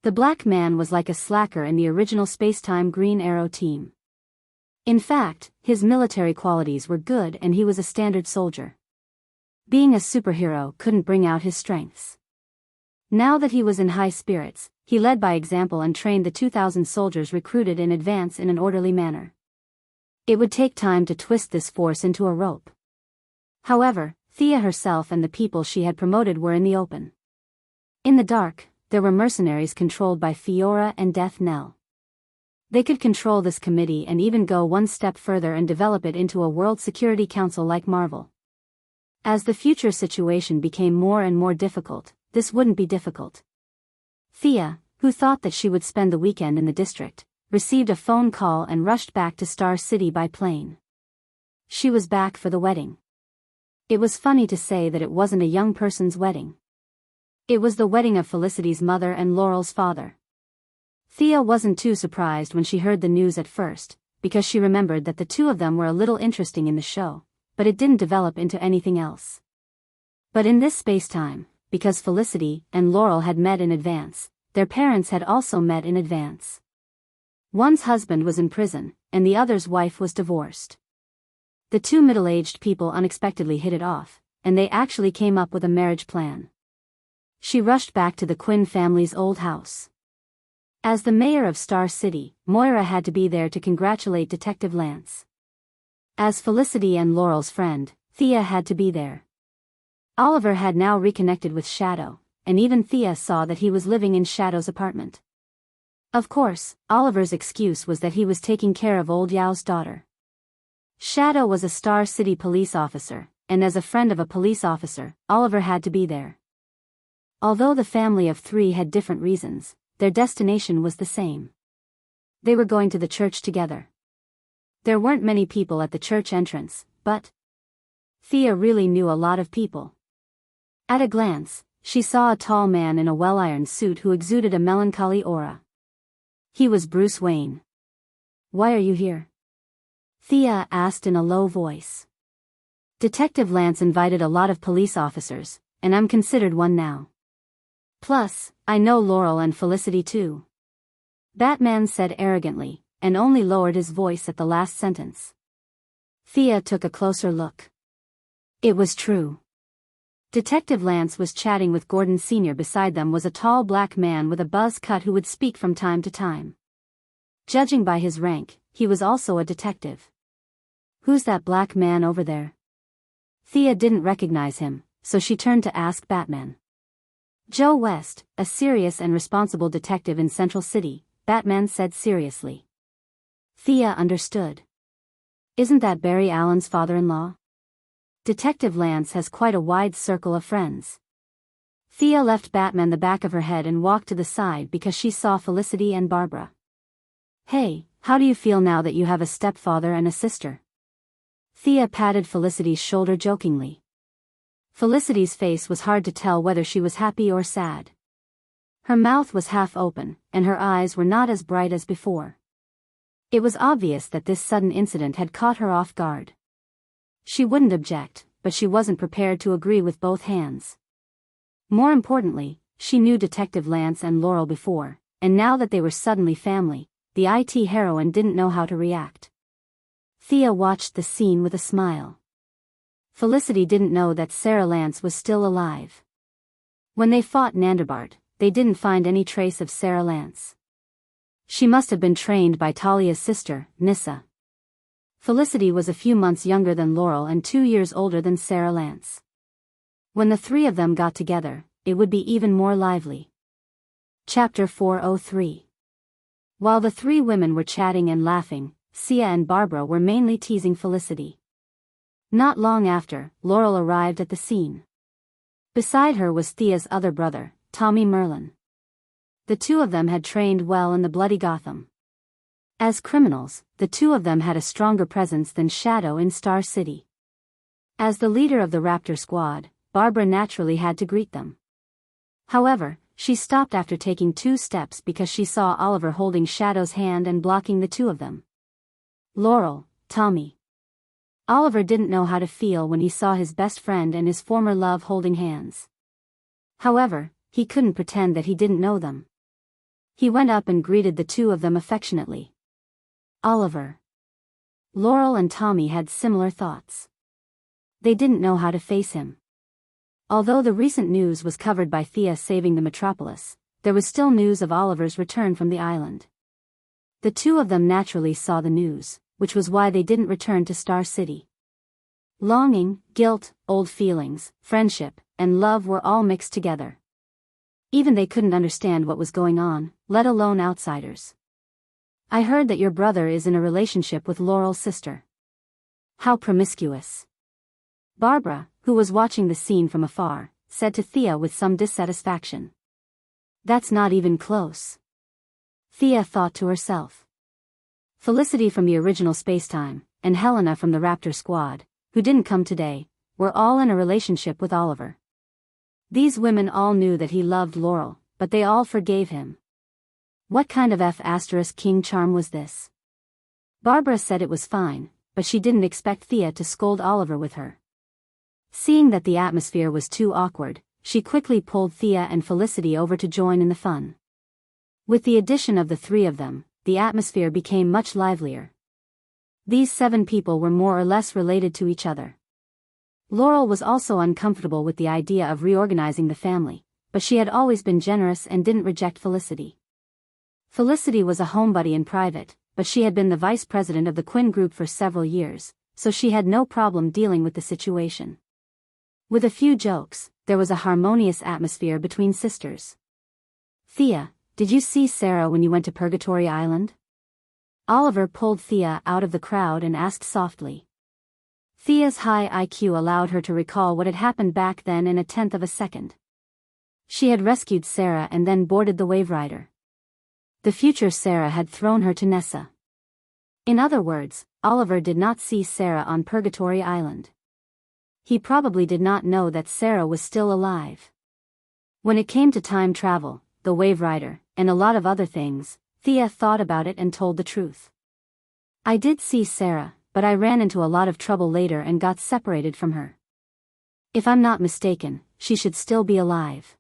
The black man was like a slacker in the original Spacetime Green Arrow team. In fact, his military qualities were good and he was a standard soldier. Being a superhero couldn't bring out his strengths. Now that he was in high spirits, he led by example and trained the 2,000 soldiers recruited in advance in an orderly manner. It would take time to twist this force into a rope. However, Thea herself and the people she had promoted were in the open. In the dark, there were mercenaries controlled by Fiora and Death Knell. They could control this committee and even go one step further and develop it into a World Security Council like Marvel. As the future situation became more and more difficult, this wouldn't be difficult. Thea, who thought that she would spend the weekend in the district, received a phone call and rushed back to Star City by plane. She was back for the wedding. It was funny to say that it wasn't a young person's wedding. It was the wedding of Felicity's mother and Laurel's father. Thea wasn't too surprised when she heard the news at first, because she remembered that the 2 of them were a little interesting in the show, but it didn't develop into anything else. But in this space-time, because Felicity and Laurel had met in advance, their parents had also met in advance. One's husband was in prison, and the other's wife was divorced. The 2 middle-aged people unexpectedly hit it off, and they actually came up with a marriage plan. She rushed back to the Quinn family's old house. As the mayor of Star City, Moira had to be there to congratulate Detective Lance. As Felicity and Laurel's friend, Thea had to be there. Oliver had now reconnected with Shadow, and even Thea saw that he was living in Shadow's apartment. Of course, Oliver's excuse was that he was taking care of old Yao's daughter. Shadow was a Star City police officer, and as a friend of a police officer, Oliver had to be there. Although the family of three had different reasons, their destination was the same. They were going to the church together. There weren't many people at the church entrance, but Thea really knew a lot of people. At a glance, she saw a tall man in a well-ironed suit who exuded a melancholy aura. He was Bruce Wayne. "Why are you here?" Thea asked in a low voice. "Detective Lance invited a lot of police officers, and I'm considered one now. Plus, I know Laurel and Felicity too." Batman said arrogantly, and only lowered his voice at the last sentence. Thea took a closer look. It was true. Detective Lance was chatting with Gordon Sr. Beside them was a tall black man with a buzz cut who would speak from time to time. Judging by his rank, he was also a detective. "Who's that black man over there?" Thea didn't recognize him, so she turned to ask Batman. "Joe West, a serious and responsible detective in Central City," Batman said seriously. Thea understood. "Isn't that Barry Allen's father-in-law?" Detective Lance has quite a wide circle of friends. Thea left Batman the back of her head and walked to the side because she saw Felicity and Barbara. "Hey, how do you feel now that you have a stepfather and a sister?" Thea patted Felicity's shoulder jokingly. Felicity's face was hard to tell whether she was happy or sad. Her mouth was half open, and her eyes were not as bright as before. It was obvious that this sudden incident had caught her off guard. She wouldn't object, but she wasn't prepared to agree with both hands. More importantly, she knew Detective Lance and Laurel before, and now that they were suddenly family, the IT heroine didn't know how to react. Thea watched the scene with a smile. Felicity didn't know that Sarah Lance was still alive. When they fought Nandabart, they didn't find any trace of Sarah Lance. She must have been trained by Talia's sister, Nissa. Felicity was a few months younger than Laurel and 2 years older than Sarah Lance. When the three of them got together, it would be even more lively. Chapter 403. While the three women were chatting and laughing, Sia and Barbara were mainly teasing Felicity. Not long after, Laurel arrived at the scene. Beside her was Thea's other brother, Tommy Merlin. The two of them had trained well in the bloody Gotham. As criminals, the two of them had a stronger presence than Shadow in Star City. As the leader of the Raptor squad, Barbara naturally had to greet them. However, she stopped after taking 2 steps because she saw Oliver holding Shadow's hand and blocking the two of them. "Laurel, Tommy." Oliver didn't know how to feel when he saw his best friend and his former love holding hands. However, he couldn't pretend that he didn't know them. He went up and greeted the two of them affectionately. Oliver. Laurel and Tommy had similar thoughts. They didn't know how to face him. Although the recent news was covered by Thea saving the metropolis, there was still news of Oliver's return from the island. The two of them naturally saw the news, which was why they didn't return to Star City. Longing, guilt, old feelings, friendship, and love were all mixed together. Even they couldn't understand what was going on, let alone outsiders. "I heard that your brother is in a relationship with Laurel's sister." "How promiscuous." Barbara, who was watching the scene from afar, said to Thea with some dissatisfaction. "That's not even close." Thea thought to herself. Felicity from the original Spacetime, and Helena from the Raptor squad, who didn't come today, were all in a relationship with Oliver. These women all knew that he loved Laurel, but they all forgave him. What kind of F***king charm was this? Barbara said it was fine, but she didn't expect Thea to scold Oliver with her. Seeing that the atmosphere was too awkward, she quickly pulled Thea and Felicity over to join in the fun. With the addition of the three of them, the atmosphere became much livelier. These 7 people were more or less related to each other. Laurel was also uncomfortable with the idea of reorganizing the family, but she had always been generous and didn't reject Felicity. Felicity was a homebody in private, but she had been the vice president of the Quinn Group for several years, so she had no problem dealing with the situation. With a few jokes, there was a harmonious atmosphere between sisters. "Thea, did you see Sarah when you went to Purgatory Island?" Oliver pulled Thea out of the crowd and asked softly. Thea's high IQ allowed her to recall what had happened back then in a tenth of a second. She had rescued Sarah and then boarded the Wave Rider. The future Sarah had thrown her to Nessa. In other words, Oliver did not see Sarah on Purgatory Island. He probably did not know that Sarah was still alive. When it came to time travel, the Wave Rider, and a lot of other things, Thea thought about it and told the truth. I did see Sarah, but I ran into a lot of trouble later and got separated from her. If I'm not mistaken, she should still be alive.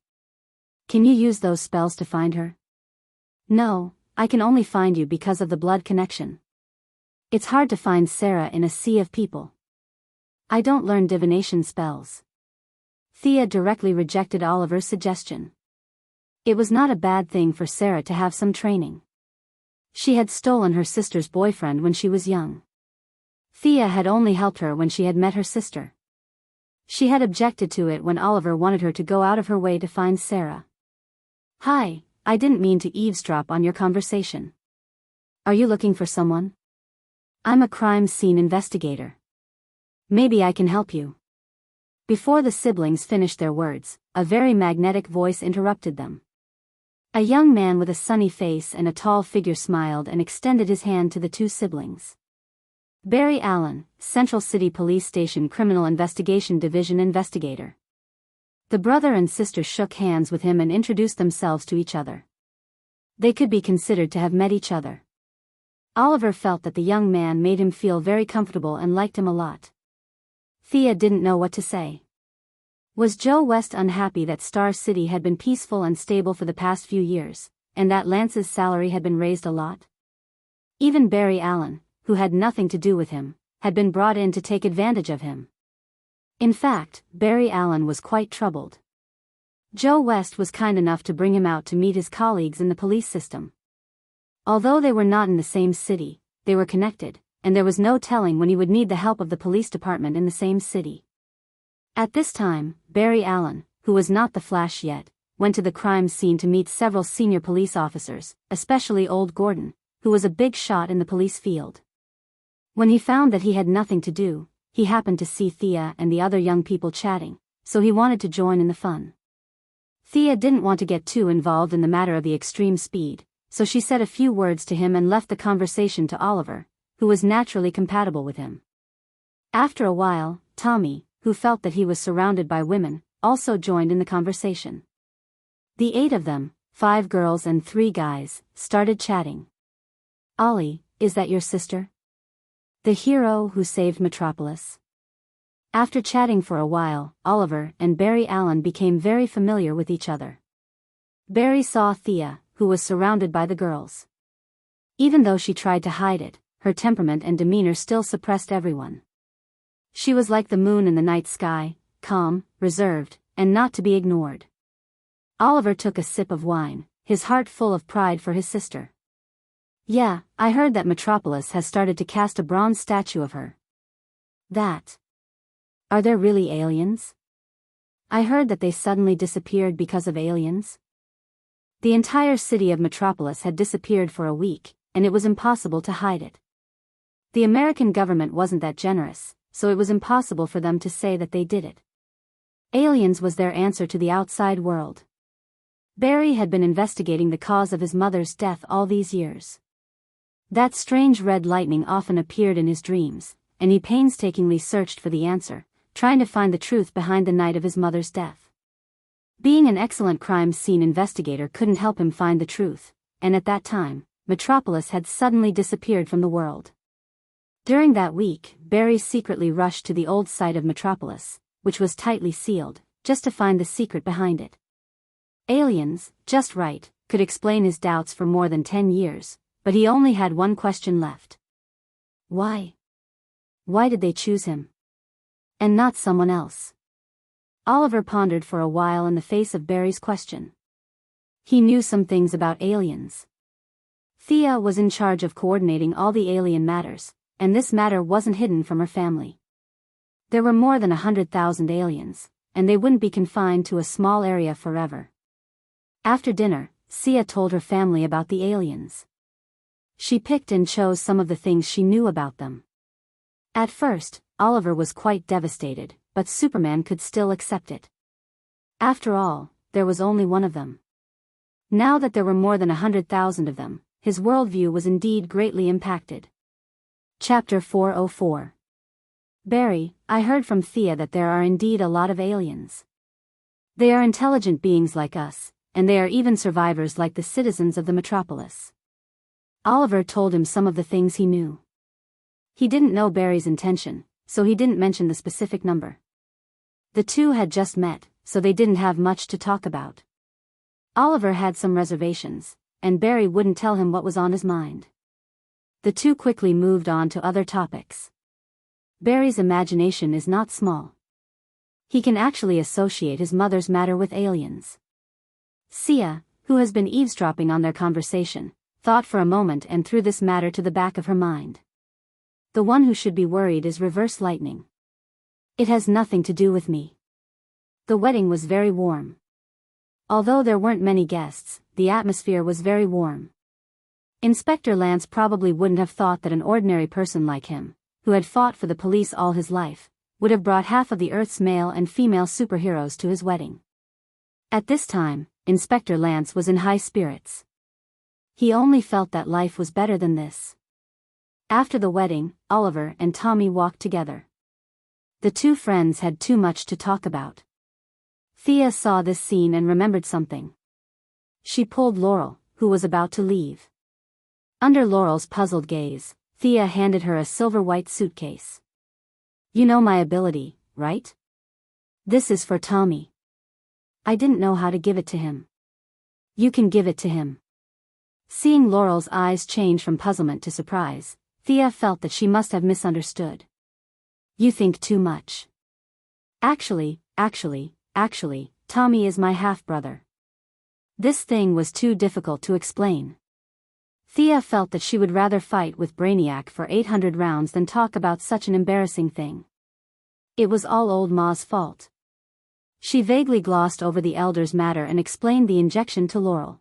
Can you use those spells to find her? No, I can only find you because of the blood connection. It's hard to find Sarah in a sea of people. I don't learn divination spells. Thea directly rejected Oliver's suggestion. It was not a bad thing for Sarah to have some training. She had stolen her sister's boyfriend when she was young. Thea had only helped her when she had met her sister. She had objected to it when Oliver wanted her to go out of her way to find Sarah. Hi, I didn't mean to eavesdrop on your conversation. Are you looking for someone? I'm a crime scene investigator. Maybe I can help you. Before the siblings finished their words, a very magnetic voice interrupted them. A young man with a sunny face and a tall figure smiled and extended his hand to the two siblings. Barry Allen, Central City Police Station Criminal Investigation Division investigator. The brother and sister shook hands with him and introduced themselves to each other. They could be considered to have met each other. Oliver felt that the young man made him feel very comfortable and liked him a lot. Thea didn't know what to say. Was Joe West unhappy that Star City had been peaceful and stable for the past few years, and that Lance's salary had been raised a lot? Even Barry Allen, who had nothing to do with him, had been brought in to take advantage of him. In fact, Barry Allen was quite troubled. Joe West was kind enough to bring him out to meet his colleagues in the police system. Although they were not in the same city, they were connected, and there was no telling when he would need the help of the police department in the same city. At this time, Barry Allen, who was not the Flash yet, went to the crime scene to meet several senior police officers, especially Old Gordon, who was a big shot in the police field. When he found that he had nothing to do, he happened to see Thea and the other young people chatting, so he wanted to join in the fun. Thea didn't want to get too involved in the matter of the extreme speed, so she said a few words to him and left the conversation to Oliver, who was naturally compatible with him. After a while, Tommy, who felt that he was surrounded by women, also joined in the conversation. The 8 of them, 5 girls and 3 guys, started chatting. Ollie, is that your sister? The hero who saved Metropolis? After chatting for a while, Oliver and Barry Allen became very familiar with each other. Barry saw Thea, who was surrounded by the girls. Even though she tried to hide it, her temperament and demeanor still suppressed everyone. She was like the moon in the night sky, calm, reserved, and not to be ignored. Oliver took a sip of wine, his heart full of pride for his sister. Yeah, I heard that Metropolis has started to cast a bronze statue of her. That. Are there really aliens? I heard that they suddenly disappeared because of aliens. The entire city of Metropolis had disappeared for a week, and it was impossible to hide it. The American government wasn't that generous, so it was impossible for them to say that they did it. Aliens was their answer to the outside world. Barry had been investigating the cause of his mother's death all these years. That strange red lightning often appeared in his dreams, and he painstakingly searched for the answer, trying to find the truth behind the night of his mother's death. Being an excellent crime scene investigator couldn't help him find the truth, and at that time, Metropolis had suddenly disappeared from the world. During that week, Barry secretly rushed to the old site of Metropolis, which was tightly sealed, just to find the secret behind it. Aliens, just right, could explain his doubts for more than 10 years, but he only had one question left. Why? Why did they choose him? And not someone else? Oliver pondered for a while in the face of Barry's question. He knew some things about aliens. Thea was in charge of coordinating all the alien matters, and this matter wasn't hidden from her family. There were more than 100,000 aliens, and they wouldn't be confined to a small area forever. After dinner, Sia told her family about the aliens. She picked and chose some of the things she knew about them. At first, Oliver was quite devastated, but Superman could still accept it. After all, there was only one of them. Now that there were more than 100,000 of them, his worldview was indeed greatly impacted. Chapter 404. Barry, I heard from Thea that there are indeed a lot of aliens. They are intelligent beings like us, and they are even survivors like the citizens of the metropolis. Oliver told him some of the things he knew. He didn't know Barry's intention, so he didn't mention the specific number. The two had just met, so they didn't have much to talk about. Oliver had some reservations, and Barry wouldn't tell him what was on his mind. The two quickly moved on to other topics. Barry's imagination is not small. He can actually associate his mother's matter with aliens. Sia, who has been eavesdropping on their conversation, thought for a moment and threw this matter to the back of her mind. The one who should be worried is Reverse Lightning. It has nothing to do with me. The wedding was very warm. Although there weren't many guests, the atmosphere was very warm. Inspector Lance probably wouldn't have thought that an ordinary person like him, who had fought for the police all his life, would have brought half of the Earth's male and female superheroes to his wedding. At this time, Inspector Lance was in high spirits. He only felt that life was better than this. After the wedding, Oliver and Tommy walked together. The two friends had too much to talk about. Thea saw this scene and remembered something. She pulled Laurel, who was about to leave. Under Laurel's puzzled gaze, Thea handed her a silver-white suitcase. You know my ability, right? This is for Tommy. I didn't know how to give it to him. You can give it to him. Seeing Laurel's eyes change from puzzlement to surprise, Thea felt that she must have misunderstood. You think too much. Actually, Tommy is my half-brother. This thing was too difficult to explain. Thea felt that she would rather fight with Brainiac for 800 rounds than talk about such an embarrassing thing. It was all old Ma's fault. She vaguely glossed over the elder's matter and explained the injection to Laurel.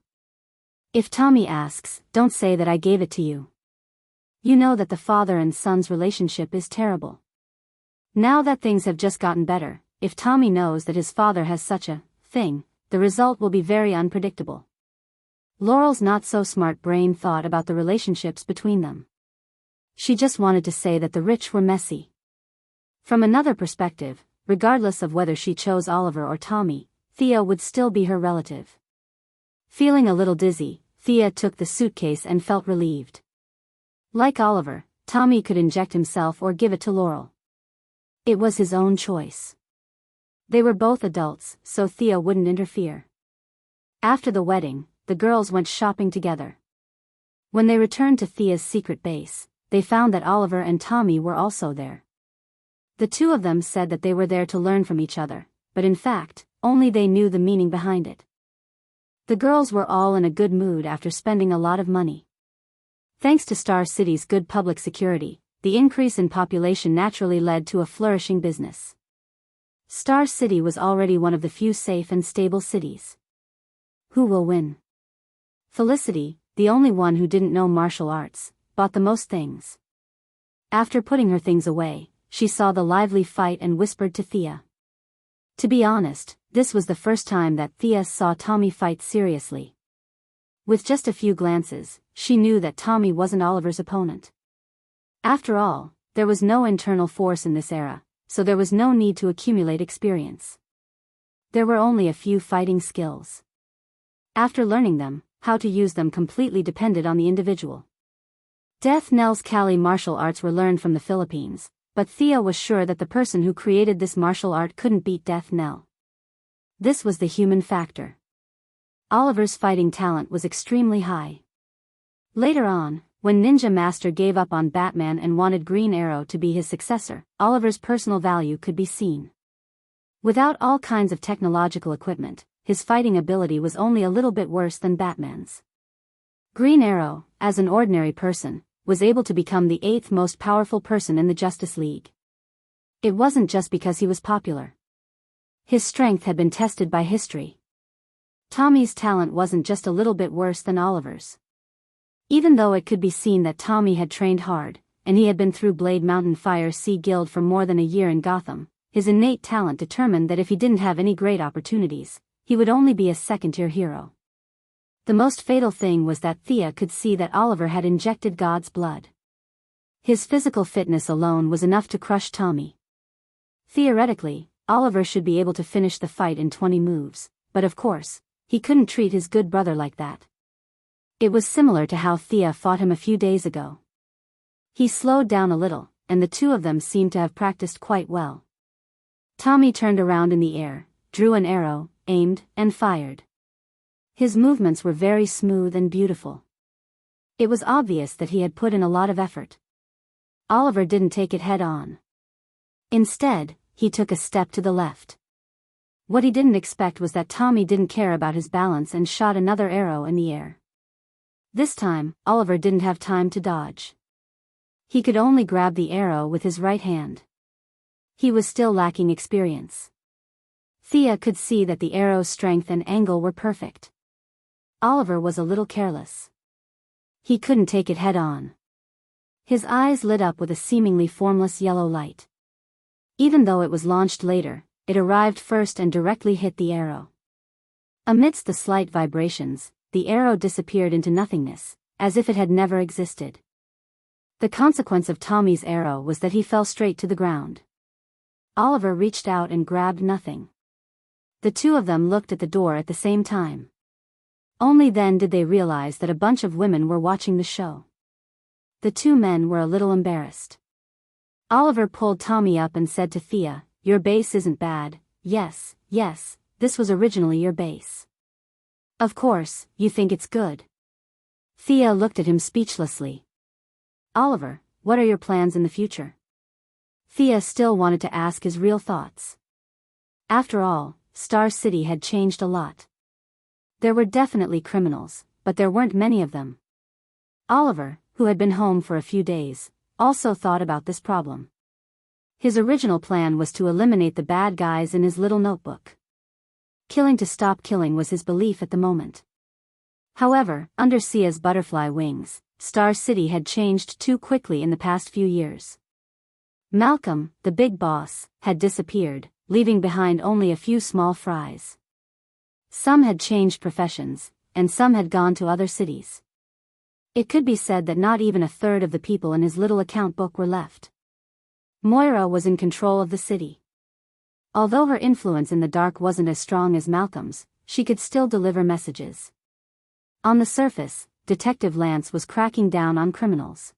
If Tommy asks, don't say that I gave it to you. You know that the father and son's relationship is terrible. Now that things have just gotten better, if Tommy knows that his father has such a thing, the result will be very unpredictable. Laurel's not-so-smart brain thought about the relationships between them. She just wanted to say that the rich were messy. From another perspective, regardless of whether she chose Oliver or Tommy, Thea would still be her relative. Feeling a little dizzy, Thea took the suitcase and felt relieved. Like Oliver, Tommy could inject himself or give it to Laurel. It was his own choice. They were both adults, so Thea wouldn't interfere. After the wedding, the girls went shopping together. When they returned to Thea's secret base, they found that Oliver and Tommy were also there. The two of them said that they were there to learn from each other, but in fact, only they knew the meaning behind it. The girls were all in a good mood after spending a lot of money. Thanks to Star City's good public security, the increase in population naturally led to a flourishing business. Star City was already one of the few safe and stable cities. Who will win? Felicity, the only one who didn't know martial arts, bought the most things. After putting her things away, she saw the lively fight and whispered to Thea. To be honest, this was the first time that Thea saw Tommy fight seriously. With just a few glances, she knew that Tommy wasn't Oliver's opponent. After all, there was no internal force in this era, so there was no need to accumulate experience. There were only a few fighting skills. After learning them, how to use them completely depended on the individual. Death Knell's Kali martial arts were learned from the Philippines, but Thea was sure that the person who created this martial art couldn't beat Death Knell. This was the human factor. Oliver's fighting talent was extremely high. Later on, when Ninja Master gave up on Batman and wanted Green Arrow to be his successor, Oliver's personal value could be seen. Without all kinds of technological equipment, his fighting ability was only a little bit worse than Batman's. Green Arrow, as an ordinary person, was able to become the 8th most powerful person in the Justice League. It wasn't just because he was popular. His strength had been tested by history. Tommy's talent wasn't just a little bit worse than Oliver's. Even though it could be seen that Tommy had trained hard, and he had been through Blade Mountain Fire Sea Guild for more than a year in Gotham, his innate talent determined that if he didn't have any great opportunities, he would only be a second-tier hero. The most fatal thing was that Thea could see that Oliver had injected God's blood. His physical fitness alone was enough to crush Tommy. Theoretically, Oliver should be able to finish the fight in 20 moves, but of course, he couldn't treat his good brother like that. It was similar to how Thea fought him a few days ago. He slowed down a little, and the two of them seemed to have practiced quite well. Tommy turned around in the air, drew an arrow, aimed, and fired. His movements were very smooth and beautiful. It was obvious that he had put in a lot of effort. Oliver didn't take it head-on. Instead, he took a step to the left. What he didn't expect was that Tommy didn't care about his balance and shot another arrow in the air. This time, Oliver didn't have time to dodge. He could only grab the arrow with his right hand. He was still lacking experience. Thea could see that the arrow's strength and angle were perfect. Oliver was a little careless. He couldn't take it head-on. His eyes lit up with a seemingly formless yellow light. Even though it was launched later, it arrived first and directly hit the arrow. Amidst the slight vibrations, the arrow disappeared into nothingness, as if it had never existed. The consequence of Tommy's arrow was that he fell straight to the ground. Oliver reached out and grabbed nothing. The two of them looked at the door at the same time. Only then did they realize that a bunch of women were watching the show. The two men were a little embarrassed. Oliver pulled Tommy up and said to Thea, "Your bass isn't bad." Yes, this was originally your bass. "Of course, you think it's good." Thea looked at him speechlessly. "Oliver, what are your plans in the future?" Thea still wanted to ask his real thoughts. After all, Star City had changed a lot. There were definitely criminals, but there weren't many of them. Oliver, who had been home for a few days, also thought about this problem. His original plan was to eliminate the bad guys in his little notebook. Killing to stop killing was his belief at the moment. However, under Sia's butterfly wings, Star City had changed too quickly in the past few years. Malcolm, the big boss, had disappeared, leaving behind only a few small fries. Some had changed professions, and some had gone to other cities. It could be said that not even a third of the people in his little account book were left. Moira was in control of the city. Although her influence in the dark wasn't as strong as Malcolm's, she could still deliver messages. On the surface, Detective Lance was cracking down on criminals.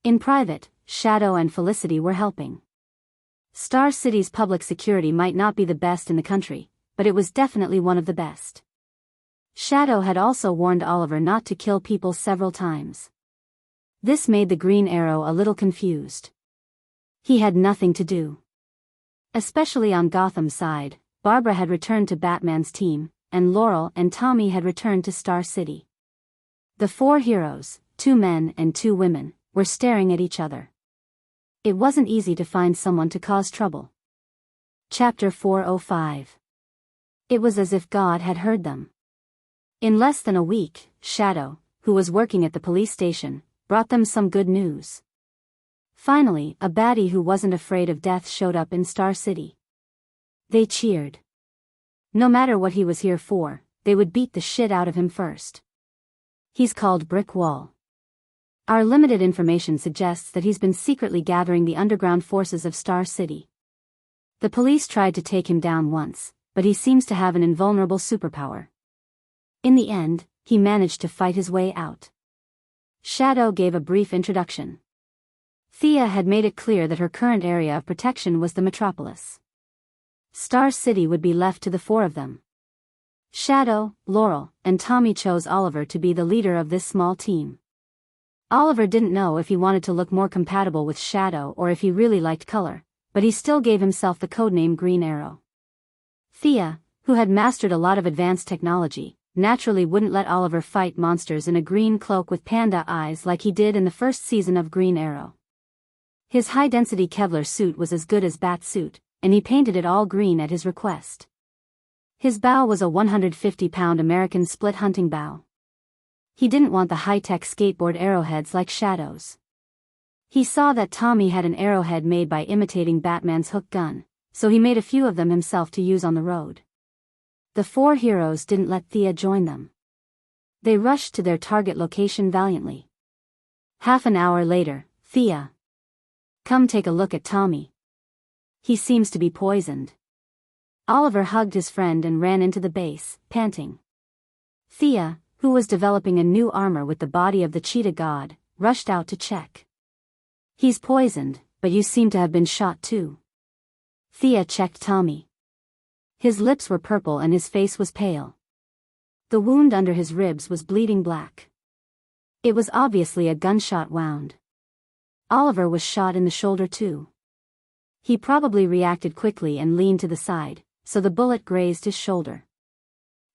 In private, Shadow and Felicity were helping. Star City's public security might not be the best in the country, but it was definitely one of the best. Shadow had also warned Oliver not to kill people several times. This made the Green Arrow a little confused. He had nothing to do. Especially on Gotham's side, Barbara had returned to Batman's team, and Laurel and Tommy had returned to Star City. The four heroes, 2 men and 2 women, were staring at each other. It wasn't easy to find someone to cause trouble. Chapter 405. It was as if God had heard them. In less than a week, Shadow, who was working at the police station, brought them some good news. Finally, a baddie who wasn't afraid of death showed up in Star City. They cheered. No matter what he was here for, they would beat the shit out of him first. He's called Brick Wall. Our limited information suggests that he's been secretly gathering the underground forces of Star City. The police tried to take him down once, but he seems to have an invulnerable superpower. In the end, he managed to fight his way out. Shadow gave a brief introduction. Thea had made it clear that her current area of protection was the metropolis. Star City would be left to the 4 of them. Shadow, Laurel, and Tommy chose Oliver to be the leader of this small team. Oliver didn't know if he wanted to look more compatible with Shadow or if he really liked color, but he still gave himself the codename Green Arrow. Thea, who had mastered a lot of advanced technology, naturally wouldn't let Oliver fight monsters in a green cloak with panda eyes like he did in the first season of Green Arrow. His high-density Kevlar suit was as good as Bat's suit, and he painted it all green at his request. His bow was a 150-pound American split hunting bow. He didn't want the high-tech skateboard arrowheads like Shadow's. He saw that Tommy had an arrowhead made by imitating Batman's hook gun, so he made a few of them himself to use on the road. The four heroes didn't let Thea join them. They rushed to their target location valiantly. Half an hour later, Thea. Come take a look at Tommy. He seems to be poisoned. Oliver hugged his friend and ran into the base, panting. Thea, who was developing a new armor with the body of the cheetah god, rushed out to check. He's poisoned, but you seem to have been shot too. Thea checked Tommy. His lips were purple and his face was pale. The wound under his ribs was bleeding black. It was obviously a gunshot wound. Oliver was shot in the shoulder too. He probably reacted quickly and leaned to the side, so the bullet grazed his shoulder.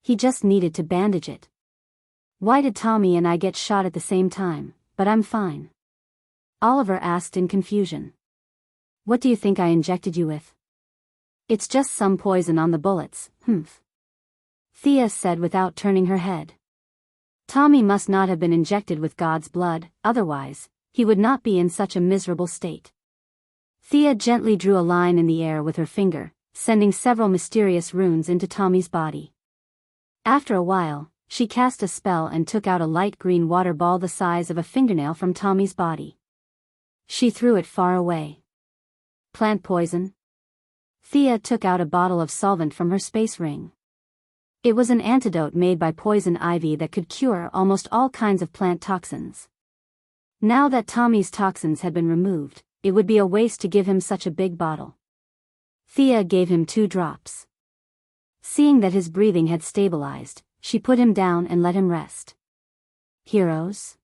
He just needed to bandage it. Why did Tommy and I get shot at the same time, but I'm fine? Oliver asked in confusion. What do you think I injected you with? It's just some poison on the bullets, humph. Thea said without turning her head. Tommy must not have been injected with God's blood, otherwise, he would not be in such a miserable state. Thea gently drew a line in the air with her finger, sending several mysterious runes into Tommy's body. After a while, she cast a spell and took out a light green water ball the size of a fingernail from Tommy's body. She threw it far away. Plant poison? Thea took out a bottle of solvent from her space ring. It was an antidote made by poison ivy that could cure almost all kinds of plant toxins. Now that Tommy's toxins had been removed, it would be a waste to give him such a big bottle. Thea gave him 2 drops. Seeing that his breathing had stabilized, she put him down and let him rest. Heroes?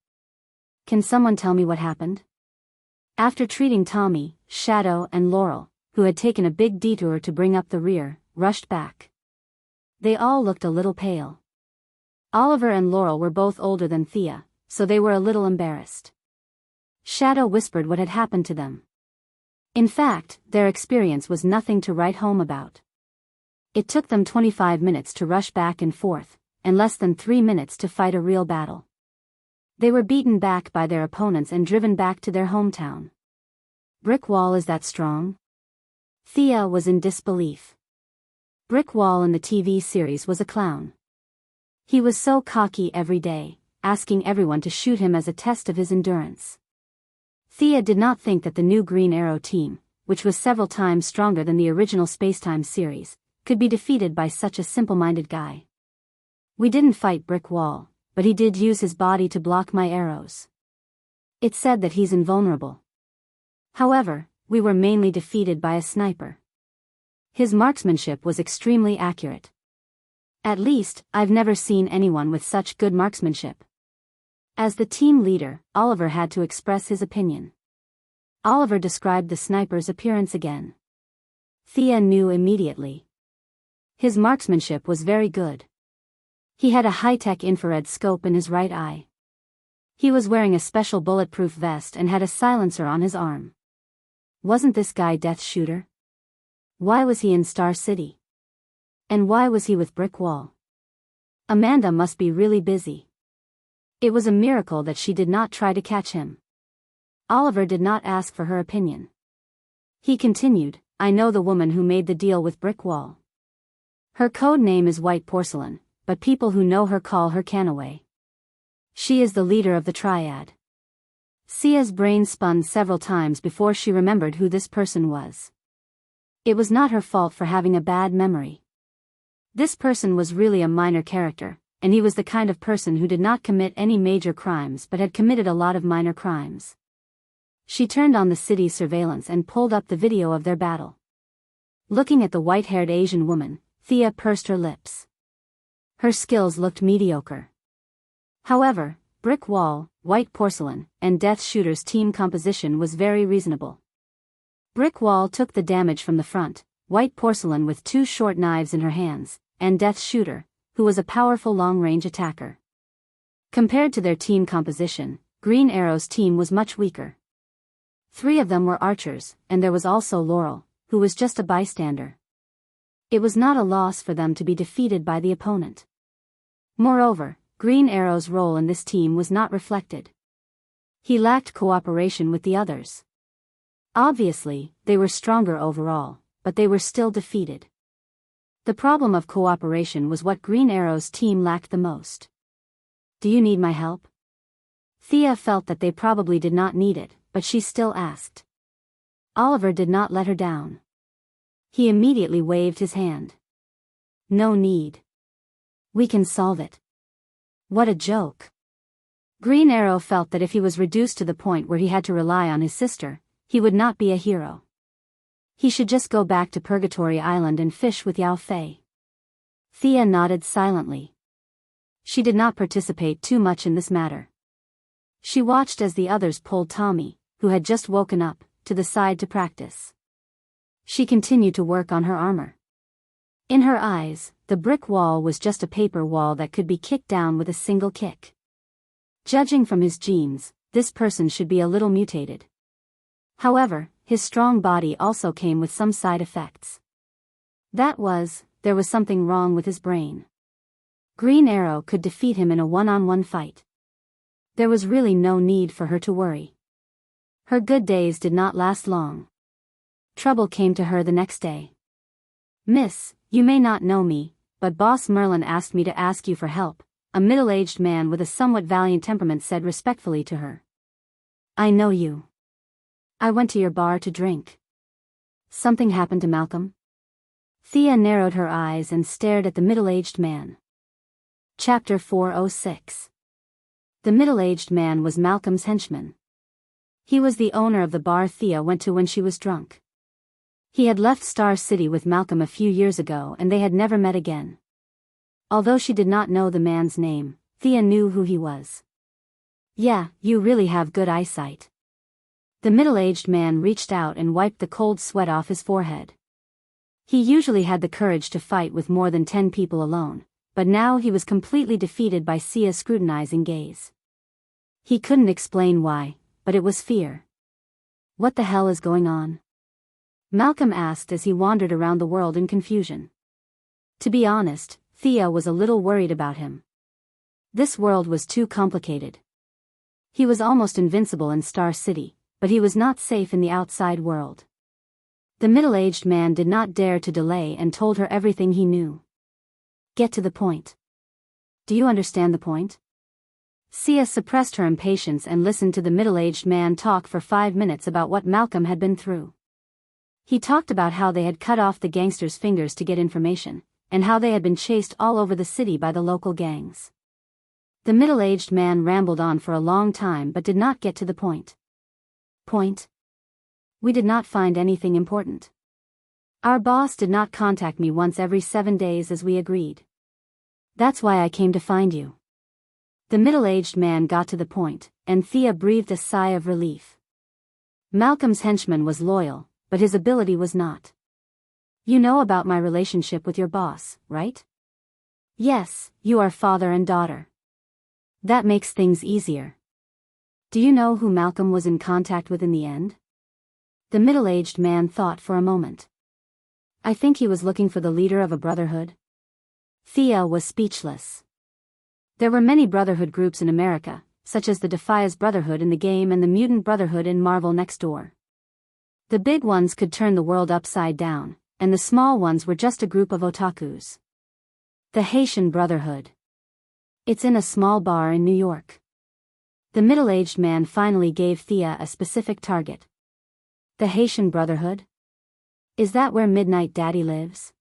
Can someone tell me what happened? After treating Tommy, Shadow and Laurel, who had taken a big detour to bring up the rear, rushed back. They all looked a little pale. Oliver and Laurel were both older than Thea, so they were a little embarrassed. Shadow whispered what had happened to them. In fact, their experience was nothing to write home about. It took them 25 minutes to rush back and forth, and less than 3 minutes to fight a real battle. They were beaten back by their opponents and driven back to their hometown. Brick Wall is that strong? Thea was in disbelief. Brick Wall in the TV series was a clown. He was so cocky every day, asking everyone to shoot him as a test of his endurance. Thea did not think that the new Green Arrow team, which was several times stronger than the original Spacetime series, could be defeated by such a simple-minded guy. We didn't fight Brick Wall, but he did use his body to block my arrows. It said that he's invulnerable. However, we were mainly defeated by a sniper. His marksmanship was extremely accurate. At least, I've never seen anyone with such good marksmanship. As the team leader, Oliver had to express his opinion. Oliver described the sniper's appearance again. Thea knew immediately. His marksmanship was very good. He had a high-tech infrared scope in his right eye. He was wearing a special bulletproof vest and had a silencer on his arm. Wasn't this guy Death Shooter? Why was he in Star City? And why was he with Brick Wall? Amanda must be really busy. It was a miracle that she did not try to catch him. Oliver did not ask for her opinion. He continued, I know the woman who made the deal with Brick Wall. Her code name is White Porcelain, but people who know her call her Canaway. She is the leader of the Triad. Sia's brain spun several times before she remembered who this person was. It was not her fault for having a bad memory. This person was really a minor character, and he was the kind of person who did not commit any major crimes but had committed a lot of minor crimes. She turned on the city's surveillance and pulled up the video of their battle. Looking at the white-haired Asian woman, Thea pursed her lips. Her skills looked mediocre. However, Brick Wall, White Porcelain, and Death Shooter's team composition was very reasonable. Brick Wall took the damage from the front, White Porcelain with 2 short knives in her hands, and Death Shooter, who was a powerful long-range attacker. Compared to their team composition, Green Arrow's team was much weaker. 3 of them were archers, and there was also Laurel, who was just a bystander. It was not a loss for them to be defeated by the opponent. Moreover, Green Arrow's role in this team was not reflected. He lacked cooperation with the others. Obviously, they were stronger overall, but they were still defeated. The problem of cooperation was what Green Arrow's team lacked the most. Do you need my help? Thea felt that they probably did not need it, but she still asked. Oliver did not let her down. He immediately waved his hand. No need. We can solve it. What a joke. Green Arrow felt that if he was reduced to the point where he had to rely on his sister, he would not be a hero. He should just go back to Purgatory Island and fish with Yao Fei. Thea nodded silently. She did not participate too much in this matter. She watched as the others pulled Tommy, who had just woken up, to the side to practice. She continued to work on her armor. In her eyes, the brick wall was just a paper wall that could be kicked down with a single kick. Judging from his genes, this person should be a little mutated. However, his strong body also came with some side effects. There was something wrong with his brain. Green Arrow could defeat him in a one-on-one fight. There was really no need for her to worry. Her good days did not last long. Trouble came to her the next day. Miss, you may not know me, but Boss Merlin asked me to ask you for help, a middle-aged man with a somewhat valiant temperament said respectfully to her. I know you. I went to your bar to drink. Something happened to Malcolm? Thea narrowed her eyes and stared at the middle-aged man. Chapter 406. The middle-aged man was Malcolm's henchman. He was the owner of the bar Thea went to when she was drunk. He had left Star City with Malcolm a few years ago and they had never met again. Although she did not know the man's name, Thea knew who he was. Yeah, you really have good eyesight. The middle-aged man reached out and wiped the cold sweat off his forehead. He usually had the courage to fight with more than 10 people alone, but now he was completely defeated by Sia's scrutinizing gaze. He couldn't explain why, but it was fear. What the hell is going on? Malcolm asked as he wandered around the world in confusion. To be honest, Thea was a little worried about him. This world was too complicated. He was almost invincible in Star City, but he was not safe in the outside world. The middle-aged man did not dare to delay and told her everything he knew. Get to the point. Do you understand the point? Sia suppressed her impatience and listened to the middle-aged man talk for 5 minutes about what Malcolm had been through. He talked about how they had cut off the gangsters' fingers to get information, and how they had been chased all over the city by the local gangs. The middle-aged man rambled on for a long time but did not get to the point. We did not find anything important. Our boss did not contact me once every 7 days as we agreed. That's why I came to find you. The middle-aged man got to the point, and Thea breathed a sigh of relief. Malcolm's henchman was loyal, but his ability was not. You know about my relationship with your boss, right? Yes, you are father and daughter. That makes things easier. Do you know who Malcolm was in contact with in the end? The middle-aged man thought for a moment. I think he was looking for the leader of a brotherhood. Thea was speechless. There were many brotherhood groups in America, such as the Defias Brotherhood in the game and the Mutant Brotherhood in Marvel Next Door. The big ones could turn the world upside down, and the small ones were just a group of otakus. The Haitian Brotherhood. It's in a small bar in New York. The middle-aged man finally gave Thea a specific target. The Haitian Brotherhood? Is that where Midnight Daddy lives?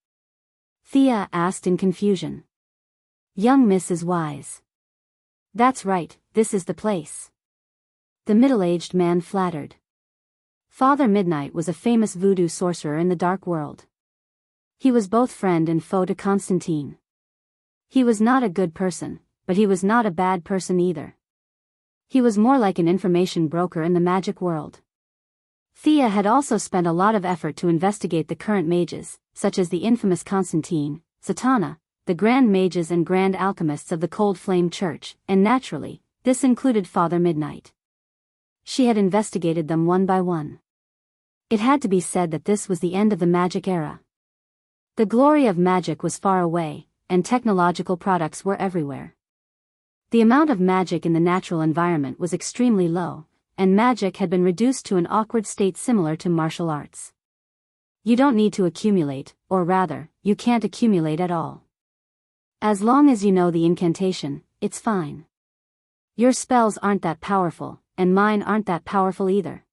Thea asked in confusion. Young Miss is wise. That's right, this is the place. The middle-aged man flattered. Father Midnight was a famous voodoo sorcerer in the dark world. He was both friend and foe to Constantine. He was not a good person, but he was not a bad person either. He was more like an information broker in the magic world. Thea had also spent a lot of effort to investigate the current mages, such as the infamous Constantine, Satana, the Grand Mages and Grand Alchemists of the Cold Flame Church, and naturally, this included Father Midnight. She had investigated them one by one. It had to be said that this was the end of the magic era. The glory of magic was far away, and technological products were everywhere. The amount of magic in the natural environment was extremely low, and magic had been reduced to an awkward state similar to martial arts. You don't need to accumulate, or rather, you can't accumulate at all. As long as you know the incantation, it's fine. Your spells aren't that powerful, and mine aren't that powerful either.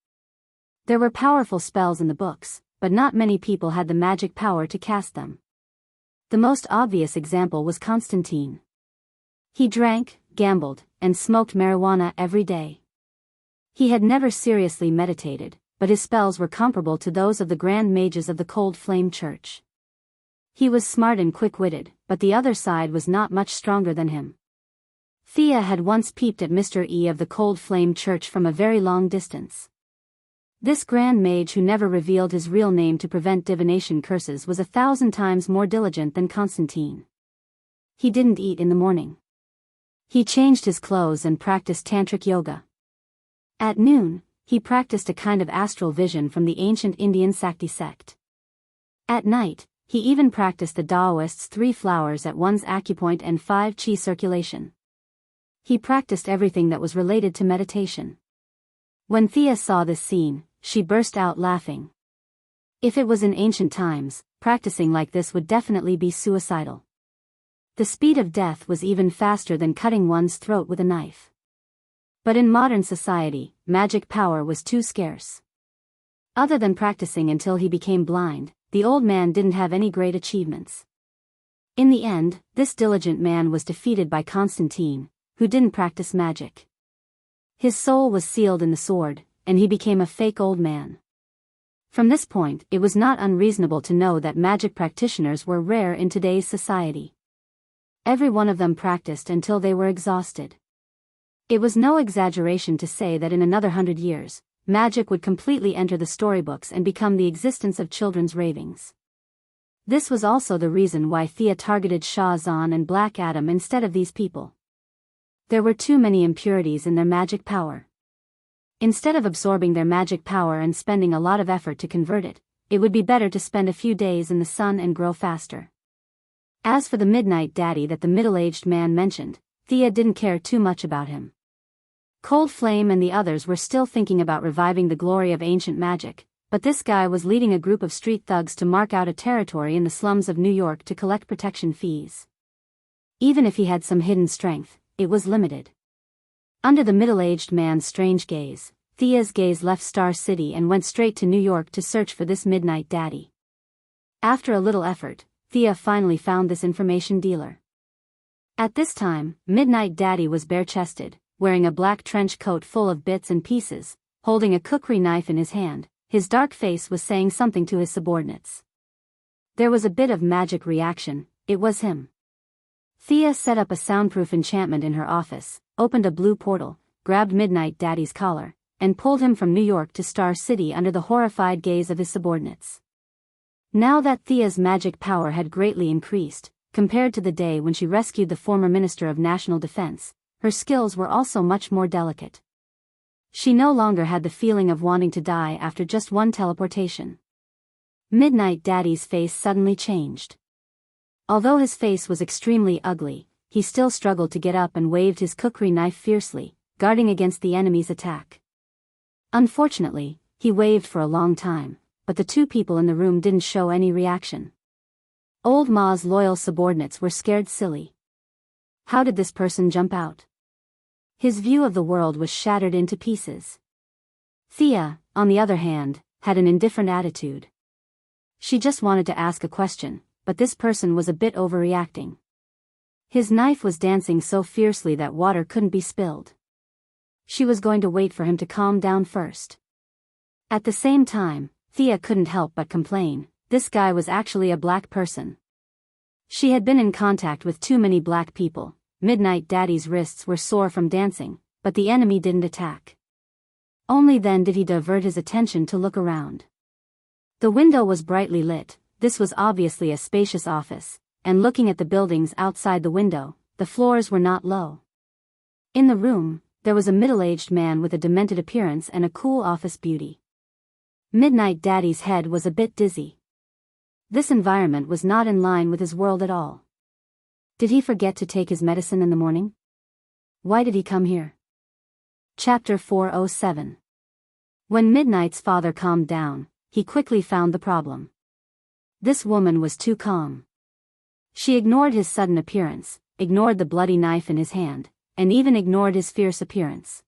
There were powerful spells in the books, but not many people had the magic power to cast them. The most obvious example was Constantine. He drank, gambled, and smoked marijuana every day. He had never seriously meditated, but his spells were comparable to those of the grand mages of the Cold Flame Church. He was smart and quick-witted, but the other side was not much stronger than him. Thea had once peeped at Mr. E of the Cold Flame Church from a very long distance. This grand mage who never revealed his real name to prevent divination curses was 1,000 times more diligent than Constantine. He didn't eat in the morning. He changed his clothes and practiced tantric yoga. At noon, he practiced a kind of astral vision from the ancient Indian Sakti sect. At night, he even practiced the Taoists' 3 flowers at one's acupoint and 5 chi circulation. He practiced everything that was related to meditation. When Thea saw this scene, she burst out laughing. If it was in ancient times, practicing like this would definitely be suicidal. The speed of death was even faster than cutting one's throat with a knife. But in modern society, magic power was too scarce. Other than practicing until he became blind, the old man didn't have any great achievements. In the end, this diligent man was defeated by Constantine, who didn't practice magic. His soul was sealed in the sword, and he became a fake old man. From this point, it was not unreasonable to know that magic practitioners were rare in today's society. Every one of them practiced until they were exhausted. It was no exaggeration to say that in another 100 years, magic would completely enter the storybooks and become the existence of children's ravings. This was also the reason why Thea targeted Shah Zahn and Black Adam instead of these people. There were too many impurities in their magic power. Instead of absorbing their magic power and spending a lot of effort to convert it, it would be better to spend a few days in the sun and grow faster. As for the Midnight Daddy that the middle-aged man mentioned, Thea didn't care too much about him. Cold Flame and the others were still thinking about reviving the glory of ancient magic, but this guy was leading a group of street thugs to mark out a territory in the slums of New York to collect protection fees. Even if he had some hidden strength, it was limited. Under the middle-aged man's strange gaze, Thea's gaze left Star City and went straight to New York to search for this Midnight Daddy. After a little effort, Thea finally found this information dealer. At this time, Midnight Daddy was bare-chested, wearing a black trench coat full of bits and pieces, holding a cookery knife in his hand. His dark face was saying something to his subordinates. There was a bit of magic reaction. It was him. Thea set up a soundproof enchantment in her office, opened a blue portal, grabbed Midnight Daddy's collar, and pulled him from New York to Star City under the horrified gaze of his subordinates. Now that Thea's magic power had greatly increased, compared to the day when she rescued the former Minister of National Defense, her skills were also much more delicate. She no longer had the feeling of wanting to die after just one teleportation. Midnight Daddy's face suddenly changed. Although his face was extremely ugly, he still struggled to get up and waved his cookery knife fiercely, guarding against the enemy's attack. Unfortunately, he waved for a long time, but the 2 people in the room didn't show any reaction. Old Ma's loyal subordinates were scared silly. How did this person jump out? His view of the world was shattered into pieces. Thea, on the other hand, had an indifferent attitude. She just wanted to ask a question, but this person was a bit overreacting. His knife was dancing so fiercely that water couldn't be spilled. She was going to wait for him to calm down first. At the same time, Thea couldn't help but complain, this guy was actually a black person. She had been in contact with too many black people. Midnight Daddy's wrists were sore from dancing, but the enemy didn't attack. Only then did he divert his attention to look around. The window was brightly lit. This was obviously a spacious office, and looking at the buildings outside the window, the floors were not low. In the room, there was a middle-aged man with a demented appearance and a cool office beauty. Midnight Daddy's head was a bit dizzy. This environment was not in line with his world at all. Did he forget to take his medicine in the morning? Why did he come here? Chapter 407. When Midnight's father calmed down, he quickly found the problem. This woman was too calm. She ignored his sudden appearance, ignored the bloody knife in his hand, and even ignored his fierce appearance.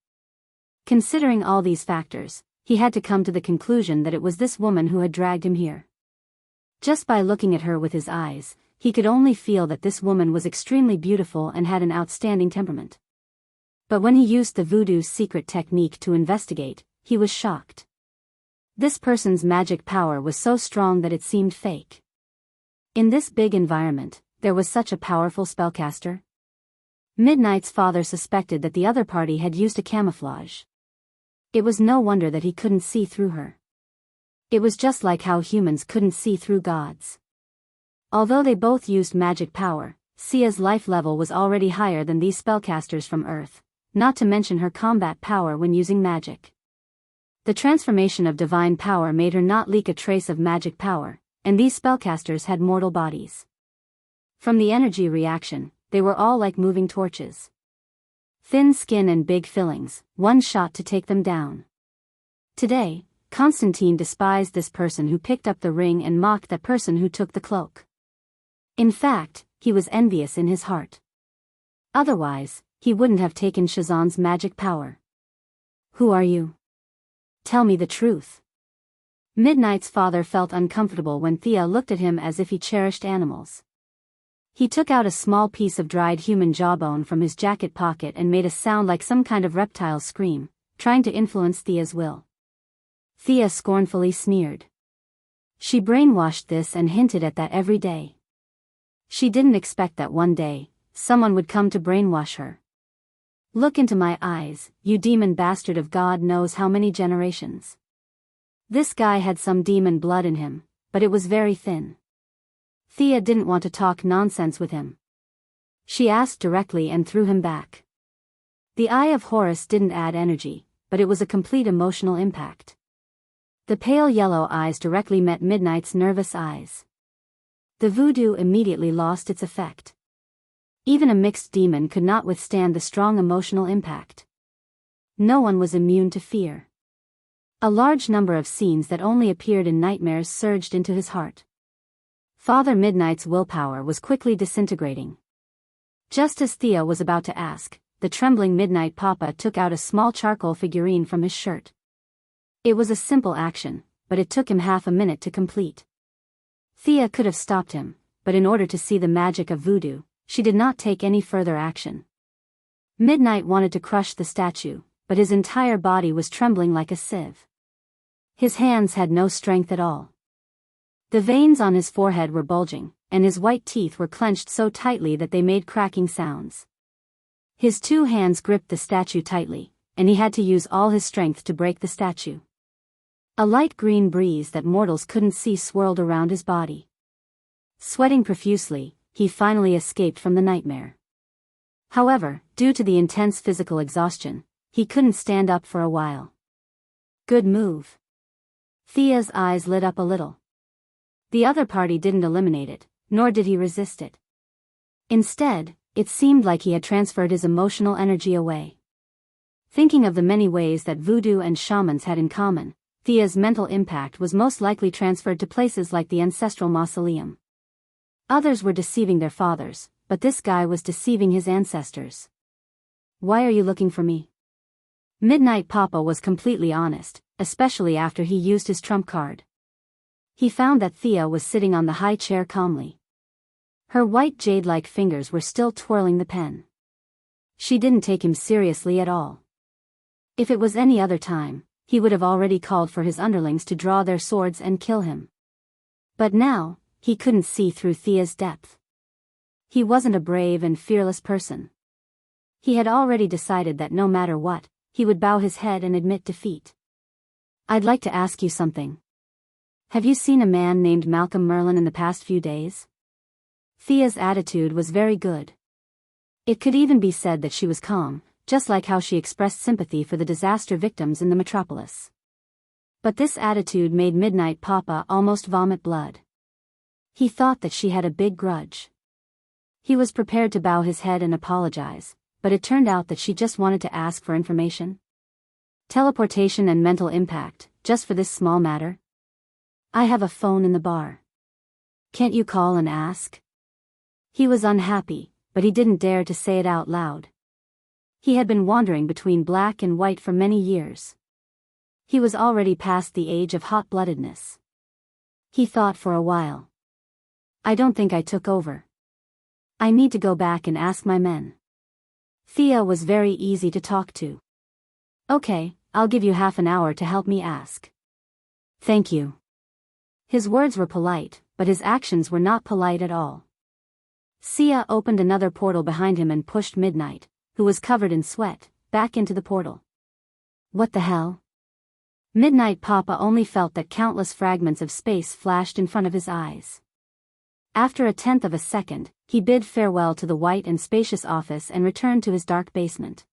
Considering all these factors, he had to come to the conclusion that it was this woman who had dragged him here. Just by looking at her with his eyes, he could only feel that this woman was extremely beautiful and had an outstanding temperament. But when he used the voodoo's secret technique to investigate, he was shocked. This person's magic power was so strong that it seemed fake. In this big environment, there was such a powerful spellcaster. Midnight's father suspected that the other party had used a camouflage. It was no wonder that he couldn't see through her. It was just like how humans couldn't see through gods. Although they both used magic power, Sia's life level was already higher than these spellcasters from Earth, not to mention her combat power when using magic. The transformation of divine power made her not leak a trace of magic power, and these spellcasters had mortal bodies. From the energy reaction, they were all like moving torches. Thin skin and big fillings, one shot to take them down. Today, Constantine despised this person who picked up the ring and mocked that person who took the cloak. In fact, he was envious in his heart. Otherwise, he wouldn't have taken Shazan's magic power. Who are you? Tell me the truth. Midnight's father felt uncomfortable when Thea looked at him as if he cherished animals. He took out a small piece of dried human jawbone from his jacket pocket and made a sound like some kind of reptile scream, trying to influence Thea's will. Thea scornfully sneered. She brainwashed this and hinted at that every day. She didn't expect that one day, someone would come to brainwash her. Look into my eyes, you demon bastard of God knows how many generations. This guy had some demon blood in him, but it was very thin. Thea didn't want to talk nonsense with him. She asked directly and threw him back. The Eye of Horus didn't add energy, but it was a complete emotional impact. The pale yellow eyes directly met Midnight's nervous eyes. The voodoo immediately lost its effect. Even a mixed demon could not withstand the strong emotional impact. No one was immune to fear. A large number of scenes that only appeared in nightmares surged into his heart. Father Midnight's willpower was quickly disintegrating. Just as Thea was about to ask, the trembling Midnight Papa took out a small charcoal figurine from his shirt. It was a simple action, but it took him half a minute to complete. Thea could have stopped him, but in order to see the magic of voodoo, she did not take any further action. Midnight wanted to crush the statue, but his entire body was trembling like a sieve. His hands had no strength at all. The veins on his forehead were bulging, and his white teeth were clenched so tightly that they made cracking sounds. His two hands gripped the statue tightly, and he had to use all his strength to break the statue. A light green breeze that mortals couldn't see swirled around his body. Sweating profusely, he finally escaped from the nightmare. However, due to the intense physical exhaustion, he couldn't stand up for a while. Good move. Thea's eyes lit up a little. The other party didn't eliminate it, nor did he resist it. Instead, it seemed like he had transferred his emotional energy away. Thinking of the many ways that voodoo and shamans had in common, Thea's mental impact was most likely transferred to places like the ancestral mausoleum. Others were deceiving their fathers, but this guy was deceiving his ancestors. Why are you looking for me? Midnight Papa was completely honest, especially after he used his trump card. He found that Thea was sitting on the high chair calmly. Her white jade-like fingers were still twirling the pen. She didn't take him seriously at all. If it was any other time, he would have already called for his underlings to draw their swords and kill him. But now, he couldn't see through Thea's depth. He wasn't a brave and fearless person. He had already decided that no matter what, he would bow his head and admit defeat. I'd like to ask you something. Have you seen a man named Malcolm Merlin in the past few days? Thea's attitude was very good. It could even be said that she was calm, just like how she expressed sympathy for the disaster victims in the metropolis. But this attitude made Midnight Papa almost vomit blood. He thought that she had a big grudge. He was prepared to bow his head and apologize, but it turned out that she just wanted to ask for information. Teleportation and mental impact, just for this small matter? I have a phone in the bar. Can't you call and ask? He was unhappy, but he didn't dare to say it out loud. He had been wandering between black and white for many years. He was already past the age of hot-bloodedness. He thought for a while. I don't think I took over. I need to go back and ask my men. Thea was very easy to talk to. Okay, I'll give you half an hour to help me ask. Thank you. His words were polite, but his actions were not polite at all. Sia opened another portal behind him and pushed Midnight, who was covered in sweat, back into the portal. What the hell? Midnight Papa only felt that countless fragments of space flashed in front of his eyes. After a tenth of a second, he bid farewell to the white and spacious office and returned to his dark basement.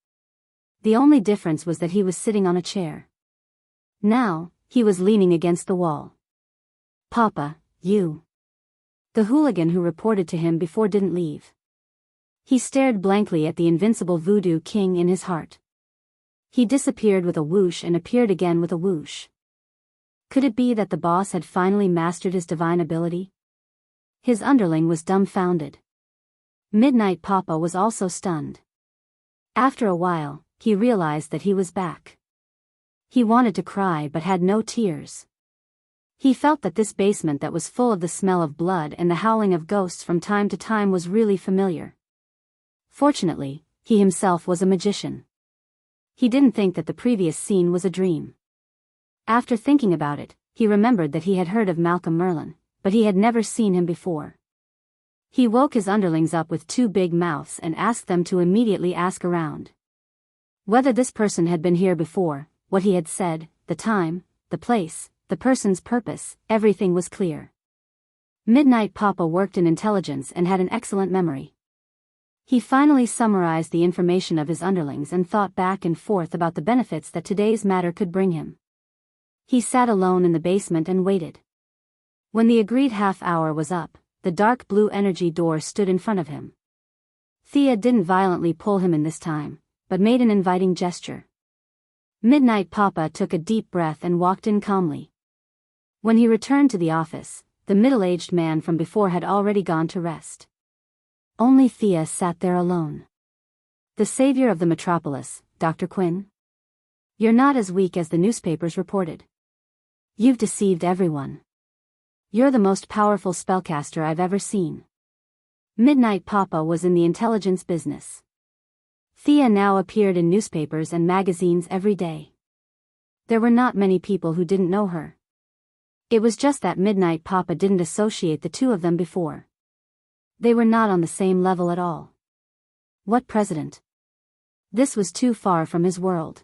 The only difference was that he was sitting on a chair. Now, he was leaning against the wall. Papa, you. The hooligan who reported to him before didn't leave. He stared blankly at the invincible voodoo king in his heart. He disappeared with a whoosh and appeared again with a whoosh. Could it be that the boss had finally mastered his divine ability? His underling was dumbfounded. Midnight Papa was also stunned. After a while, he realized that he was back. He wanted to cry but had no tears. He felt that this basement that was full of the smell of blood and the howling of ghosts from time to time was really familiar. Fortunately, he himself was a magician. He didn't think that the previous scene was a dream. After thinking about it, he remembered that he had heard of Malcolm Merlin, but he had never seen him before. He woke his underlings up with two big mouths and asked them to immediately ask around. Whether this person had been here before, what he had said, the time, the place, the person's purpose, everything was clear. Midnight Papa worked in intelligence and had an excellent memory. He finally summarized the information of his underlings and thought back and forth about the benefits that today's matter could bring him. He sat alone in the basement and waited. When the agreed half hour was up, the dark blue energy door stood in front of him. Thea didn't violently pull him in this time, but made an inviting gesture. Midnight Papa took a deep breath and walked in calmly. When he returned to the office, the middle-aged man from before had already gone to rest. Only Thea sat there alone. The savior of the metropolis, Dr. Quinn? You're not as weak as the newspapers reported. You've deceived everyone. You're the most powerful spellcaster I've ever seen. Midnight Papa was in the intelligence business. Thea now appeared in newspapers and magazines every day. There were not many people who didn't know her. It was just that Midnight Papa didn't associate the two of them before. They were not on the same level at all. What president? This was too far from his world.